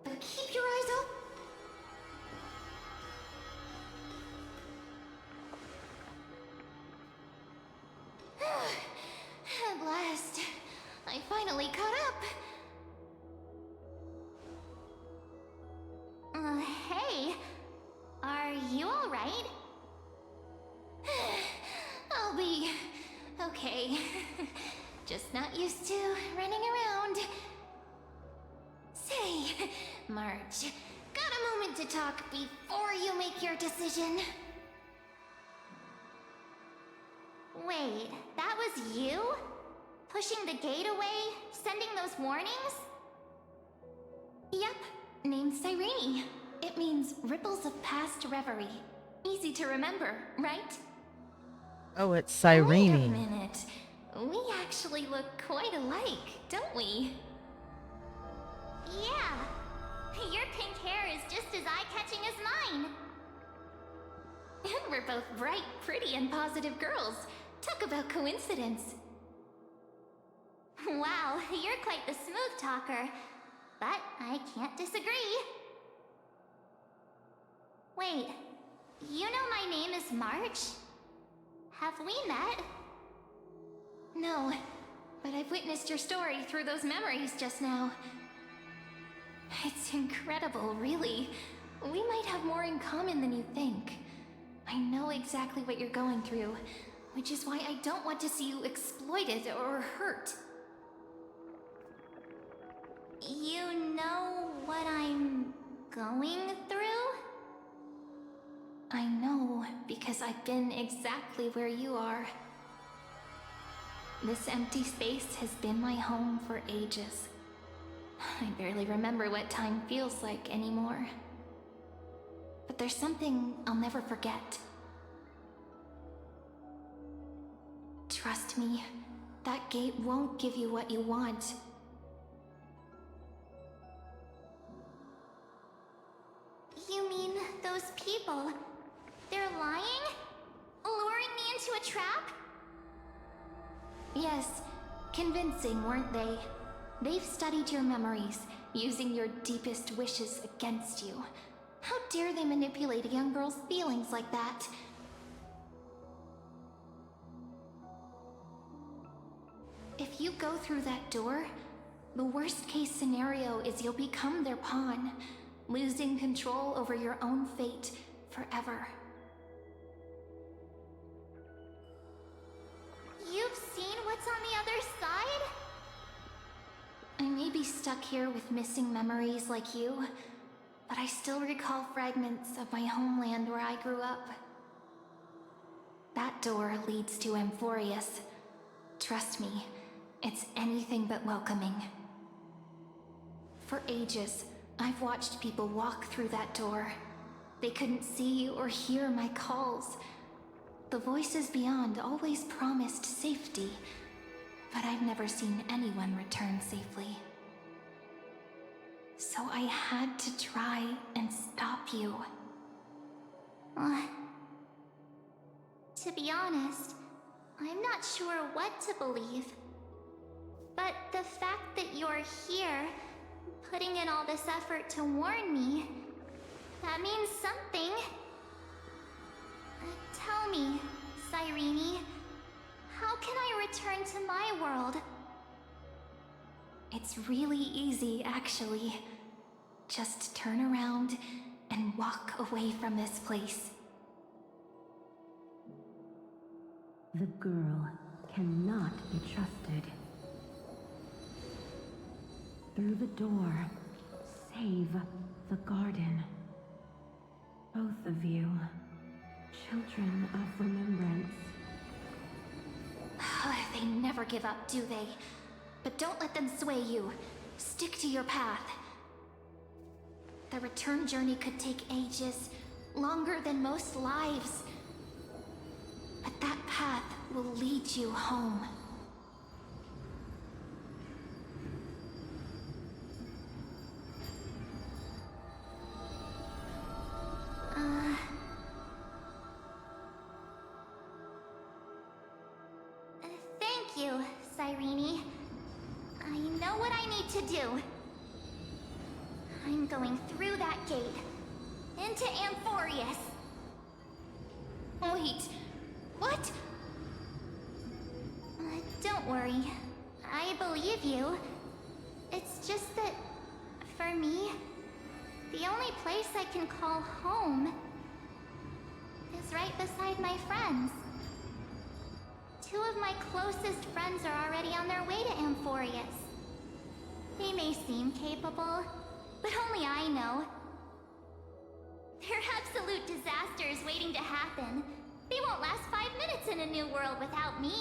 But keep your eyes open. At last, I finally caught up. Hey, are you all right? I'll be okay. Just not used to running around. Say, March, got a moment to talk before you make your decision? Wait, that was you? Pushing the gate away? Sending those warnings? Yep, named Cyrene. It means ripples of past reverie. Easy to remember, right? Oh, it's Wait a Cyrene. minute. We actually look quite alike, don't we? Yeah. Your pink hair is just as eye-catching as mine. And we're both bright, pretty, and positive girls. Talk about coincidence. Wow, you're quite the smooth talker. But I can't disagree. Wait, you know my name is March? Have we met? No, but I've witnessed your story through those memories just now. It's incredible, really. We might have more in common than you think. I know exactly what you're going through, which is why I don't want to see you exploited or hurt. You know what I'm going through? I know, because I've been exactly where you are. This empty space has been my home for ages. I barely remember what time feels like anymore. But there's something I'll never forget. Trust me, that gate won't give you what you want. You mean those people? They're lying? Luring me into a trap? Yes, convincing, weren't they? They've studied your memories, using your deepest wishes against you. How dare they manipulate a young girl's feelings like that? If you go through that door, the worst case scenario is you'll become their pawn, losing control over your own fate forever. You've seen what's on the other side? I may be stuck here with missing memories like you, but I still recall fragments of my homeland where I grew up. That door leads to Amphoreus. Trust me, it's anything but welcoming. For ages, I've watched people walk through that door. They couldn't see or hear my calls. The voices beyond always promised safety, but I've never seen anyone return safely. So I had to try and stop you. To be honest, I'm not sure what to believe. But the fact that you're here, putting in all this effort to warn me, that means something. Tell me, Cyrene, how can I return to my world? It's really easy, actually. Just turn around and walk away from this place. The girl cannot be trusted. Through the door, save the garden. Both of you, children of remembrance. They never give up, do they? But don't let them sway you. Stick to your path. The return journey could take ages, longer than most lives. But that path will lead you home. Thank you, Cyrene. I know what I need to do. I'm going through that gate. Into Amphoreus. Wait, what? Don't worry. I believe you. It's just that, for me, the only place I can call home is right beside my friends. Two of my closest friends are already on their way to Amphoreus. They may seem capable, but only I know. They're absolute disasters waiting to happen. They won't last 5 minutes in a new world without me.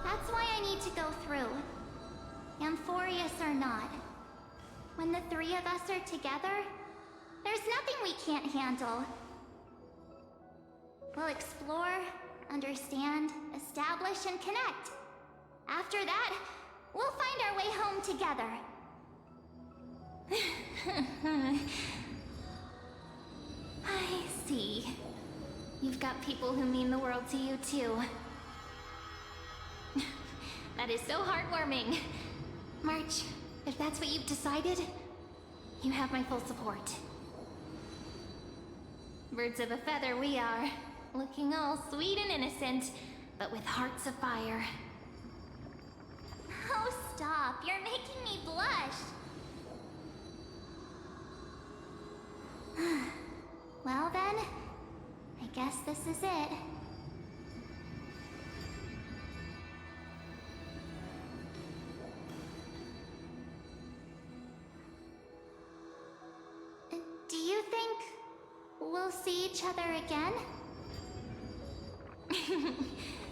That's why I need to go through. Amphoreus or not. When the three of us are together, there's nothing we can't handle. We'll explore, understand, establish, and connect. After that, we'll find our way home together. I see. You've got people who mean the world to you, too. That is so heartwarming. March, if that's what you've decided, you have my full support. Birds of a feather we are, looking all sweet and innocent, but with hearts of fire. Oh, stop. You're making me blush. Well then, I guess this is it. Do you think we'll see each other again?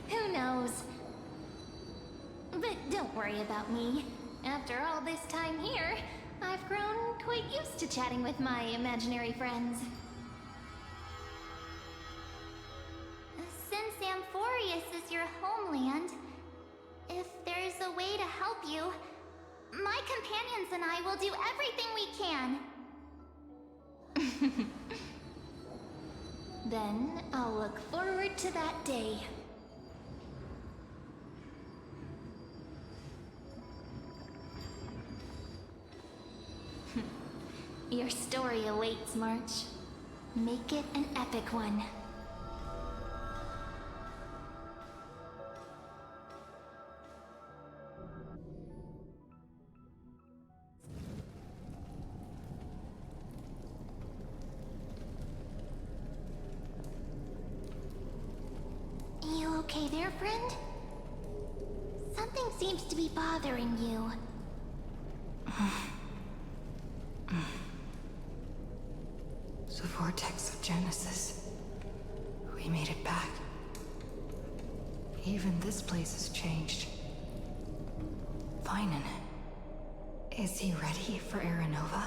Who knows? But don't worry about me. After all this time here, I've grown quite used to chatting with my imaginary friends. Since Amphoreus is your homeland, if there's a way to help you, my companions and I will do everything we can. Then I'll look forward to that day. Your story awaits, March. Make it an epic one. You okay there, friend? Something seems to be bothering you. The vortex of Genesis. We made it back. Even this place has changed. Vinen. Is he ready for Aranova?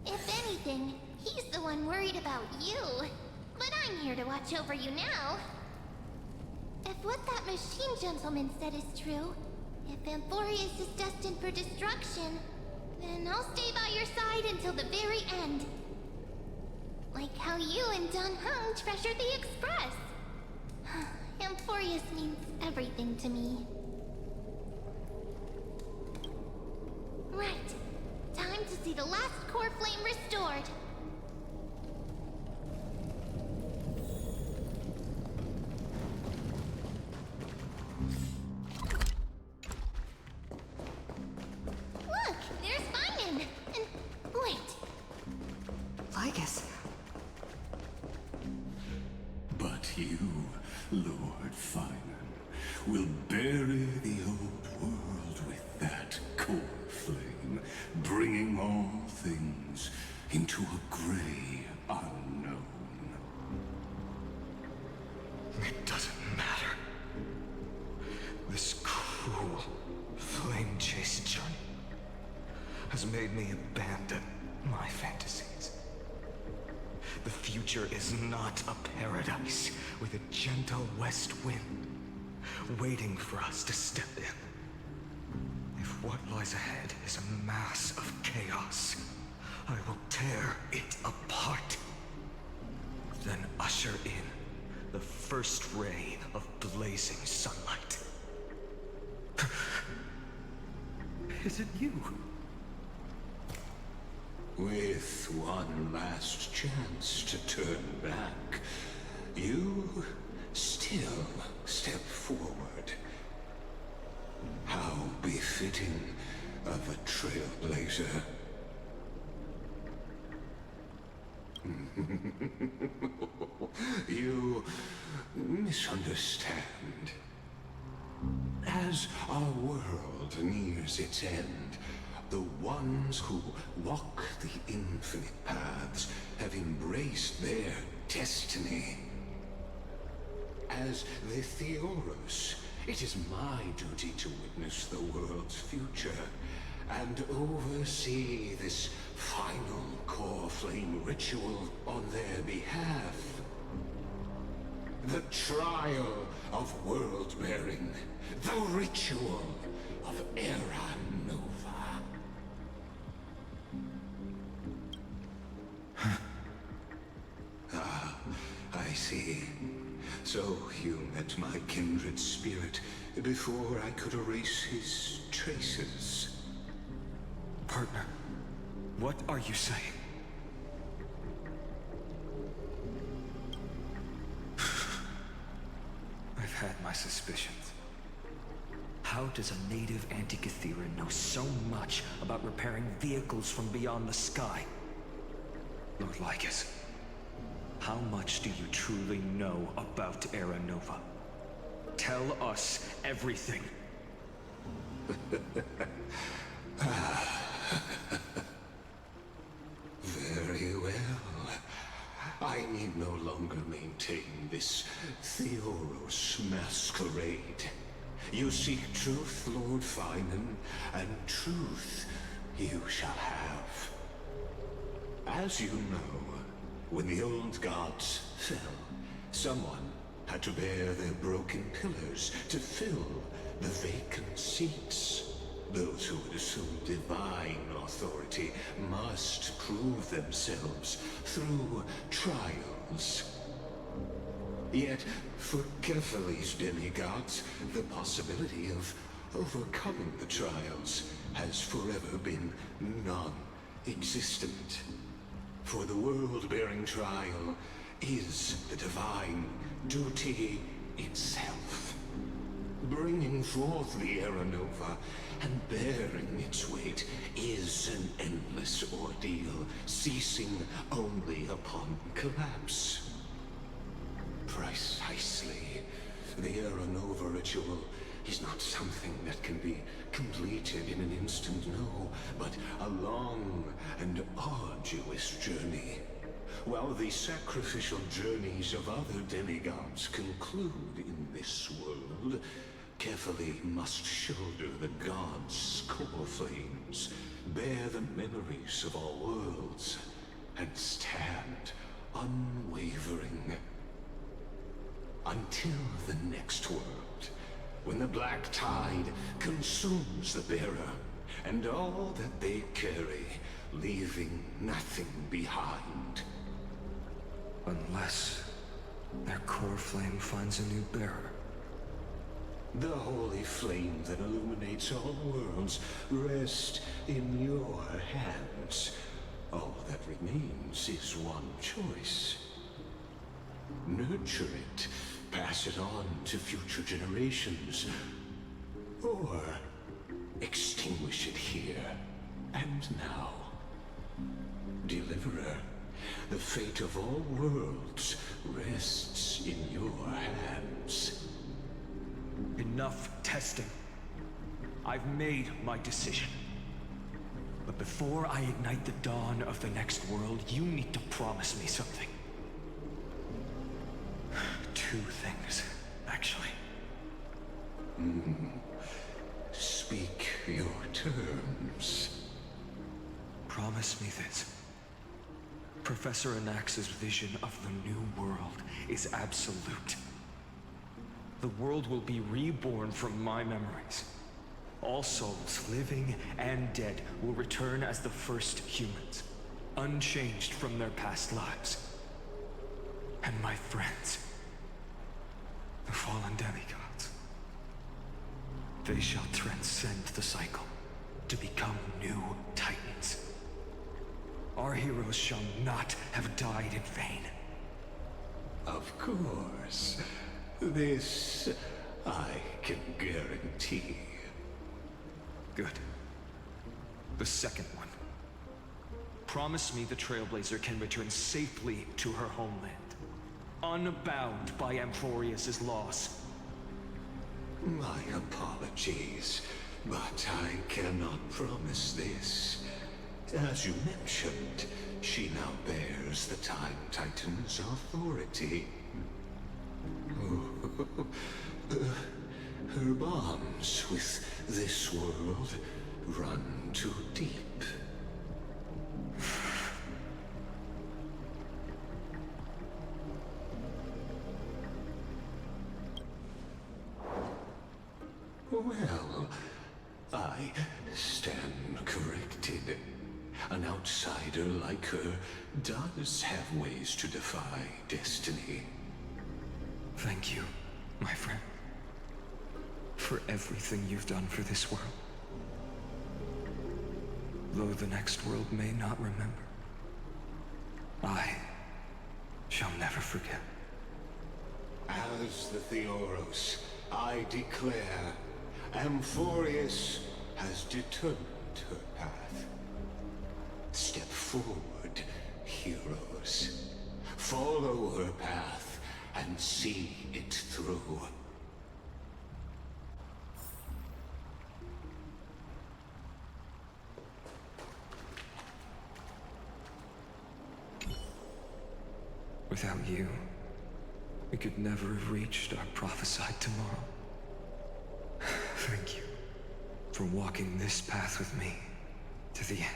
If anything, he's the one worried about you. But I'm here to watch over you now. If what that machine gentleman said is true, if Amphoreus is destined for destruction, then I'll stay by your side until the very end. Like how you and Dun Hung treasured the Express. Amphoreus means everything to me. Right. Time to see the last core flame restored. Look, there's Vinen. And wait. Lygus. But you, Lord Finan, will bury the old world with that core flame, bringing all things into a gray unknown. It doesn't matter. This cruel, flame-chased journey has made me abandon my fantasies. The future is not a paradise with a gentle west wind waiting for us to step in. If what lies ahead is a mass of chaos, I will tear it apart. Then usher in the first ray of blazing sunlight. Is it you? With one last chance to turn back, you still step forward. How befitting of a trailblazer. You misunderstand. As our world nears its end, the ones who walk the infinite paths have embraced their destiny. As the Theoros, it is my duty to witness the world's future and oversee this final core flame ritual on their behalf. The trial of world-bearing, the ritual of Era Nova. Ah, I see. So you met my kindred spirit before I could erase his traces. Partner, what are you saying? I've had my suspicions. How does a native Antikytheran know so much about repairing vehicles from beyond the sky? Lord Lycus, how much do you truly know about Era Nova? Tell us everything. Very well. I need no longer maintain this Theoros masquerade. You seek truth, Lord Finan, and truth you shall have. As you know, when the old gods fell, someone had to bear their broken pillars to fill the vacant seats. Those who would assume divine authority must prove themselves through trials. Yet, for Kefali's demigods, the possibility of overcoming the trials has forever been non-existent. For the world-bearing trial is the divine duty itself. Bringing forth the Era Nova and bearing its weight is an endless ordeal, ceasing only upon collapse. Precisely. The Era Nova ritual is not something that can be completed in an instant, no, but a long and arduous journey. While the sacrificial journeys of other demigods conclude in this world, Kefali must shoulder the gods' core flames, bear the memories of all worlds, and stand unwavering. Until the next world, when the black tide consumes the bearer, and all that they carry, leaving nothing behind. Unless their core flame finds a new bearer. The holy flame that illuminates all worlds rests in your hands. All that remains is one choice. Nurture it, pass it on to future generations, or extinguish it here and now. Deliverer, the fate of all worlds rests in your hands. Enough testing. I've made my decision. But before I ignite the dawn of the next world, you need to promise me something. Two things, actually. Speak your terms. Promise me this. Professor Anax's vision of the new world is absolute. The world will be reborn from my memories. All souls, living and dead, will return as the first humans, unchanged from their past lives. And my friends, the fallen demigods, they shall transcend the cycle to become new titans. Our heroes shall not have died in vain. Of course. This I can guarantee. Good. The second one. Promise me the Trailblazer can return safely to her homeland, unbound by Amphoreus' loss. My apologies, but I cannot promise this. As you mentioned, she now bears the Time Titan's authority. Her bonds with this world run too deep. Well, I stand corrected. An outsider like her does have ways to defy destiny. Thank you, my friend, for everything you've done for this world. Though the next world may not remember, I shall never forget. As the Theoros, I declare, Amphoreus has determined her path. Step forward, heroes. Follow her path and see it through. Without you, we could never have reached our prophesied tomorrow. Thank you for walking this path with me to the end.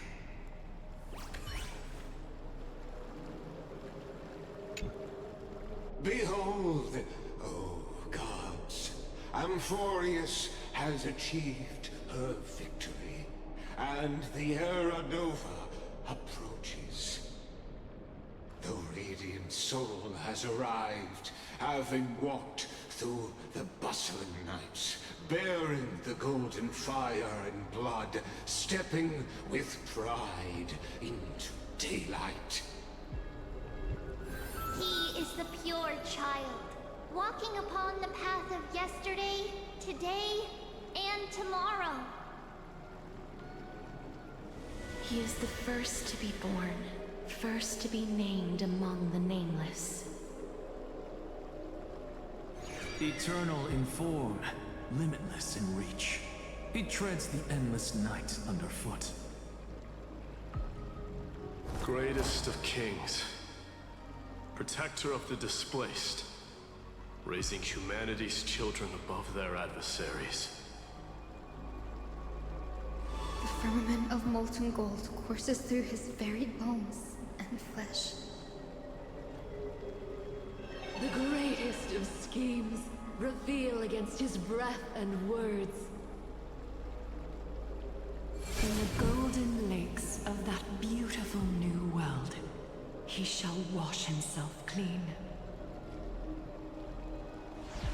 Behold, oh gods, Amphoreus has achieved her victory, and the Era Nova approaches. The Radiant Soul has arrived, having walked through the bustling nights, bearing the golden fire and blood, stepping with pride into daylight. He is the pure child, walking upon the path of yesterday, today, and tomorrow. He is the first to be born, first to be named among the nameless. Eternal in form, limitless in reach. He treads the endless night underfoot. Greatest of kings. Protector of the displaced. Raising humanity's children above their adversaries. The firmament of molten gold courses through his very bones and flesh. The greatest of schemes reveal against his breath and words. In the golden lakes of that beautiful new world, he shall wash himself clean.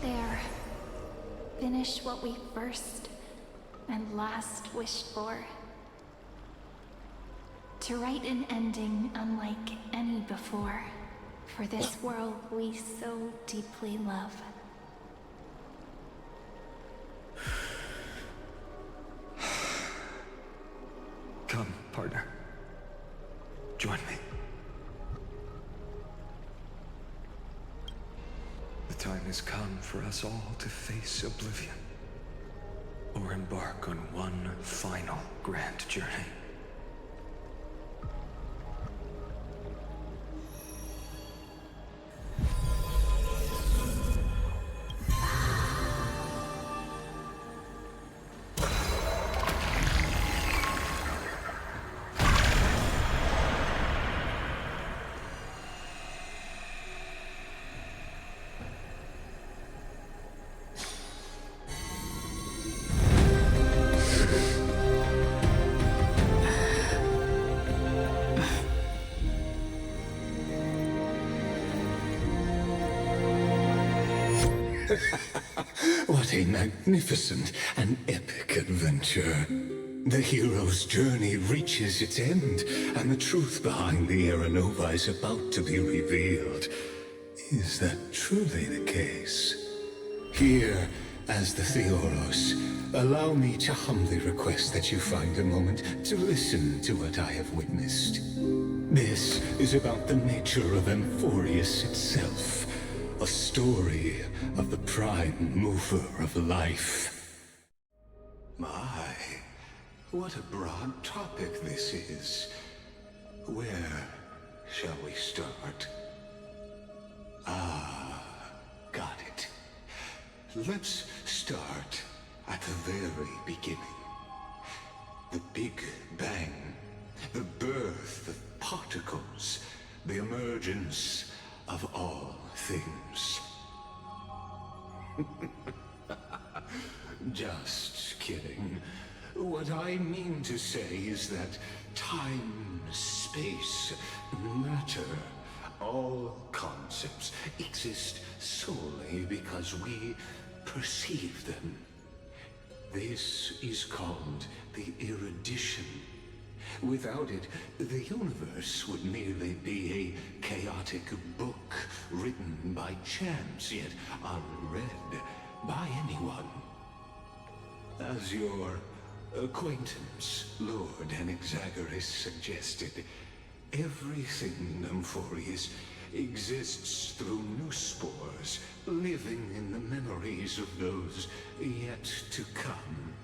There. Finish what we first and last wished for. To write an ending unlike any before, for this world we so deeply love. Come, partner. Join me. The time has come for us all to face oblivion, or embark on one final grand journey. What a magnificent and epic adventure. The hero's journey reaches its end, and the truth behind the Era Nova is about to be revealed. Is that truly the case? Here, as the Theoros, allow me to humbly request that you find a moment to listen to what I have witnessed. This is about the nature of Amphoreus itself. A story of the prime mover of life. My, what a broad topic this is. Where shall we start? Got it. Let's start at the very beginning. The Big Bang. The birth of particles. The emergence of all things. Just kidding. What I mean to say is that time, space, matter, all concepts exist solely because we perceive them. This is called the erudition. Without it, the universe would merely be a chaotic book written by chance, yet unread by anyone. As your acquaintance, Lord Anaxagoras, suggested, everything in Amphoreus exists through new spores, living in the memories of those yet to come.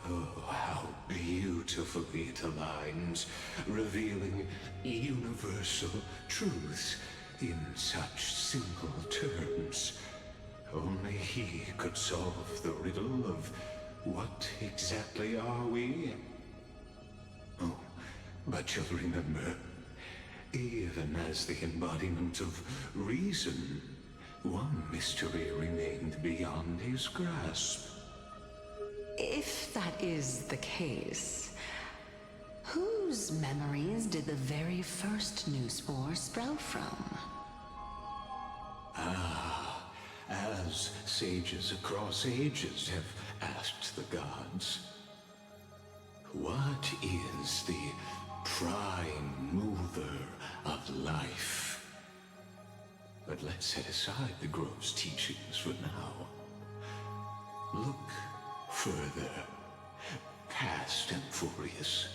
Oh, how beautifully it aligns, revealing universal truths in such simple terms. Only he could solve the riddle of what exactly are we? Oh, but you'll remember, even as the embodiment of reason, one mystery remained beyond his grasp. If that is the case, whose memories did the very first new spore sprout from? As sages across ages have asked the gods, what is the prime mover of life? But let's set aside the grove's teachings for now. Look further, past Amphoreus,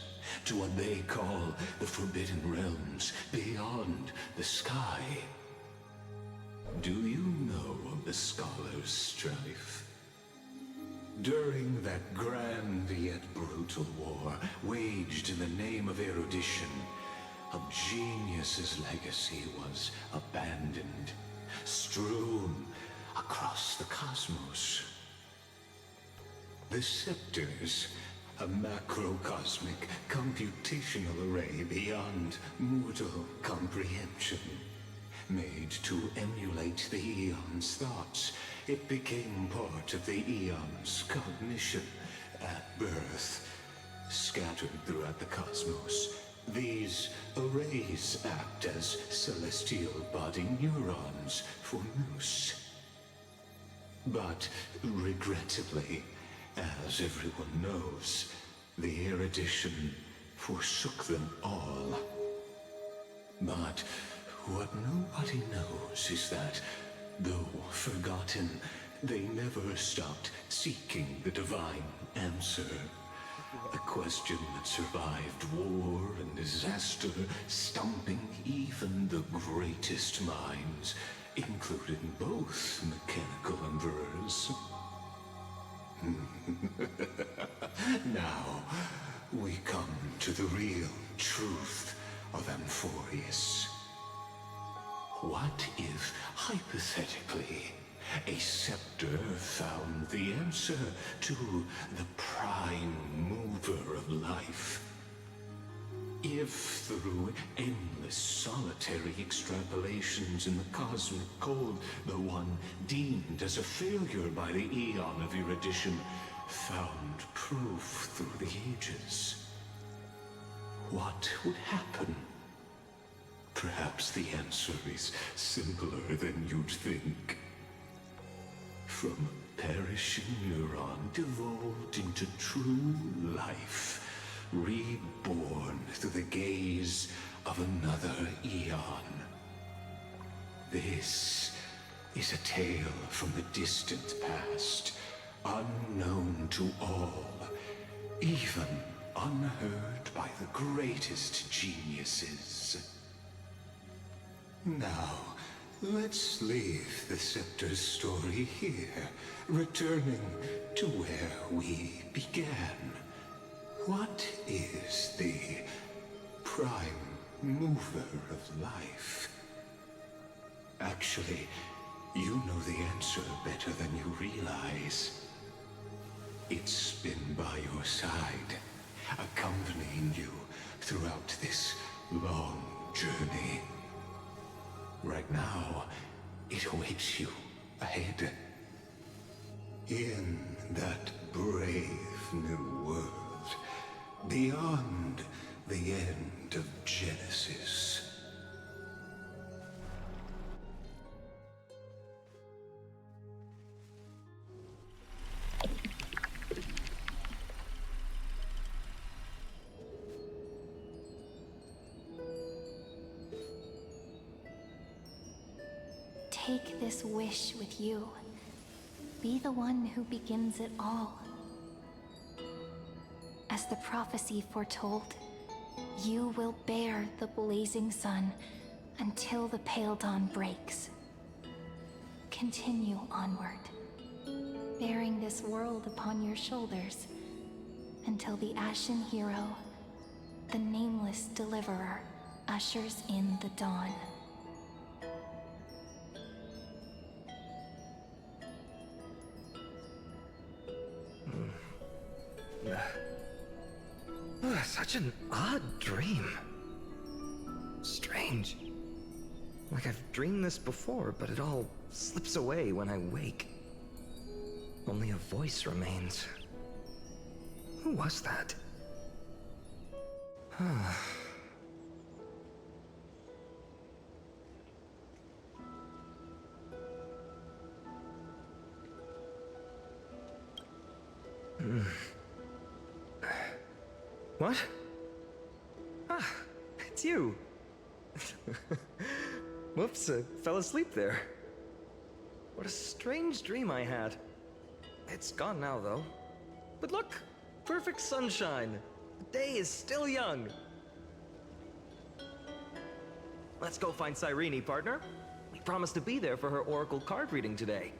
to what they call the Forbidden Realms beyond the sky. Do you know of the Scholar's strife? During that grand yet brutal war, waged in the name of erudition, a genius's legacy was abandoned, strewn across the cosmos. The scepters, a macrocosmic computational array beyond mortal comprehension. Made to emulate the Eon's thoughts, it became part of the Eon's cognition at birth. Scattered throughout the cosmos, these arrays act as celestial body neurons for Nous. But regrettably, as everyone knows, the erudition forsook them all. But what nobody knows is that, though forgotten, they never stopped seeking the divine answer. A question that survived war and disaster, stumping even the greatest minds, including both mechanical emperors. Now, we come to the real truth of Amphoreus. What if, hypothetically, a scepter found the answer to the prime mover of life? If through endless solitary extrapolations in the cosmic code, the one deemed as a failure by the Eon of erudition found proof through the ages, what would happen? Perhaps the answer is simpler than you'd think. From a perishing neuron devolved into true life, reborn through the gaze of another Eon. This is a tale from the distant past, unknown to all, even unheard by the greatest geniuses. Now, Let's leave the Scepter's story here, returning to where we began. What is the prime mover of life? Actually, you know the answer better than you realize. It's been by your side, accompanying you throughout this long journey. Right now, it awaits you ahead. In that brave new world, beyond the end of Genesis. Take this wish with you. Be the one who begins it all. As the prophecy foretold, you will bear the blazing sun until the pale dawn breaks. Continue onward, bearing this world upon your shoulders, until the Ashen Hero, the nameless deliverer, ushers in the dawn. Such an odd dream. Strange. Like I've dreamed this before, but it all slips away when I wake. Only a voice remains. Who was that? What? Ah, it's you. Whoops, I fell asleep there. What a strange dream I had. It's gone now, though. But look, perfect sunshine. The day is still young. Let's go find Cyrene, partner. We promised to be there for her oracle card reading today.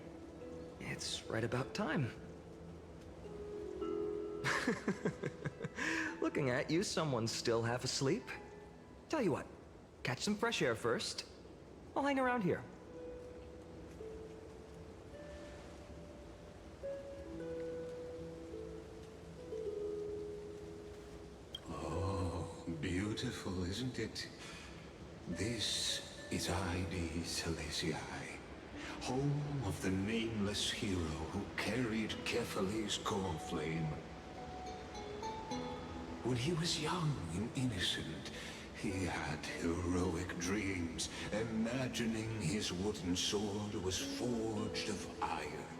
It's right about time. Looking at you, someone's still half asleep. Tell you what, catch some fresh air first. I'll hang around here. Oh, beautiful, isn't it? This is Ide Celestii, home of the nameless hero who carried Kephale's core flame. When he was young and innocent, he had heroic dreams, imagining his wooden sword was forged of iron.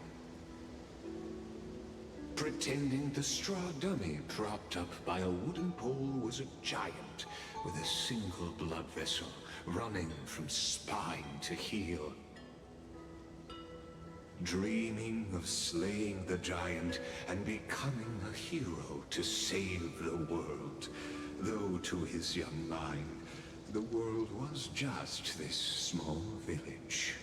Pretending the straw dummy propped up by a wooden pole was a giant with a single blood vessel running from spine to heel. Dreaming of slaying the giant and becoming a hero to save the world. Though to his young mind, the world was just this small village.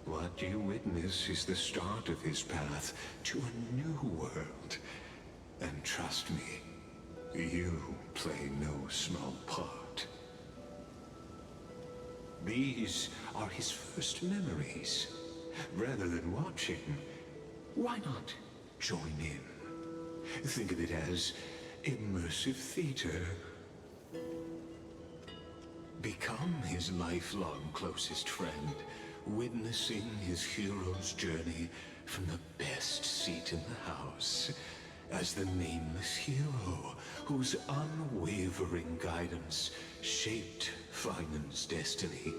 What you witness is the start of his path to a new world. And trust me, you play no small part. These are his first memories. Rather than watching, why not join in? Think of it as immersive theater. Become his lifelong closest friend, witnessing his hero's journey from the best seat in the house. As the nameless hero whose unwavering guidance shaped Finan's destiny,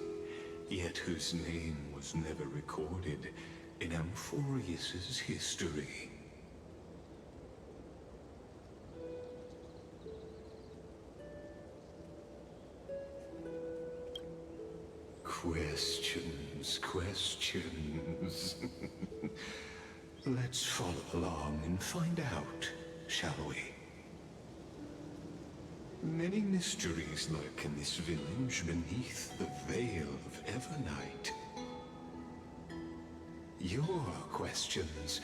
yet whose name was never recorded in Amphoreus' history. Questions, questions. Let's follow along and find out, shall we? Many mysteries lurk in this village beneath the veil of Evernight. Your questions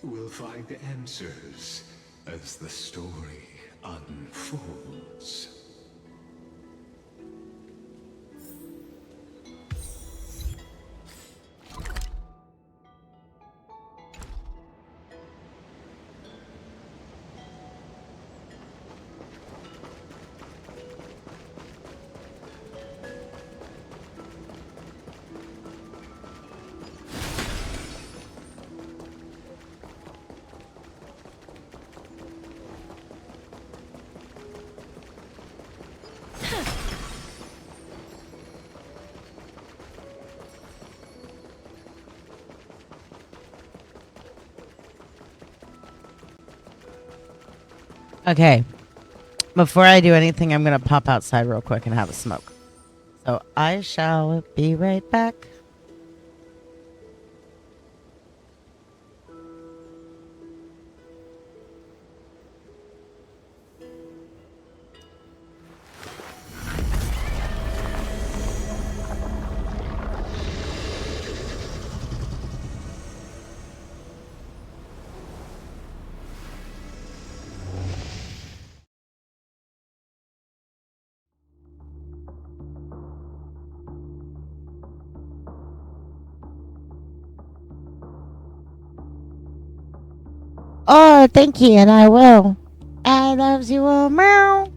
will find answers as the story unfolds. Okay. Before I do anything, I'm going to pop outside real quick and have a smoke. So I shall be right back. Oh, thank you, and I will. I loves you all, meow.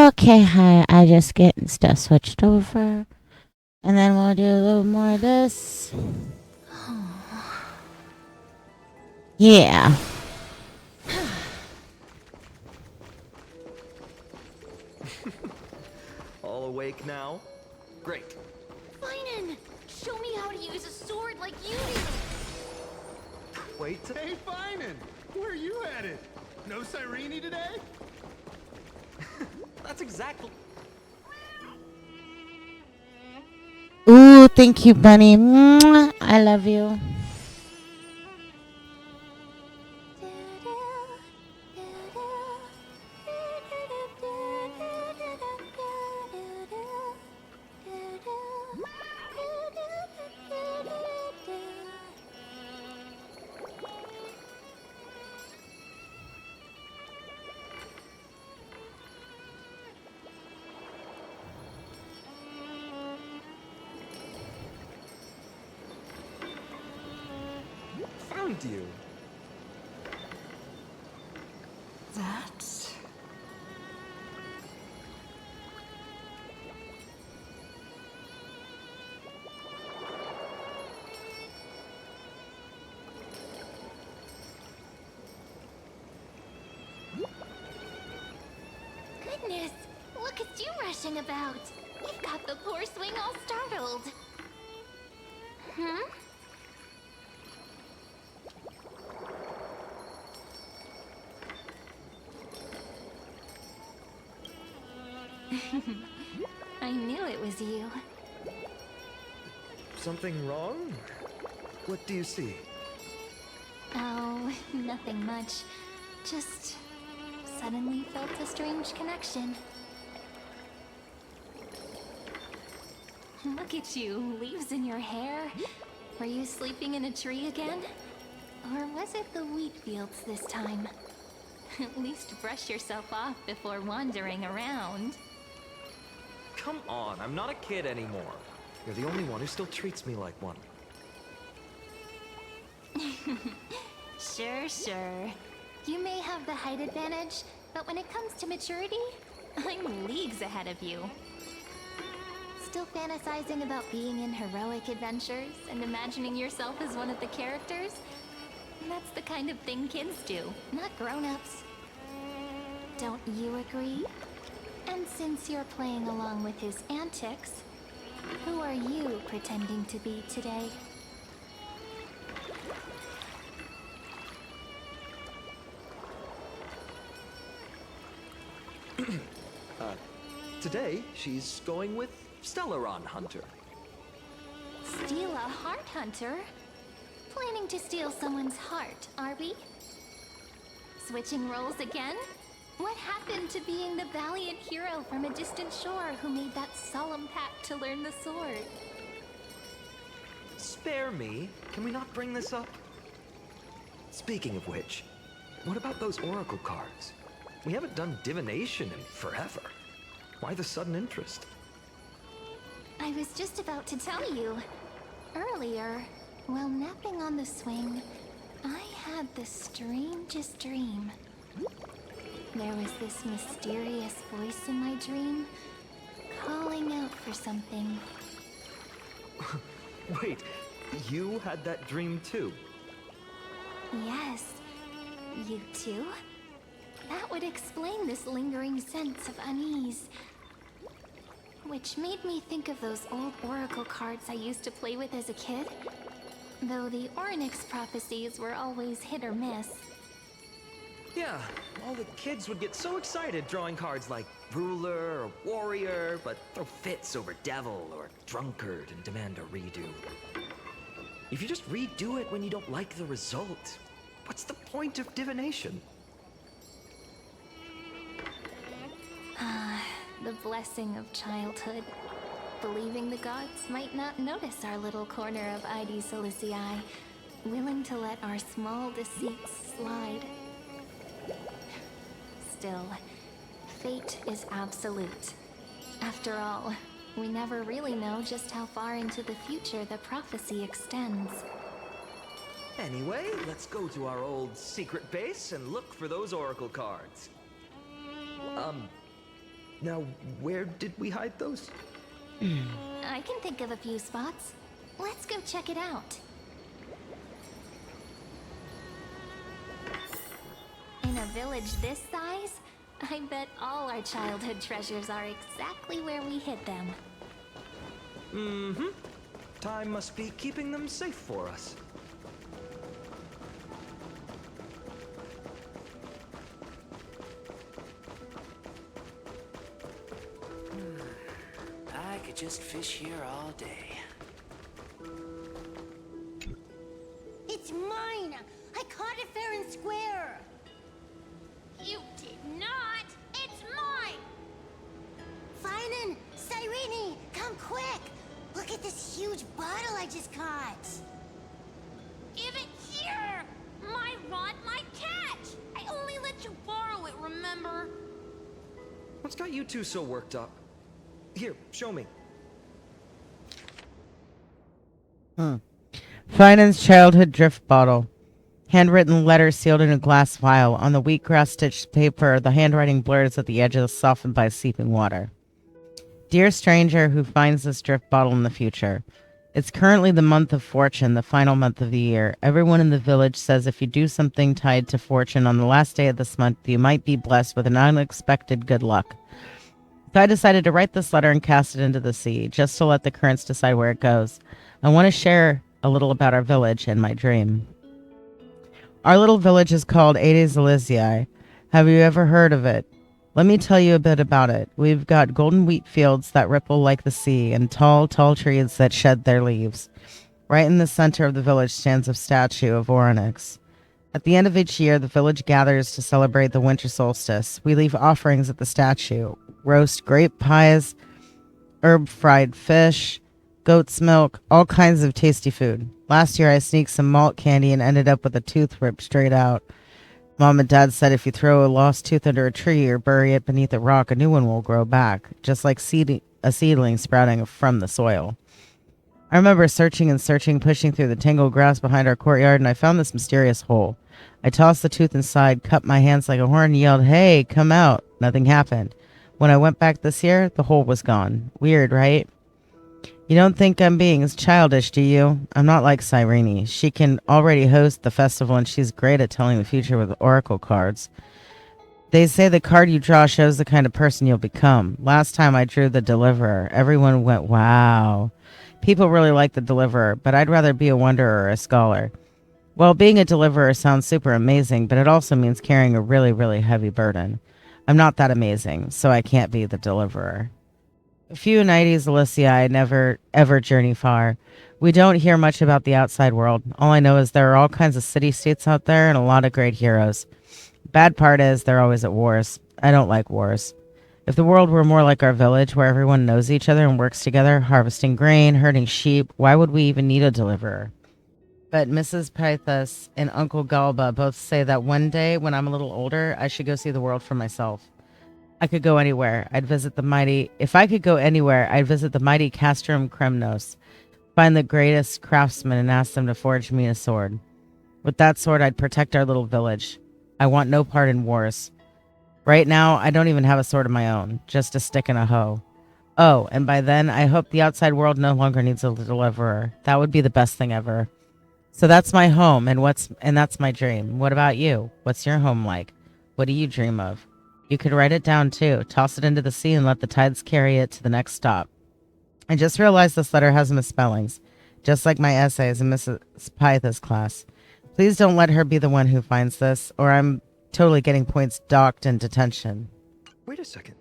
Okay, hi. I just getting stuff switched over. And then we'll do a little more of this. Yeah. All awake now? Great. Finan, show me how to use a sword like you do. Wait. Hey, Finan! Where are you headed? No Cyrene today? That's exactly... Ooh, thank you, Bunny. Mwah. I love you. Found you. That's... Goodness, look at you rushing about. You've got the poor swing all startled. Hmm? I knew it was you. Something wrong? What do you see? Oh, nothing much. Just suddenly felt a strange connection. Look at you, leaves in your hair. Were you sleeping in a tree again? Or was it the wheat fields this time? At least brush yourself off before wandering around. Come on, I'm not a kid anymore. You're the only one who still treats me like one. Sure. You may have the height advantage, but when it comes to maturity, I'm leagues ahead of you. Still fantasizing about being in heroic adventures and imagining yourself as one of the characters? That's the kind of thing kids do, not grown-ups. Don't you agree? And since you're playing along with his antics, who are you pretending to be today? Today, she's going with Stellaron Hunter. Steal a heart hunter? Planning to steal someone's heart, are we? Switching roles again? What happened to being the valiant hero from a distant shore who made that solemn pact to learn the sword? Spare me. Can we not bring this up? Speaking of which, what about those oracle cards? We haven't done divination in forever. Why the sudden interest? I was just about to tell you. Earlier, while napping on the swing, I had the strangest dream. There was this mysterious voice in my dream, calling out for something. Wait, you had that dream too? Yes, you too? That would explain this lingering sense of unease. Which made me think of those old oracle cards I used to play with as a kid. Though the Ornyx prophecies were always hit or miss. Yeah, all the kids would get so excited drawing cards like ruler or warrior, but throw fits over devil or drunkard and demand a redo. If you just redo it when you don't like the result, what's the point of divination? The blessing of childhood. Believing the gods might not notice our little corner of ID Silicii, willing to let our small deceits slide. Still, fate is absolute. After all, we never really know just how far into the future the prophecy extends. Anyway, let's go to our old secret base and look for those oracle cards. Now, where did we hide those? I can think of a few spots. Let's go check it out. In a village this size, I bet all our childhood treasures are exactly where we hid them. Mm-hmm. Time must be keeping them safe for us. I could just fish here all day. It's mine! I caught it fair and square! You did not! It's mine! Finan! Cyrene! Come quick! Look at this huge bottle I just caught! Give it here! My rod, my catch! I only let you borrow it, remember? What's got you two so worked up? Here, show me. Finan's childhood drift bottle. Handwritten letter sealed in a glass vial. On the wheatgrass stitched paper, the handwriting blurs at the edges, softened by seeping water. Dear stranger who finds this drift bottle in the future, it's currently the month of fortune, the final month of the year. Everyone in the village says if you do something tied to fortune on the last day of this month, you might be blessed with an unexpected good luck. So I decided to write this letter and cast it into the sea, just to let the currents decide where it goes. I want to share a little about our village and my dream. Our little village is called Aedes Elysiae. Have you ever heard of it? Let me tell you a bit about it. We've got golden wheat fields that ripple like the sea and tall, tall trees that shed their leaves. Right in the center of the village stands a statue of Onyx. At the end of each year, the village gathers to celebrate the winter solstice. We leave offerings at the statue. Roast grape pies, herb-fried fish, goat's milk, all kinds of tasty food. Last year, I sneaked some malt candy and ended up with a tooth ripped straight out. Mom and Dad said if you throw a lost tooth under a tree or bury it beneath a rock, a new one will grow back, just like a seedling sprouting from the soil. I remember searching and searching, pushing through the tangled grass behind our courtyard, and I found this mysterious hole. I tossed the tooth inside, cupped my hands like a horn, and yelled, "Hey, come out!" Nothing happened. When I went back this year, the hole was gone. Weird, right? You don't think I'm being childish, do you? I'm not like Cyrene. She can already host the festival, and she's great at telling the future with oracle cards. They say the card you draw shows the kind of person you'll become. Last time I drew the Deliverer, everyone went, wow. People really like the Deliverer, but I'd rather be a wanderer or a scholar. Well, being a Deliverer sounds super amazing, but it also means carrying a really, really heavy burden. I'm not that amazing, so I can't be the Deliverer. A few Aedes Elysiae never, ever journey far. We don't hear much about the outside world. All I know is there are all kinds of city-states out there and a lot of great heroes. Bad part is they're always at wars. I don't like wars. If the world were more like our village, where everyone knows each other and works together, harvesting grain, herding sheep, why would we even need a deliverer? But Mrs. Pythas and Uncle Galba both say that one day, when I'm a little older, I should go see the world for myself. I could go anywhere. If I could go anywhere, I'd visit the mighty Castrum Kremnos, find the greatest craftsmen and ask them to forge me a sword. With that sword, I'd protect our little village. I want no part in wars. Right now, I don't even have a sword of my own, just a stick and a hoe. Oh, and by then, I hope the outside world no longer needs a deliverer. That would be the best thing ever. So that's my home, and that's my dream. What about you? What's your home like? What do you dream of? You could write it down too. Toss it into the sea and let the tides carry it to the next stop. I just realized this letter has misspellings, just like my essays in Mrs. Pythas' class. Please don't let her be the one who finds this, or I'm totally getting points docked in detention. Wait a second.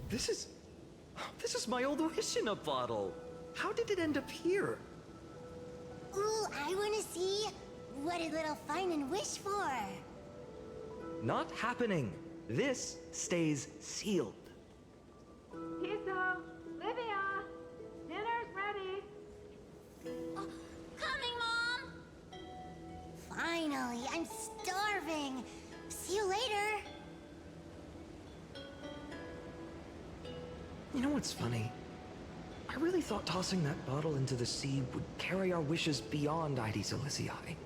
This is my old wish in a bottle. How did it end up here? Ooh, I want to see. What did little Finan wish for? Not happening. This stays sealed. Tiso, Livia, dinner's ready. Oh, coming, Mom! Finally, I'm starving. See you later. You know what's funny? I really thought tossing that bottle into the sea would carry our wishes beyond Aedes Elysiae.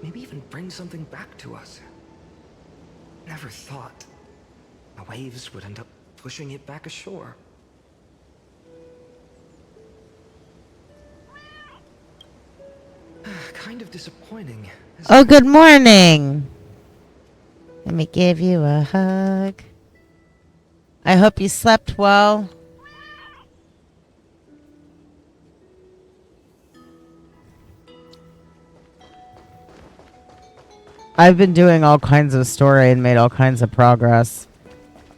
Maybe even bring something back to us. Never thought the waves would end up pushing it back ashore. Kind of disappointing. Oh, good morning. Let me give you a hug. I hope you slept well. I've been doing all kinds of story and made all kinds of progress.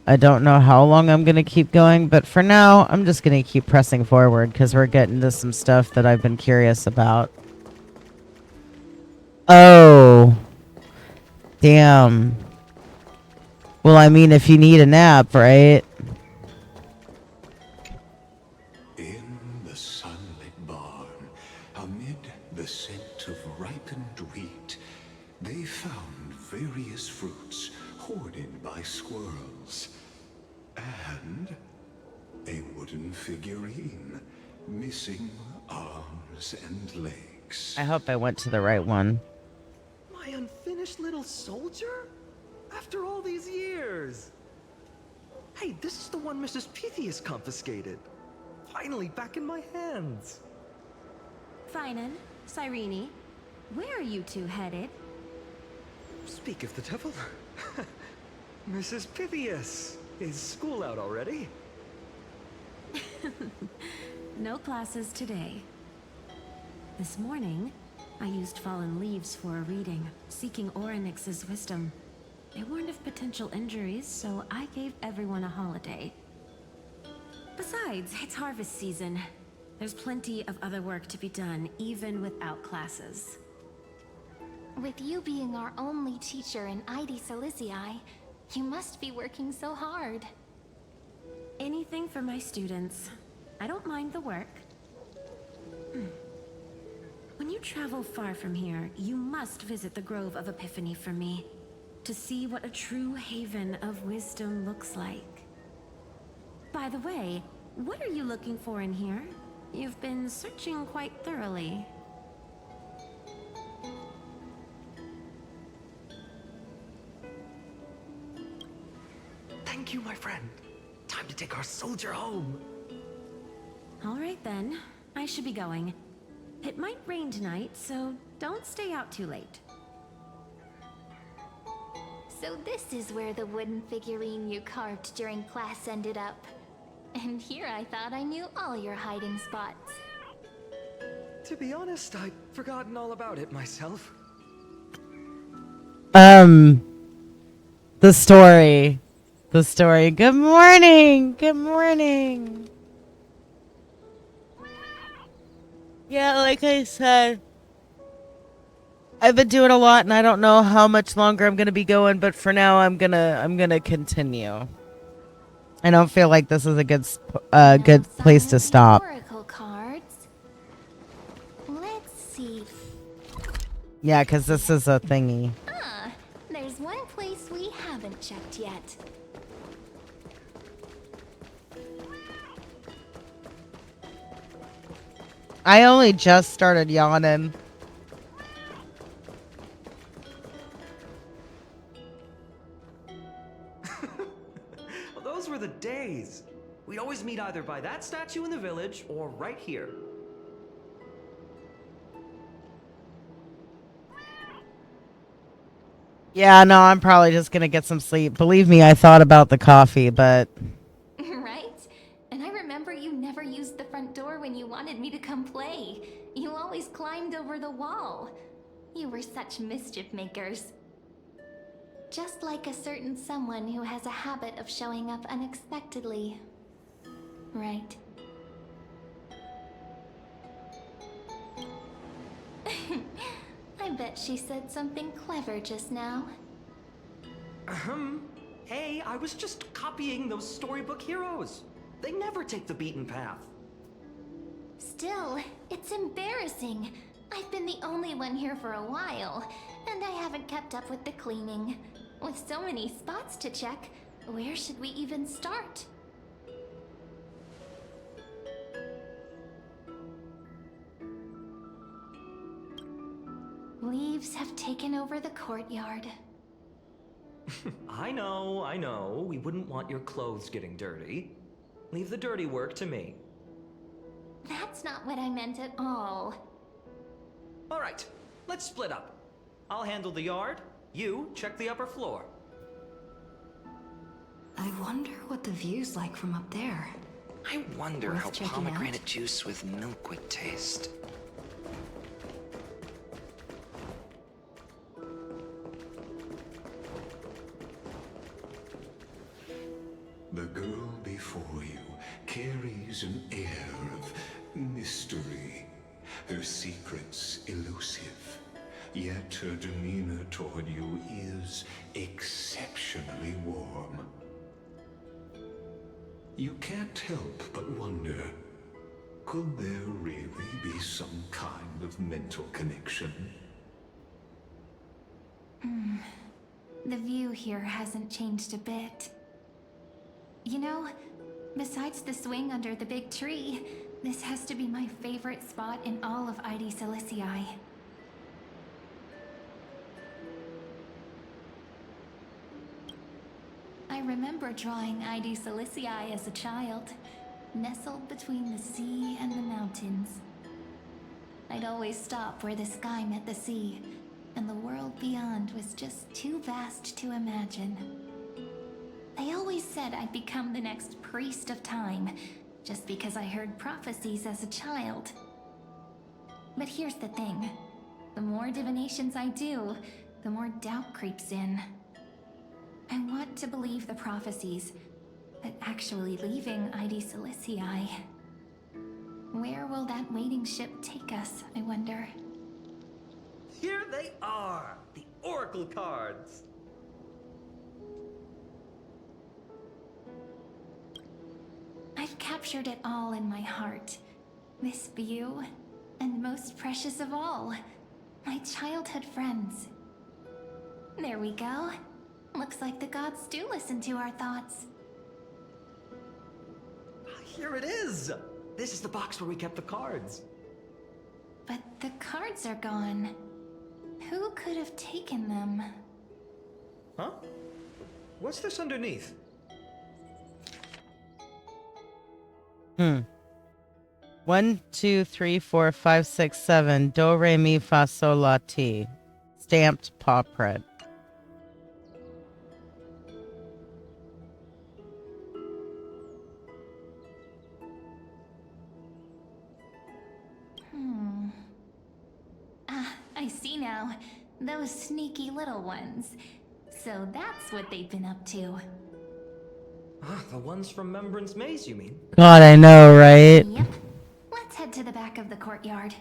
I don't know how long I'm going to keep going, but for now, I'm just going to keep pressing forward because we're getting to some stuff that I've been curious about. Oh. Damn. Well, I mean, if you need a nap, right? In the sunlit barn, amid the scent of ripened wheat, they found various fruits hoarded by squirrels. And a wooden figurine, missing arms and legs. I hope I went to the right one. My unfinished little soldier? After all these years! Hey, this is the one Mrs. Pythias confiscated. Finally back in my hands. Finan, Cyrene, where are you two headed? Speak of the devil. Mrs. Pythias, is school out already? No classes today. This morning, I used fallen leaves for a reading, seeking Orynyx's wisdom. They warned of potential injuries, so I gave everyone a holiday. Besides, it's harvest season. There's plenty of other work to be done, even without classes. With you being our only teacher in ID Silicii, you must be working so hard. Anything for my students. I don't mind the work. When you travel far from here, you must visit the Grove of Epiphany for me, to see what a true haven of wisdom looks like. By the way, what are you looking for in here? You've been searching quite thoroughly. Thank you, my friend. Time to take our soldier home. All right then, I should be going. It might rain tonight, so don't stay out too late. So this is where the wooden figurine you carved during class ended up. And here I thought I knew all your hiding spots. To be honest, I'd forgotten all about it myself. The story. The story. Good morning. Good morning. Yeah, like I said, I've been doing a lot and I don't know how much longer I'm going to be going, but for now I'm going to continue. I don't feel like this is a good place to stop. Oracle cards. Let's see. Yeah, cuz this is a thingy. Ah, there's one place we haven't checked yet. I only just started yawning. Well, those were the days. We'd always meet either by that statue in the village or right here. Yeah, no, I'm probably just gonna get some sleep. Believe me, I thought about the coffee, but... Right? And I remember you never used the front door when you wanted me to come play. You always climbed over the wall. You were such mischief makers. Just like a certain someone who has a habit of showing up unexpectedly. Right? I bet she said something clever just now. Hey, I was just copying those storybook heroes. They never take the beaten path. Still, it's embarrassing. I've been the only one here for a while, and I haven't kept up with the cleaning. With so many spots to check, where should we even start? Leaves have taken over the courtyard. I know. We wouldn't want your clothes getting dirty. Leave the dirty work to me. That's not what I meant at all. All right, let's split up. I'll handle the yard. You check the upper floor. I wonder what the view's like from up there. I wonder Worth how checking pomegranate out? juice with milk would taste. The girl before you carries an air of mystery, her secrets elusive, yet her demeanor toward you is exceptionally warm. You can't help but wonder, could there really be some kind of mental connection? The view here hasn't changed a bit. You know, besides the swing under the big tree, this has to be my favorite spot in all of ID Silicii. I remember drawing ID Silicii as a child, nestled between the sea and the mountains. I'd always stop where the sky met the sea, and the world beyond was just too vast to imagine. They always said I'd become the next priest of time, just because I heard prophecies as a child. But here's the thing. The more divinations I do, the more doubt creeps in. I want to believe the prophecies, but actually leaving ID Silicii. Where will that waiting ship take us, I wonder? Here they are, the Oracle cards. I've captured it all in my heart. This view, and most precious of all, my childhood friends. There we go. Looks like the gods do listen to our thoughts. Here it is. This is the box where we kept the cards. But the cards are gone. Who could have taken them? Huh? What's this underneath? 1, 2, 3, 4, 5, 6, 7. Do, re, mi, fa, sol, la, ti. Stamped paw print. I see now. Those sneaky little ones. So that's what they've been up to. Ah, the ones from Remembrance Maze, you mean? God, I know, right? Yep. Let's head to the back of the courtyard.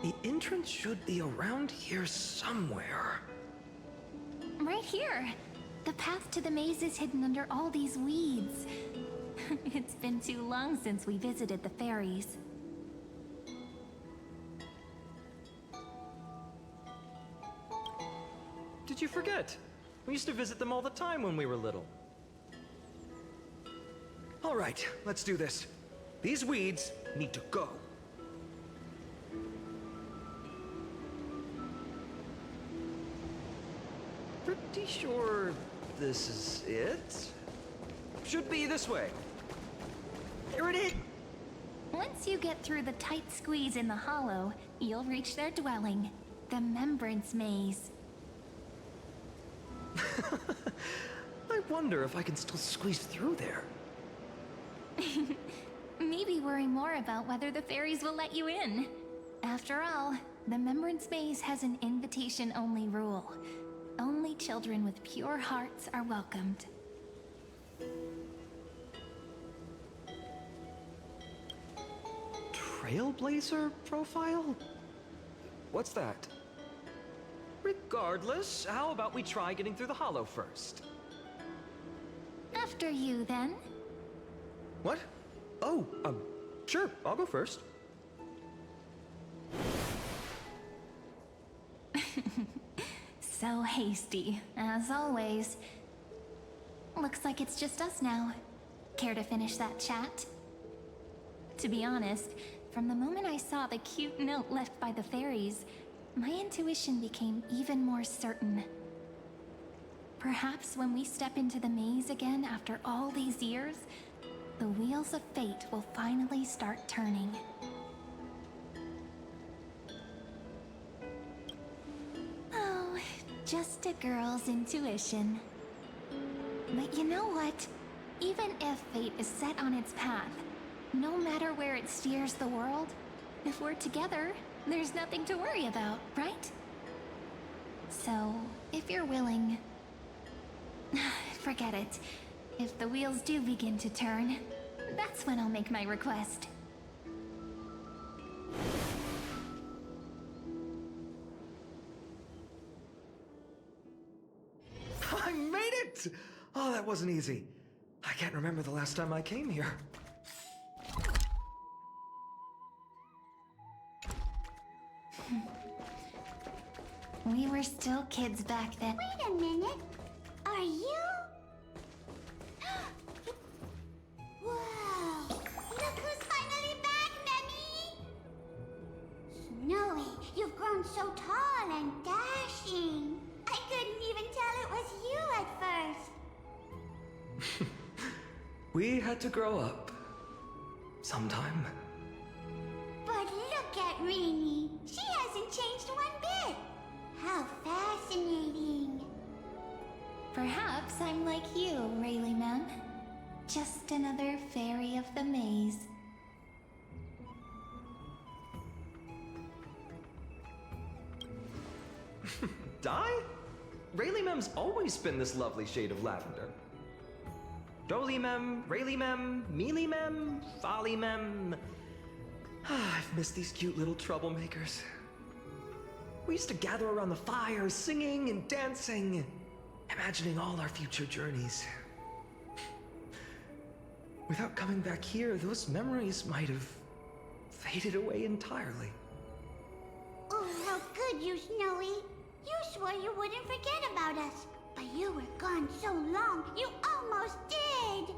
The entrance should be around here somewhere. Right here. The path to the maze is hidden under all these weeds. It's been too long since we visited the fairies. Did you forget? We used to visit them all the time when we were little. All right, let's do this. These weeds need to go. Pretty sure this is it. Should be this way. Here it is. Once you get through the tight squeeze in the hollow, you'll reach their dwelling, the Remembrance Maze. I wonder if I can still squeeze through there. Maybe worry more about whether the fairies will let you in. After all, the Remembrance Maze has an invitation-only rule. Only children with pure hearts are welcomed. Trailblazer profile? What's that? Regardless, how about we try getting through the hollow first? After you, then. What? Oh, sure, I'll go first. So hasty, as always. Looks like it's just us now. Care to finish that chat? To be honest, from the moment I saw the cute note left by the fairies, my intuition became even more certain. Perhaps when we step into the maze again after all these years, the wheels of fate will finally start turning. Oh, just a girl's intuition. But you know what? Even if fate is set on its path, no matter where it steers the world, if we're together, there's nothing to worry about, right? So, if you're willing... forget it. If the wheels do begin to turn, that's when I'll make my request. I made it! Oh, that wasn't easy. I can't remember the last time I came here. We were still kids back then. Wait a minute. Are you? Wow. Look who's finally back, Memmy! Snowy, you've grown so tall and dashing. I couldn't even tell it was you at first. We had to grow up. Sometime. But look at Rini. She hasn't changed one bit. How fascinating. Perhaps I'm like you, Rayleigh Mem. Just another fairy of the maze. Di? Rayleigh Mem's always been this lovely shade of lavender. Doly Mem, Rayleigh Mem, Mealy Mem, Folly Mem. I've missed these cute little troublemakers. We used to gather around the fire, singing and dancing, imagining all our future journeys. Without coming back here, those memories might have faded away entirely. Oh, how good you, Snowy. You swore you wouldn't forget about us. But you were gone so long, you almost did!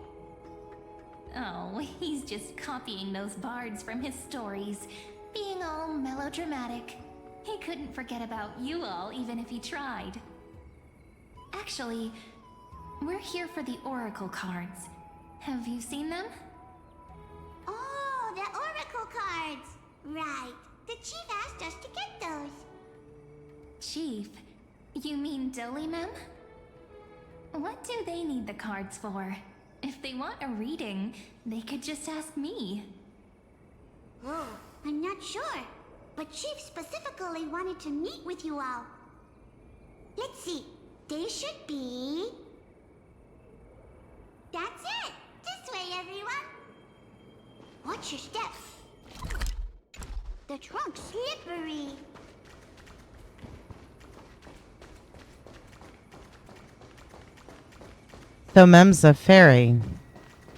Oh, he's just copying those bards from his stories, being all melodramatic. He couldn't forget about you all, even if he tried. Actually, we're here for the Oracle cards. Have you seen them? Oh, the Oracle cards! Right. The chief asked us to get those. Chief? You mean Doly Mem? What do they need the cards for? If they want a reading, they could just ask me. Oh, I'm not sure. But Chief specifically wanted to meet with you all. Let's see. They should be... That's it! This way, everyone! Watch your step. The trunk's slippery. So Mem's a fairy.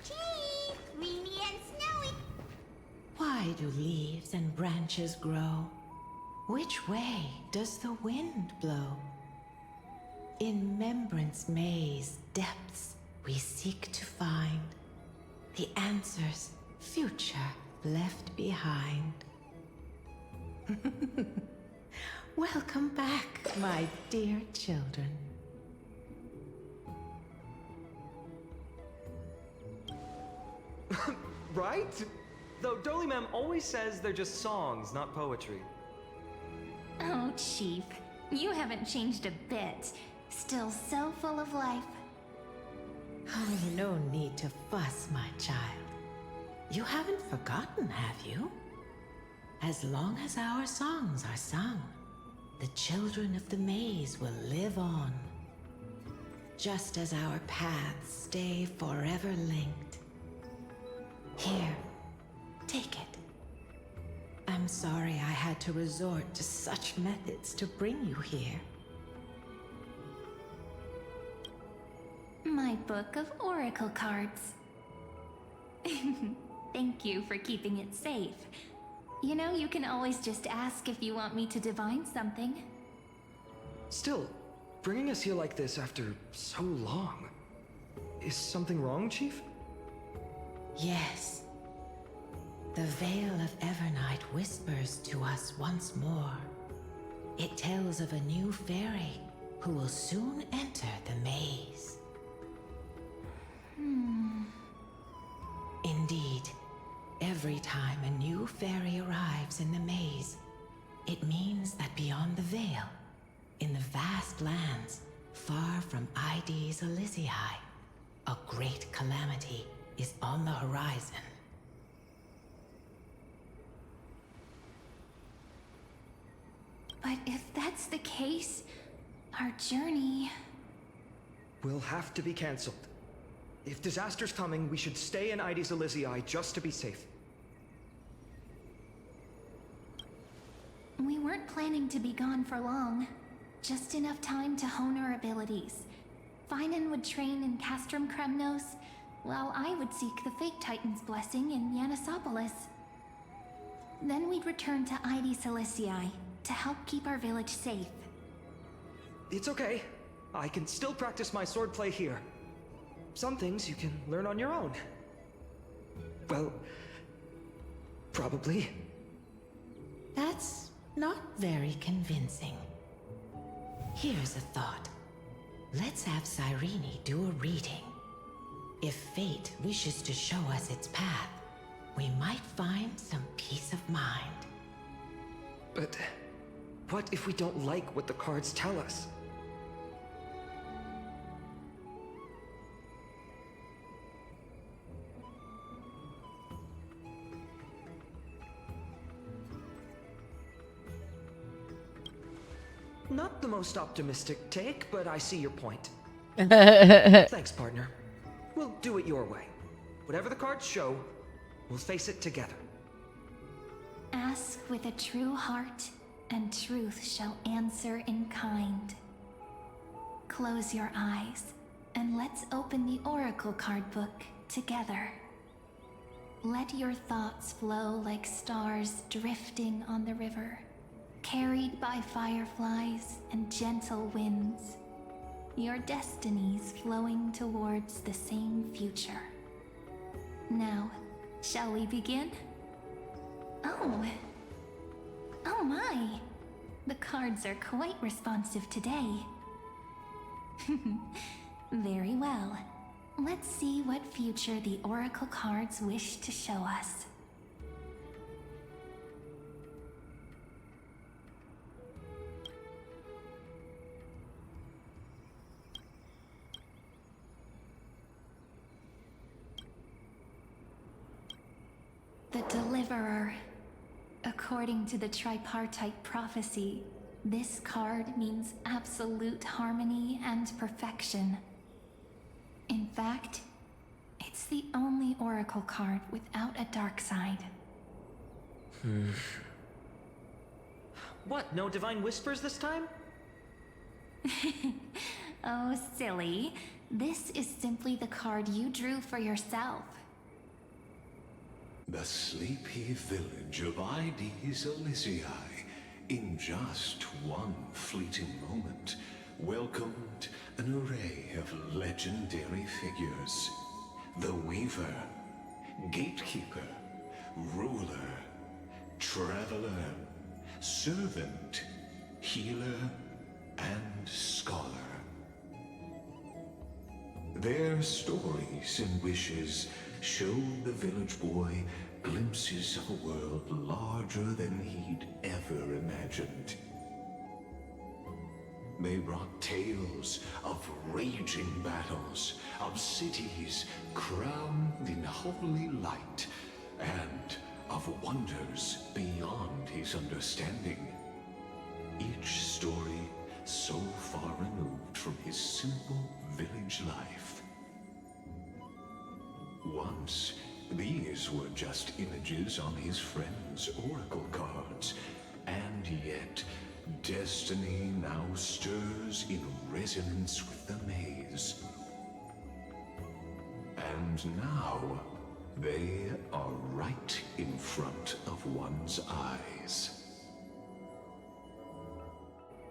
Chief, Rini and Snowy. Why do leaves and branches grow? Which way does the wind blow? In Membrance Maze depths we seek to find the answers future left behind. Welcome back, my dear children. Right? Though Doly Mem always says they're just songs, not poetry. Oh, Chief, you haven't changed a bit. Still so full of life. Oh, no need to fuss, my child. You haven't forgotten, have you? As long as our songs are sung, the children of the maze will live on. Just as our paths stay forever linked. Here, take it. I'm sorry I had to resort to such methods to bring you here. My book of oracle cards. Thank you for keeping it safe. You know, you can always just ask if you want me to divine something. Still, bringing us here like this after so long. Is something wrong, Chief? Yes. The Veil of Evernight whispers to us once more. It tells of a new fairy who will soon enter the maze. Indeed, every time a new fairy arrives in the maze, it means that beyond the veil, in the vast lands far from Ides Elysiae, a great calamity is on the horizon. But if that's the case, our journey... Will have to be cancelled. If disaster's coming, we should stay in Ides Elysiae just to be safe. We weren't planning to be gone for long. Just enough time to hone our abilities. Finan would train in Castrum Kremnos, while I would seek the Fate Titan's blessing in Yanisopolis. Then we'd return to Ides Elysiae to help keep our village safe. It's okay. I can still practice my swordplay here. Some things you can learn on your own. Well, probably. That's not very convincing. Here's a thought. Let's have Cyrene do a reading. If fate wishes to show us its path, we might find some peace of mind. But what if we don't like what the cards tell us? Not the most optimistic take, but I see your point. Thanks, partner. We'll do it your way. Whatever the cards show, we'll face it together. Ask with a true heart, and truth shall answer in kind. Close your eyes, and let's open the Oracle card book together. Let your thoughts flow like stars drifting on the river, carried by fireflies and gentle winds. Your destinies flowing towards the same future. Now, shall we begin? Oh my! The cards are quite responsive today. Very well. Let's see what future the Oracle cards wish to show us. The Deliverer. According to the tripartite prophecy, this card means absolute harmony and perfection. In fact, it's the only Oracle card without a dark side. What, no divine whispers this time? Oh, silly. This is simply the card you drew for yourself. The sleepy village of Ides Elysiae, in just one fleeting moment, welcomed an array of legendary figures. The Weaver, Gatekeeper, Ruler, Traveler, Servant, Healer, and Scholar. Their stories and wishes showed the village boy glimpses of a world larger than he'd ever imagined. They brought tales of raging battles, of cities crowned in holy light, and of wonders beyond his understanding. Each story so far removed from his simple village life. Once, these were just images on his friend's oracle cards, and yet destiny now stirs in resonance with the maze. And now, they are right in front of one's eyes.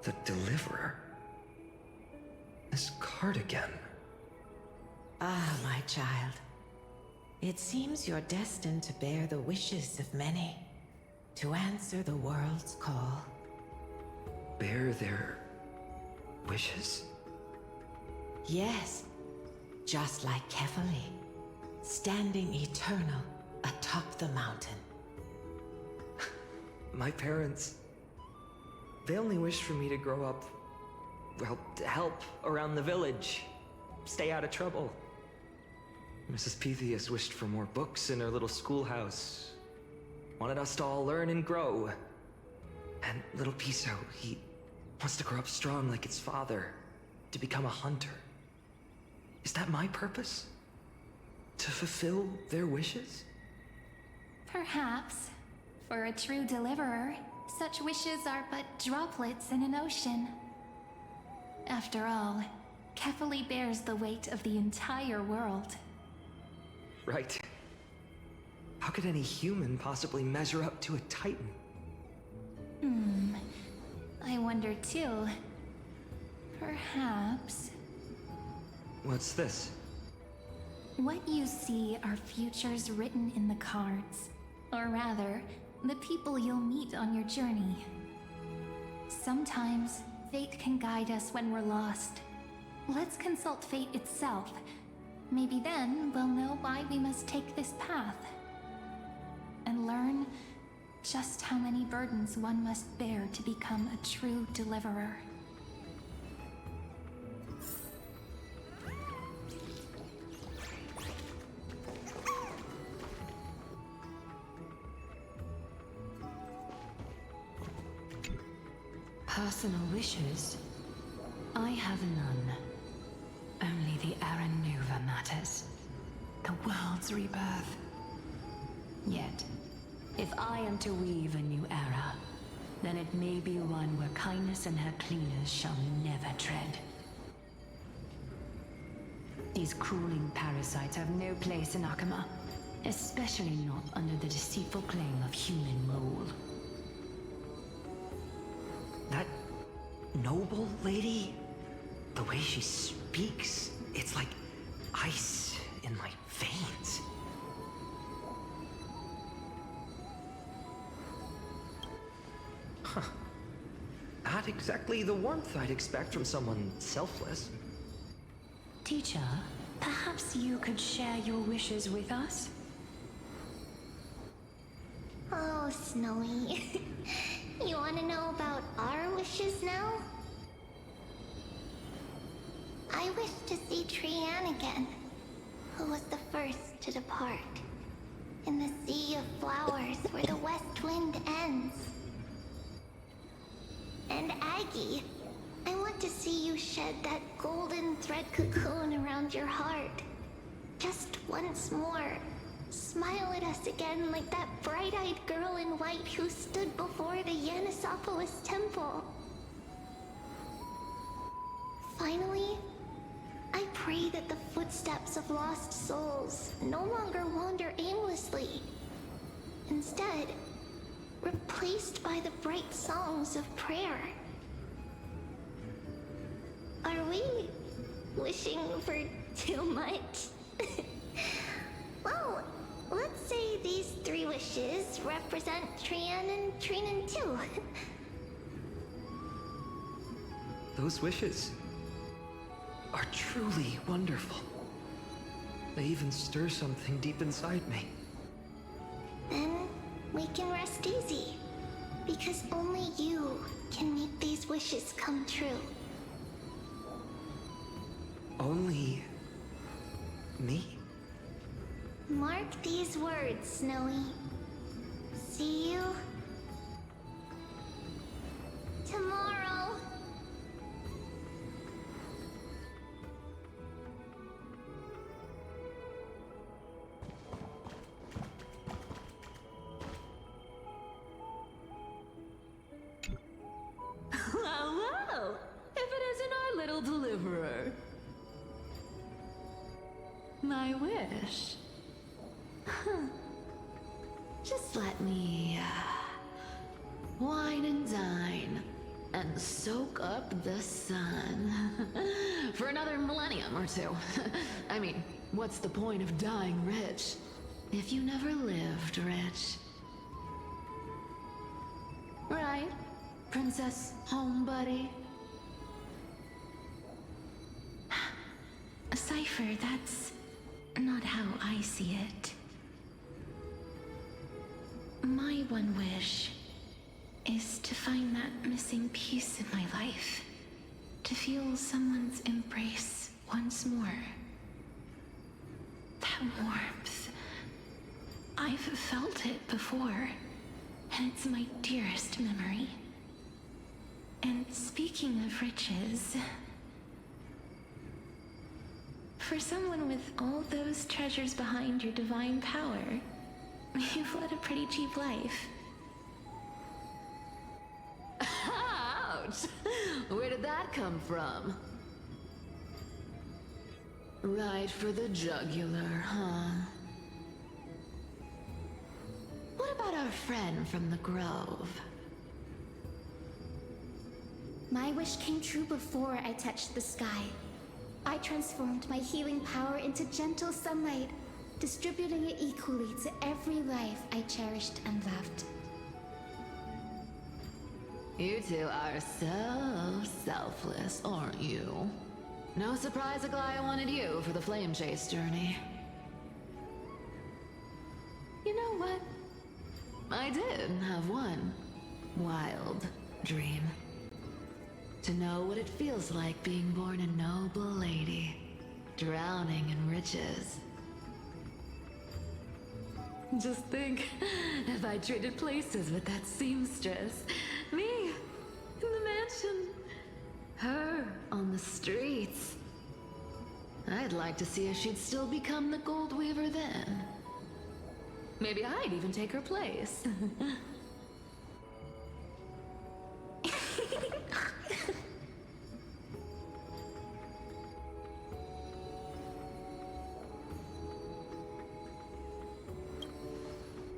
The Deliverer? This card again. Ah, my child. It seems you're destined to bear the wishes of many, to answer the world's call. Bear their wishes? Yes, just like Kefali, standing eternal atop the mountain. My parents, they only wished for me to grow up, well, to help around the village, stay out of trouble. Mrs. Pythias wished for more books in her little schoolhouse, wanted us to all learn and grow. And little Piso, he wants to grow up strong like its father, to become a hunter. Is that my purpose? To fulfill their wishes? Perhaps. For a true deliverer, such wishes are but droplets in an ocean. After all, Kefali bears the weight of the entire world. Right. How could any human possibly measure up to a titan? I wonder too. Perhaps... What's this? What you see are futures written in the cards. Or rather, the people you'll meet on your journey. Sometimes, fate can guide us when we're lost. Let's consult fate itself. Maybe then we'll know why we must take this path. And learn just how many burdens one must bear to become a true deliverer. Personal wishes? I have none. Only the Aranuva matters. The world's rebirth. Yet, if I am to weave a new era, then it may be one where kindness and her cleaners shall never tread. These crawling parasites have no place in Akama, especially not under the deceitful claim of human rule. That noble lady? The way she speaks, it's like ice in my veins. Huh. Not exactly the warmth I'd expect from someone selfless. Teacher, perhaps you could share your wishes with us? Oh, Snowy. You want to know about our wishes now? I wish to see Trianne again, who was the first to depart. In the sea of flowers where the west wind ends. And Aggie, I want to see you shed that golden thread cocoon around your heart. Just once more. Smile at us again like that bright-eyed girl in white who stood before the Yanisopolis temple. Finally, I pray that the footsteps of lost souls no longer wander aimlessly. Instead, replaced by the bright songs of prayer. Are we wishing for too much? Well, let's say these 3 wishes represent Trianne and Trinan too. Those wishes are truly wonderful. They even stir something deep inside me. Then we can rest easy, because only you can make these wishes come true. Only me? Mark these words, Snowy. See you tomorrow. Well, well, if it isn't our little deliverer. My wish. Huh. Just let me, wine and dine, and soak up the sun. For another millennium or two. I mean, What's the point of dying rich if you never lived rich? Right, Princess Homebuddy? Cypher, that's not how I see it. My one wish is to find that missing piece in my life. To feel someone's embrace once more. That warmth. I've felt it before, and it's my dearest memory. And speaking of riches, for someone with all those treasures behind your divine power, you've led a pretty cheap life. Ouch! Where did that come from? Right for the jugular, huh? What about our friend from the Grove? My wish came true before I touched the sky. I transformed my healing power into gentle sunlight, distributing it equally to every life I cherished and loved. You two are so selfless, aren't you? No surprise Aglaya wanted you for the flame chase journey. You know what? I did have one wild dream. To know what it feels like being born a noble lady, drowning in riches. Just think, if I traded places with that seamstress, me in the mansion, her on the streets. I'd like to see if she'd still become the gold weaver then. Maybe I'd even take her place.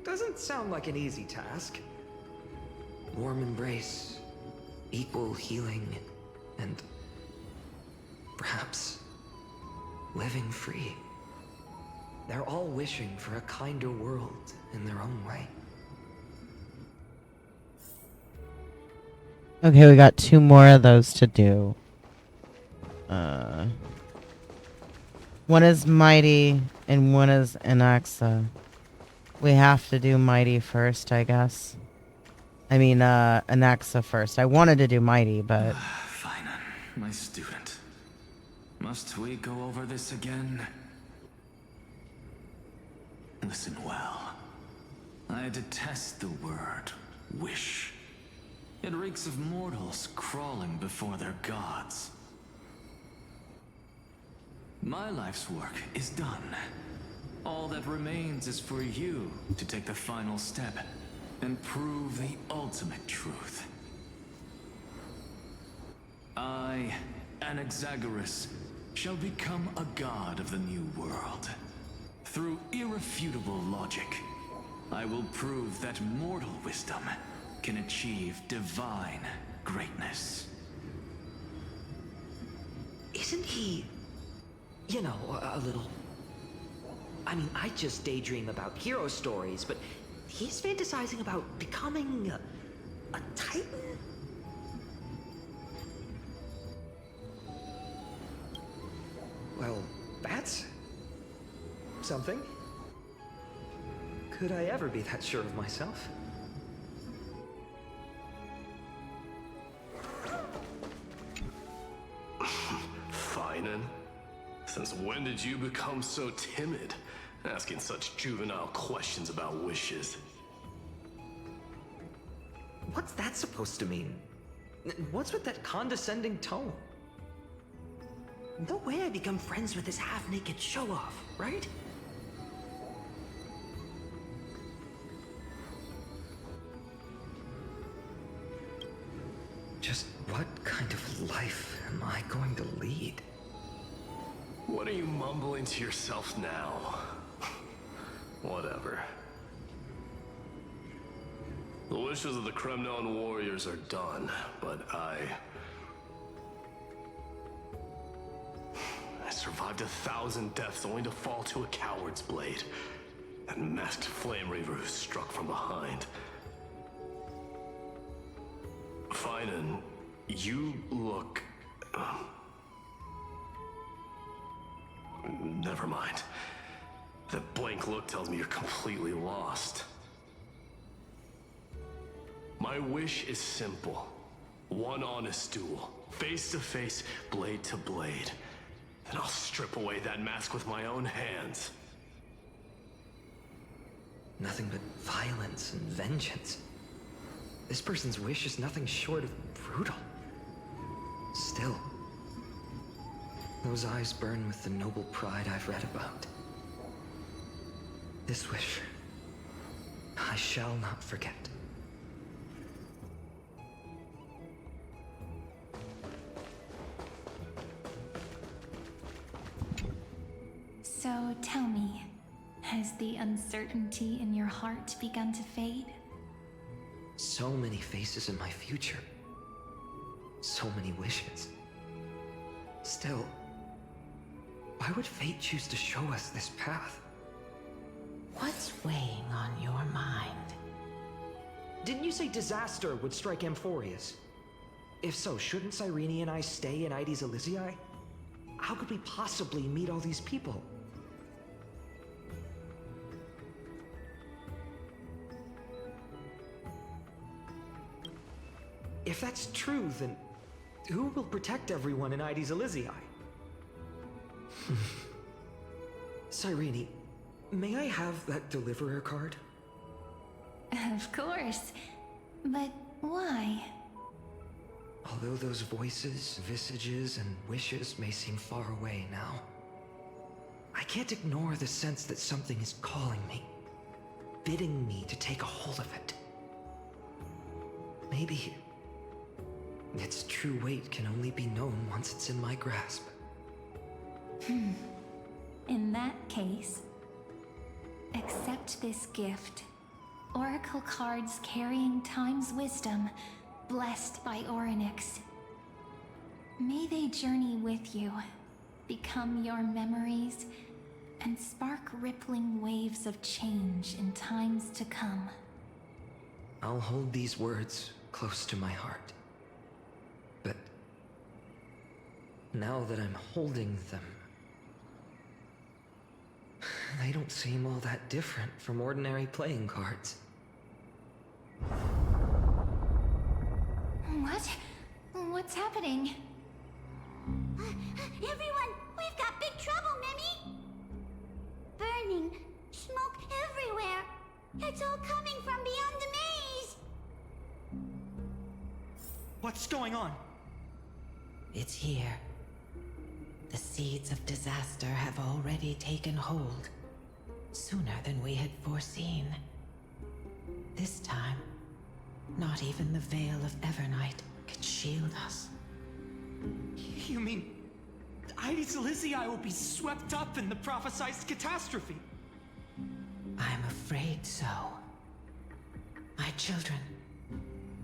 Doesn't sound like an easy task. Warm embrace, equal healing, and perhaps living free. They're all wishing for a kinder world in their own way. Okay, we got 2 more of those to do. One is Mighty and one is Anaxa. We have to do Mighty first, I guess. I mean, Anaxa first. I wanted to do Mighty, but... Fine, my student. Must we go over this again? Listen well. I detest the word wish. It reeks of mortals crawling before their gods. My life's work is done. All that remains is for you to take the final step and prove the ultimate truth. I, Anaxagoras, shall become a god of the new world. Through irrefutable logic, I will prove that mortal wisdom can achieve divine greatness. Isn't he, you know, a little... I mean, I just daydream about hero stories, but he's fantasizing about becoming a titan? Well, that's something. Could I ever be that sure of myself? Finan, since when did you become so timid, asking such juvenile questions about wishes? What's that supposed to mean? What's with that condescending tone? No way I become friends with this half-naked show-off, right? Just what kind of life am I going to lead? What are you mumbling to yourself now? Whatever. The wishes of the Kremnon warriors are done, but I survived 1,000 deaths only to fall to a coward's blade. That masked flame reaver who struck from behind. Finan, you look... Never mind. That blank look tells me you're completely lost. My wish is simple. One honest duel. Face to face, blade to blade. Then I'll strip away that mask with my own hands. Nothing but violence and vengeance. This person's wish is nothing short of brutal. Still, those eyes burn with the noble pride I've read about. This wish, I shall not forget. So tell me, has the uncertainty in your heart begun to fade? So many faces in my future. So many wishes. Still, why would fate choose to show us this path? What's weighing on your mind? Didn't you say disaster would strike Amphoreus? If so, shouldn't Cyrene and I stay in Ides Elysiae? How could we possibly meet all these people? If that's true, then who will protect everyone in Ides Elysiae? Cyrene, may I have that deliverer card? Of course. But why? Although those voices, visages, and wishes may seem far away now, I can't ignore the sense that something is calling me, bidding me to take a hold of it. Maybe its true weight can only be known once it's in my grasp. In that case, accept this gift. Oracle cards carrying time's wisdom, blessed by Orynyx. May they journey with you, become your memories, and spark rippling waves of change in times to come. I'll hold these words close to my heart. But now that I'm holding them, they don't seem all that different from ordinary playing cards. What? What's happening? Everyone, we've got big trouble, Mimi! Burning, smoke everywhere. It's all coming from beyond the maze. What's going on? It's here. The seeds of disaster have already taken hold, sooner than we had foreseen. This time, not even the veil of Evernight can shield us. You mean Ides Elysiae will be swept up in the prophesied catastrophe? I'm afraid so. My children,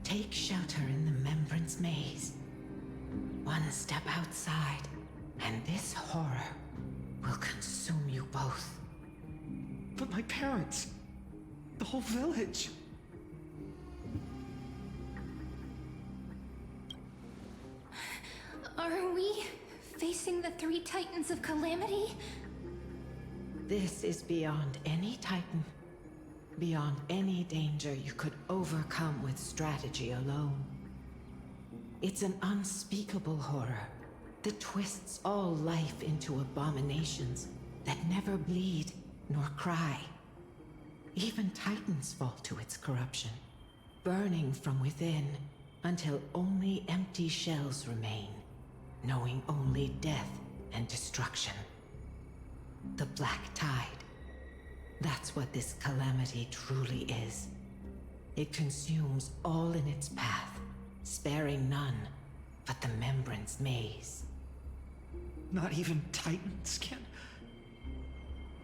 take shelter in the Membrance Maze. One step outside, and this horror will consume you both. But my parents, the whole village. Are we facing the three titans of calamity? This is beyond any titan, beyond any danger you could overcome with strategy alone. It's an unspeakable horror that twists all life into abominations that never bleed nor cry. Even titans fall to its corruption, burning from within until only empty shells remain, knowing only death and destruction. The Black Tide. That's what this calamity truly is. It consumes all in its path, sparing none but the Membrance Maze. Not even titans can...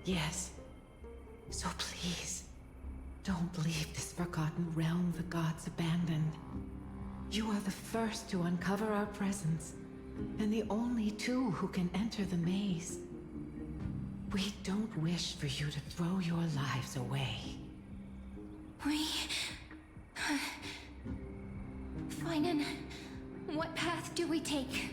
Yes. So please, don't leave this forgotten realm the gods abandoned. You are the first to uncover our presence, and the only two who can enter the maze. We don't wish for you to throw your lives away. Finan, what path do we take?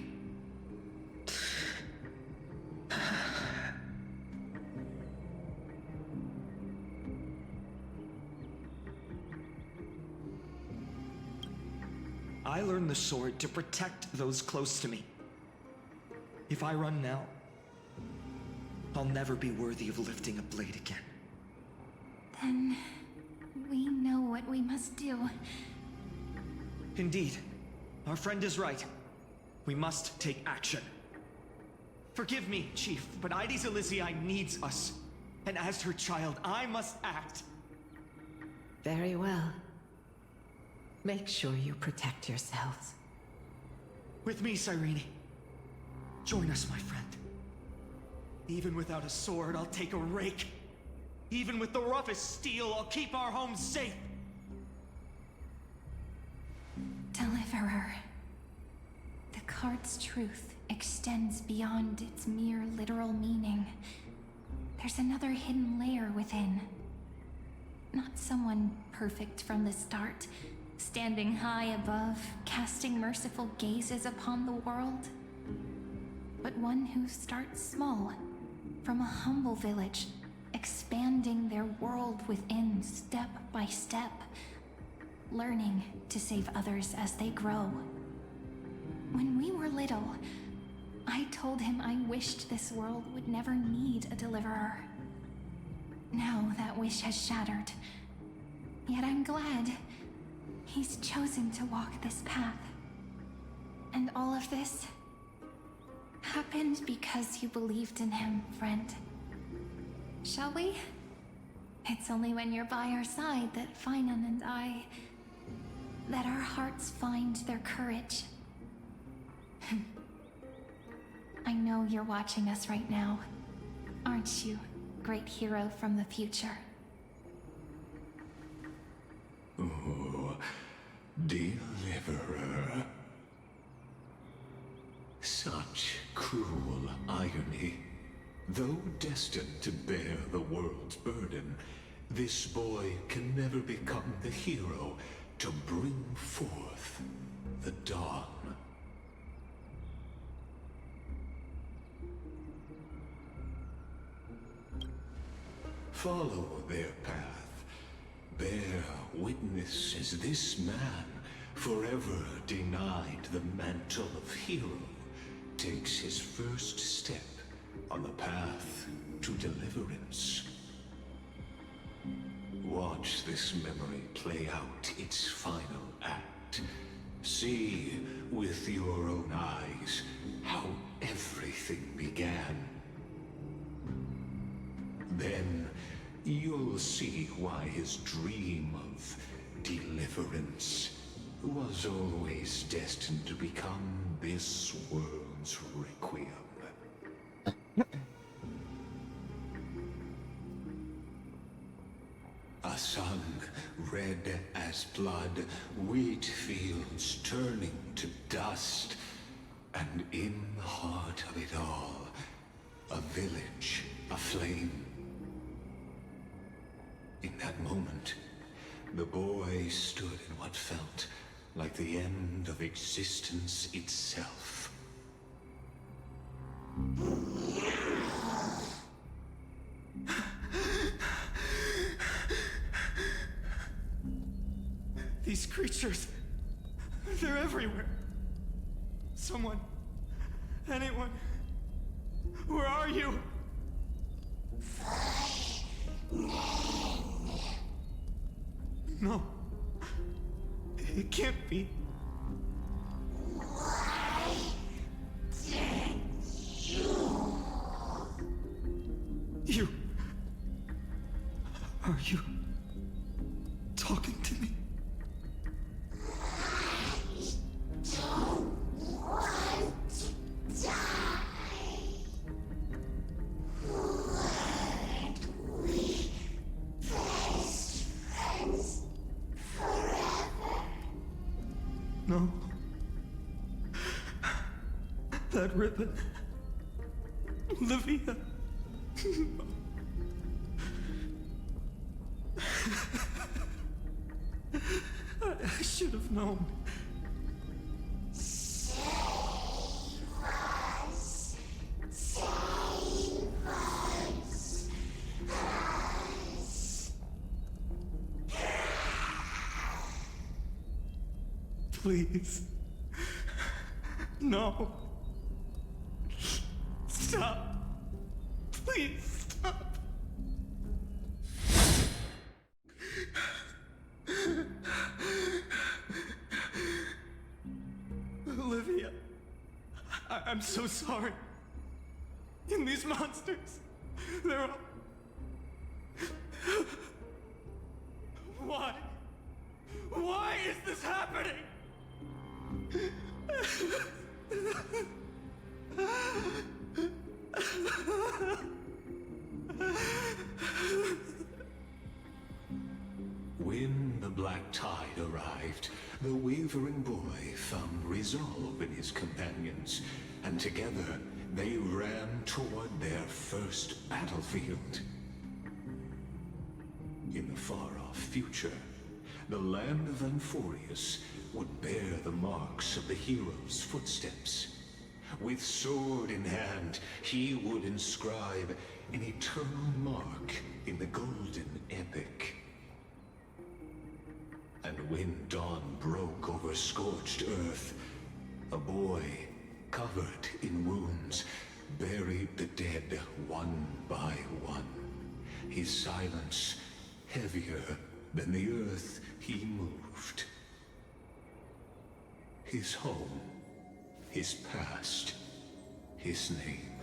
I learned the sword to protect those close to me. If I run now, I'll never be worthy of lifting a blade again. Then we know what we must do. Indeed, our friend is right. We must take action. Forgive me, Chief, but Ides Elysiae needs us. And as her child, I must act. Very well. Make sure you protect yourselves. With me, Cyrene. Join us, my friend. Even without a sword, I'll take a rake. Even with the roughest steel, I'll keep our home safe. Deliverer. The card's truth extends beyond its mere literal meaning. There's another hidden layer within. Not someone perfect from the start, standing high above, casting merciful gazes upon the world. But one who starts small, from a humble village, expanding their world within step by step, learning to save others as they grow. When we were little, I told him I wished this world would never need a deliverer. Now that wish has shattered. Yet I'm glad he's chosen to walk this path. And all of this happened because you believed in him, friend. Shall we? It's only when you're by our side that Finan and that our hearts find their courage. I know you're watching us right now, aren't you, great hero from the future? Oh, deliverer. Such cruel irony. Though destined to bear the world's burden, this boy can never become the hero to bring forth the dawn. Follow their path. Bear witness as this man, forever denied the mantle of hero, takes his first step on the path to deliverance. Watch this memory play out its final act. See with your own eyes how everything began. Then you'll see why his dream of deliverance was always destined to become this world's requiem. A sun red as blood, wheat fields turning to dust, and in the heart of it all, a village aflame. In that moment, the boy stood in what felt like the end of existence itself. These creatures, they're everywhere. Someone, anyone, where are you? No, it can't be. You, are you talking to me? No. That ribbon. Olivia. I should have known. Please. No. Stop. Please stop. Olivia, I'm so sorry. And these monsters, they're all... Why? Why is this happening? When the black tide arrived, the wavering boy found resolve in his companions, and together they ran toward their first battlefield. In the far-off future, the land of Amphoreus would bear the marks of the hero's footsteps. With sword in hand, he would inscribe an eternal mark in the golden epic. And when dawn broke over scorched earth, a boy, covered in wounds, buried the dead one by one. His silence heavier than the earth he moved. His home, his past, his name,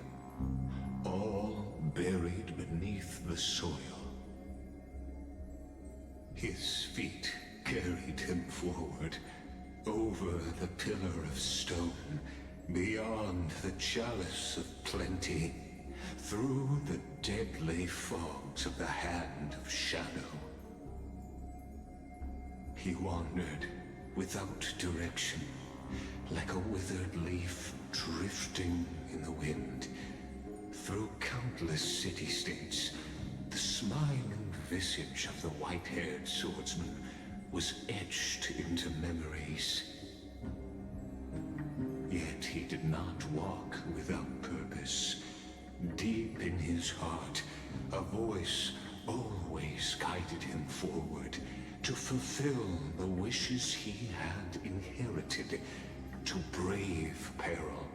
all buried beneath the soil. His feet carried him forward, over the pillar of stone, beyond the chalice of plenty, through the deadly fogs of the hand of shadow. He wandered without direction, like a withered leaf drifting in the wind, through countless city-states. The smiling visage of the white-haired swordsman was etched into memories. Yet he did not walk without purpose. Deep in his heart, a voice always guided him forward to fulfill the wishes he had inherited, to brave peril,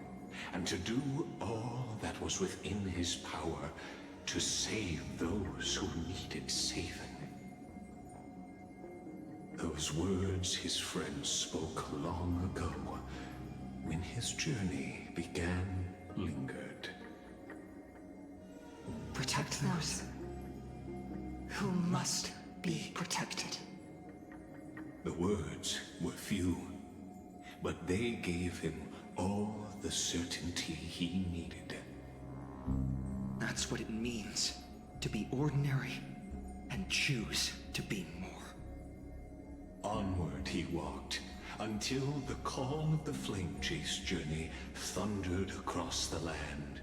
and to do all that was within his power to save those who needed saving. Those words his friends spoke long ago, when his journey began, lingered. Protect those who must be protected. The words were few, but they gave him all the certainty he needed. That's what it means to be ordinary and choose to be more. Onward he walked, until the call of the flame chase journey thundered across the land.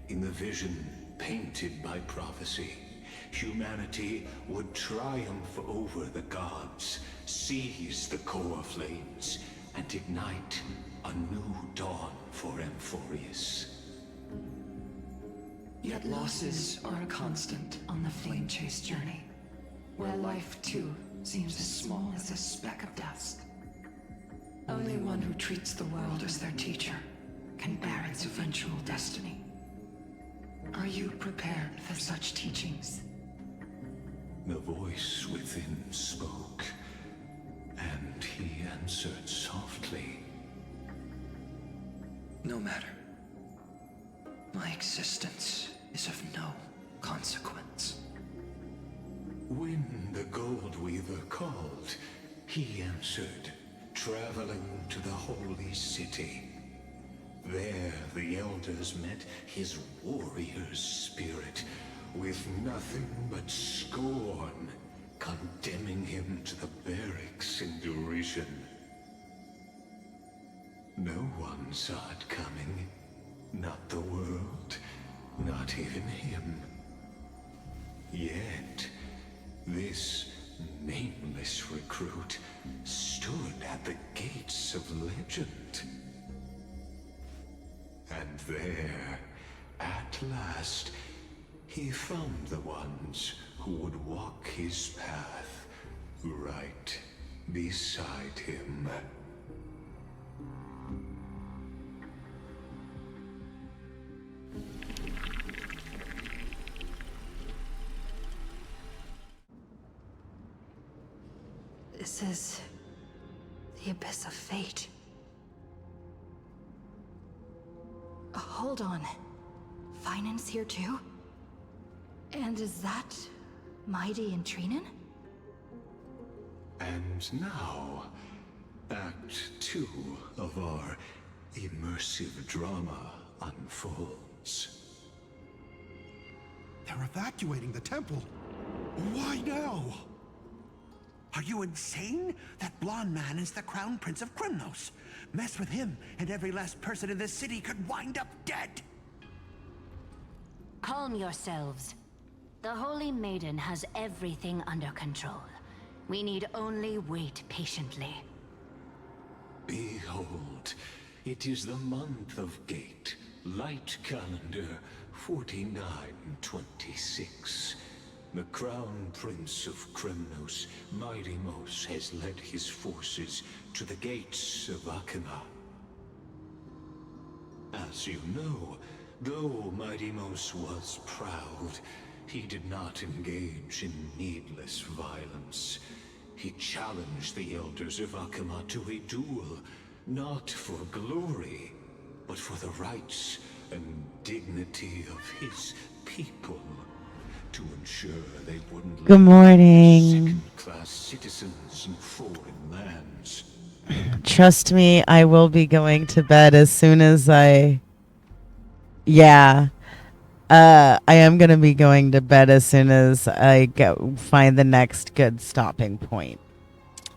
In the vision painted by prophecy, humanity would triumph over the gods, seize the core flames, and ignite a new dawn for Amphoreus. Yet losses are a constant on the flame chase journey, where life too seems as small as a speck of dust. Only one who treats the world as their teacher can bear its eventual destiny. Are you prepared for such teachings? The voice within spoke, and he answered softly. No matter. My existence is of no consequence. When the Gold Weaver called, he answered, traveling to the holy city. There the elders met his warrior's spirit, with nothing but scorn, condemning him to the barracks in derision. No one saw it coming. Not the world, not even him. Yet, this nameless recruit stood at the gates of legend. And there, at last, he found the ones who would walk his path right beside him. This is the abyss of fate. Hold on. Finance here too? And is that Mighty and Trinen? And now, Act 2 of our immersive drama unfolds. They're evacuating the temple. Why now? Are you insane? That blonde man is the Crown Prince of Krymnos. Mess with him, and every last person in this city could wind up dead. Calm yourselves. The Holy Maiden has everything under control. We need only wait patiently. Behold, it is the month of Gate, Light Calendar 4926. The Crown Prince of Krymnos, Mighty-Mos, has led his forces to the gates of Akima. As you know, though Mighty-Mos was proud, he did not engage in needless violence. He challenged the elders of Akima to a duel, not for glory, but for the rights and dignity of his people. To ensure they wouldn't Good morning. second-class citizens in foreign lands. Trust me, I will be going to bed as soon as I... Yeah. I am going to be going to bed as soon as I find the next good stopping point.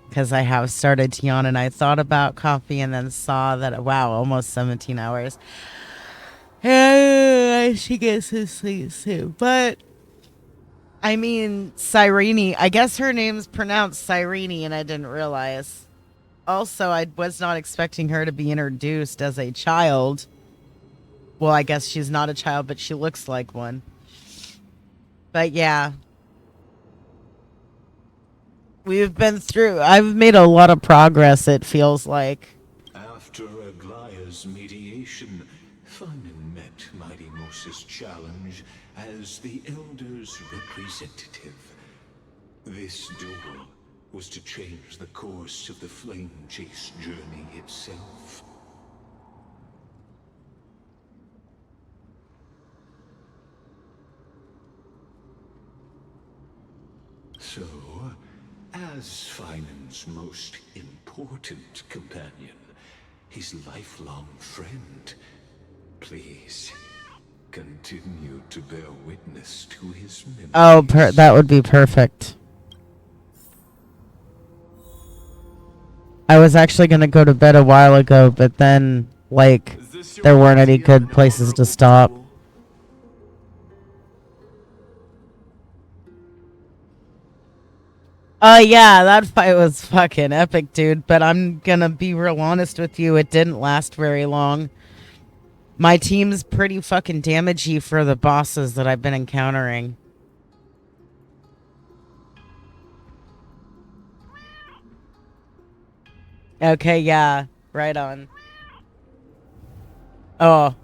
Because I have started to yawn and I thought about coffee and then saw that, wow, almost 17 hours. I should get some sleep soon. But... I mean, Cyrene, I guess her name's pronounced Cyrene and I didn't realize. Also, I was not expecting her to be introduced as a child. Well, I guess she's not a child, but she looks like one. But yeah. I've made a lot of progress, it feels like. After Aglaya's mediation, Finan met Mighty-Mos' challenge as the Elder's representative. This duel was to change the course of the Flame Chase journey itself. So, as Finan's most important companion, his lifelong friend, please continue to bear witness to his memories. Oh, that would be perfect. I was actually going to go to bed a while ago, but then, like, there weren't any good places to stop. Yeah, that fight was fucking epic, dude. But I'm gonna be real honest with you, it didn't last very long. My team's pretty fucking damagey for the bosses that I've been encountering. Okay, yeah, right on. Oh.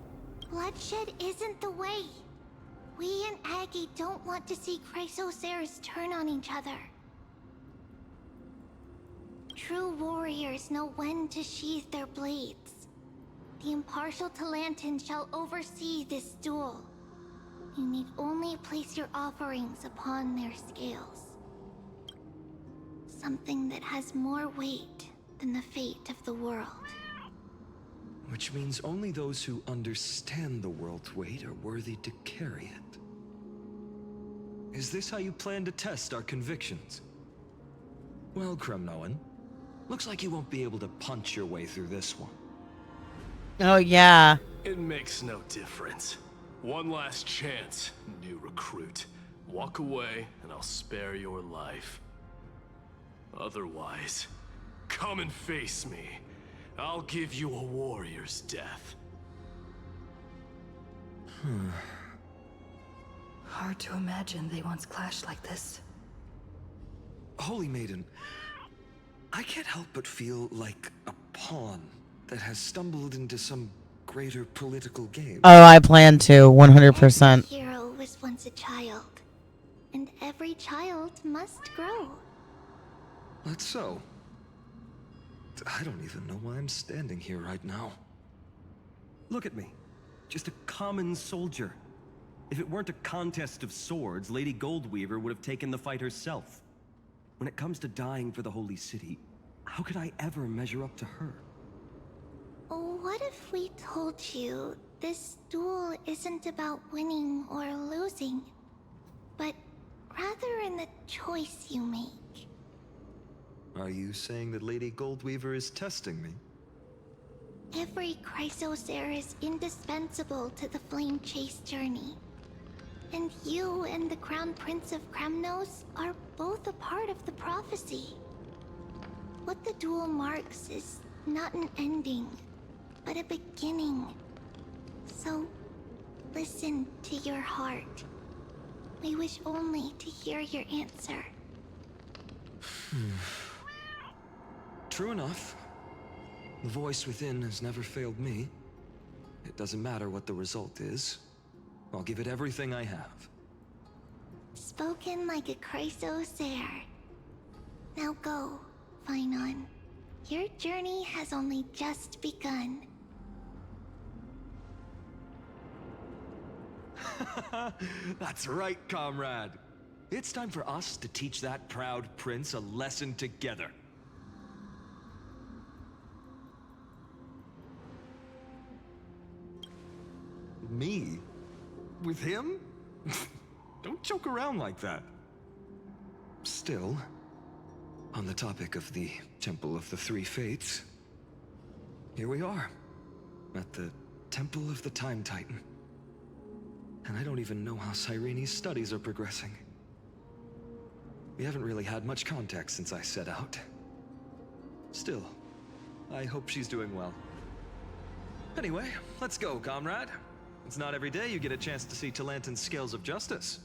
Bloodshed isn't the way. We and Aggie don't want to see Chrysoceres turn on each other. True warriors know when to sheathe their blades. The impartial Talantin shall oversee this duel. You need only place your offerings upon their scales. Something that has more weight than the fate of the world. Which means only those who understand the world's weight are worthy to carry it. Is this how you plan to test our convictions? Well, Kremnoan, looks like you won't be able to punch your way through this one. Oh, yeah. It makes no difference. One last chance, new recruit. Walk away, and I'll spare your life. Otherwise, come and face me. I'll give you a warrior's death. Hard to imagine they once clashed like this. Holy Maiden, I can't help but feel like a pawn that has stumbled into some greater political game. Oh, I plan to, 100%. Every hero was once a child, and every child must grow. That's so. I don't even know why I'm standing here right now. Look at me. Just a common soldier. If it weren't a contest of swords, Lady Goldweaver would have taken the fight herself. When it comes to dying for the Holy City, how could I ever measure up to her? What if we told you this duel isn't about winning or losing, but rather in the choice you make? Are you saying that Lady Goldweaver is testing me? Every Chrysos heir is indispensable to the Flame Chase journey. And you and the Crown Prince of Kremnos are both a part of the prophecy. What the duel marks is not an ending, but a beginning. So, listen to your heart. We wish only to hear your answer. True enough. The voice within has never failed me. It doesn't matter what the result is. I'll give it everything I have. Spoken like a Chrysos heir. Now go, Finon. Your journey has only just begun. That's right, comrade. It's time for us to teach that proud prince a lesson together. Me? With him? Don't joke around like that. Still, on the topic of the Temple of the Three Fates, here we are, at the Temple of the Time Titan. And I don't even know how Cyrene's studies are progressing. We haven't really had much contact since I set out. Still, I hope she's doing well. Anyway, let's go, comrade. It's not every day you get a chance to see Talantin's scales of justice.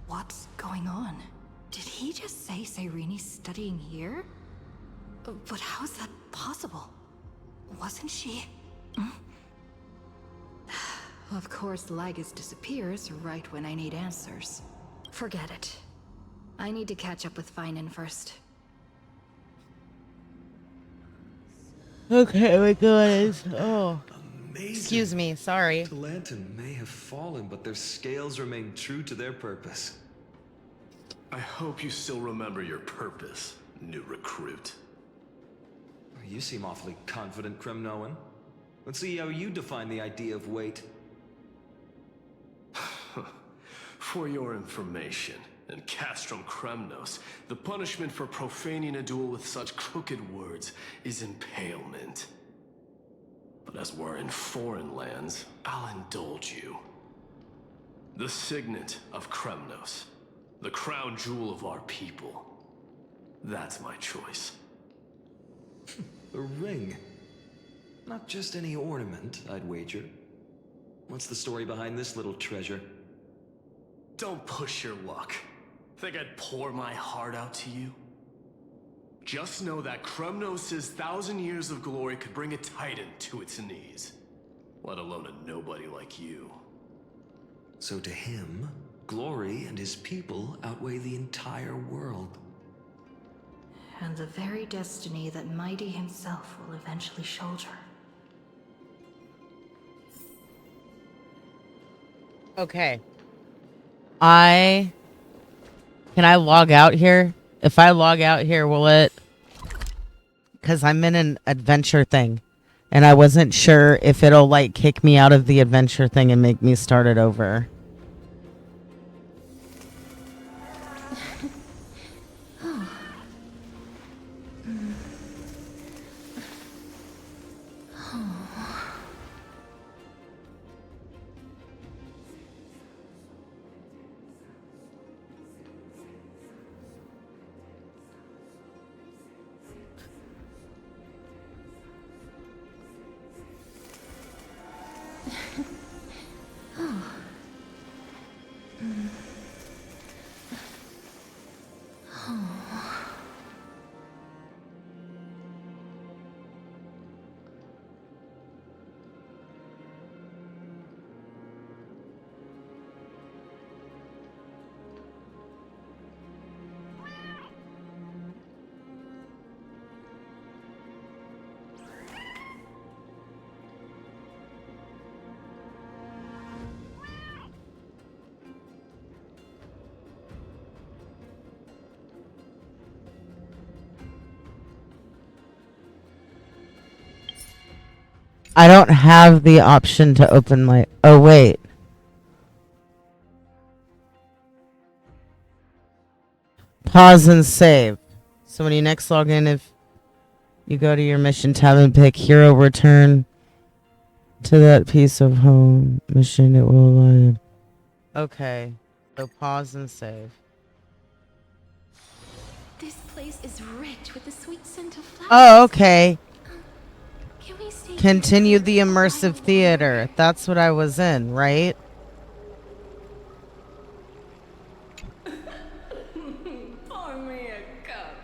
What's going on? Did he just say Cyrene's studying here? But how is that possible? Wasn't she? Of course, Lygus disappears right when I need answers. Forget it. I need to catch up with Finon first. Okay, my goodness. Oh. Excuse me, sorry. Talantin may have fallen, but their scales remain true to their purpose. I hope you still remember your purpose, new recruit. You seem awfully confident, Kremnoan. Let's see how you define the idea of weight. For your information, in Castrum Kremnos, the punishment for profaning a duel with such crooked words is impalement. But as we're in foreign lands, I'll indulge you. The signet of Kremnos, the crown jewel of our people. That's my choice. A ring. Not just any ornament, I'd wager. What's the story behind this little treasure? Don't push your luck. Think I'd pour my heart out to you? Just know that Kremnos' 1,000 years of glory could bring a titan to its knees. Let alone a nobody like you. So to him, glory and his people outweigh the entire world. And the very destiny that Mighty himself will eventually shoulder. Okay. Can I log out here? If I log out here, will it... Because I'm in an adventure thing. And I wasn't sure if it'll, like, kick me out of the adventure thing and make me start it over. I don't have the option to open my... Oh, wait. Pause and save. So when you next log in, if you go to your mission tab and pick Hero Return to that piece of home mission, it will allow you. Okay. So pause and save. This place is rich with the sweet scent of flowers. Oh, okay. Can we stay Continue the immersive theater. That's what I was in, right? Pour me a cup.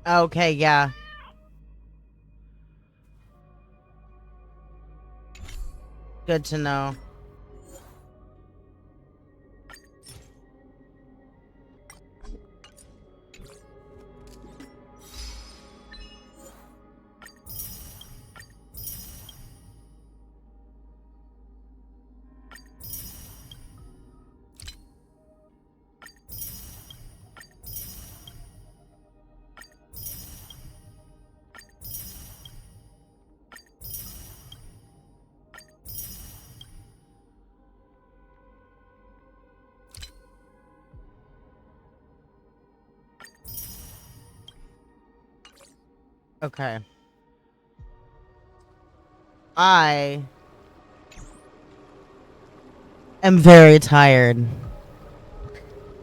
Okay, yeah. Good to know. Okay. I am very tired.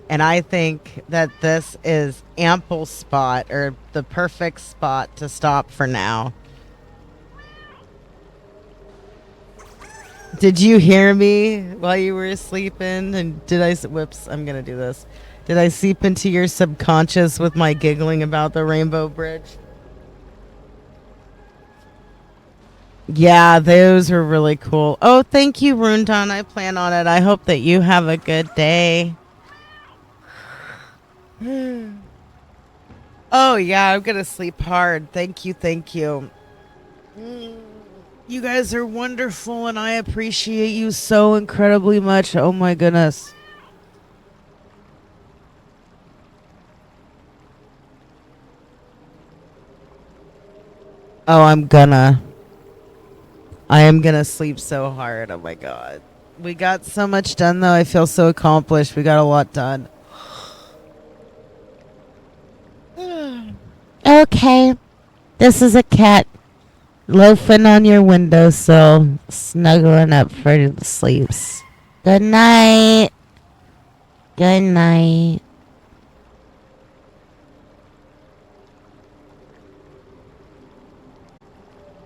And I think that this is ample spot, or the perfect spot to stop for now. Did you hear me while you were sleeping? And did I... Whoops, I'm going to do this. Did I seep into your subconscious with my giggling about the Rainbow Bridge? Yeah, those were really cool. Oh, thank you, Rundan. I plan on it. I hope that you have a good day. Oh, yeah, I'm going to sleep hard. Thank you, thank you. You guys are wonderful, and I appreciate you so incredibly much. Oh, my goodness. Oh, I am gonna sleep so hard. Oh my god. We got so much done though. I feel so accomplished. We got a lot done. Okay. This is a cat loafing on your windowsill, snuggling up for the sleeps. Good night. Good night.